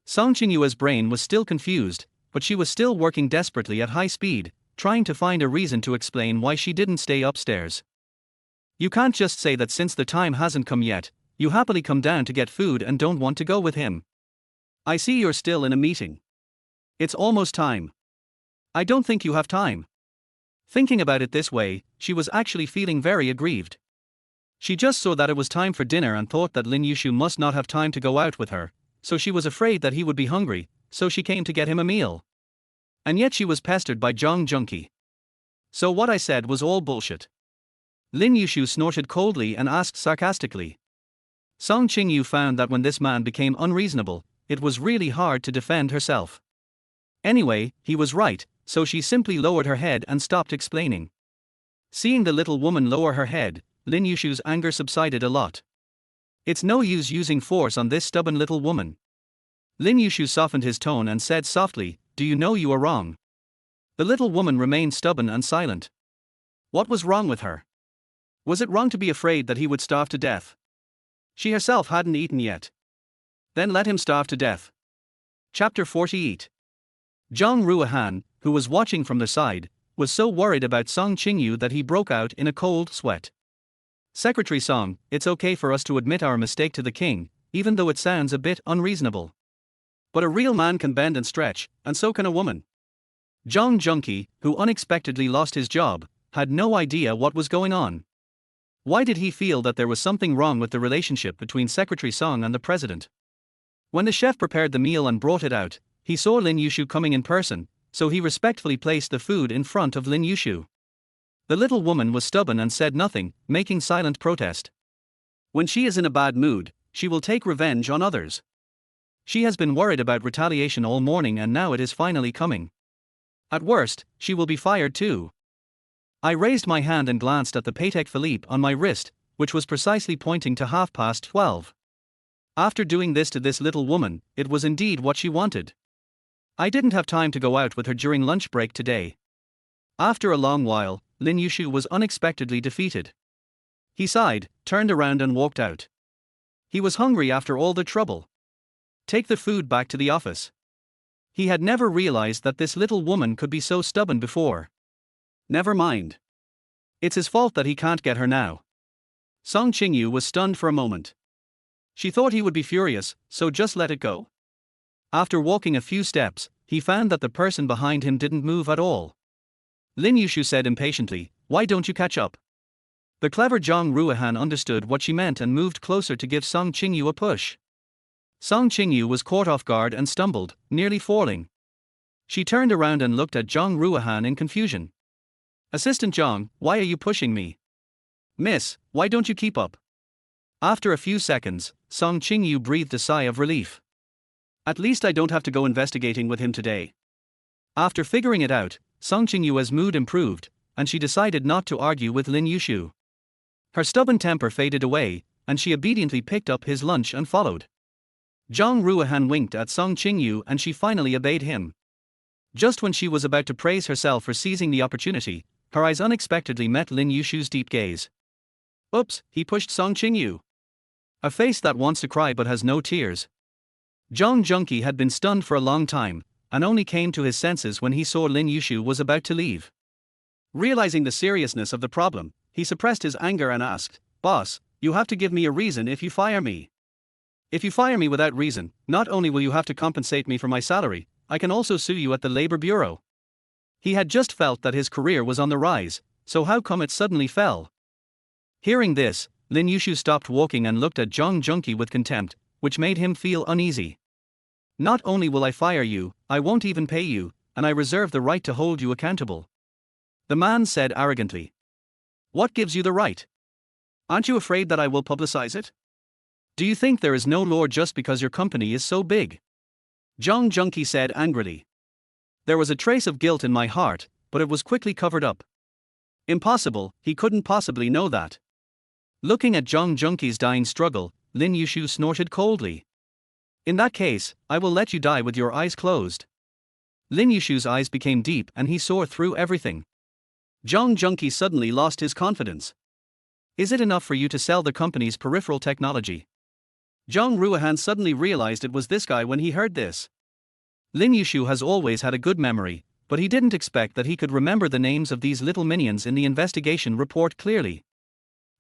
Song Qingyu's brain was still confused, but she was still working desperately at high speed, trying to find a reason to explain why she didn't stay upstairs. You can't just say that since the time hasn't come yet, you happily come down to get food and don't want to go with him. I see you're still in a meeting. It's almost time. I don't think you have time. Thinking about it this way, she was actually feeling very aggrieved. She just saw that it was time for dinner and thought that Lin Yushu must not have time to go out with her, so she was afraid that he would be hungry, so she came to get him a meal. And yet she was pestered by Zhang Junqi. So what I said was all bullshit. Lin Yushu snorted coldly and asked sarcastically. Song Qingyu found that when this man became unreasonable, it was really hard to defend herself. Anyway, he was right, so she simply lowered her head and stopped explaining. Seeing the little woman lower her head, Lin Yushu's anger subsided a lot. It's no use using force on this stubborn little woman. Lin Yushu softened his tone and said softly, "Do you know you are wrong?" The little woman remained stubborn and silent. What was wrong with her? Was it wrong to be afraid that he would starve to death? She herself hadn't eaten yet. Then let him starve to death. Chapter 48. Zhang Ruohan, who was watching from the side, was so worried about Song Qingyu that he broke out in a cold sweat. Secretary Song, it's okay for us to admit our mistake to the king, even though it sounds a bit unreasonable. But a real man can bend and stretch, and so can a woman. Zhang Junqi, who unexpectedly lost his job, had no idea what was going on. Why did he feel that there was something wrong with the relationship between Secretary Song and the president? When the chef prepared the meal and brought it out, he saw Lin Yushu coming in person, so he respectfully placed the food in front of Lin Yushu. The little woman was stubborn and said nothing, making silent protest. When she is in a bad mood, she will take revenge on others. She has been worried about retaliation all morning and now it is finally coming. At worst, she will be fired too. I raised my hand and glanced at the Patek Philippe on my wrist, which was precisely pointing to 12:30. After doing this to this little woman, it was indeed what she wanted. I didn't have time to go out with her during lunch break today. After a long while, Lin Yushu was unexpectedly defeated. He sighed, turned around and walked out. He was hungry after all the trouble. Take the food back to the office. He had never realized that this little woman could be so stubborn before. Never mind. It's his fault that he can't get her now. Song Qingyu was stunned for a moment. She thought he would be furious, so just let it go. After walking a few steps, he found that the person behind him didn't move at all. Lin Yushu said impatiently, "Why don't you catch up?" The clever Zhang Ruohan understood what she meant and moved closer to give Song Qingyu a push. Song Qingyu was caught off guard and stumbled, nearly falling. She turned around and looked at Zhang Ruohan in confusion. "Assistant Zhang, why are you pushing me?" "Miss, why don't you keep up?" After a few seconds, Song Qingyu breathed a sigh of relief. At least I don't have to go investigating with him today. After figuring it out, Song Qingyu's mood improved, and she decided not to argue with Lin Yushu. Her stubborn temper faded away, and she obediently picked up his lunch and followed. Zhang Ruohan winked at Song Qingyu and she finally obeyed him. Just when she was about to praise herself for seizing the opportunity, her eyes unexpectedly met Lin Yushu's deep gaze. Oops, he pushed Song Qingyu. A face that wants to cry but has no tears. Zhang Junqi had been stunned for a long time, and only came to his senses when he saw Lin Yushu was about to leave. Realizing the seriousness of the problem, he suppressed his anger and asked, "Boss, you have to give me a reason if you fire me. If you fire me without reason, not only will you have to compensate me for my salary, I can also sue you at the Labor Bureau." He had just felt that his career was on the rise, so how come it suddenly fell? Hearing this, Lin Yushu stopped walking and looked at Zhang Junqi with contempt, which made him feel uneasy. Not only will I fire you, I won't even pay you, and I reserve the right to hold you accountable. The man said arrogantly. What gives you the right? Aren't you afraid that I will publicize it? Do you think there is no law just because your company is so big? Zhang Junqi said angrily. There was a trace of guilt in my heart, but it was quickly covered up. Impossible, he couldn't possibly know that. Looking at Zhang Junqi's dying struggle, Lin Yushu snorted coldly. In that case, I will let you die with your eyes closed. Lin Yushu's eyes became deep and he saw through everything. Zhang Junqi suddenly lost his confidence. Is it enough for you to sell the company's peripheral technology? Zhang Ruohan suddenly realized it was this guy when he heard this. Lin Yushu has always had a good memory, but he didn't expect that he could remember the names of these little minions in the investigation report clearly.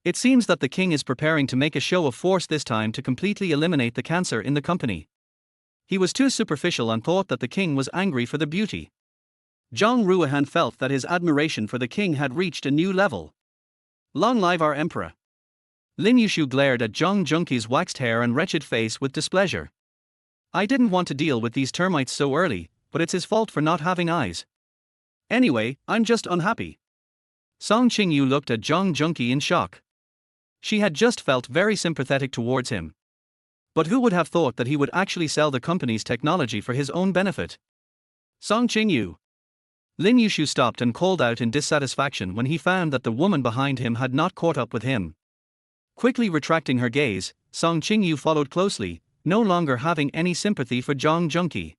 It seems that the king is preparing to make a show of force this time to completely eliminate the cancer in the company. He was too superficial and thought that the king was angry for the beauty. Zhang Ruohan felt that his admiration for the king had reached a new level. Long live our emperor! Lin Yushu glared at Zhang Junqi's waxed hair and wretched face with displeasure. I didn't want to deal with these termites so early, but it's his fault for not having eyes. Anyway, I'm just unhappy. Song Qingyu looked at Zhang Junqi in shock. She had just felt very sympathetic towards him. But who would have thought that he would actually sell the company's technology for his own benefit? Song Qingyu. Lin Yushu stopped and called out in dissatisfaction when he found that the woman behind him had not caught up with him. Quickly retracting her gaze, Song Qingyu followed closely, no longer having any sympathy for Zhang Junqi.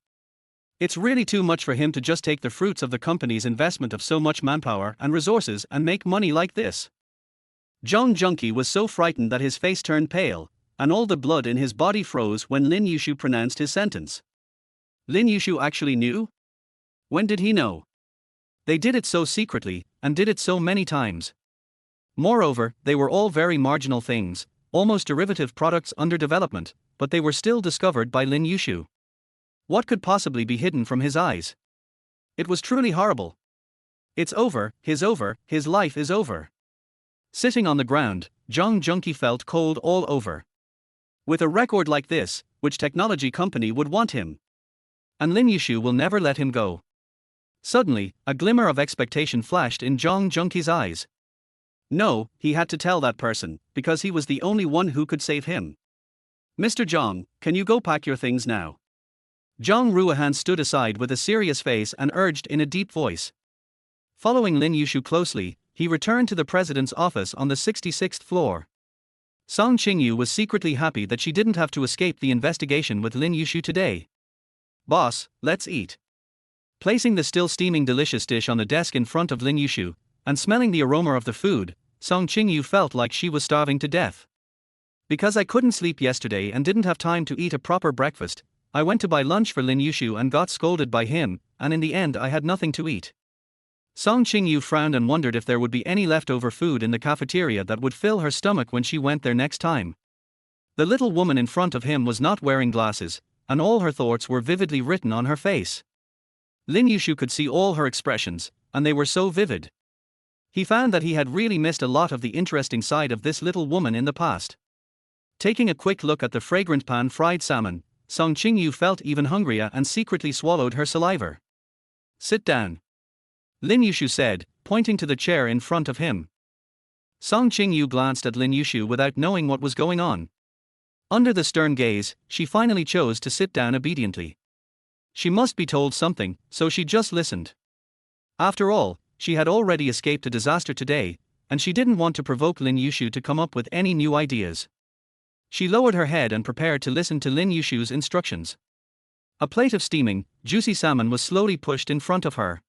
It's really too much for him to just take the fruits of the company's investment of so much manpower and resources and make money like this. Zhang Junqi was so frightened that his face turned pale, and all the blood in his body froze when Lin Yushu pronounced his sentence. Lin Yushu actually knew? When did he know? They did it so secretly, and did it so many times. Moreover, they were all very marginal things, almost derivative products under development, but they were still discovered by Lin Yushu. What could possibly be hidden from his eyes? It was truly horrible. It's over, his life is over. Sitting on the ground, Zhang Junqi felt cold all over. With a record like this, which technology company would want him? And Lin Yushu will never let him go. Suddenly, a glimmer of expectation flashed in Zhang Junqi's eyes. No, he had to tell that person, because he was the only one who could save him. Mr. Zhang, can you go pack your things now? Zhang Ruohan stood aside with a serious face and urged in a deep voice. Following Lin Yushu closely, he returned to the president's office on the 66th floor. Song Qingyu was secretly happy that she didn't have to escape the investigation with Lin Yushu today. Boss, let's eat. Placing the still steaming delicious dish on the desk in front of Lin Yushu, and smelling the aroma of the food, Song Qingyu felt like she was starving to death. Because I couldn't sleep yesterday and didn't have time to eat a proper breakfast, I went to buy lunch for Lin Yushu and got scolded by him, and in the end I had nothing to eat. Song Qingyu frowned and wondered if there would be any leftover food in the cafeteria that would fill her stomach when she went there next time. The little woman in front of him was not wearing glasses, and all her thoughts were vividly written on her face. Lin Yushu could see all her expressions, and they were so vivid. He found that he had really missed a lot of the interesting side of this little woman in the past. Taking a quick look at the fragrant pan-fried salmon, Song Qingyu felt even hungrier and secretly swallowed her saliva. Sit down. Lin Yushu said, pointing to the chair in front of him. Song Qingyu glanced at Lin Yushu without knowing what was going on. Under the stern gaze, she finally chose to sit down obediently. She must be told something, so she just listened. After all, she had already escaped a disaster today, and she didn't want to provoke Lin Yushu to come up with any new ideas. She lowered her head and prepared to listen to Lin Yushu's instructions. A plate of steaming, juicy salmon was slowly pushed in front of her.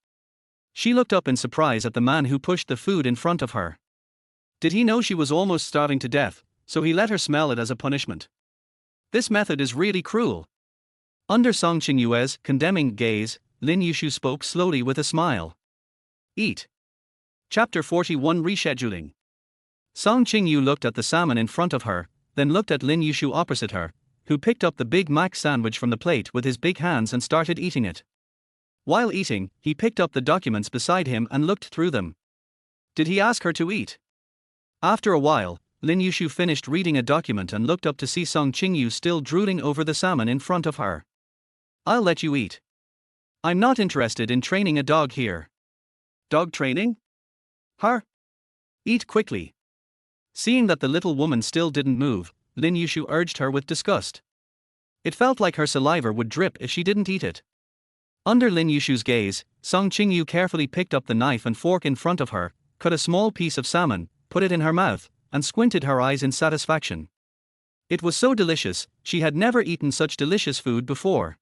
She looked up in surprise at the man who pushed the food in front of her. Did he know she was almost starving to death, so he let her smell it as a punishment? This method is really cruel. Under Song Qingyue's condemning gaze, Lin Yushu spoke slowly with a smile. Eat. Chapter 41 Rescheduling. Song Qingyu looked at the salmon in front of her, then looked at Lin Yushu opposite her, who picked up the Big Mac sandwich from the plate with his big hands and started eating it. While eating, he picked up the documents beside him and looked through them. Did he ask her to eat? After a while, Lin Yushu finished reading a document and looked up to see Song Qingyu still drooling over the salmon in front of her. I'll let you eat. I'm not interested in training a dog here. Dog training? Her? Eat quickly. Seeing that the little woman still didn't move, Lin Yushu urged her with disgust. It felt like her saliva would drip if she didn't eat it. Under Lin Yushu's gaze, Song Qingyu carefully picked up the knife and fork in front of her, cut a small piece of salmon, put it in her mouth, and squinted her eyes in satisfaction. It was so delicious, she had never eaten such delicious food before.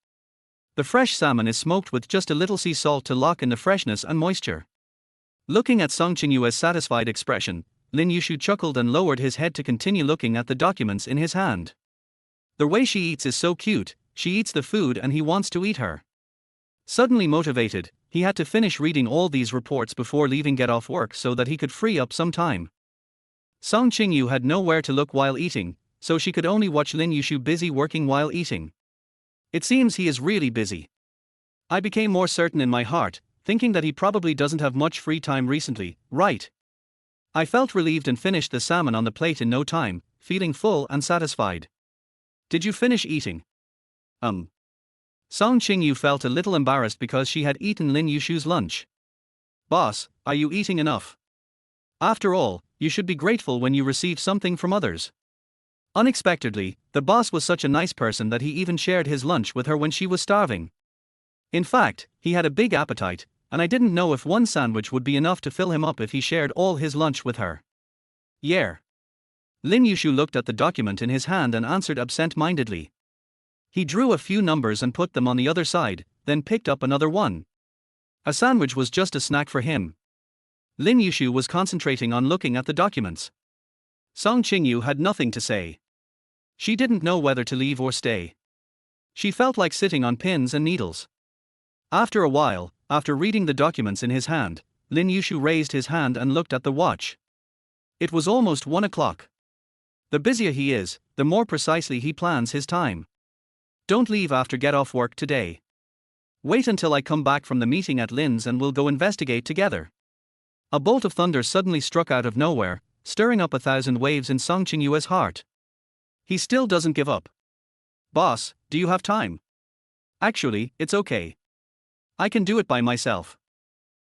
The fresh salmon is smoked with just a little sea salt to lock in the freshness and moisture. Looking at Song Qingyu's satisfied expression, Lin Yushu chuckled and lowered his head to continue looking at the documents in his hand. The way she eats is so cute, she eats the food and he wants to eat her. Suddenly motivated, he had to finish reading all these reports before leaving get off work so that he could free up some time. Song Qingyu had nowhere to look while eating, so she could only watch Lin Yushu busy working while eating. It seems he is really busy. I became more certain in my heart, thinking that he probably doesn't have much free time recently, right? I felt relieved and finished the salmon on the plate in no time, feeling full and satisfied. Did you finish eating? Song Qingyu felt a little embarrassed because she had eaten Lin Yushu's lunch. Boss, are you eating enough? After all, you should be grateful when you receive something from others. Unexpectedly, the boss was such a nice person that he even shared his lunch with her when she was starving. In fact, he had a big appetite, and I didn't know if one sandwich would be enough to fill him up if he shared all his lunch with her. Yeah. Lin Yushu looked at the document in his hand and answered absent-mindedly. He drew a few numbers and put them on the other side, then picked up another one. A sandwich was just a snack for him. Lin Yushu was concentrating on looking at the documents. Song Qingyu had nothing to say. She didn't know whether to leave or stay. She felt like sitting on pins and needles. After a while, after reading the documents in his hand, Lin Yushu raised his hand and looked at the watch. It was almost 1 o'clock. The busier he is, the more precisely he plans his time. Don't leave after get off work today. Wait until I come back from the meeting at Lin's and we'll go investigate together. A bolt of thunder suddenly struck out of nowhere, stirring up 1,000 waves in Song Qingyu's heart. He still doesn't give up. Boss, do you have time? Actually, it's okay. I can do it by myself.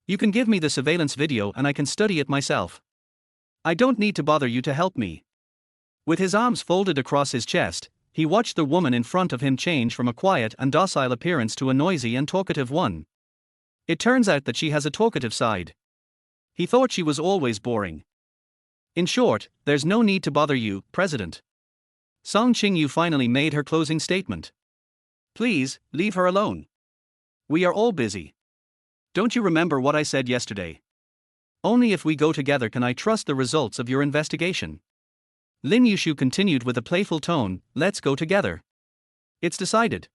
You can give me the surveillance video and I can study it myself. I don't need to bother you to help me. With his arms folded across his chest, he watched the woman in front of him change from a quiet and docile appearance to a noisy and talkative one. It turns out that she has a talkative side. He thought she was always boring. In short, there's no need to bother you, President. Song Qingyu finally made her closing statement. Please, leave her alone. We are all busy. Don't you remember what I said yesterday? Only if we go together can I trust the results of your investigation. Lin Yushu continued with a playful tone, let's go together. It's decided.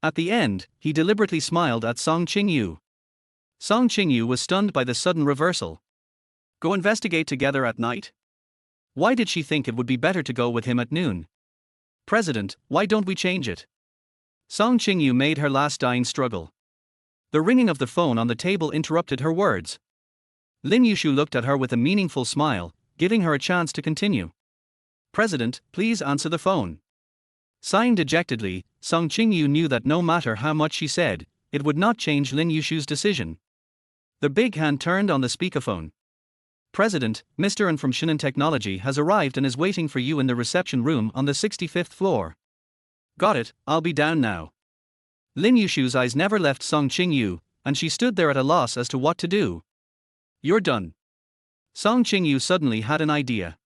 At the end, he deliberately smiled at Song Qingyu. Song Qingyu was stunned by the sudden reversal. Go investigate together at night? Why did she think it would be better to go with him at noon? President, why don't we change it? Song Qingyu made her last dying struggle. The ringing of the phone on the table interrupted her words. Lin Yushu looked at her with a meaningful smile, giving her a chance to continue. President, please answer the phone. Sighing dejectedly, Song Qingyu knew that no matter how much she said, it would not change Lin Yushu's decision. The big hand turned on the speakerphone. President, Mr. An from Shinin Technology has arrived and is waiting for you in the reception room on the 65th floor. Got it, I'll be down now. Lin Yushu's eyes never left Song Qingyu, and she stood there at a loss as to what to do. You're done. Song Qingyu suddenly had an idea.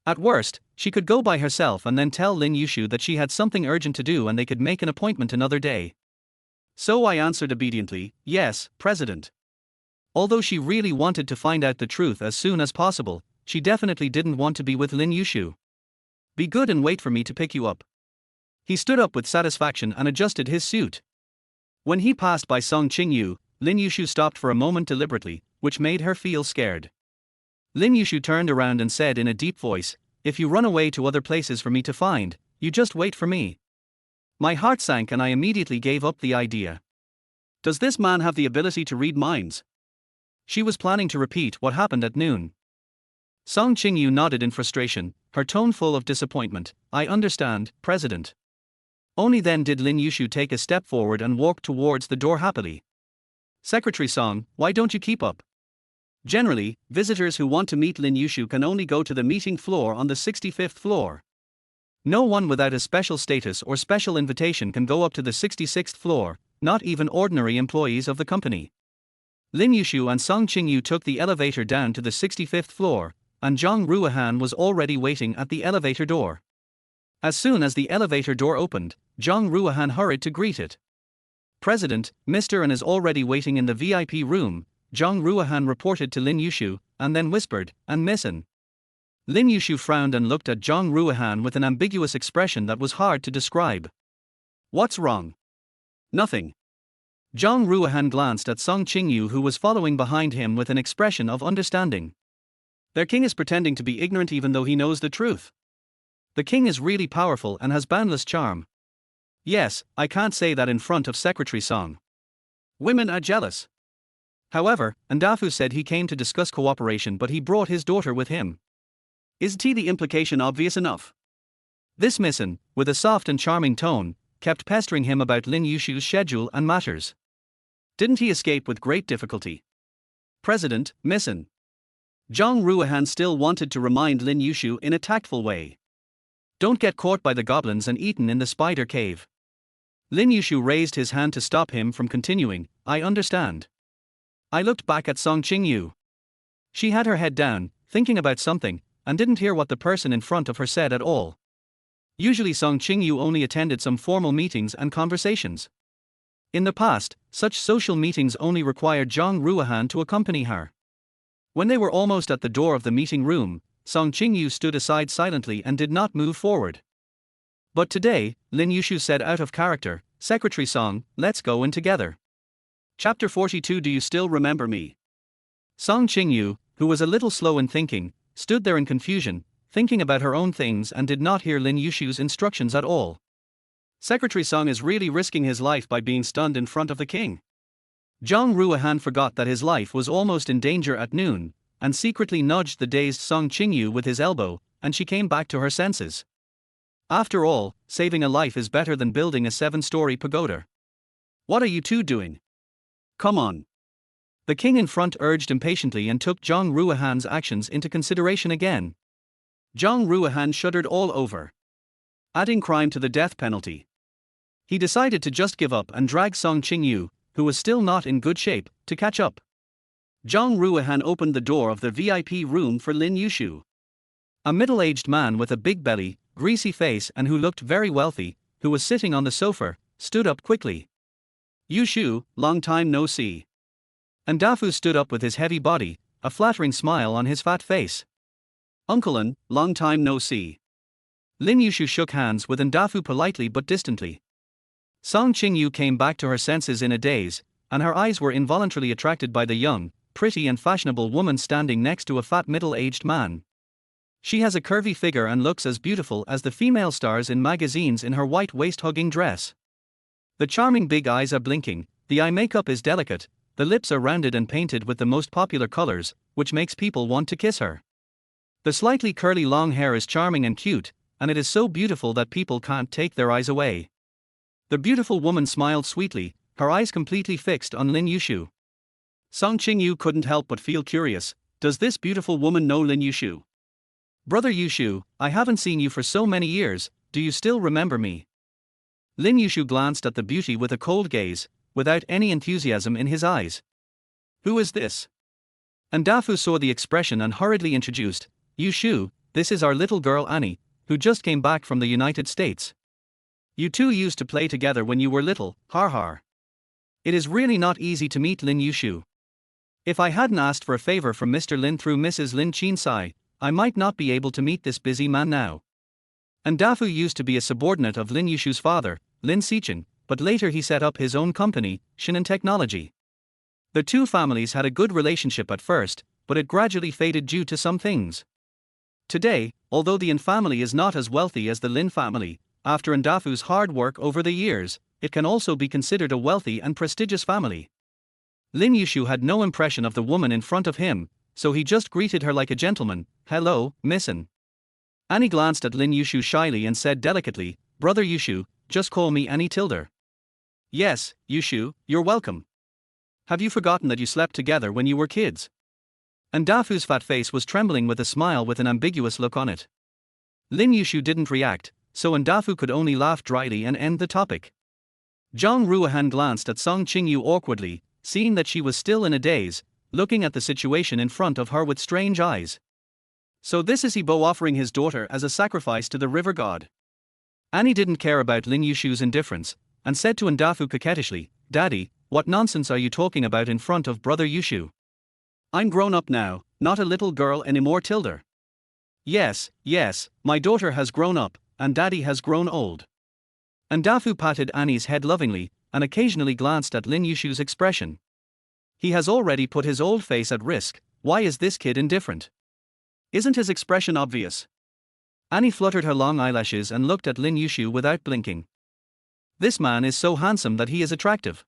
At worst, she could go by herself and then tell Lin Yushu that she had something urgent to do and they could make an appointment another day. So I answered obediently, yes, President. Although she really wanted to find out the truth as soon as possible, she definitely didn't want to be with Lin Yushu. Be good and wait for me to pick you up. He stood up with satisfaction and adjusted his suit. When he passed by Song Qingyu, Lin Yushu stopped for a moment deliberately, which made her feel scared. Lin Yushu turned around and said in a deep voice, if you run away to other places for me to find, you just wait for me. My heart sank and I immediately gave up the idea. Does this man have the ability to read minds? She was planning to repeat what happened at noon. Song Qingyu nodded in frustration, her tone full of disappointment. I understand, President. Only then did Lin Yushu take a step forward and walk towards the door happily. Secretary Song, why don't you keep up? Generally, visitors who want to meet Lin Yushu can only go to the meeting floor on the 65th floor. No one without a special status or special invitation can go up to the 66th floor, not even ordinary employees of the company. Lin Yushu and Song Qingyu took the elevator down to the 65th floor, and Zhang Ruohan was already waiting at the elevator door. As soon as the elevator door opened, Zhang Ruohan hurried to greet it. President, Mr. An is already waiting in the VIP room, Zhang Ruohan reported to Lin Yushu, and then whispered, and Miss An. Lin Yushu frowned and looked at Zhang Ruohan with an ambiguous expression that was hard to describe. What's wrong? Nothing. Zhang Ruohan glanced at Song Qingyu, who was following behind him with an expression of understanding. Their king is pretending to be ignorant even though he knows the truth. The king is really powerful and has boundless charm. Yes, I can't say that in front of Secretary Song. Women are jealous. However, Ndafu said he came to discuss cooperation, but he brought his daughter with him. Isn't the implication obvious enough? This Miss An, with a soft and charming tone, kept pestering him about Lin Yushu's schedule and matters. Didn't he escape with great difficulty? President, Miss An. Zhang Ruohan still wanted to remind Lin Yushu in a tactful way. Don't get caught by the goblins and eaten in the spider cave. Lin Yushu raised his hand to stop him from continuing. I understand. I looked back at Song Qingyu. She had her head down, thinking about something, and didn't hear what the person in front of her said at all. Usually Song Qingyu only attended some formal meetings and conversations. In the past, such social meetings only required Zhang Ruohan to accompany her. When they were almost at the door of the meeting room, Song Qingyu stood aside silently and did not move forward. But today, Lin Yushu said out of character, Secretary Song, let's go in together. Chapter 42. Do you still remember me? Song Qingyu, who was a little slow in thinking, stood there in confusion, thinking about her own things and did not hear Lin Yushu's instructions at all. Secretary Song is really risking his life by being stunned in front of the king. Zhang Ruohan forgot that his life was almost in danger at noon, and secretly nudged the dazed Song Qingyu with his elbow, and she came back to her senses. After all, saving a life is better than building a 7-story pagoda. What are you two doing? Come on. The king in front urged impatiently and took Zhang Ruohan's actions into consideration again. Zhang Ruohan shuddered all over. Adding crime to the death penalty. He decided to just give up and drag Song Qingyu, who was still not in good shape, to catch up. Zhang Ruohan opened the door of the VIP room for Lin Yushu. A middle-aged man with a big belly, greasy face and who looked very wealthy, who was sitting on the sofa, stood up quickly. Yushu, long time no see. Ndafu stood up with his heavy body, a flattering smile on his fat face. Uncle An, long time no see. Lin Yushu shook hands with Ndafu politely but distantly. Song Qingyu came back to her senses in a daze, and her eyes were involuntarily attracted by the young, pretty and fashionable woman standing next to a fat middle-aged man. She has a curvy figure and looks as beautiful as the female stars in magazines in her white waist-hugging dress. The charming big eyes are blinking, the eye makeup is delicate, the lips are rounded and painted with the most popular colors, which makes people want to kiss her. The slightly curly long hair is charming and cute, and it is so beautiful that people can't take their eyes away. The beautiful woman smiled sweetly, her eyes completely fixed on Lin Yushu. Song Qingyu couldn't help but feel curious. Does this beautiful woman know Lin Yushu? Brother Yushu, I haven't seen you for so many years, do you still remember me? Lin Yushu glanced at the beauty with a cold gaze, without any enthusiasm in his eyes. Who is this? Ndafu saw the expression and hurriedly introduced, Yushu, this is our little girl Annie, who just came back from the United States. You two used to play together when you were little, har har. It is really not easy to meet Lin Yushu. If I hadn't asked for a favor from Mr. Lin through Mrs. Lin Qinsai, I might not be able to meet this busy man now. Ndafu used to be a subordinate of Lin Yushu's father, Lin Xichen, but later he set up his own company, Shinan Technology. The two families had a good relationship at first, but it gradually faded due to some things. Today, although the Yin family is not as wealthy as the Lin family, after Ndafu's hard work over the years, it can also be considered a wealthy and prestigious family. Lin Yushu had no impression of the woman in front of him, so he just greeted her like a gentleman. "Hello, missin." Annie glanced at Lin Yushu shyly and said delicately, "Brother Yushu, just call me Annie Tilder." "Yes, Yushu, you're welcome. Have you forgotten that you slept together when you were kids?" And Dafu's fat face was trembling with a smile with an ambiguous look on it. Lin Yushu didn't react, so Ndafu could only laugh dryly and end the topic. Zhang Ruohan glanced at Song Qingyu awkwardly, seeing that she was still in a daze, looking at the situation in front of her with strange eyes. So this is Ibo offering his daughter as a sacrifice to the river god. Annie didn't care about Lin Yushu's indifference, and said to Ndafu coquettishly, "Daddy, what nonsense are you talking about in front of brother Yushu? I'm grown up now, not a little girl anymore, Tilder." Yes, my daughter has grown up, and daddy has grown old." Ndafu patted Annie's head lovingly, and occasionally glanced at Lin Yushu's expression. He has already put his old face at risk, why is this kid indifferent? Isn't his expression obvious? Annie fluttered her long eyelashes and looked at Lin Yushu without blinking. This man is so handsome that he is attractive.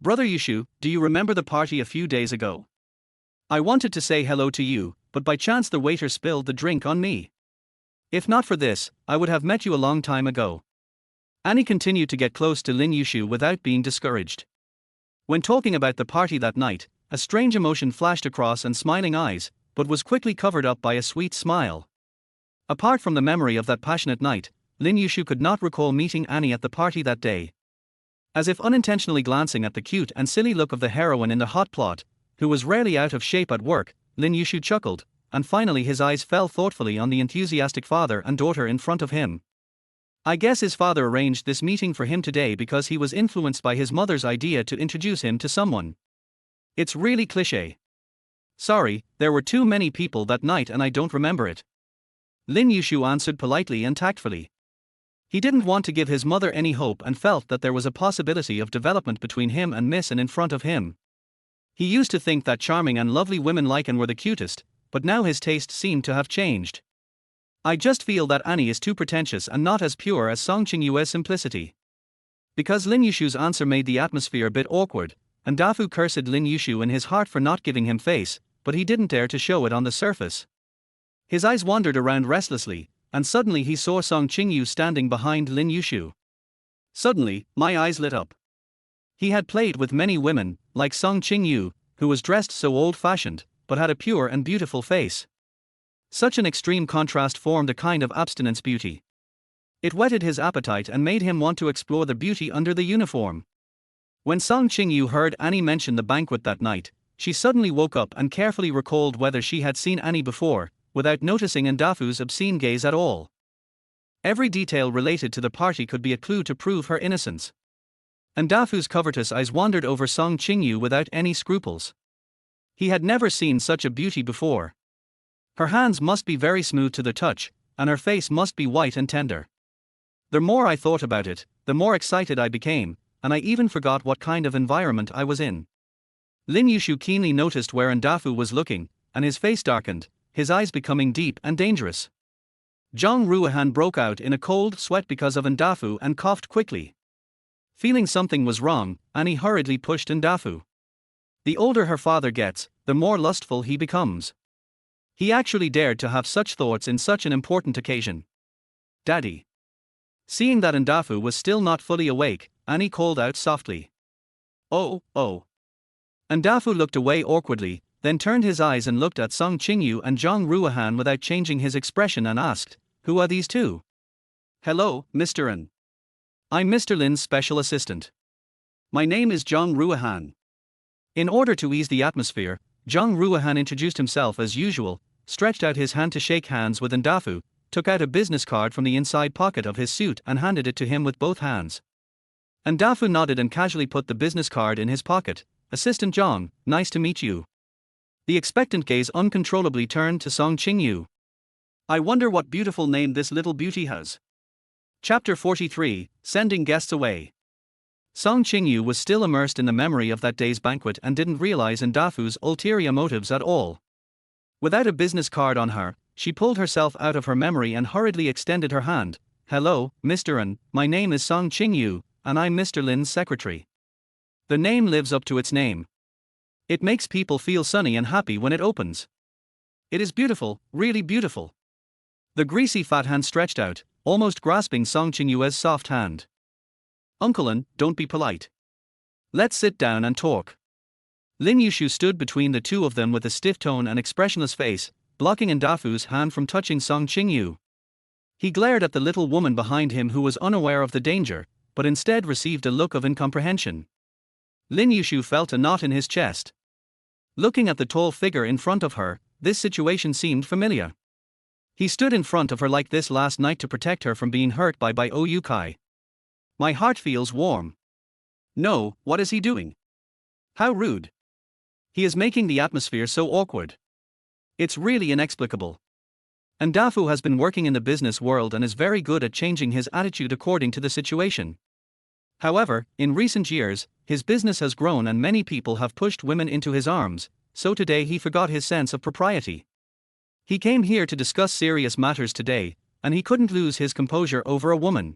"Brother Yushu, do you remember the party a few days ago? I wanted to say hello to you, but by chance the waiter spilled the drink on me. If not for this, I would have met you a long time ago." Annie continued to get close to Lin Yushu without being discouraged. When talking about the party that night, a strange emotion flashed across Anne's smiling eyes, but was quickly covered up by a sweet smile. Apart from the memory of that passionate night, Lin Yushu could not recall meeting Annie at the party that day. As if unintentionally glancing at the cute and silly look of the heroine in the hot plot, who was rarely out of shape at work, Lin Yushu chuckled, and finally his eyes fell thoughtfully on the enthusiastic father and daughter in front of him. I guess his father arranged this meeting for him today because he was influenced by his mother's idea to introduce him to someone. It's really cliché. Sorry, there were too many people that night and I don't remember it. Lin Yushu answered politely and tactfully. He didn't want to give his mother any hope and felt that there was a possibility of development between him and Miss Anne in front of him. He used to think that charming and lovely women like Anne were the cutest, but now his taste seemed to have changed. I just feel that Annie is too pretentious and not as pure as Song Qingyue's simplicity. Because Lin Yushu's answer made the atmosphere a bit awkward, and Dafu cursed Lin Yushu in his heart for not giving him face, but he didn't dare to show it on the surface. His eyes wandered around restlessly, and suddenly he saw Song Qingyu standing behind Lin Yushu. Suddenly, my eyes lit up. He had played with many women, like Song Qingyu, who was dressed so old-fashioned, but had a pure and beautiful face. Such an extreme contrast formed a kind of abstinence beauty. It whetted his appetite and made him want to explore the beauty under the uniform. When Song Qingyu heard Annie mention the banquet that night, she suddenly woke up and carefully recalled whether she had seen Annie before, without noticing Ndafu's obscene gaze at all. Every detail related to the party could be a clue to prove her innocence. Ndafu's covetous eyes wandered over Song Qingyu without any scruples. He had never seen such a beauty before. Her hands must be very smooth to the touch, and her face must be white and tender. The more I thought about it, the more excited I became, and I even forgot what kind of environment I was in. Lin Yushu keenly noticed where Ndafu was looking, and his face darkened, his eyes becoming deep and dangerous. Zhang Ruohan broke out in a cold sweat because of Ndafu and coughed quickly. Feeling something was wrong, Annie hurriedly pushed Ndafu. The older her father gets, the more lustful he becomes. He actually dared to have such thoughts in such an important occasion. "Daddy." Seeing that Ndafu was still not fully awake, Annie called out softly. Oh. Ndafu looked away awkwardly, then turned his eyes and looked at Song Qingyu and Zhang Ruohan without changing his expression and asked, "Who are these two?" "Hello, Mr. An. I'm Mr. Lin's special assistant. My name is Zhang Ruohan." In order to ease the atmosphere, Zhang Ruohan introduced himself as usual, stretched out his hand to shake hands with Ndafu, took out a business card from the inside pocket of his suit and handed it to him with both hands. Ndafu nodded and casually put the business card in his pocket. "Assistant Zhang, nice to meet you." The expectant gaze uncontrollably turned to Song Qingyu. "I wonder what beautiful name this little beauty has." Chapter 43, Sending Guests Away. Song Qingyu was still immersed in the memory of that day's banquet and didn't realize Ndafu's ulterior motives at all. Without a business card on her, she pulled herself out of her memory and hurriedly extended her hand. "Hello, Mr. An, my name is Song Qingyu, and I'm Mr. Lin's secretary." The name lives up to its name. It makes people feel sunny and happy when it opens. It is beautiful, really beautiful. The greasy fat hand stretched out, almost grasping Song Qingyue's soft hand. Uncle, don't be polite. Let's sit down and talk. Lin Yushu stood between the two of them with a stiff tone and expressionless face, blocking Ndafu's hand from touching Song Qingyu. He glared at the little woman behind him who was unaware of the danger, but instead received a look of incomprehension. Lin Yushu felt a knot in his chest. Looking at the tall figure in front of her, this situation seemed familiar. He stood in front of her like this last night to protect her from being hurt by Yukai. My heart feels warm. No, what is he doing? How rude. He is making the atmosphere so awkward. It's really inexplicable. Ndafu has been working in the business world and is very good at changing his attitude according to the situation. However, in recent years, his business has grown and many people have pushed women into his arms, so today he forgot his sense of propriety. He came here to discuss serious matters today, and he couldn't lose his composure over a woman.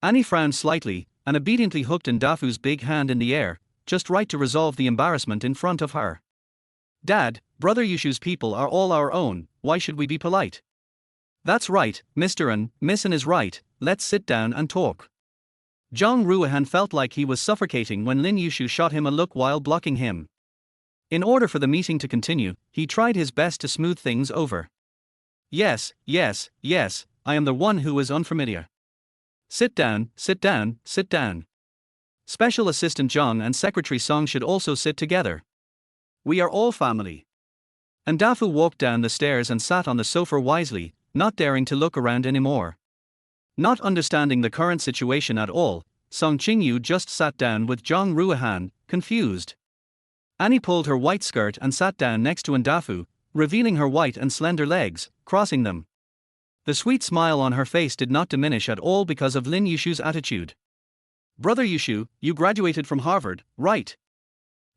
Annie frowned slightly, and obediently hooked Ndafu's big hand in the air, just right to resolve the embarrassment in front of her. Dad, Brother Yushu's people are all our own, why should we be polite? That's right, Mr. An, Miss An is right, let's sit down and talk. Zhang Ruohan felt like he was suffocating when Lin Yushu shot him a look while blocking him. In order for the meeting to continue, he tried his best to smooth things over. Yes, I am the one who is unfamiliar. Sit down. Special Assistant Zhang and Secretary Song should also sit together. We are all family. Ndafu walked down the stairs and sat on the sofa wisely, not daring to look around anymore. Not understanding the current situation at all, Song Qingyu just sat down with Zhang Ruohan, confused. Annie pulled her white skirt and sat down next to Ndafu, revealing her white and slender legs, crossing them. The sweet smile on her face did not diminish at all because of Lin Yushu's attitude. Brother Yushu, you graduated from Harvard, right?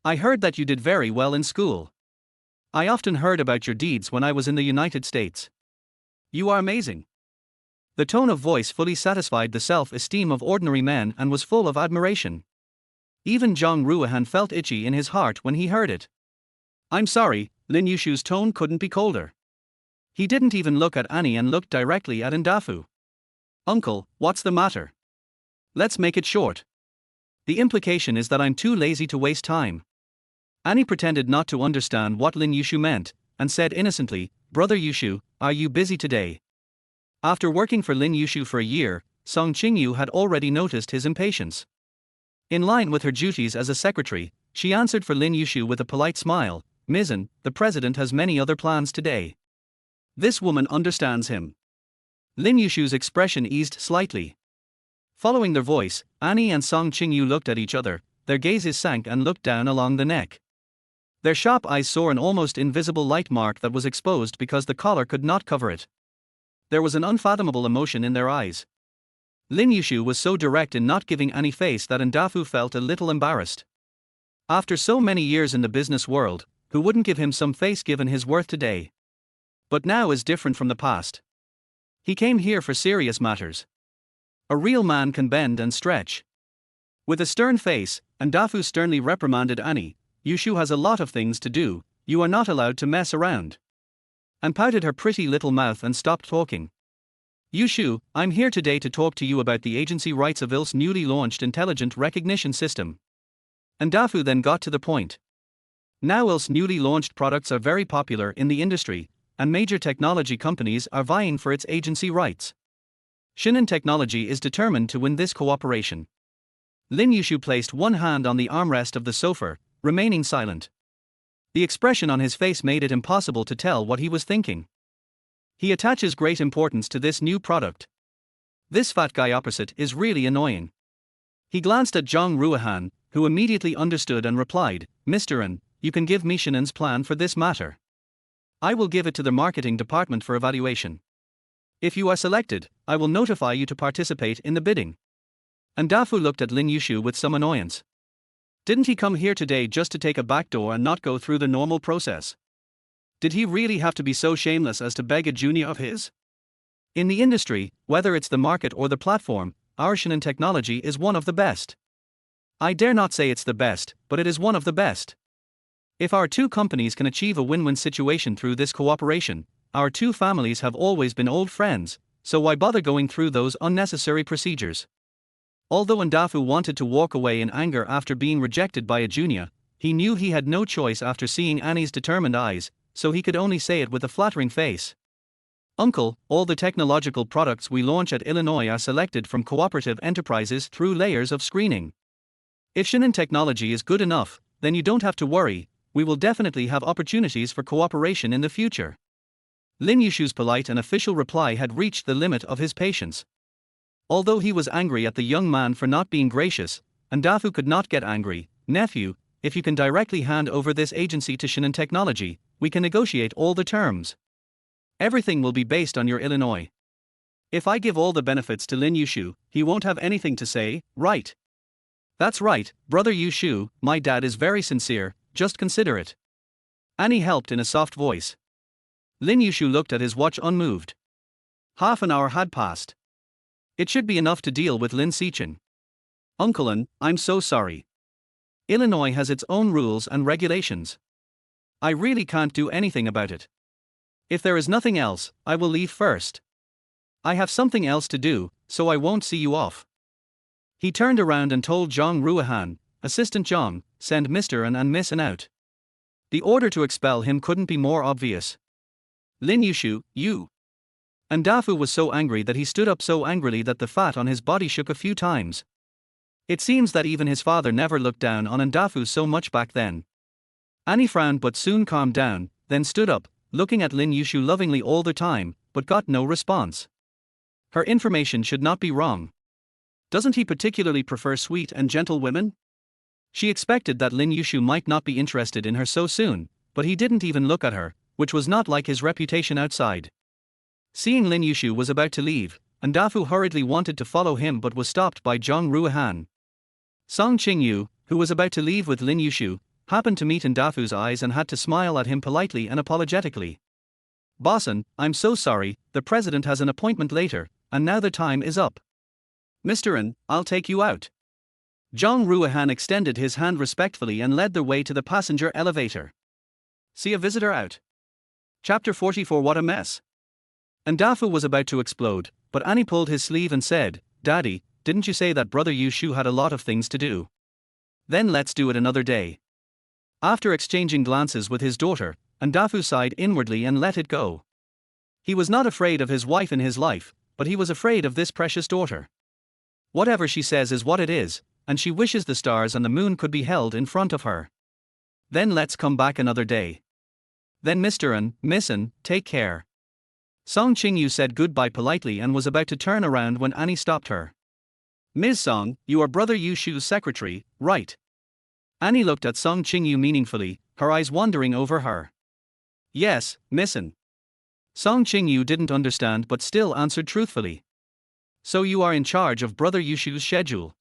I heard that you did very well in school. I often heard about your deeds when I was in the United States. You are amazing. The tone of voice fully satisfied the self-esteem of ordinary men and was full of admiration. Even Zhang Ruohan felt itchy in his heart when he heard it. I'm sorry, Lin Yushu's tone couldn't be colder. He didn't even look at Annie and looked directly at Ndafu. Uncle, what's the matter? Let's make it short. The implication is that I'm too lazy to waste time. Annie pretended not to understand what Lin Yushu meant, and said innocently, Brother Yushu, are you busy today? After working for Lin Yushu for a year, Song Qingyu had already noticed his impatience. In line with her duties as a secretary, she answered for Lin Yushu with a polite smile, Ms. An, the president has many other plans today. This woman understands him. Lin Yushu's expression eased slightly. Following their voice, Annie and Song Qingyu looked at each other, their gazes sank and looked down along the neck. Their sharp eyes saw an almost invisible light mark that was exposed because the collar could not cover it. There was an unfathomable emotion in their eyes. Lin Yushu was so direct in not giving any face that Ndafu felt a little embarrassed. After so many years in the business world, who wouldn't give him some face given his worth today? But now is different from the past. He came here for serious matters. A real man can bend and stretch. With a stern face, Ndafu sternly reprimanded Annie, Yushu has a lot of things to do, you are not allowed to mess around. And pouted her pretty little mouth and stopped talking. Yushu, I'm here today to talk to you about the agency rights of IL's newly launched intelligent recognition system. Ndafu then got to the point. Now IL's newly launched products are very popular in the industry, and major technology companies are vying for its agency rights. Shinin Technology is determined to win this cooperation. Lin Yushu placed one hand on the armrest of the sofa, remaining silent. The expression on his face made it impossible to tell what he was thinking. He attaches great importance to this new product. This fat guy opposite is really annoying. He glanced at Zhang Ruohan, who immediately understood and replied, Mr. An, you can give me Shinin's plan for this matter. I will give it to the marketing department for evaluation. If you are selected, I will notify you to participate in the bidding. Ndafu looked at Lin Yushu with some annoyance. Didn't he come here today just to take a back door and not go through the normal process? Did he really have to be so shameless as to beg a junior of his? In the industry, whether it's the market or the platform, our Shinin technology is one of the best. I dare not say it's the best, but it is one of the best. If our two companies can achieve a win-win situation through this cooperation, our two families have always been old friends, so why bother going through those unnecessary procedures? Although Ndafu wanted to walk away in anger after being rejected by a junior, he knew he had no choice after seeing Annie's determined eyes, so he could only say it with a flattering face. Uncle, all the technological products we launch at Illinois are selected from cooperative enterprises through layers of screening. If Shinin technology is good enough, then you don't have to worry, we will definitely have opportunities for cooperation in the future. Lin Yushu's polite and official reply had reached the limit of his patience. Although he was angry at the young man for not being gracious, Ndafu could not get angry. Nephew, if you can directly hand over this agency to Shinin Technology, we can negotiate all the terms. Everything will be based on your Illinois. If I give all the benefits to Lin Yushu, he won't have anything to say, right? That's right, brother Yushu, my dad is very sincere, just consider it. Annie helped in a soft voice. Lin Yushu looked at his watch unmoved. Half an hour had passed. It should be enough to deal with Lin Sichin. Uncle An, I'm so sorry. Illinois has its own rules and regulations. I really can't do anything about it. If there is nothing else, I will leave first. I have something else to do, so I won't see you off. He turned around and told Zhang Ruahan, Assistant Zhang, send Mr. An and Miss An out. The order to expel him couldn't be more obvious. Lin Yushu, you. Ndafu was so angry that he stood up so angrily that the fat on his body shook a few times. It seems that even his father never looked down on Ndafu so much back then. Annie frowned but soon calmed down, then stood up, looking at Lin Yushu lovingly all the time, but got no response. Her information should not be wrong. Doesn't he particularly prefer sweet and gentle women? She expected that Lin Yushu might not be interested in her so soon, but he didn't even look at her, which was not like his reputation outside. Seeing Lin Yushu was about to leave, Ndafu hurriedly wanted to follow him but was stopped by Zhang Ruahan. Song Qingyu, who was about to leave with Lin Yushu, happened to meet Ndafu's eyes and had to smile at him politely and apologetically. Bossan, I'm so sorry, the president has an appointment later, and now the time is up. Mr. An, I'll take you out. Zhang Ruahan extended his hand respectfully and led the way to the passenger elevator. See a visitor out. Chapter 44. What a mess. Ndafu was about to explode, but Annie pulled his sleeve and said, Daddy, didn't you say that brother Yushu had a lot of things to do? Then let's do it another day. After exchanging glances with his daughter, Ndafu sighed inwardly and let it go. He was not afraid of his wife in his life, but he was afraid of this precious daughter. Whatever she says is what it is, and she wishes the stars and the moon could be held in front of her. Then let's come back another day. Then Mr. An, Miss An, take care. Song Qingyu said goodbye politely and was about to turn around when Annie stopped her. Ms. Song, you are brother Yushu's secretary, right? Annie looked at Song Qingyu meaningfully, her eyes wandering over her. Yes, Miss An. Song Qingyu didn't understand but still answered truthfully. So you are in charge of brother Yushu's schedule?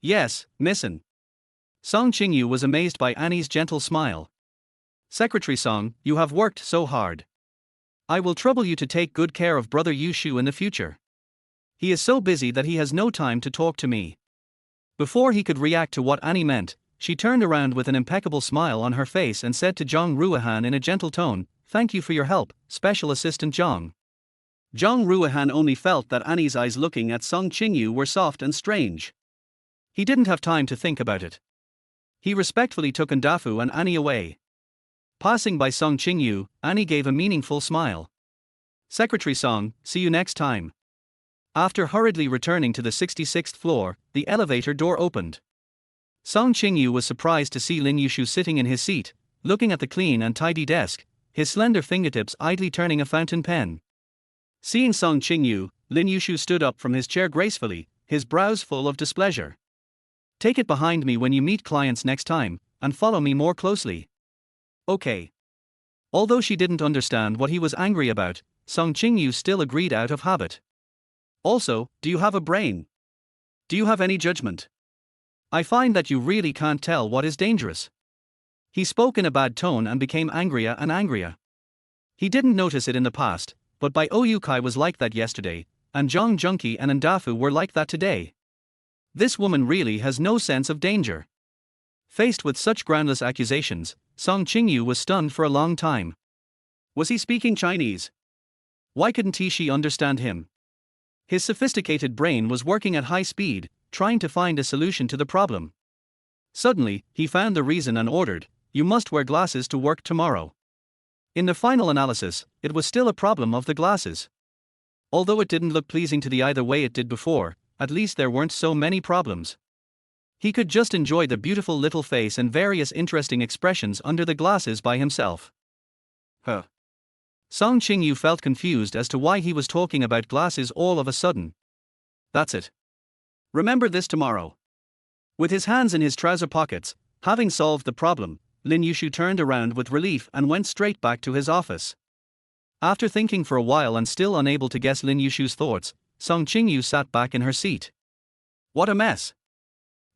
Yes, Miss An. Song Qingyu was amazed by Annie's gentle smile. Secretary Song, you have worked so hard. I will trouble you to take good care of brother Yushu in the future. He is so busy that he has no time to talk to me. Before he could react to what Annie meant, she turned around with an impeccable smile on her face and said to Zhang Ruahan in a gentle tone, Thank you for your help, Special Assistant Zhang. Zhang Ruahan only felt that Annie's eyes looking at Song Qingyu were soft and strange. He didn't have time to think about it. He respectfully took Ndafu and Annie away. Passing by Song Qingyu, Annie gave a meaningful smile. Secretary Song, see you next time. After hurriedly returning to the 66th floor, the elevator door opened. Song Qingyu was surprised to see Lin Yushu sitting in his seat, looking at the clean and tidy desk, his slender fingertips idly turning a fountain pen. Seeing Song Qingyu, Lin Yushu stood up from his chair gracefully, his brows full of displeasure. Take it behind me when you meet clients next time, and follow me more closely. Okay. Although she didn't understand what he was angry about, Song Qingyu still agreed out of habit. Also, do you have a brain? Do you have any judgment? I find that you really can't tell what is dangerous. He spoke in a bad tone and became angrier and angrier. He didn't notice it in the past, but Bai Oyukai was like that yesterday, and Zhang Junki and Ndafu were like that today. This woman really has no sense of danger. Faced with such groundless accusations, Song Qingyu was stunned for a long time. Was he speaking Chinese? Why couldn't she understand him? His sophisticated brain was working at high speed, trying to find a solution to the problem. Suddenly, he found the reason and ordered, "You must wear glasses to work tomorrow." In the final analysis, it was still a problem of the glasses. Although it didn't look pleasing to the eye the way it did before, at least there weren't so many problems. He could just enjoy the beautiful little face and various interesting expressions under the glasses by himself. Huh. Song Qingyu felt confused as to why he was talking about glasses all of a sudden. That's it. Remember this tomorrow. With his hands in his trouser pockets, having solved the problem, Lin Yushu turned around with relief and went straight back to his office. After thinking for a while and still unable to guess Lin Yushu's thoughts, Song Qingyu sat back in her seat. What a mess.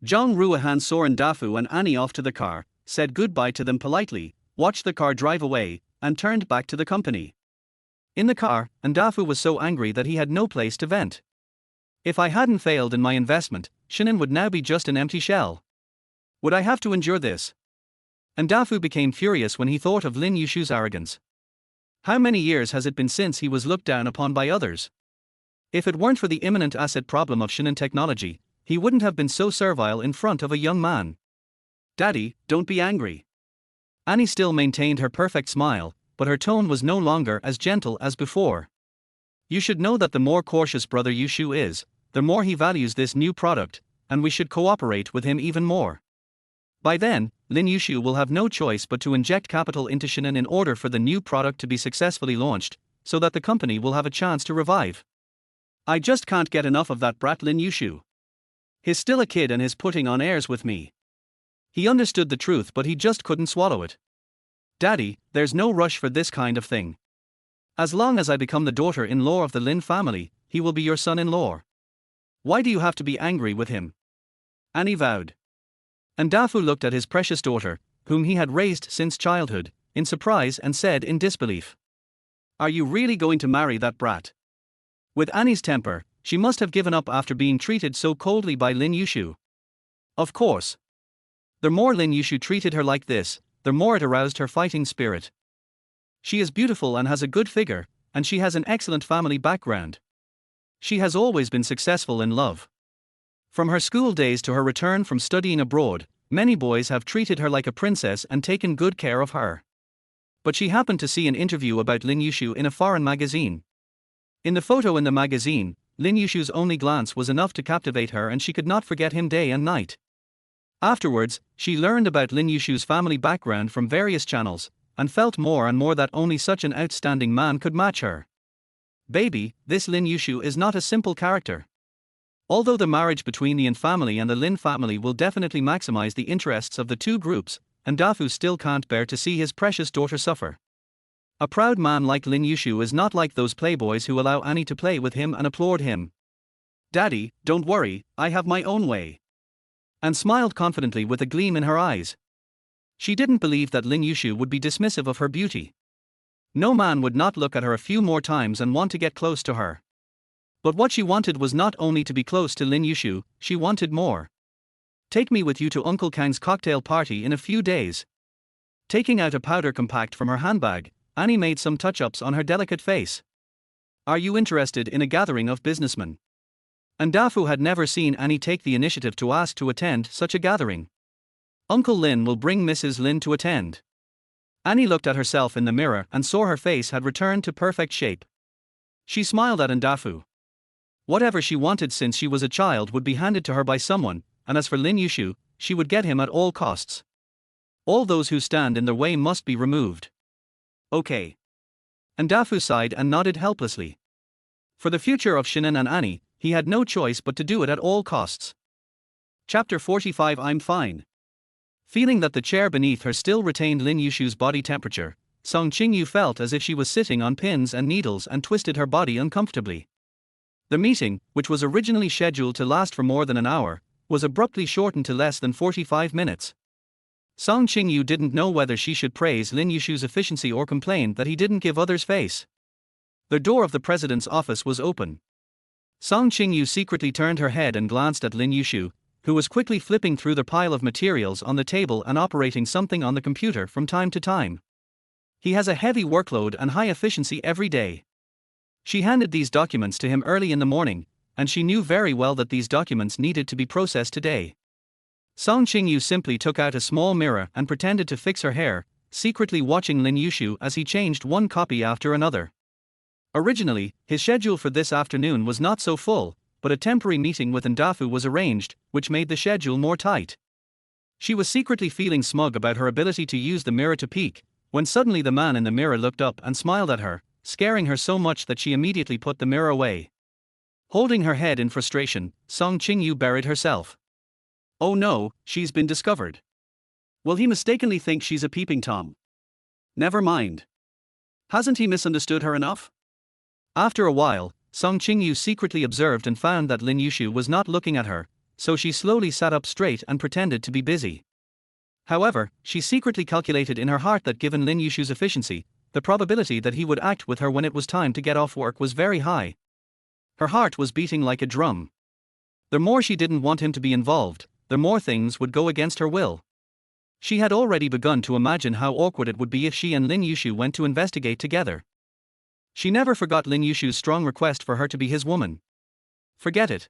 Zhang Ruohan Soren Dafu and Annie off to the car, said goodbye to them politely, watched the car drive away, and turned back to the company. In the car, Dafu was so angry that he had no place to vent. If I hadn't failed in my investment, Shinin would now be just an empty shell. Would I have to endure this? Dafu became furious when he thought of Lin Yushu's arrogance. How many years has it been since he was looked down upon by others? If it weren't for the imminent asset problem of Shinin technology, he wouldn't have been so servile in front of a young man. Daddy, don't be angry. Annie still maintained her perfect smile, but her tone was no longer as gentle as before. You should know that the more cautious Brother Yushu is, the more he values this new product, and we should cooperate with him even more. By then, Lin Yushu will have no choice but to inject capital into Shinin in order for the new product to be successfully launched, so that the company will have a chance to revive. I just can't get enough of that brat Lin Yushu. He's still a kid and is putting on airs with me. He understood the truth but he just couldn't swallow it. Daddy, there's no rush for this kind of thing. As long as I become the daughter-in-law of the Lin family, he will be your son-in-law. Why do you have to be angry with him? Annie vowed. Dafu looked at his precious daughter, whom he had raised since childhood, in surprise and said in disbelief. Are you really going to marry that brat? With Annie's temper, she must have given up after being treated so coldly by Lin Yushu. Of course. The more Lin Yushu treated her like this, the more it aroused her fighting spirit. She is beautiful and has a good figure, and she has an excellent family background. She has always been successful in love. From her school days to her return from studying abroad, many boys have treated her like a princess and taken good care of her. But she happened to see an interview about Lin Yushu in a foreign magazine. In the photo in the magazine, Lin Yushu's only glance was enough to captivate her and she could not forget him day and night. Afterwards, she learned about Lin Yushu's family background from various channels, and felt more and more that only such an outstanding man could match her. Baby, this Lin Yushu is not a simple character. Although the marriage between the Yin family and the Lin family will definitely maximize the interests of the two groups, Dafu still can't bear to see his precious daughter suffer. A proud man like Lin Yushu is not like those playboys who allow Annie to play with him and applaud him. Daddy, don't worry, I have my own way. And smiled confidently with a gleam in her eyes. She didn't believe that Lin Yushu would be dismissive of her beauty. No man would not look at her a few more times and want to get close to her. But what she wanted was not only to be close to Lin Yushu, she wanted more. Take me with you to Uncle Kang's cocktail party in a few days. Taking out a powder compact from her handbag, Annie made some touch-ups on her delicate face. Are you interested in a gathering of businessmen? Dafu had never seen Annie take the initiative to ask to attend such a gathering. Uncle Lin will bring Mrs. Lin to attend. Annie looked at herself in the mirror and saw her face had returned to perfect shape. She smiled at Dafu. Whatever she wanted since she was a child would be handed to her by someone, and as for Lin Yushu, she would get him at all costs. All those who stand in their way must be removed. Okay. Dafu sighed and nodded helplessly. For the future of Shinin and Annie, he had no choice but to do it at all costs. Chapter 45 I'm fine. Feeling that the chair beneath her still retained Lin Yushu's body temperature, Song Qingyu felt as if she was sitting on pins and needles and twisted her body uncomfortably. The meeting, which was originally scheduled to last for more than an hour, was abruptly shortened to less than 45 minutes. Song Qingyu didn't know whether she should praise Lin Yushu's efficiency or complain that he didn't give others face. The door of the president's office was open. Song Qingyu secretly turned her head and glanced at Lin Yushu, who was quickly flipping through the pile of materials on the table and operating something on the computer from time to time. He has a heavy workload and high efficiency every day. She handed these documents to him early in the morning, and she knew very well that these documents needed to be processed today. Song Qingyu simply took out a small mirror and pretended to fix her hair, secretly watching Lin Yushu as he changed one copy after another. Originally, his schedule for this afternoon was not so full, but a temporary meeting with Ndafu was arranged, which made the schedule more tight. She was secretly feeling smug about her ability to use the mirror to peek, when suddenly the man in the mirror looked up and smiled at her, scaring her so much that she immediately put the mirror away. Holding her head in frustration, Song Qingyu buried herself. Oh no, she's been discovered. Will he mistakenly think she's a peeping Tom? Never mind. Hasn't he misunderstood her enough? After a while, Song Qingyu secretly observed and found that Lin Yushu was not looking at her, so she slowly sat up straight and pretended to be busy. However, she secretly calculated in her heart that given Lin Yushu's efficiency, the probability that he would act with her when it was time to get off work was very high. Her heart was beating like a drum. The more she didn't want him to be involved, the more things would go against her will. She had already begun to imagine how awkward it would be if she and Lin Yushu went to investigate together. She never forgot Lin Yushu's strong request for her to be his woman. Forget it.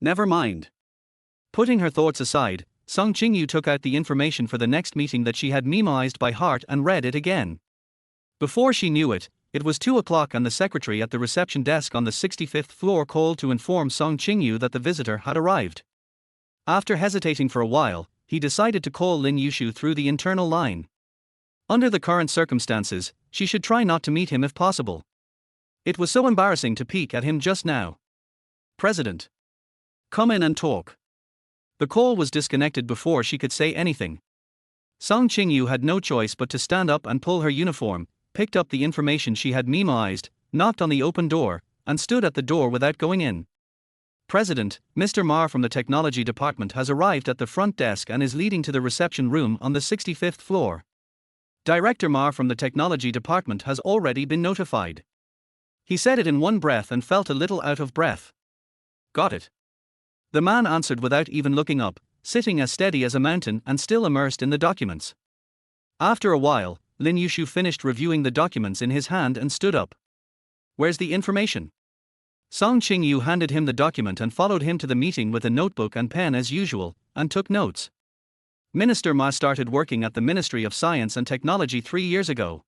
Never mind. Putting her thoughts aside, Song Qingyu took out the information for the next meeting that she had memoized by heart and read it again. Before she knew it, it was 2 o'clock and the secretary at the reception desk on the 65th floor called to inform Song Qingyu that the visitor had arrived. After hesitating for a while, he decided to call Lin Yushu through the internal line. Under the current circumstances, she should try not to meet him if possible. It was so embarrassing to peek at him just now. President. Come in and talk. The call was disconnected before she could say anything. Song Qingyu had no choice but to stand up and pull her uniform, picked up the information she had memoized, knocked on the open door, and stood at the door without going in. President, Mr. Ma from the technology department has arrived at the front desk and is leading to the reception room on the 65th floor. Director Ma from the technology department has already been notified. He said it in one breath and felt a little out of breath. Got it. The man answered without even looking up, sitting as steady as a mountain and still immersed in the documents. After a while, Lin Yushu finished reviewing the documents in his hand and stood up. Where's the information? Song Qingyu handed him the document and followed him to the meeting with a notebook and pen as usual, and took notes. Minister Ma started working at the Ministry of Science and Technology 3 years ago.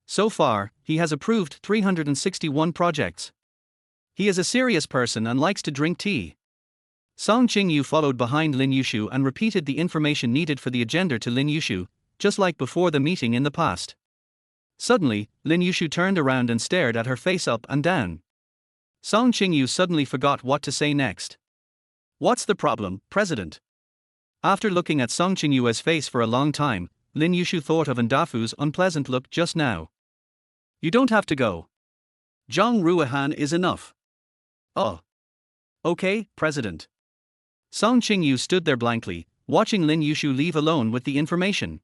So far, he has approved 361 projects. He is a serious person and likes to drink tea. Song Qingyu followed behind Lin Yushu and repeated the information needed for the agenda to Lin Yushu, just like before the meeting in the past. Suddenly, Lin Yushu turned around and stared at her face up and down. Song Qingyu suddenly forgot what to say next. What's the problem, President? After looking at Song Qingyu's face for a long time, Lin Yushu thought of Ndafu's unpleasant look just now. You don't have to go. Zhang Ruohan is enough. Oh. Okay, President. Song Qingyu stood there blankly, watching Lin Yushu leave alone with the information.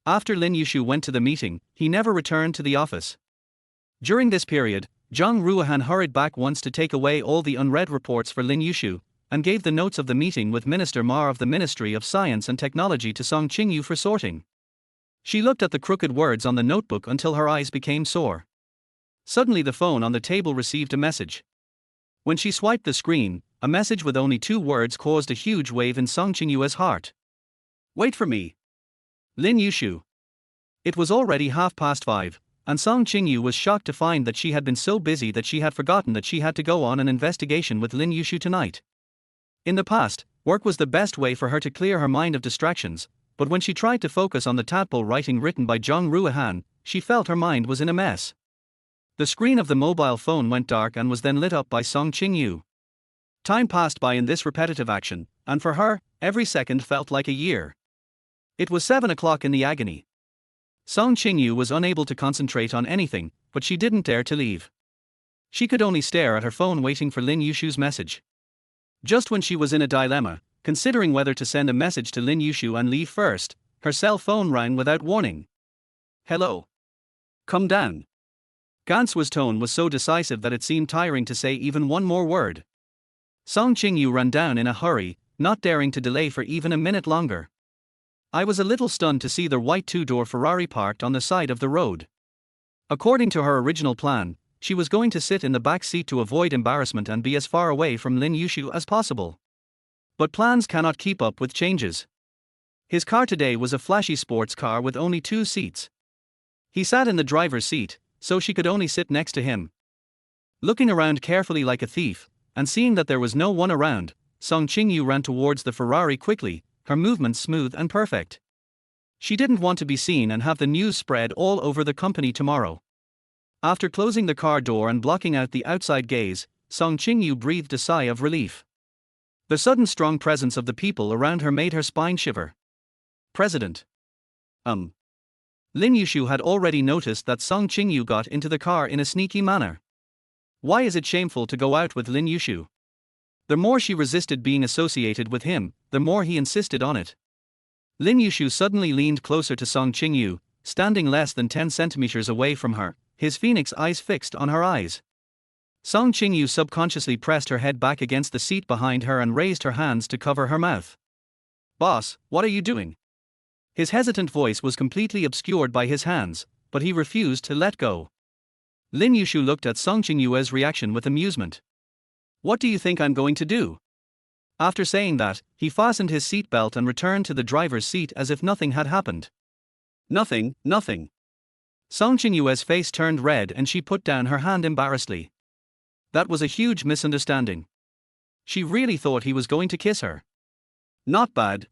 After Lin Yushu went to the meeting, he never returned to the office. During this period, Zhang Ruohan hurried back once to take away all the unread reports for Lin Yushu, and gave the notes of the meeting with Minister Ma of the Ministry of Science and Technology to Song Qingyu for sorting. She looked at the crooked words on the notebook until her eyes became sore. Suddenly the phone on the table received a message. When she swiped the screen, a message with only 2 words caused a huge wave in Song Qingyu's heart. Wait for me. Lin Yushu. It was already 5:30, and Song Qingyu was shocked to find that she had been so busy that she had forgotten that she had to go on an investigation with Lin Yushu tonight. In the past, work was the best way for her to clear her mind of distractions, but when she tried to focus on the tadpole writing written by Zhang Ruohan, she felt her mind was in a mess. The screen of the mobile phone went dark and was then lit up by Song Qingyu. Time passed by in this repetitive action, and for her, every second felt like a year. It was 7 o'clock in the agony. Song Qingyu was unable to concentrate on anything, but she didn't dare to leave. She could only stare at her phone waiting for Lin Yushu's message. Just when she was in a dilemma, considering whether to send a message to Lin Yushu and leave first, her cell phone rang without warning. Hello. Come down. Gansua's tone was so decisive that it seemed tiring to say even one more word. Song Qingyu ran down in a hurry, not daring to delay for even a minute longer. I was a little stunned to see the white two-door Ferrari parked on the side of the road. According to her original plan, she was going to sit in the back seat to avoid embarrassment and be as far away from Lin Yushu as possible. But plans cannot keep up with changes. His car today was a flashy sports car with only 2 seats. He sat in the driver's seat, so she could only sit next to him. Looking around carefully like a thief, and seeing that there was no one around, Song Qingyu ran towards the Ferrari quickly, her movements smooth and perfect. She didn't want to be seen and have the news spread all over the company tomorrow. After closing the car door and blocking out the outside gaze, Song Qingyu breathed a sigh of relief. The sudden strong presence of the people around her made her spine shiver. President. Lin Yushu had already noticed that Song Qingyu got into the car in a sneaky manner. Why is it shameful to go out with Lin Yushu? The more she resisted being associated with him, the more he insisted on it. Lin Yushu suddenly leaned closer to Song Qingyu, standing less than 10 centimeters away from her, his phoenix eyes fixed on her eyes. Song Qingyu subconsciously pressed her head back against the seat behind her and raised her hands to cover her mouth. Boss, what are you doing? His hesitant voice was completely obscured by his hands, but he refused to let go. Lin Yushu looked at Song Qingyu's reaction with amusement. What do you think I'm going to do? After saying that, he fastened his seatbelt and returned to the driver's seat as if nothing had happened. Nothing. Song Qingyu's face turned red and she put down her hand embarrassedly. That was a huge misunderstanding. She really thought he was going to kiss her. Not bad.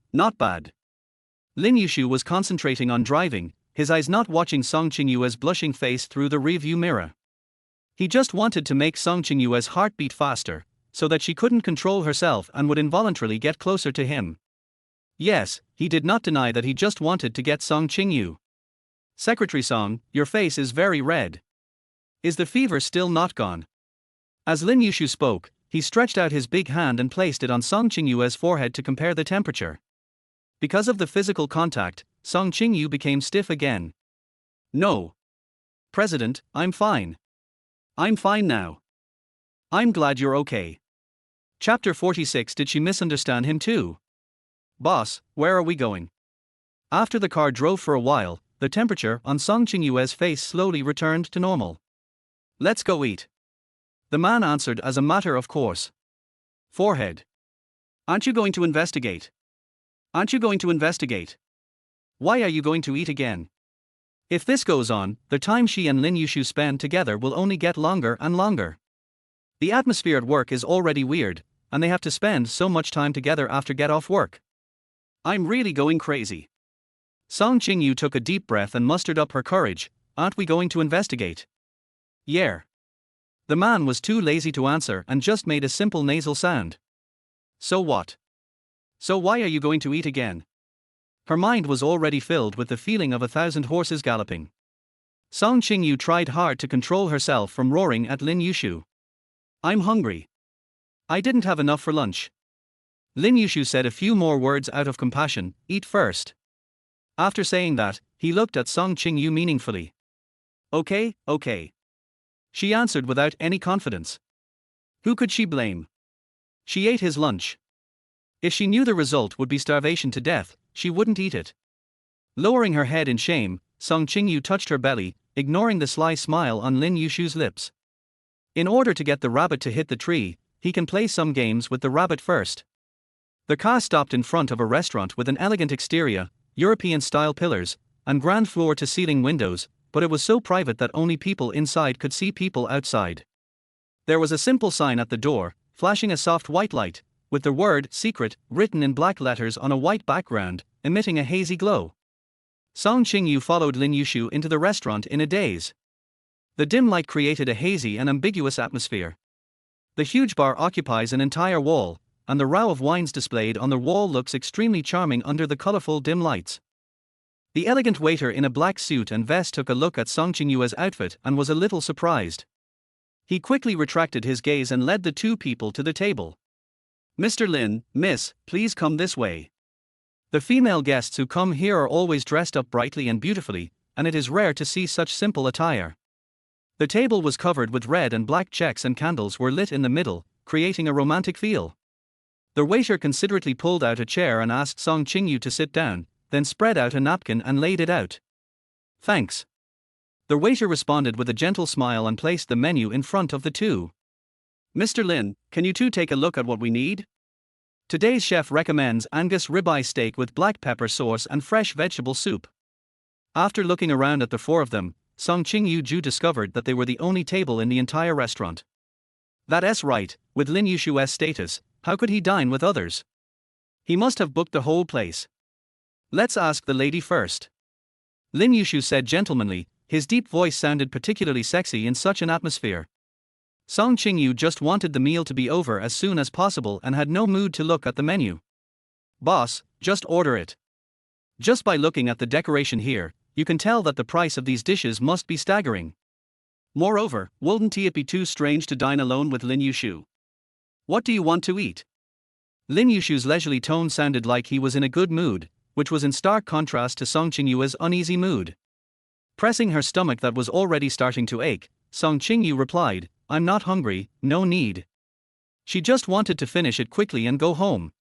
Lin Yushu was concentrating on driving, his eyes not watching Song Qingyu's blushing face through the rearview mirror. He just wanted to make Song Qingyu's heart beat faster, so that she couldn't control herself and would involuntarily get closer to him. Yes, he did not deny that he just wanted to get Song Qingyu. Secretary Song, your face is very red. Is the fever still not gone? As Lin Yushu spoke, he stretched out his big hand and placed it on Song Qingyu's forehead to compare the temperature. Because of the physical contact, Song Qingyu became stiff again. No. President, I'm fine. I'm fine now. I'm glad you're okay. Chapter 46. Did she misunderstand him too? Boss, where are we going? After the car drove for a while, the temperature on Song Qingyu's face slowly returned to normal. Let's go eat. The man answered as a matter of course. Forehead. Aren't you going to investigate? Why are you going to eat again? If this goes on, the time she and Lin Yushu spend together will only get longer and longer. The atmosphere at work is already weird, and they have to spend so much time together after get off work. I'm really going crazy. Song Qingyu took a deep breath and mustered up her courage. Aren't we going to investigate? Yeah. The man was too lazy to answer and just made a simple nasal sound. So what? So why are you going to eat again? Her mind was already filled with the feeling of 1,000 horses galloping. Song Qingyu tried hard to control herself from roaring at Lin Yushu. I'm hungry. I didn't have enough for lunch. Lin Yushu said a few more words out of compassion, eat first. After saying that, he looked at Song Qingyu meaningfully. Okay. She answered without any confidence. Who could she blame? She ate his lunch. If she knew the result would be starvation to death, she wouldn't eat it. Lowering her head in shame, Song Qingyu touched her belly, ignoring the sly smile on Lin Yushu's lips. In order to get the rabbit to hit the tree, he can play some games with the rabbit first. The car stopped in front of a restaurant with an elegant exterior, European-style pillars, and grand floor-to-ceiling windows, but it was so private that only people inside could see people outside. There was a simple sign at the door, flashing a soft white light, with the word "secret" written in black letters on a white background, emitting a hazy glow. Song Qingyu followed Lin Yushu into the restaurant in a daze. The dim light created a hazy and ambiguous atmosphere. The huge bar occupies an entire wall, and the row of wines displayed on the wall looks extremely charming under the colorful dim lights. The elegant waiter in a black suit and vest took a look at Song Qingyu's outfit and was a little surprised. He quickly retracted his gaze and led the two people to the table. Mr. Lin, miss, please come this way. The female guests who come here are always dressed up brightly and beautifully, and it is rare to see such simple attire. The table was covered with red and black checks and candles were lit in the middle, creating a romantic feel. The waiter considerately pulled out a chair and asked Song Qingyu to sit down, then spread out a napkin and laid it out. Thanks. The waiter responded with a gentle smile and placed the menu in front of the two. Mr. Lin, can you two take a look at what we need? Today's chef recommends Angus ribeye steak with black pepper sauce and fresh vegetable soup. After looking around at the four of them, Song Qingyu discovered that they were the only table in the entire restaurant. That's right, with Lin Yushu's status, how could he dine with others? He must have booked the whole place. Let's ask the lady first. Lin Yushu said gentlemanly, his deep voice sounded particularly sexy in such an atmosphere. Song Qingyu just wanted the meal to be over as soon as possible and had no mood to look at the menu. Boss, just order it. Just by looking at the decoration here, you can tell that the price of these dishes must be staggering. Moreover, wouldn't it be too strange to dine alone with Lin Yushu? What do you want to eat? Lin Yushu's leisurely tone sounded like he was in a good mood, which was in stark contrast to Song Qingyu's uneasy mood. Pressing her stomach that was already starting to ache, Song Qingyu replied, I'm not hungry, no need. She just wanted to finish it quickly and go home.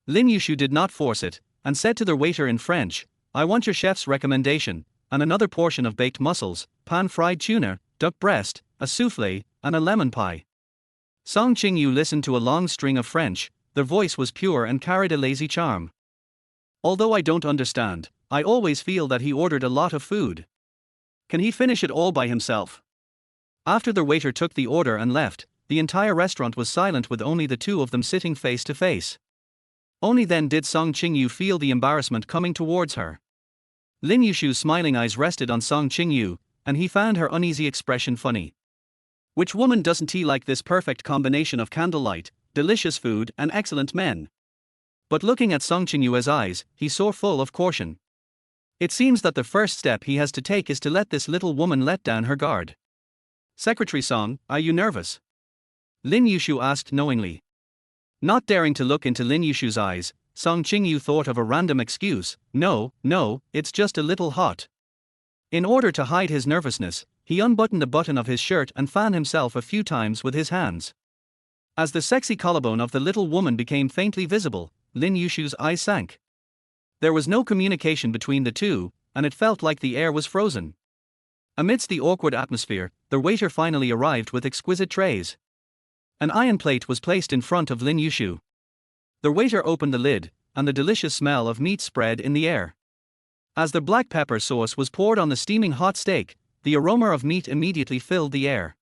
Lin Yushu did not force it, and said to the waiter in French, I want your chef's recommendation, and another portion of baked mussels, pan-fried tuna, duck breast, a soufflé, and a lemon pie. Song Qingyu listened to a long string of French, their voice was pure and carried a lazy charm. Although I don't understand, I always feel that he ordered a lot of food. Can he finish it all by himself? After the waiter took the order and left, the entire restaurant was silent with only the two of them sitting face to face. Only then did Song Qingyu feel the embarrassment coming towards her. Lin Yushu's smiling eyes rested on Song Qingyu, and he found her uneasy expression funny. Which woman doesn't he like this perfect combination of candlelight, delicious food, and excellent men? But looking at Song Qingyu's eyes, he saw full of caution. It seems that the first step he has to take is to let this little woman let down her guard. Secretary Song, are you nervous? Lin Yushu asked knowingly. Not daring to look into Lin Yushu's eyes, Song Qingyu thought of a random excuse, no, it's just a little hot. In order to hide his nervousness, he unbuttoned a button of his shirt and fanned himself a few times with his hands. As the sexy collarbone of the little woman became faintly visible, Lin Yushu's eyes sank. There was no communication between the two, and it felt like the air was frozen. Amidst the awkward atmosphere, the waiter finally arrived with exquisite trays. An iron plate was placed in front of Lin Yushu. The waiter opened the lid, and the delicious smell of meat spread in the air. As the black pepper sauce was poured on the steaming hot steak, the aroma of meat immediately filled the air.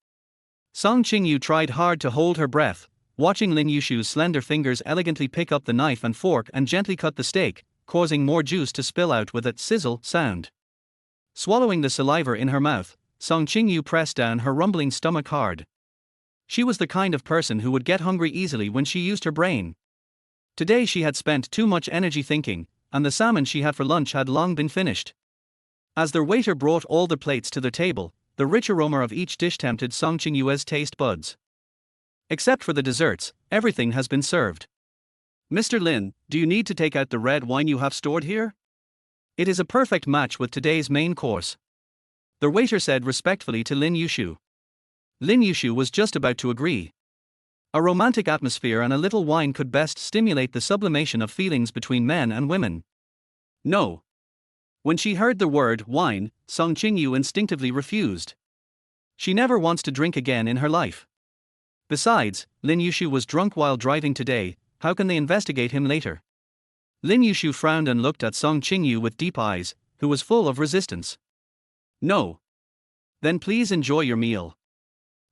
Song Qingyu tried hard to hold her breath, watching Lin Yushu's slender fingers elegantly pick up the knife and fork and gently cut the steak, causing more juice to spill out with a sizzle sound. Swallowing the saliva in her mouth, Song Qingyu pressed down her rumbling stomach hard. She was the kind of person who would get hungry easily when she used her brain. Today she had spent too much energy thinking, and the salmon she had for lunch had long been finished. As the waiter brought all the plates to the table, the rich aroma of each dish tempted Song Qingyu's taste buds. Except for the desserts, everything has been served. Mr. Lin, do you need to take out the red wine you have stored here? It is a perfect match with today's main course. The waiter said respectfully to Lin Yushu. Lin Yushu was just about to agree. A romantic atmosphere and a little wine could best stimulate the sublimation of feelings between men and women. No. When she heard the word wine, Song Qingyu instinctively refused. She never wants to drink again in her life. Besides, Lin Yushu was drunk while driving today, how can they investigate him later? Lin Yushu frowned and looked at Song Qingyu with deep eyes, who was full of resistance. No. Then please enjoy your meal.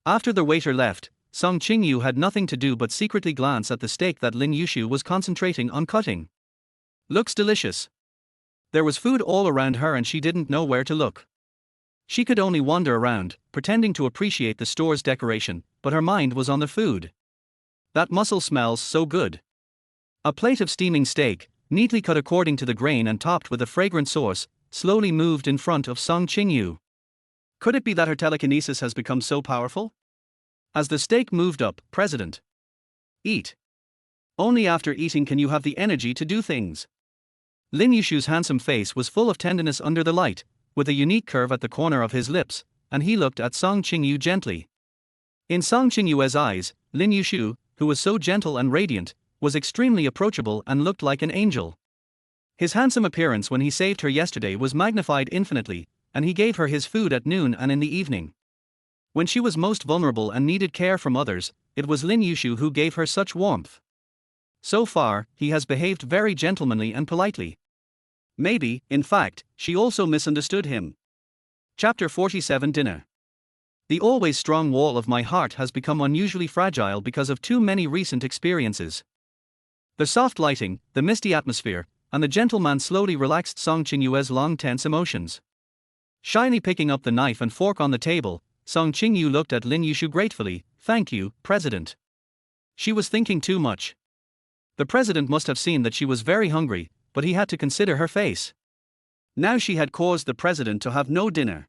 After the waiter left, Song Qingyu had nothing to do but secretly glance at the steak that Lin Yushu was concentrating on cutting. Looks delicious. There was food all around her and she didn't know where to look. She could only wander around, pretending to appreciate the store's decoration, but her mind was on the food. That mussel smells so good. A plate of steaming steak, neatly cut according to the grain and topped with a fragrant sauce, slowly moved in front of Song Qingyu. Could it be that her telekinesis has become so powerful? As the steak moved up, President. Eat. Only after eating can you have the energy to do things. Lin Yushu's handsome face was full of tenderness under the light, with a unique curve at the corner of his lips, and he looked at Song Qingyu gently. In Song Qingyu's eyes, Lin Yushu, who was so gentle and radiant, was extremely approachable and looked like an angel. His handsome appearance when he saved her yesterday was magnified infinitely, and he gave her his food at noon and in the evening. When she was most vulnerable and needed care from others, it was Lin Yushu who gave her such warmth. So far, he has behaved very gentlemanly and politely. Maybe, in fact, she also misunderstood him. Chapter 47 Dinner. The always strong wall of my heart has become unusually fragile because of too many recent experiences. The soft lighting, the misty atmosphere, and the gentleman slowly relaxed Song Qingyue's long tense emotions. Shyly picking up the knife and fork on the table, Song Qingyu looked at Lin Yushu gratefully. "Thank you, President." She was thinking too much. The president must have seen that she was very hungry, but he had to consider her face. Now she had caused the president to have no dinner.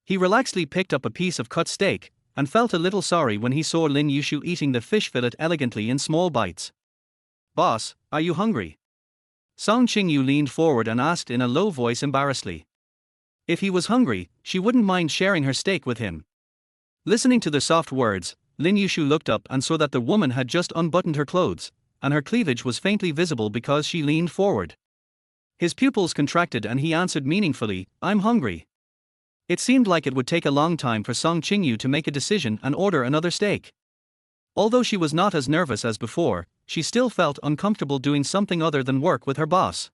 He relaxedly picked up a piece of cut steak, and felt a little sorry when he saw Lin Yushu eating the fish fillet elegantly in small bites. "Boss, are you hungry?" Song Qingyu leaned forward and asked in a low voice embarrassedly. If he was hungry, she wouldn't mind sharing her steak with him. Listening to the soft words, Lin Yushu looked up and saw that the woman had just unbuttoned her clothes, and her cleavage was faintly visible because she leaned forward. His pupils contracted and he answered meaningfully, "I'm hungry." It seemed like it would take a long time for Song Qingyu to make a decision and order another steak. Although she was not as nervous as before, she still felt uncomfortable doing something other than work with her boss.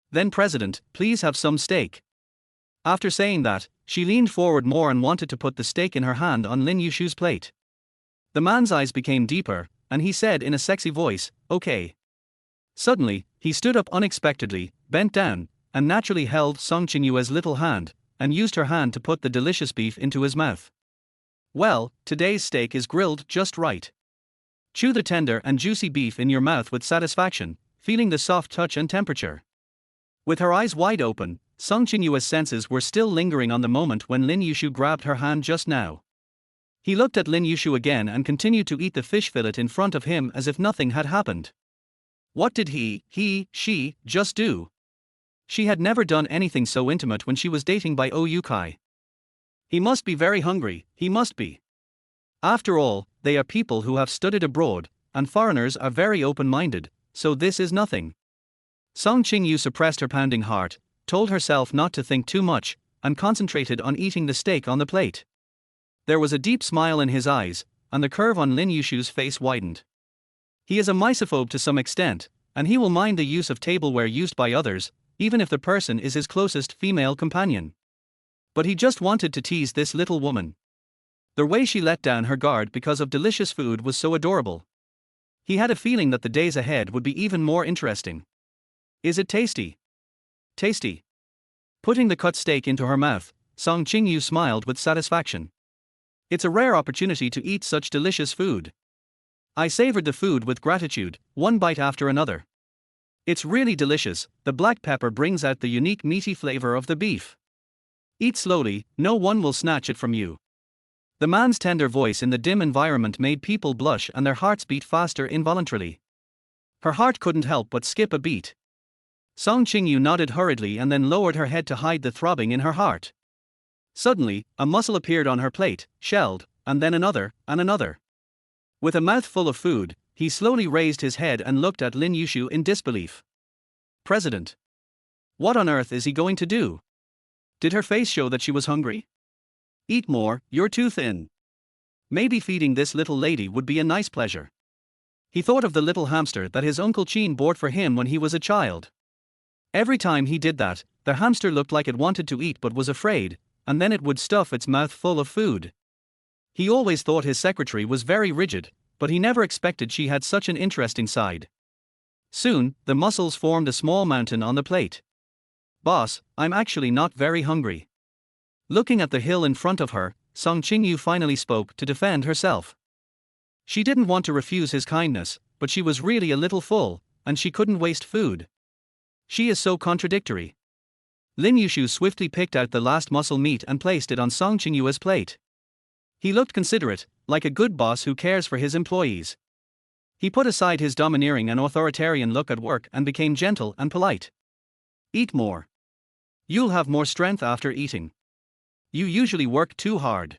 "Then President, please have some steak." After saying that, she leaned forward more and wanted to put the steak in her hand on Lin Yushu's plate. The man's eyes became deeper, and he said in a sexy voice, "Okay." Suddenly, he stood up unexpectedly, bent down, and naturally held Song Qingyue's little hand, and used her hand to put the delicious beef into his mouth. "Well, today's steak is grilled just right." Chew the tender and juicy beef in your mouth with satisfaction, feeling the soft touch and temperature. With her eyes wide open, Song Qingyue's senses were still lingering on the moment when Lin Yushu grabbed her hand just now. He looked at Lin Yushu again and continued to eat the fish fillet in front of him as if nothing had happened. What did she just do? She had never done anything so intimate when she was dating by Oyukai. He must be very hungry, he must be. After all, they are people who have studied abroad, and foreigners are very open-minded, so this is nothing. Song Qingyu suppressed her pounding heart, told herself not to think too much, and concentrated on eating the steak on the plate. There was a deep smile in his eyes, and the curve on Lin Yushu's face widened. He is a misophobe to some extent, and he will mind the use of tableware used by others, even if the person is his closest female companion. But he just wanted to tease this little woman. The way she let down her guard because of delicious food was so adorable. He had a feeling that the days ahead would be even more interesting. "Is it tasty?" "Tasty." Putting the cut steak into her mouth, Song Qingyu smiled with satisfaction. It's a rare opportunity to eat such delicious food. I savored the food with gratitude, one bite after another. It's really delicious. The black pepper brings out the unique meaty flavor of the beef. Eat slowly, no one will snatch it from you. The man's tender voice in the dim environment made people blush and their hearts beat faster involuntarily. Her heart couldn't help but skip a beat. Song Qingyu nodded hurriedly and then lowered her head to hide the throbbing in her heart. Suddenly, a mussel appeared on her plate, shelled, and then another, and another. With a mouthful of food, he slowly raised his head and looked at Lin Yushu in disbelief. "President. What on earth is he going to do?" Did her face show that she was hungry? "Eat more, you're too thin." Maybe feeding this little lady would be a nice pleasure. He thought of the little hamster that his Uncle Chin bought for him when he was a child. Every time he did that, the hamster looked like it wanted to eat but was afraid, and then it would stuff its mouth full of food. He always thought his secretary was very rigid, but he never expected she had such an interesting side. Soon, the mussels formed a small mountain on the plate. "Boss, I'm actually not very hungry." Looking at the hill in front of her, Song Qingyu finally spoke to defend herself. She didn't want to refuse his kindness, but she was really a little full, and she couldn't waste food. She is so contradictory. Lin Yushu swiftly picked out the last mussel meat and placed it on Song Qingyue's plate. He looked considerate, like a good boss who cares for his employees. He put aside his domineering and authoritarian look at work and became gentle and polite. "Eat more. You'll have more strength after eating. You usually work too hard."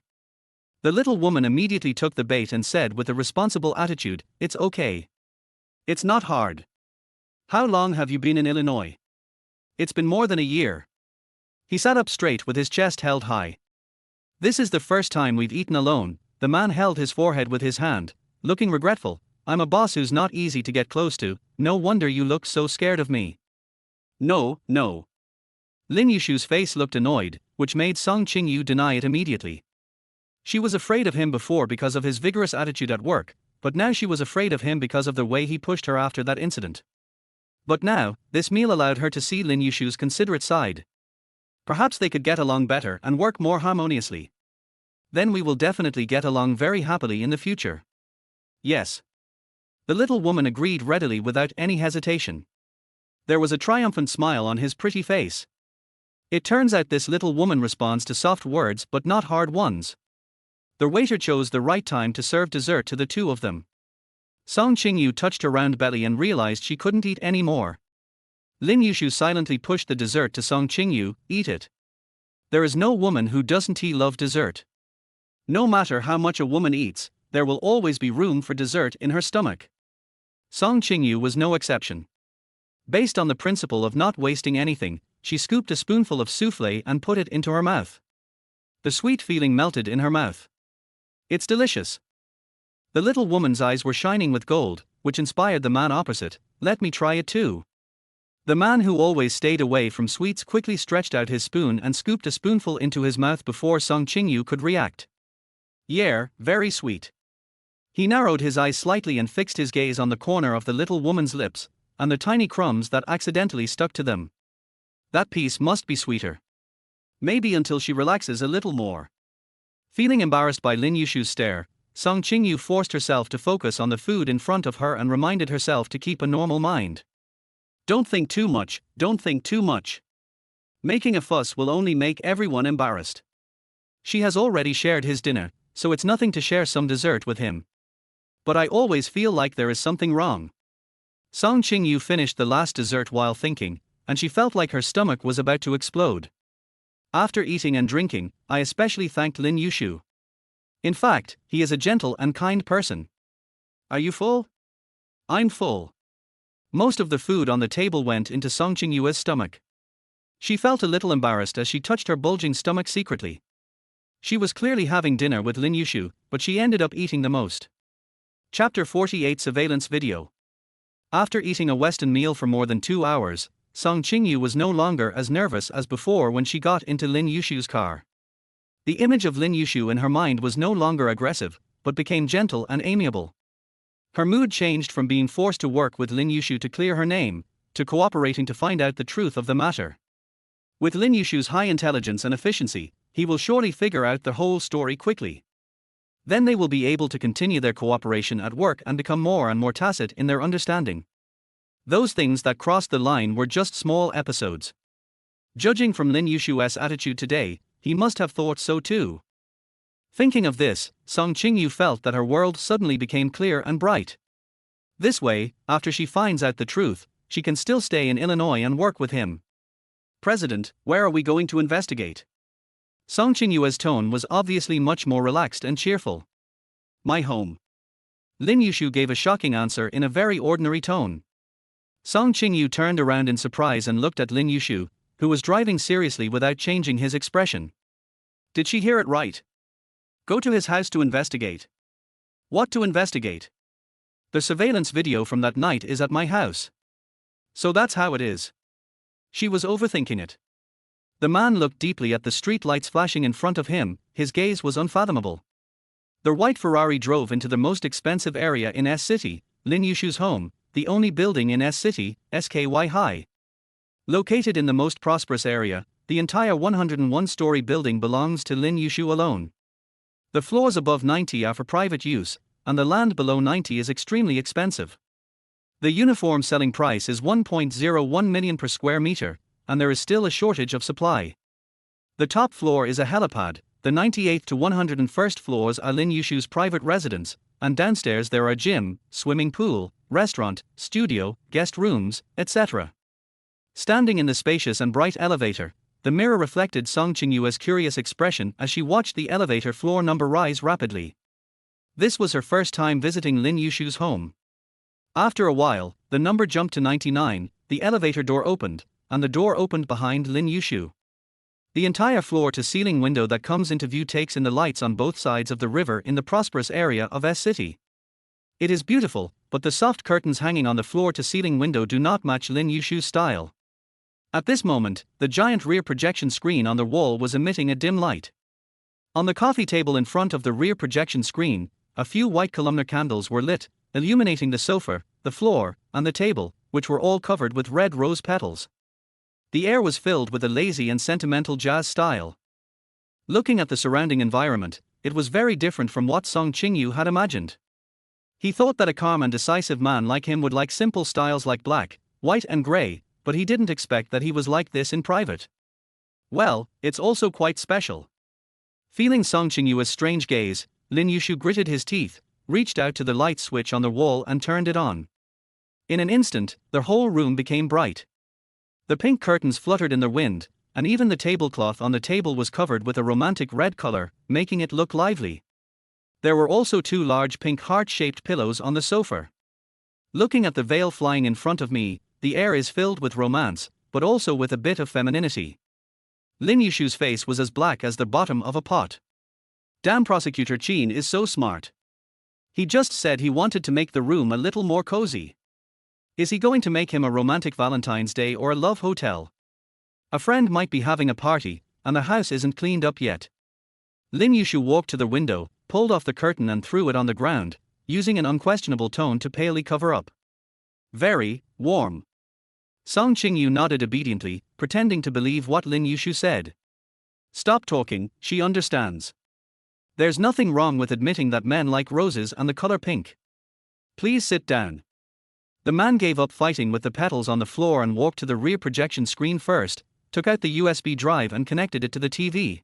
The little woman immediately took the bait and said with a responsible attitude, "It's okay. It's not hard. How long have you been in Illinois? It's been more than a year. He sat up straight with his chest held high. This is the first time we've eaten alone. The man held his forehead with his hand, looking regretful. I'm a boss who's not easy to get close to. No wonder you look so scared of me. No, no. Lin Yushu's face looked annoyed, which made Song Qingyu deny it immediately. She was afraid of him before because of his vigorous attitude at work, but now she was afraid of him because of the way he pushed her after that incident. But now, this meal allowed her to see Lin Yushu's considerate side. Perhaps they could get along better and work more harmoniously. Then we will definitely get along very happily in the future. Yes. The little woman agreed readily without any hesitation. There was a triumphant smile on his pretty face. It turns out this little woman responds to soft words but not hard ones. The waiter chose the right time to serve dessert to the two of them. Song Qingyu touched her round belly and realized she couldn't eat any more. Lin Yushu silently pushed the dessert to Song Qingyu. Eat it. There is no woman who doesn't love dessert. No matter how much a woman eats, there will always be room for dessert in her stomach. Song Qingyu was no exception. Based on the principle of not wasting anything, she scooped a spoonful of soufflé and put it into her mouth. The sweet feeling melted in her mouth. It's delicious. The little woman's eyes were shining with gold, which inspired the man opposite. Let me try it too. The man who always stayed away from sweets quickly stretched out his spoon and scooped a spoonful into his mouth before Song Qingyu could react. Yeah, very sweet. He narrowed his eyes slightly and fixed his gaze on the corner of the little woman's lips, and the tiny crumbs that accidentally stuck to them. That piece must be sweeter. Maybe until she relaxes a little more. Feeling embarrassed by Lin Yushu's stare, Song Qingyu forced herself to focus on the food in front of her and reminded herself to keep a normal mind. Don't think too much, don't think too much. Making a fuss will only make everyone embarrassed. She has already shared his dinner, so it's nothing to share some dessert with him. But I always feel like there is something wrong. Song Qingyu finished the last dessert while thinking, and she felt like her stomach was about to explode. After eating and drinking, I especially thanked Lin Yushu. In fact, he is a gentle and kind person. Are you full? I'm full. Most of the food on the table went into Song Qingyu's stomach. She felt a little embarrassed as she touched her bulging stomach secretly. She was clearly having dinner with Lin Yushu, but she ended up eating the most. Chapter 48 Surveillance Video. After eating a Western meal for more than 2 hours, Song Qingyu was no longer as nervous as before when she got into Lin Yushu's car. The image of Lin Yushu in her mind was no longer aggressive, but became gentle and amiable. Her mood changed from being forced to work with Lin Yushu to clear her name, to cooperating to find out the truth of the matter. With Lin Yushu's high intelligence and efficiency, he will surely figure out the whole story quickly. Then they will be able to continue their cooperation at work and become more and more tacit in their understanding. Those things that crossed the line were just small episodes. Judging from Lin Yushu's attitude today, he must have thought so too. Thinking of this, Song Qingyu felt that her world suddenly became clear and bright. This way, after she finds out the truth, she can still stay in Illinois and work with him. President, where are we going to investigate? Song Qingyu's tone was obviously much more relaxed and cheerful. My home. Lin Yushu gave a shocking answer in a very ordinary tone. Song Qingyu turned around in surprise and looked at Lin Yushu, who was driving seriously without changing his expression. Did she hear it right? Go to his house to investigate. What to investigate? The surveillance video from that night is at my house. So that's how it is. She was overthinking it. The man looked deeply at the street lights flashing in front of him, his gaze was unfathomable. The white Ferrari drove into the most expensive area in S City, Lin Yushu's home, the only building in S City, SKY High. Located in the most prosperous area, the entire 101-story building belongs to Lin Yushu alone. The floors above 90 are for private use, and the land below 90 is extremely expensive. The uniform selling price is 1.01 million per square meter, and there is still a shortage of supply. The top floor is a helipad, the 98th to 101st floors are Lin Yushu's private residence, and downstairs there are gym, swimming pool, restaurant, studio, guest rooms, etc. Standing in the spacious and bright elevator, the mirror reflected Song Qingyu's curious expression as she watched the elevator floor number rise rapidly. This was her first time visiting Lin Yushu's home. After a while, the number jumped to 99, the elevator door opened, and the door opened behind Lin Yushu. The entire floor-to-ceiling window that comes into view takes in the lights on both sides of the river in the prosperous area of S City. It is beautiful, but the soft curtains hanging on the floor-to-ceiling window do not match Lin Yushu's style. At this moment, the giant rear projection screen on the wall was emitting a dim light. On the coffee table in front of the rear projection screen, a few white columnar candles were lit, illuminating the sofa, the floor, and the table, which were all covered with red rose petals. The air was filled with a lazy and sentimental jazz style. Looking at the surrounding environment, it was very different from what Song Qingyu had imagined. He thought that a calm and decisive man like him would like simple styles like black, white and grey, but he didn't expect that he was like this in private. Well, it's also quite special. Feeling Song Qingyu's strange gaze, Lin Yushu gritted his teeth, reached out to the light switch on the wall and turned it on. In an instant, the whole room became bright. The pink curtains fluttered in the wind, and even the tablecloth on the table was covered with a romantic red color, making it look lively. There were also two large pink heart-shaped pillows on the sofa. Looking at the veil flying in front of me, the air is filled with romance, but also with a bit of femininity. Lin Yushu's face was as black as the bottom of a pot. Damn, Prosecutor Chin is so smart. He just said he wanted to make the room a little more cozy. Is he going to make him a romantic Valentine's Day or a love hotel? A friend might be having a party, and the house isn't cleaned up yet. Lin Yushu walked to the window, pulled off the curtain and threw it on the ground, using an unquestionable tone to palely cover up. Very warm. Song Qingyu nodded obediently, pretending to believe what Lin Yushu said. Stop talking, she understands. There's nothing wrong with admitting that men like roses and the color pink. Please sit down. The man gave up fighting with the petals on the floor and walked to the rear projection screen first, took out the USB drive and connected it to the TV.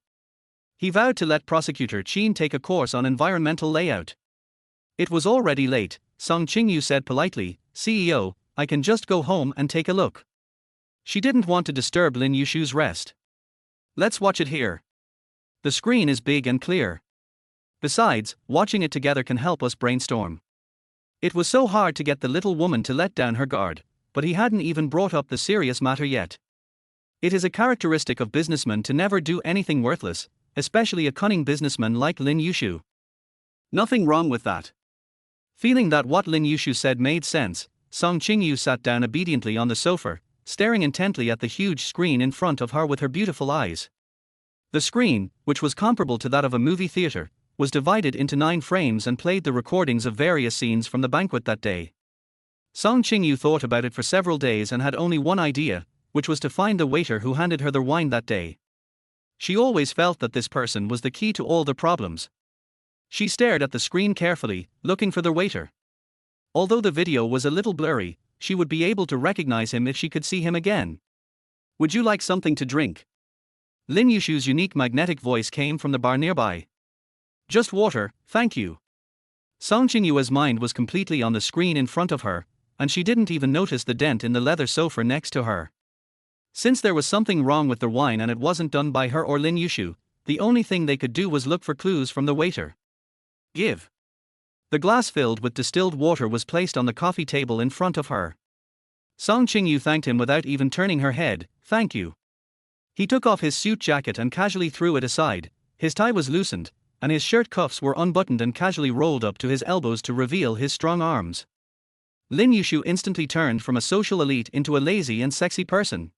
He vowed to let Prosecutor Chin take a course on environmental layout. It was already late, Song Qingyu said politely, CEO, I can just go home and take a look. She didn't want to disturb Lin Yushu's rest. Let's watch it here. The screen is big and clear. Besides, watching it together can help us brainstorm. It was so hard to get the little woman to let down her guard, but he hadn't even brought up the serious matter yet. It is a characteristic of businessmen to never do anything worthless, especially a cunning businessman like Lin Yushu. Nothing wrong with that. Feeling that what Lin Yushu said made sense, Song Qingyu sat down obediently on the sofa, staring intently at the huge screen in front of her with her beautiful eyes. The screen, which was comparable to that of a movie theater, was divided into 9 frames and played the recordings of various scenes from the banquet that day. Song Qingyu thought about it for several days and had only one idea, which was to find the waiter who handed her the wine that day. She always felt that this person was the key to all the problems. She stared at the screen carefully, looking for the waiter. Although the video was a little blurry, she would be able to recognize him if she could see him again. Would you like something to drink? Lin Yushu's unique magnetic voice came from the bar nearby. Just water, thank you. Song Qingyu's mind was completely on the screen in front of her, and she didn't even notice the dent in the leather sofa next to her. Since there was something wrong with the wine and it wasn't done by her or Lin Yushu, the only thing they could do was look for clues from the waiter. Give. The glass filled with distilled water was placed on the coffee table in front of her. Song Qingyu thanked him without even turning her head, thank you. He took off his suit jacket and casually threw it aside, his tie was loosened, and his shirt cuffs were unbuttoned and casually rolled up to his elbows to reveal his strong arms. Lin Yushu instantly turned from a social elite into a lazy and sexy person.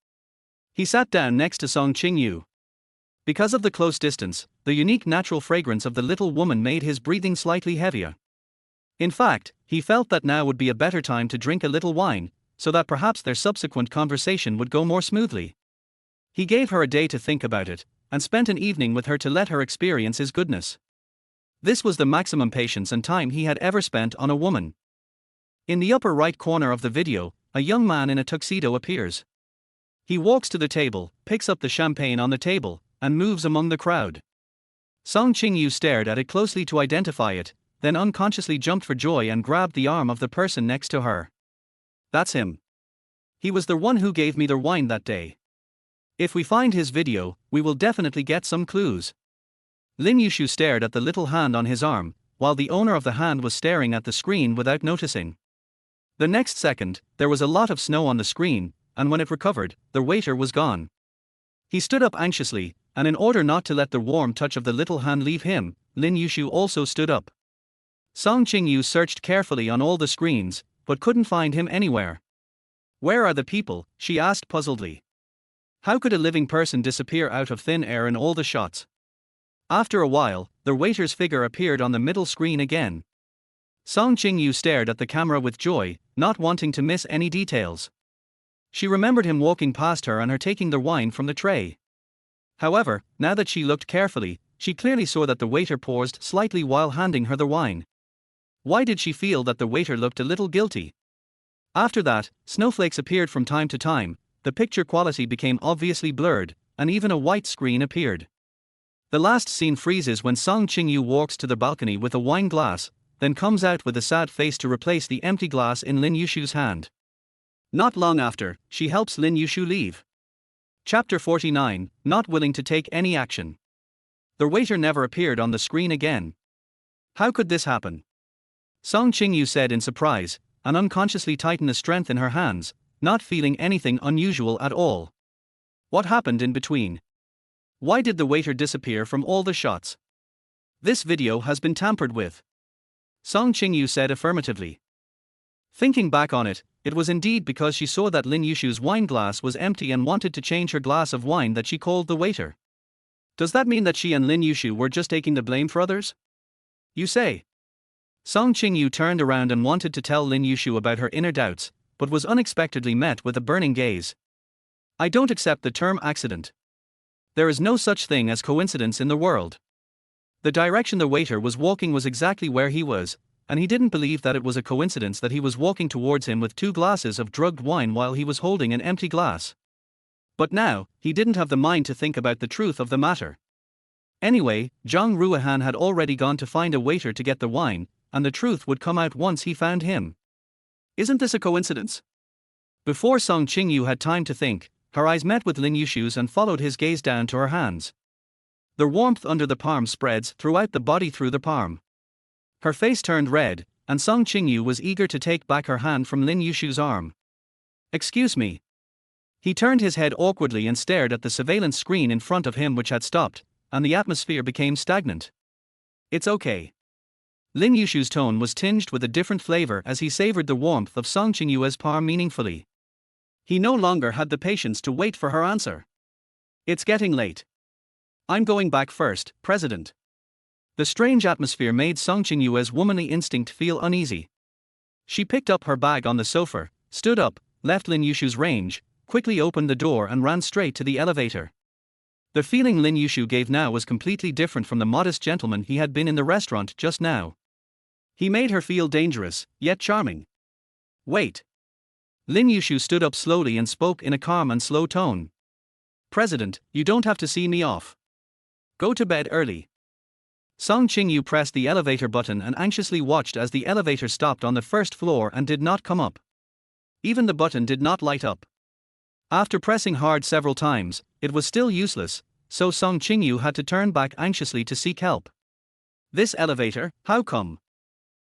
He sat down next to Song Qingyu. Because of the close distance, the unique natural fragrance of the little woman made his breathing slightly heavier. In fact, he felt that now would be a better time to drink a little wine, so that perhaps their subsequent conversation would go more smoothly. He gave her a day to think about it, and spent an evening with her to let her experience his goodness. This was the maximum patience and time he had ever spent on a woman. In the upper right corner of the video, a young man in a tuxedo appears. He walks to the table, picks up the champagne on the table, and moves among the crowd. Song Qingyu stared at it closely to identify it, then unconsciously jumped for joy and grabbed the arm of the person next to her. That's him. He was the one who gave me the wine that day. If we find his video, we will definitely get some clues. Lin Yushu stared at the little hand on his arm, while the owner of the hand was staring at the screen without noticing. The next second, there was a lot of snow on the screen, and when it recovered, the waiter was gone. He stood up anxiously, and in order not to let the warm touch of the little hand leave him, Lin Yushu also stood up. Song Qingyu searched carefully on all the screens, but couldn't find him anywhere. Where are the people? She asked puzzledly. How could a living person disappear out of thin air in all the shots? After a while, the waiter's figure appeared on the middle screen again. Song Qingyu stared at the camera with joy, not wanting to miss any details. She remembered him walking past her and her taking the wine from the tray. However, now that she looked carefully, she clearly saw that the waiter paused slightly while handing her the wine. Why did she feel that the waiter looked a little guilty? After that, snowflakes appeared from time to time, the picture quality became obviously blurred, and even a white screen appeared. The last scene freezes when Song Qingyu walks to the balcony with a wine glass, then comes out with a sad face to replace the empty glass in Lin Yushu's hand. Not long after, she helps Lin Yushu leave. Chapter 49, Not willing to take any action. The waiter never appeared on the screen again. How could this happen? Song Qingyu said in surprise, and unconsciously tightened the strength in her hands, not feeling anything unusual at all. What happened in between? Why did the waiter disappear from all the shots? This video has been tampered with. Song Qingyu said affirmatively. Thinking back on it, it was indeed because she saw that Lin Yushu's wine glass was empty and wanted to change her glass of wine that she called the waiter. Does that mean that she and Lin Yushu were just taking the blame for others? You say. Song Qingyu turned around and wanted to tell Lin Yushu about her inner doubts, but was unexpectedly met with a burning gaze. I don't accept the term accident. There is no such thing as coincidence in the world. The direction the waiter was walking was exactly where he was, and he didn't believe that it was a coincidence that he was walking towards him with 2 glasses of drugged wine while he was holding an empty glass. But now, he didn't have the mind to think about the truth of the matter. Anyway, Zhang Ruohan had already gone to find a waiter to get the wine, and the truth would come out once he found him. Isn't this a coincidence? Before Song Qingyu had time to think, her eyes met with Lin Yushu's and followed his gaze down to her hands. The warmth under the palm spreads throughout the body through the palm. Her face turned red, and Song Qingyu was eager to take back her hand from Lin Yushu's arm. Excuse me. He turned his head awkwardly and stared at the surveillance screen in front of him, which had stopped, and the atmosphere became stagnant. It's okay. Lin Yushu's tone was tinged with a different flavor as he savored the warmth of Song Qingyu's palm meaningfully. He no longer had the patience to wait for her answer. It's getting late. I'm going back first, President. The strange atmosphere made Song Qingyu's womanly instinct feel uneasy. She picked up her bag on the sofa, stood up, left Lin Yushu's range, quickly opened the door and ran straight to the elevator. The feeling Lin Yushu gave now was completely different from the modest gentleman he had been in the restaurant just now. He made her feel dangerous, yet charming. Wait. Lin Yushu stood up slowly and spoke in a calm and slow tone. President, you don't have to see me off. Go to bed early. Song Qingyu pressed the elevator button and anxiously watched as the elevator stopped on the first floor and did not come up. Even the button did not light up. After pressing hard several times, it was still useless, so Song Qingyu had to turn back anxiously to seek help. This elevator, how come?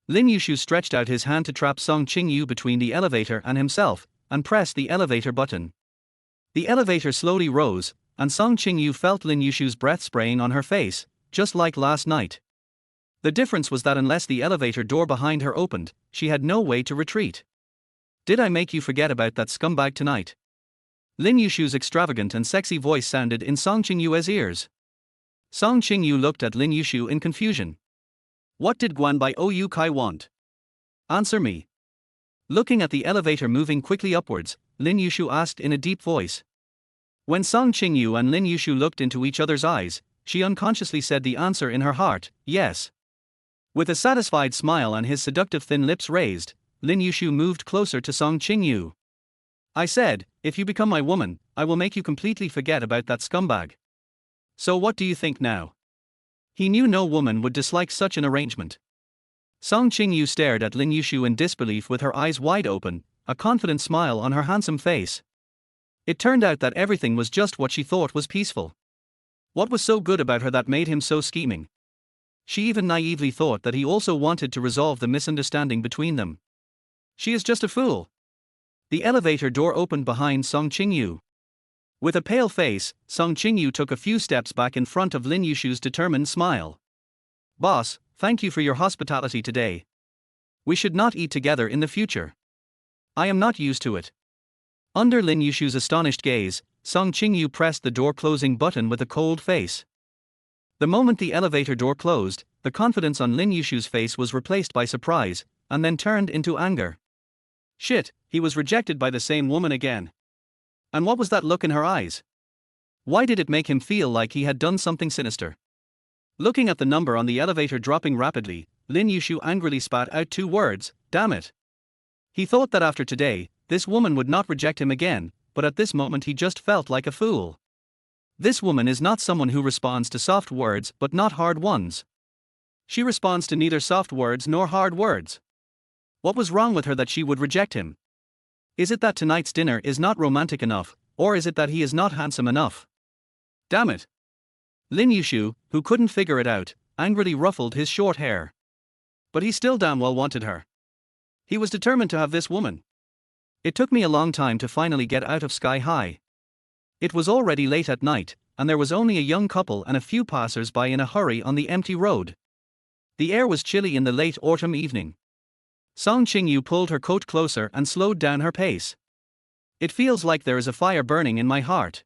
Lin Yushu stretched out his hand to trap Song Qingyu between the elevator and himself, and pressed the elevator button. The elevator slowly rose, and Song Qingyu felt Lin Yushu's breath spraying on her face, just like last night. The difference was that unless the elevator door behind her opened, she had no way to retreat. Did I make you forget about that scumbag tonight? Lin Yushu's extravagant and sexy voice sounded in Song Qingyu's ears. Song Qingyu looked at Lin Yushu in confusion. What did Guanbai Ou Kai want? Answer me. Looking at the elevator moving quickly upwards, Lin Yushu asked in a deep voice. When Song Qingyu and Lin Yushu looked into each other's eyes, she unconsciously said the answer in her heart, yes. With a satisfied smile and his seductive thin lips raised, Lin Yushu moved closer to Song Qingyu. I said, if you become my woman, I will make you completely forget about that scumbag. So what do you think now? He knew no woman would dislike such an arrangement. Song Qingyu stared at Lin Yushu in disbelief with her eyes wide open, a confident smile on her handsome face. It turned out that everything was just what she thought was peaceful. What was so good about her that made him so scheming? She even naively thought that he also wanted to resolve the misunderstanding between them. She is just a fool. The elevator door opened behind Song Qingyu. With a pale face, Song Qingyu took a few steps back in front of Lin Yushu's determined smile. Boss, thank you for your hospitality today. We should not eat together in the future. I am not used to it. Under Lin Yushu's astonished gaze, Song Qingyu pressed the door closing button with a cold face. The moment the elevator door closed, the confidence on Lin Yushu's face was replaced by surprise, and then turned into anger. Shit, he was rejected by the same woman again. And what was that look in her eyes? Why did it make him feel like he had done something sinister? Looking at the number on the elevator dropping rapidly, Lin Yushu angrily spat out 2 words, damn it. He thought that after today, this woman would not reject him again, but at this moment he just felt like a fool. This woman is not someone who responds to soft words but not hard ones. She responds to neither soft words nor hard words. What was wrong with her that she would reject him? Is it that tonight's dinner is not romantic enough, or is it that he is not handsome enough? Damn it. Lin Yushu, who couldn't figure it out, angrily ruffled his short hair. But he still damn well wanted her. He was determined to have this woman. It took me a long time to finally get out of Sky High. It was already late at night, and there was only a young couple and a few passers-by in a hurry on the empty road. The air was chilly in the late autumn evening. Song Qingyu pulled her coat closer and slowed down her pace. It feels like there is a fire burning in my heart.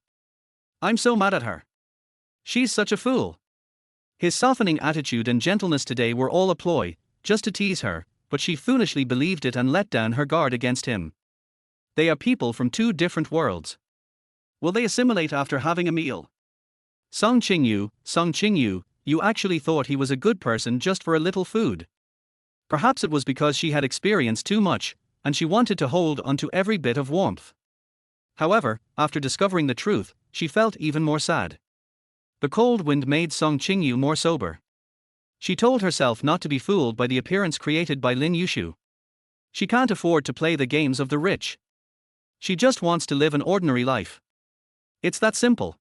I'm so mad at her. She's such a fool. His softening attitude and gentleness today were all a ploy, just to tease her, but she foolishly believed it and let down her guard against him. They are people from 2 different worlds. Will they assimilate after having a meal? Song Qingyu, you actually thought he was a good person just for a little food. Perhaps it was because she had experienced too much, and she wanted to hold on to every bit of warmth. However, after discovering the truth, she felt even more sad. The cold wind made Song Qingyu more sober. She told herself not to be fooled by the appearance created by Lin Yushu. She can't afford to play the games of the rich. She just wants to live an ordinary life. It's that simple.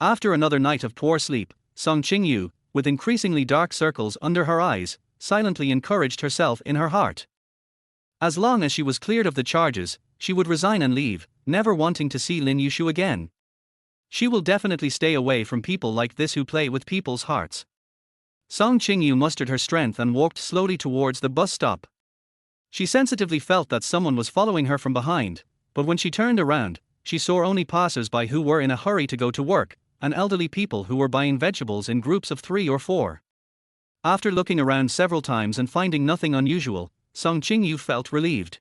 After another night of poor sleep, Song Qingyu, with increasingly dark circles under her eyes, silently encouraged herself in her heart. As long as she was cleared of the charges, she would resign and leave, never wanting to see Lin Yushu again. She will definitely stay away from people like this who play with people's hearts. Song Qingyu mustered her strength and walked slowly towards the bus stop. She sensitively felt that someone was following her from behind, but when she turned around, she saw only passers-by who were in a hurry to go to work, and elderly people who were buying vegetables in groups of 3 or 4. After looking around several times and finding nothing unusual, Song Qingyu felt relieved.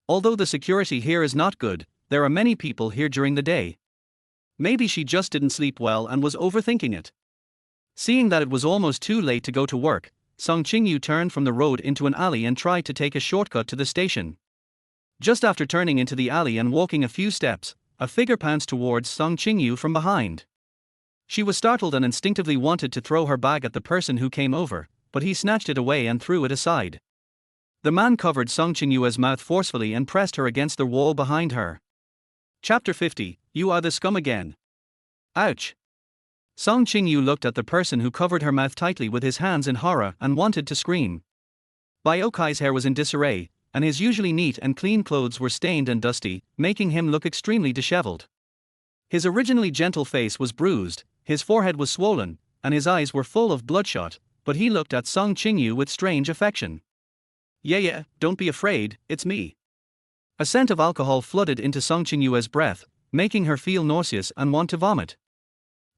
Although the security here is not good, there are many people here during the day. Maybe she just didn't sleep well and was overthinking it. Seeing that it was almost too late to go to work, Song Qingyu turned from the road into an alley and tried to take a shortcut to the station. Just after turning into the alley and walking a few steps, a figure pounced towards Song Qingyu from behind. She was startled and instinctively wanted to throw her bag at the person who came over, but he snatched it away and threw it aside. The man covered Song Qingyu's mouth forcefully and pressed her against the wall behind her. Chapter 50, You Are the Scum Again. Ouch. Song Qingyu looked at the person who covered her mouth tightly with his hands in horror and wanted to scream. Bai Okai's hair was in disarray, and his usually neat and clean clothes were stained and dusty, making him look extremely disheveled. His originally gentle face was bruised, his forehead was swollen, and his eyes were full of bloodshot, but he looked at Song Qingyu with strange affection. Yeah, don't be afraid, it's me. A scent of alcohol flooded into Song Qingyu's breath, making her feel nauseous and want to vomit.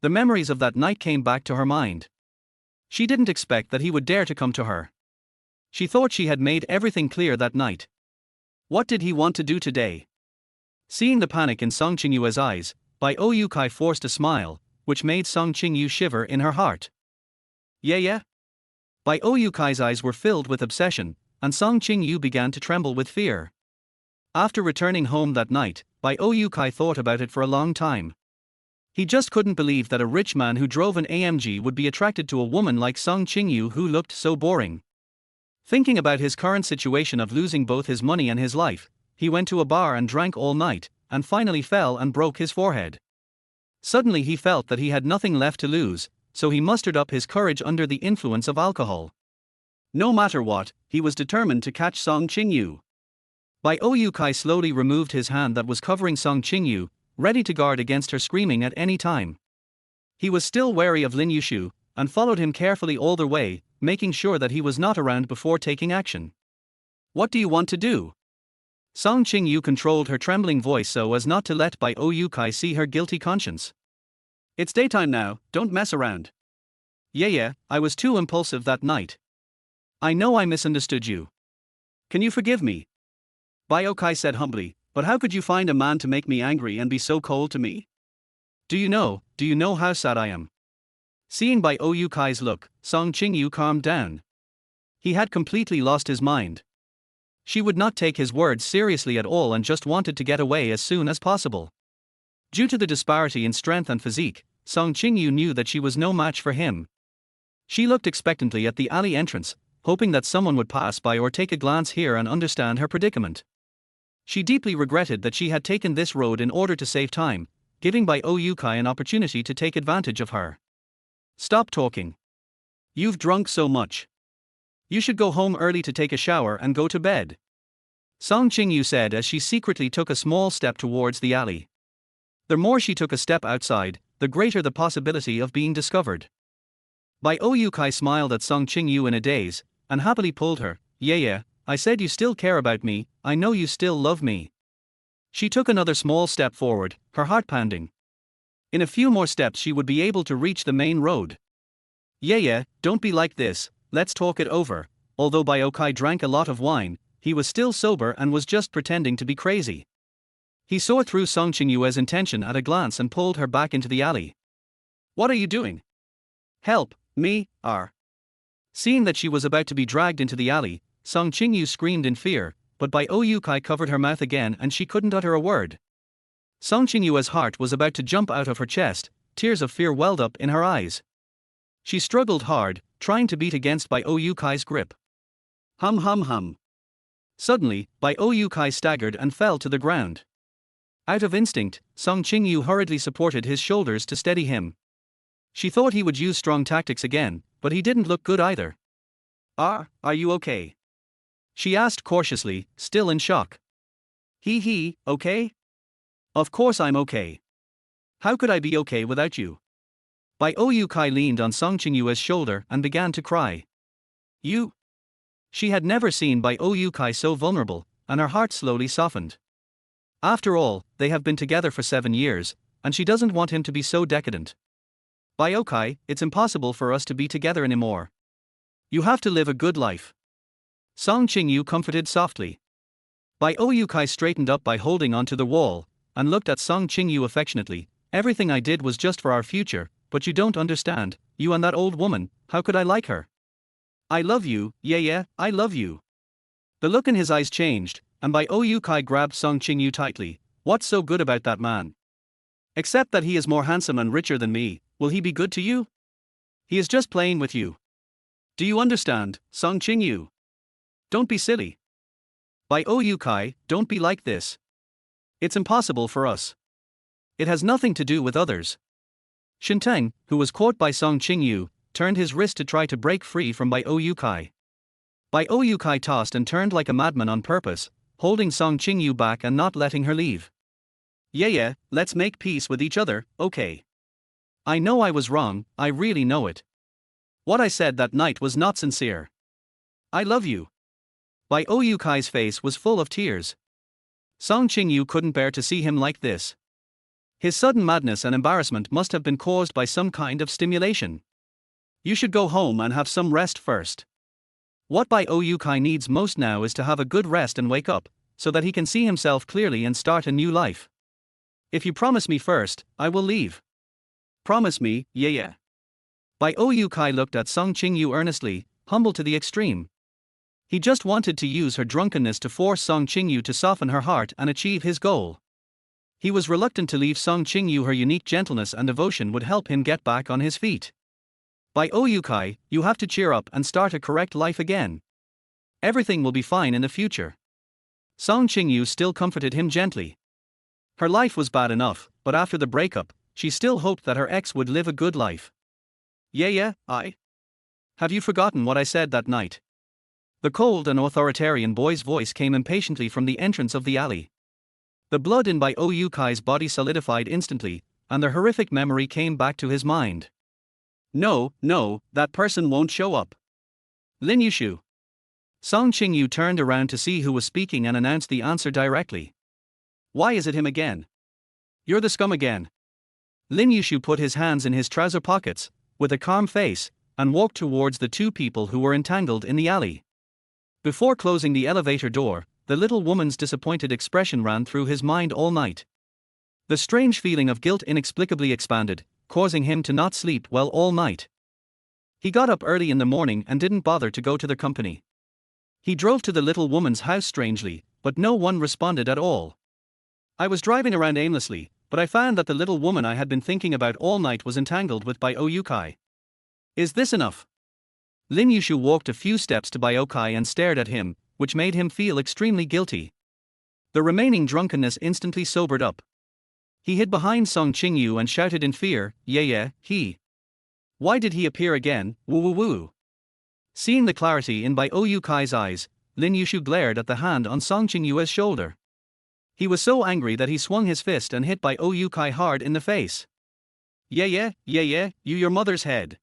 The memories of that night came back to her mind. She didn't expect that he would dare to come to her. She thought she had made everything clear that night. What did he want to do today? Seeing the panic in Song Qingyu's eyes, Bai Oyukai forced a smile, which made Song Qingyu shiver in her heart. Yeah. Bai Oyukai's eyes were filled with obsession, and Song Qingyu began to tremble with fear. After returning home that night, Bai Oyukai thought about it for a long time. He just couldn't believe that a rich man who drove an AMG would be attracted to a woman like Song Qingyu who looked so boring. Thinking about his current situation of losing both his money and his life, he went to a bar and drank all night, and finally fell and broke his forehead. Suddenly he felt that he had nothing left to lose, so he mustered up his courage under the influence of alcohol. No matter what, he was determined to catch Song Qingyu. Bai Oyukai slowly removed his hand that was covering Song Qingyu, ready to guard against her screaming at any time. He was still wary of Lin Yushu, and followed him carefully all the way, making sure that he was not around before taking action. What do you want to do? Song Qingyu controlled her trembling voice so as not to let Bai Oyukai see her guilty conscience. It's daytime now, don't mess around. Yeah, I was too impulsive that night. I know I misunderstood you. Can you forgive me? Bai Okai said humbly, but how could you find a man to make me angry and be so cold to me? Do you know how sad I am? Seeing Bai Oyukai's look, Song Qingyu calmed down. He had completely lost his mind. She would not take his words seriously at all and just wanted to get away as soon as possible. Due to the disparity in strength and physique, Song Qingyu knew that she was no match for him. She looked expectantly at the alley entrance, hoping that someone would pass by or take a glance here and understand her predicament. She deeply regretted that she had taken this road in order to save time, giving Bai Oyukai an opportunity to take advantage of her. Stop talking. You've drunk so much. You should go home early to take a shower and go to bed. Song Qingyu said as she secretly took a small step towards the alley. The more she took a step outside, the greater the possibility of being discovered. Bai Oyukai smiled at Song Qingyu in a daze, and happily pulled her. Yeah, I said you still care about me, I know you still love me. She took another small step forward, her heart pounding. In a few more steps she would be able to reach the main road. Yeah, don't be like this, let's talk it over. Although Bai Okai drank a lot of wine, he was still sober and was just pretending to be crazy. He saw through Song Qingyue's intention at a glance and pulled her back into the alley. What are you doing? Help, me, Seeing that she was about to be dragged into the alley, Song Qingyu screamed in fear, but Bai Oyukai covered her mouth again and she couldn't utter a word. Song Qingyue's heart was about to jump out of her chest, tears of fear welled up in her eyes. She struggled hard, trying to beat against Bai Oyukai's grip. Hum. Suddenly, Bai Oyukai staggered and fell to the ground. Out of instinct, Song Qingyu hurriedly supported his shoulders to steady him. She thought he would use strong tactics again, but he didn't look good either. Are you okay? She asked cautiously, still in shock. Okay? Of course I'm okay. How could I be okay without you? Bai Oyukai leaned on Song Qingyue's shoulder and began to cry. You? She had never seen Bai Oyukai so vulnerable, and her heart slowly softened. After all, they have been together for 7 years, and she doesn't want him to be so decadent. Bai Okai, it's impossible for us to be together anymore. You have to live a good life. Song Qingyu comforted softly. Bai Oyukai straightened up by holding onto the wall, and looked at Song Qingyu affectionately. Everything I did was just for our future, but you don't understand, you and that old woman, how could I like her? I love you, yeah, I love you. The look in his eyes changed, and Bai Oyukai grabbed Song Qingyu tightly. What's so good about that man? Except that he is more handsome and richer than me, will he be good to you? He is just playing with you. Do you understand, Song Qingyu? Don't be silly. Bai Oyukai, don't be like this. It's impossible for us. It has nothing to do with others. Shinteng, who was caught by Song Qingyu, turned his wrist to try to break free from Bai Oyukai. Bai Oyukai tossed and turned like a madman on purpose, holding Song Qingyu back and not letting her leave. Yeah, let's make peace with each other, okay? I know I was wrong, I really know it. What I said that night was not sincere. I love you. Bai Oyukai's face was full of tears. Song Qingyu couldn't bear to see him like this. His sudden madness and embarrassment must have been caused by some kind of stimulation. You should go home and have some rest first. What Bai Oyukai needs most now is to have a good rest and wake up, so that he can see himself clearly and start a new life. If you promise me first, I will leave. Promise me, yeah. Bai Oyukai looked at Song Qingyu earnestly, humble to the extreme. He just wanted to use her drunkenness to force Song Qingyu to soften her heart and achieve his goal. He was reluctant to leave Song Qingyu. Her unique gentleness and devotion would help him get back on his feet. Bai Oyukai, you have to cheer up and start a correct life again. Everything will be fine in the future. Song Qingyu still comforted him gently. Her life was bad enough, but after the breakup, she still hoped that her ex would live a good life. Yeah, Have you forgotten what I said that night? The cold and authoritarian boy's voice came impatiently from the entrance of the alley. The blood in Bai Yukai's body solidified instantly, and the horrific memory came back to his mind. No, that person won't show up. Lin Yushu. Song Qingyu turned around to see who was speaking and announced the answer directly. Why is it him again? You're the scum again. Lin Yushu put his hands in his trouser pockets, with a calm face, and walked towards the two people who were entangled in the alley. Before closing the elevator door, the little woman's disappointed expression ran through his mind all night. The strange feeling of guilt inexplicably expanded, causing him to not sleep well all night. He got up early in the morning and didn't bother to go to the company. He drove to the little woman's house strangely, but no one responded at all. I was driving around aimlessly, but I found that the little woman I had been thinking about all night was entangled with Bai Yukai. Is this enough? Lin Yushu walked a few steps to Bai Yukai and stared at him, which made him feel extremely guilty. The remaining drunkenness instantly sobered up. He hid behind Song Qingyu and shouted in fear, yeah, he. Why did he appear again, woo. Seeing the clarity in Bai Yukai's eyes, Lin Yushu glared at the hand on Song Qingyu's shoulder. He was so angry that he swung his fist and hit Bai Yukai hard in the face. Yeah, you your mother's head.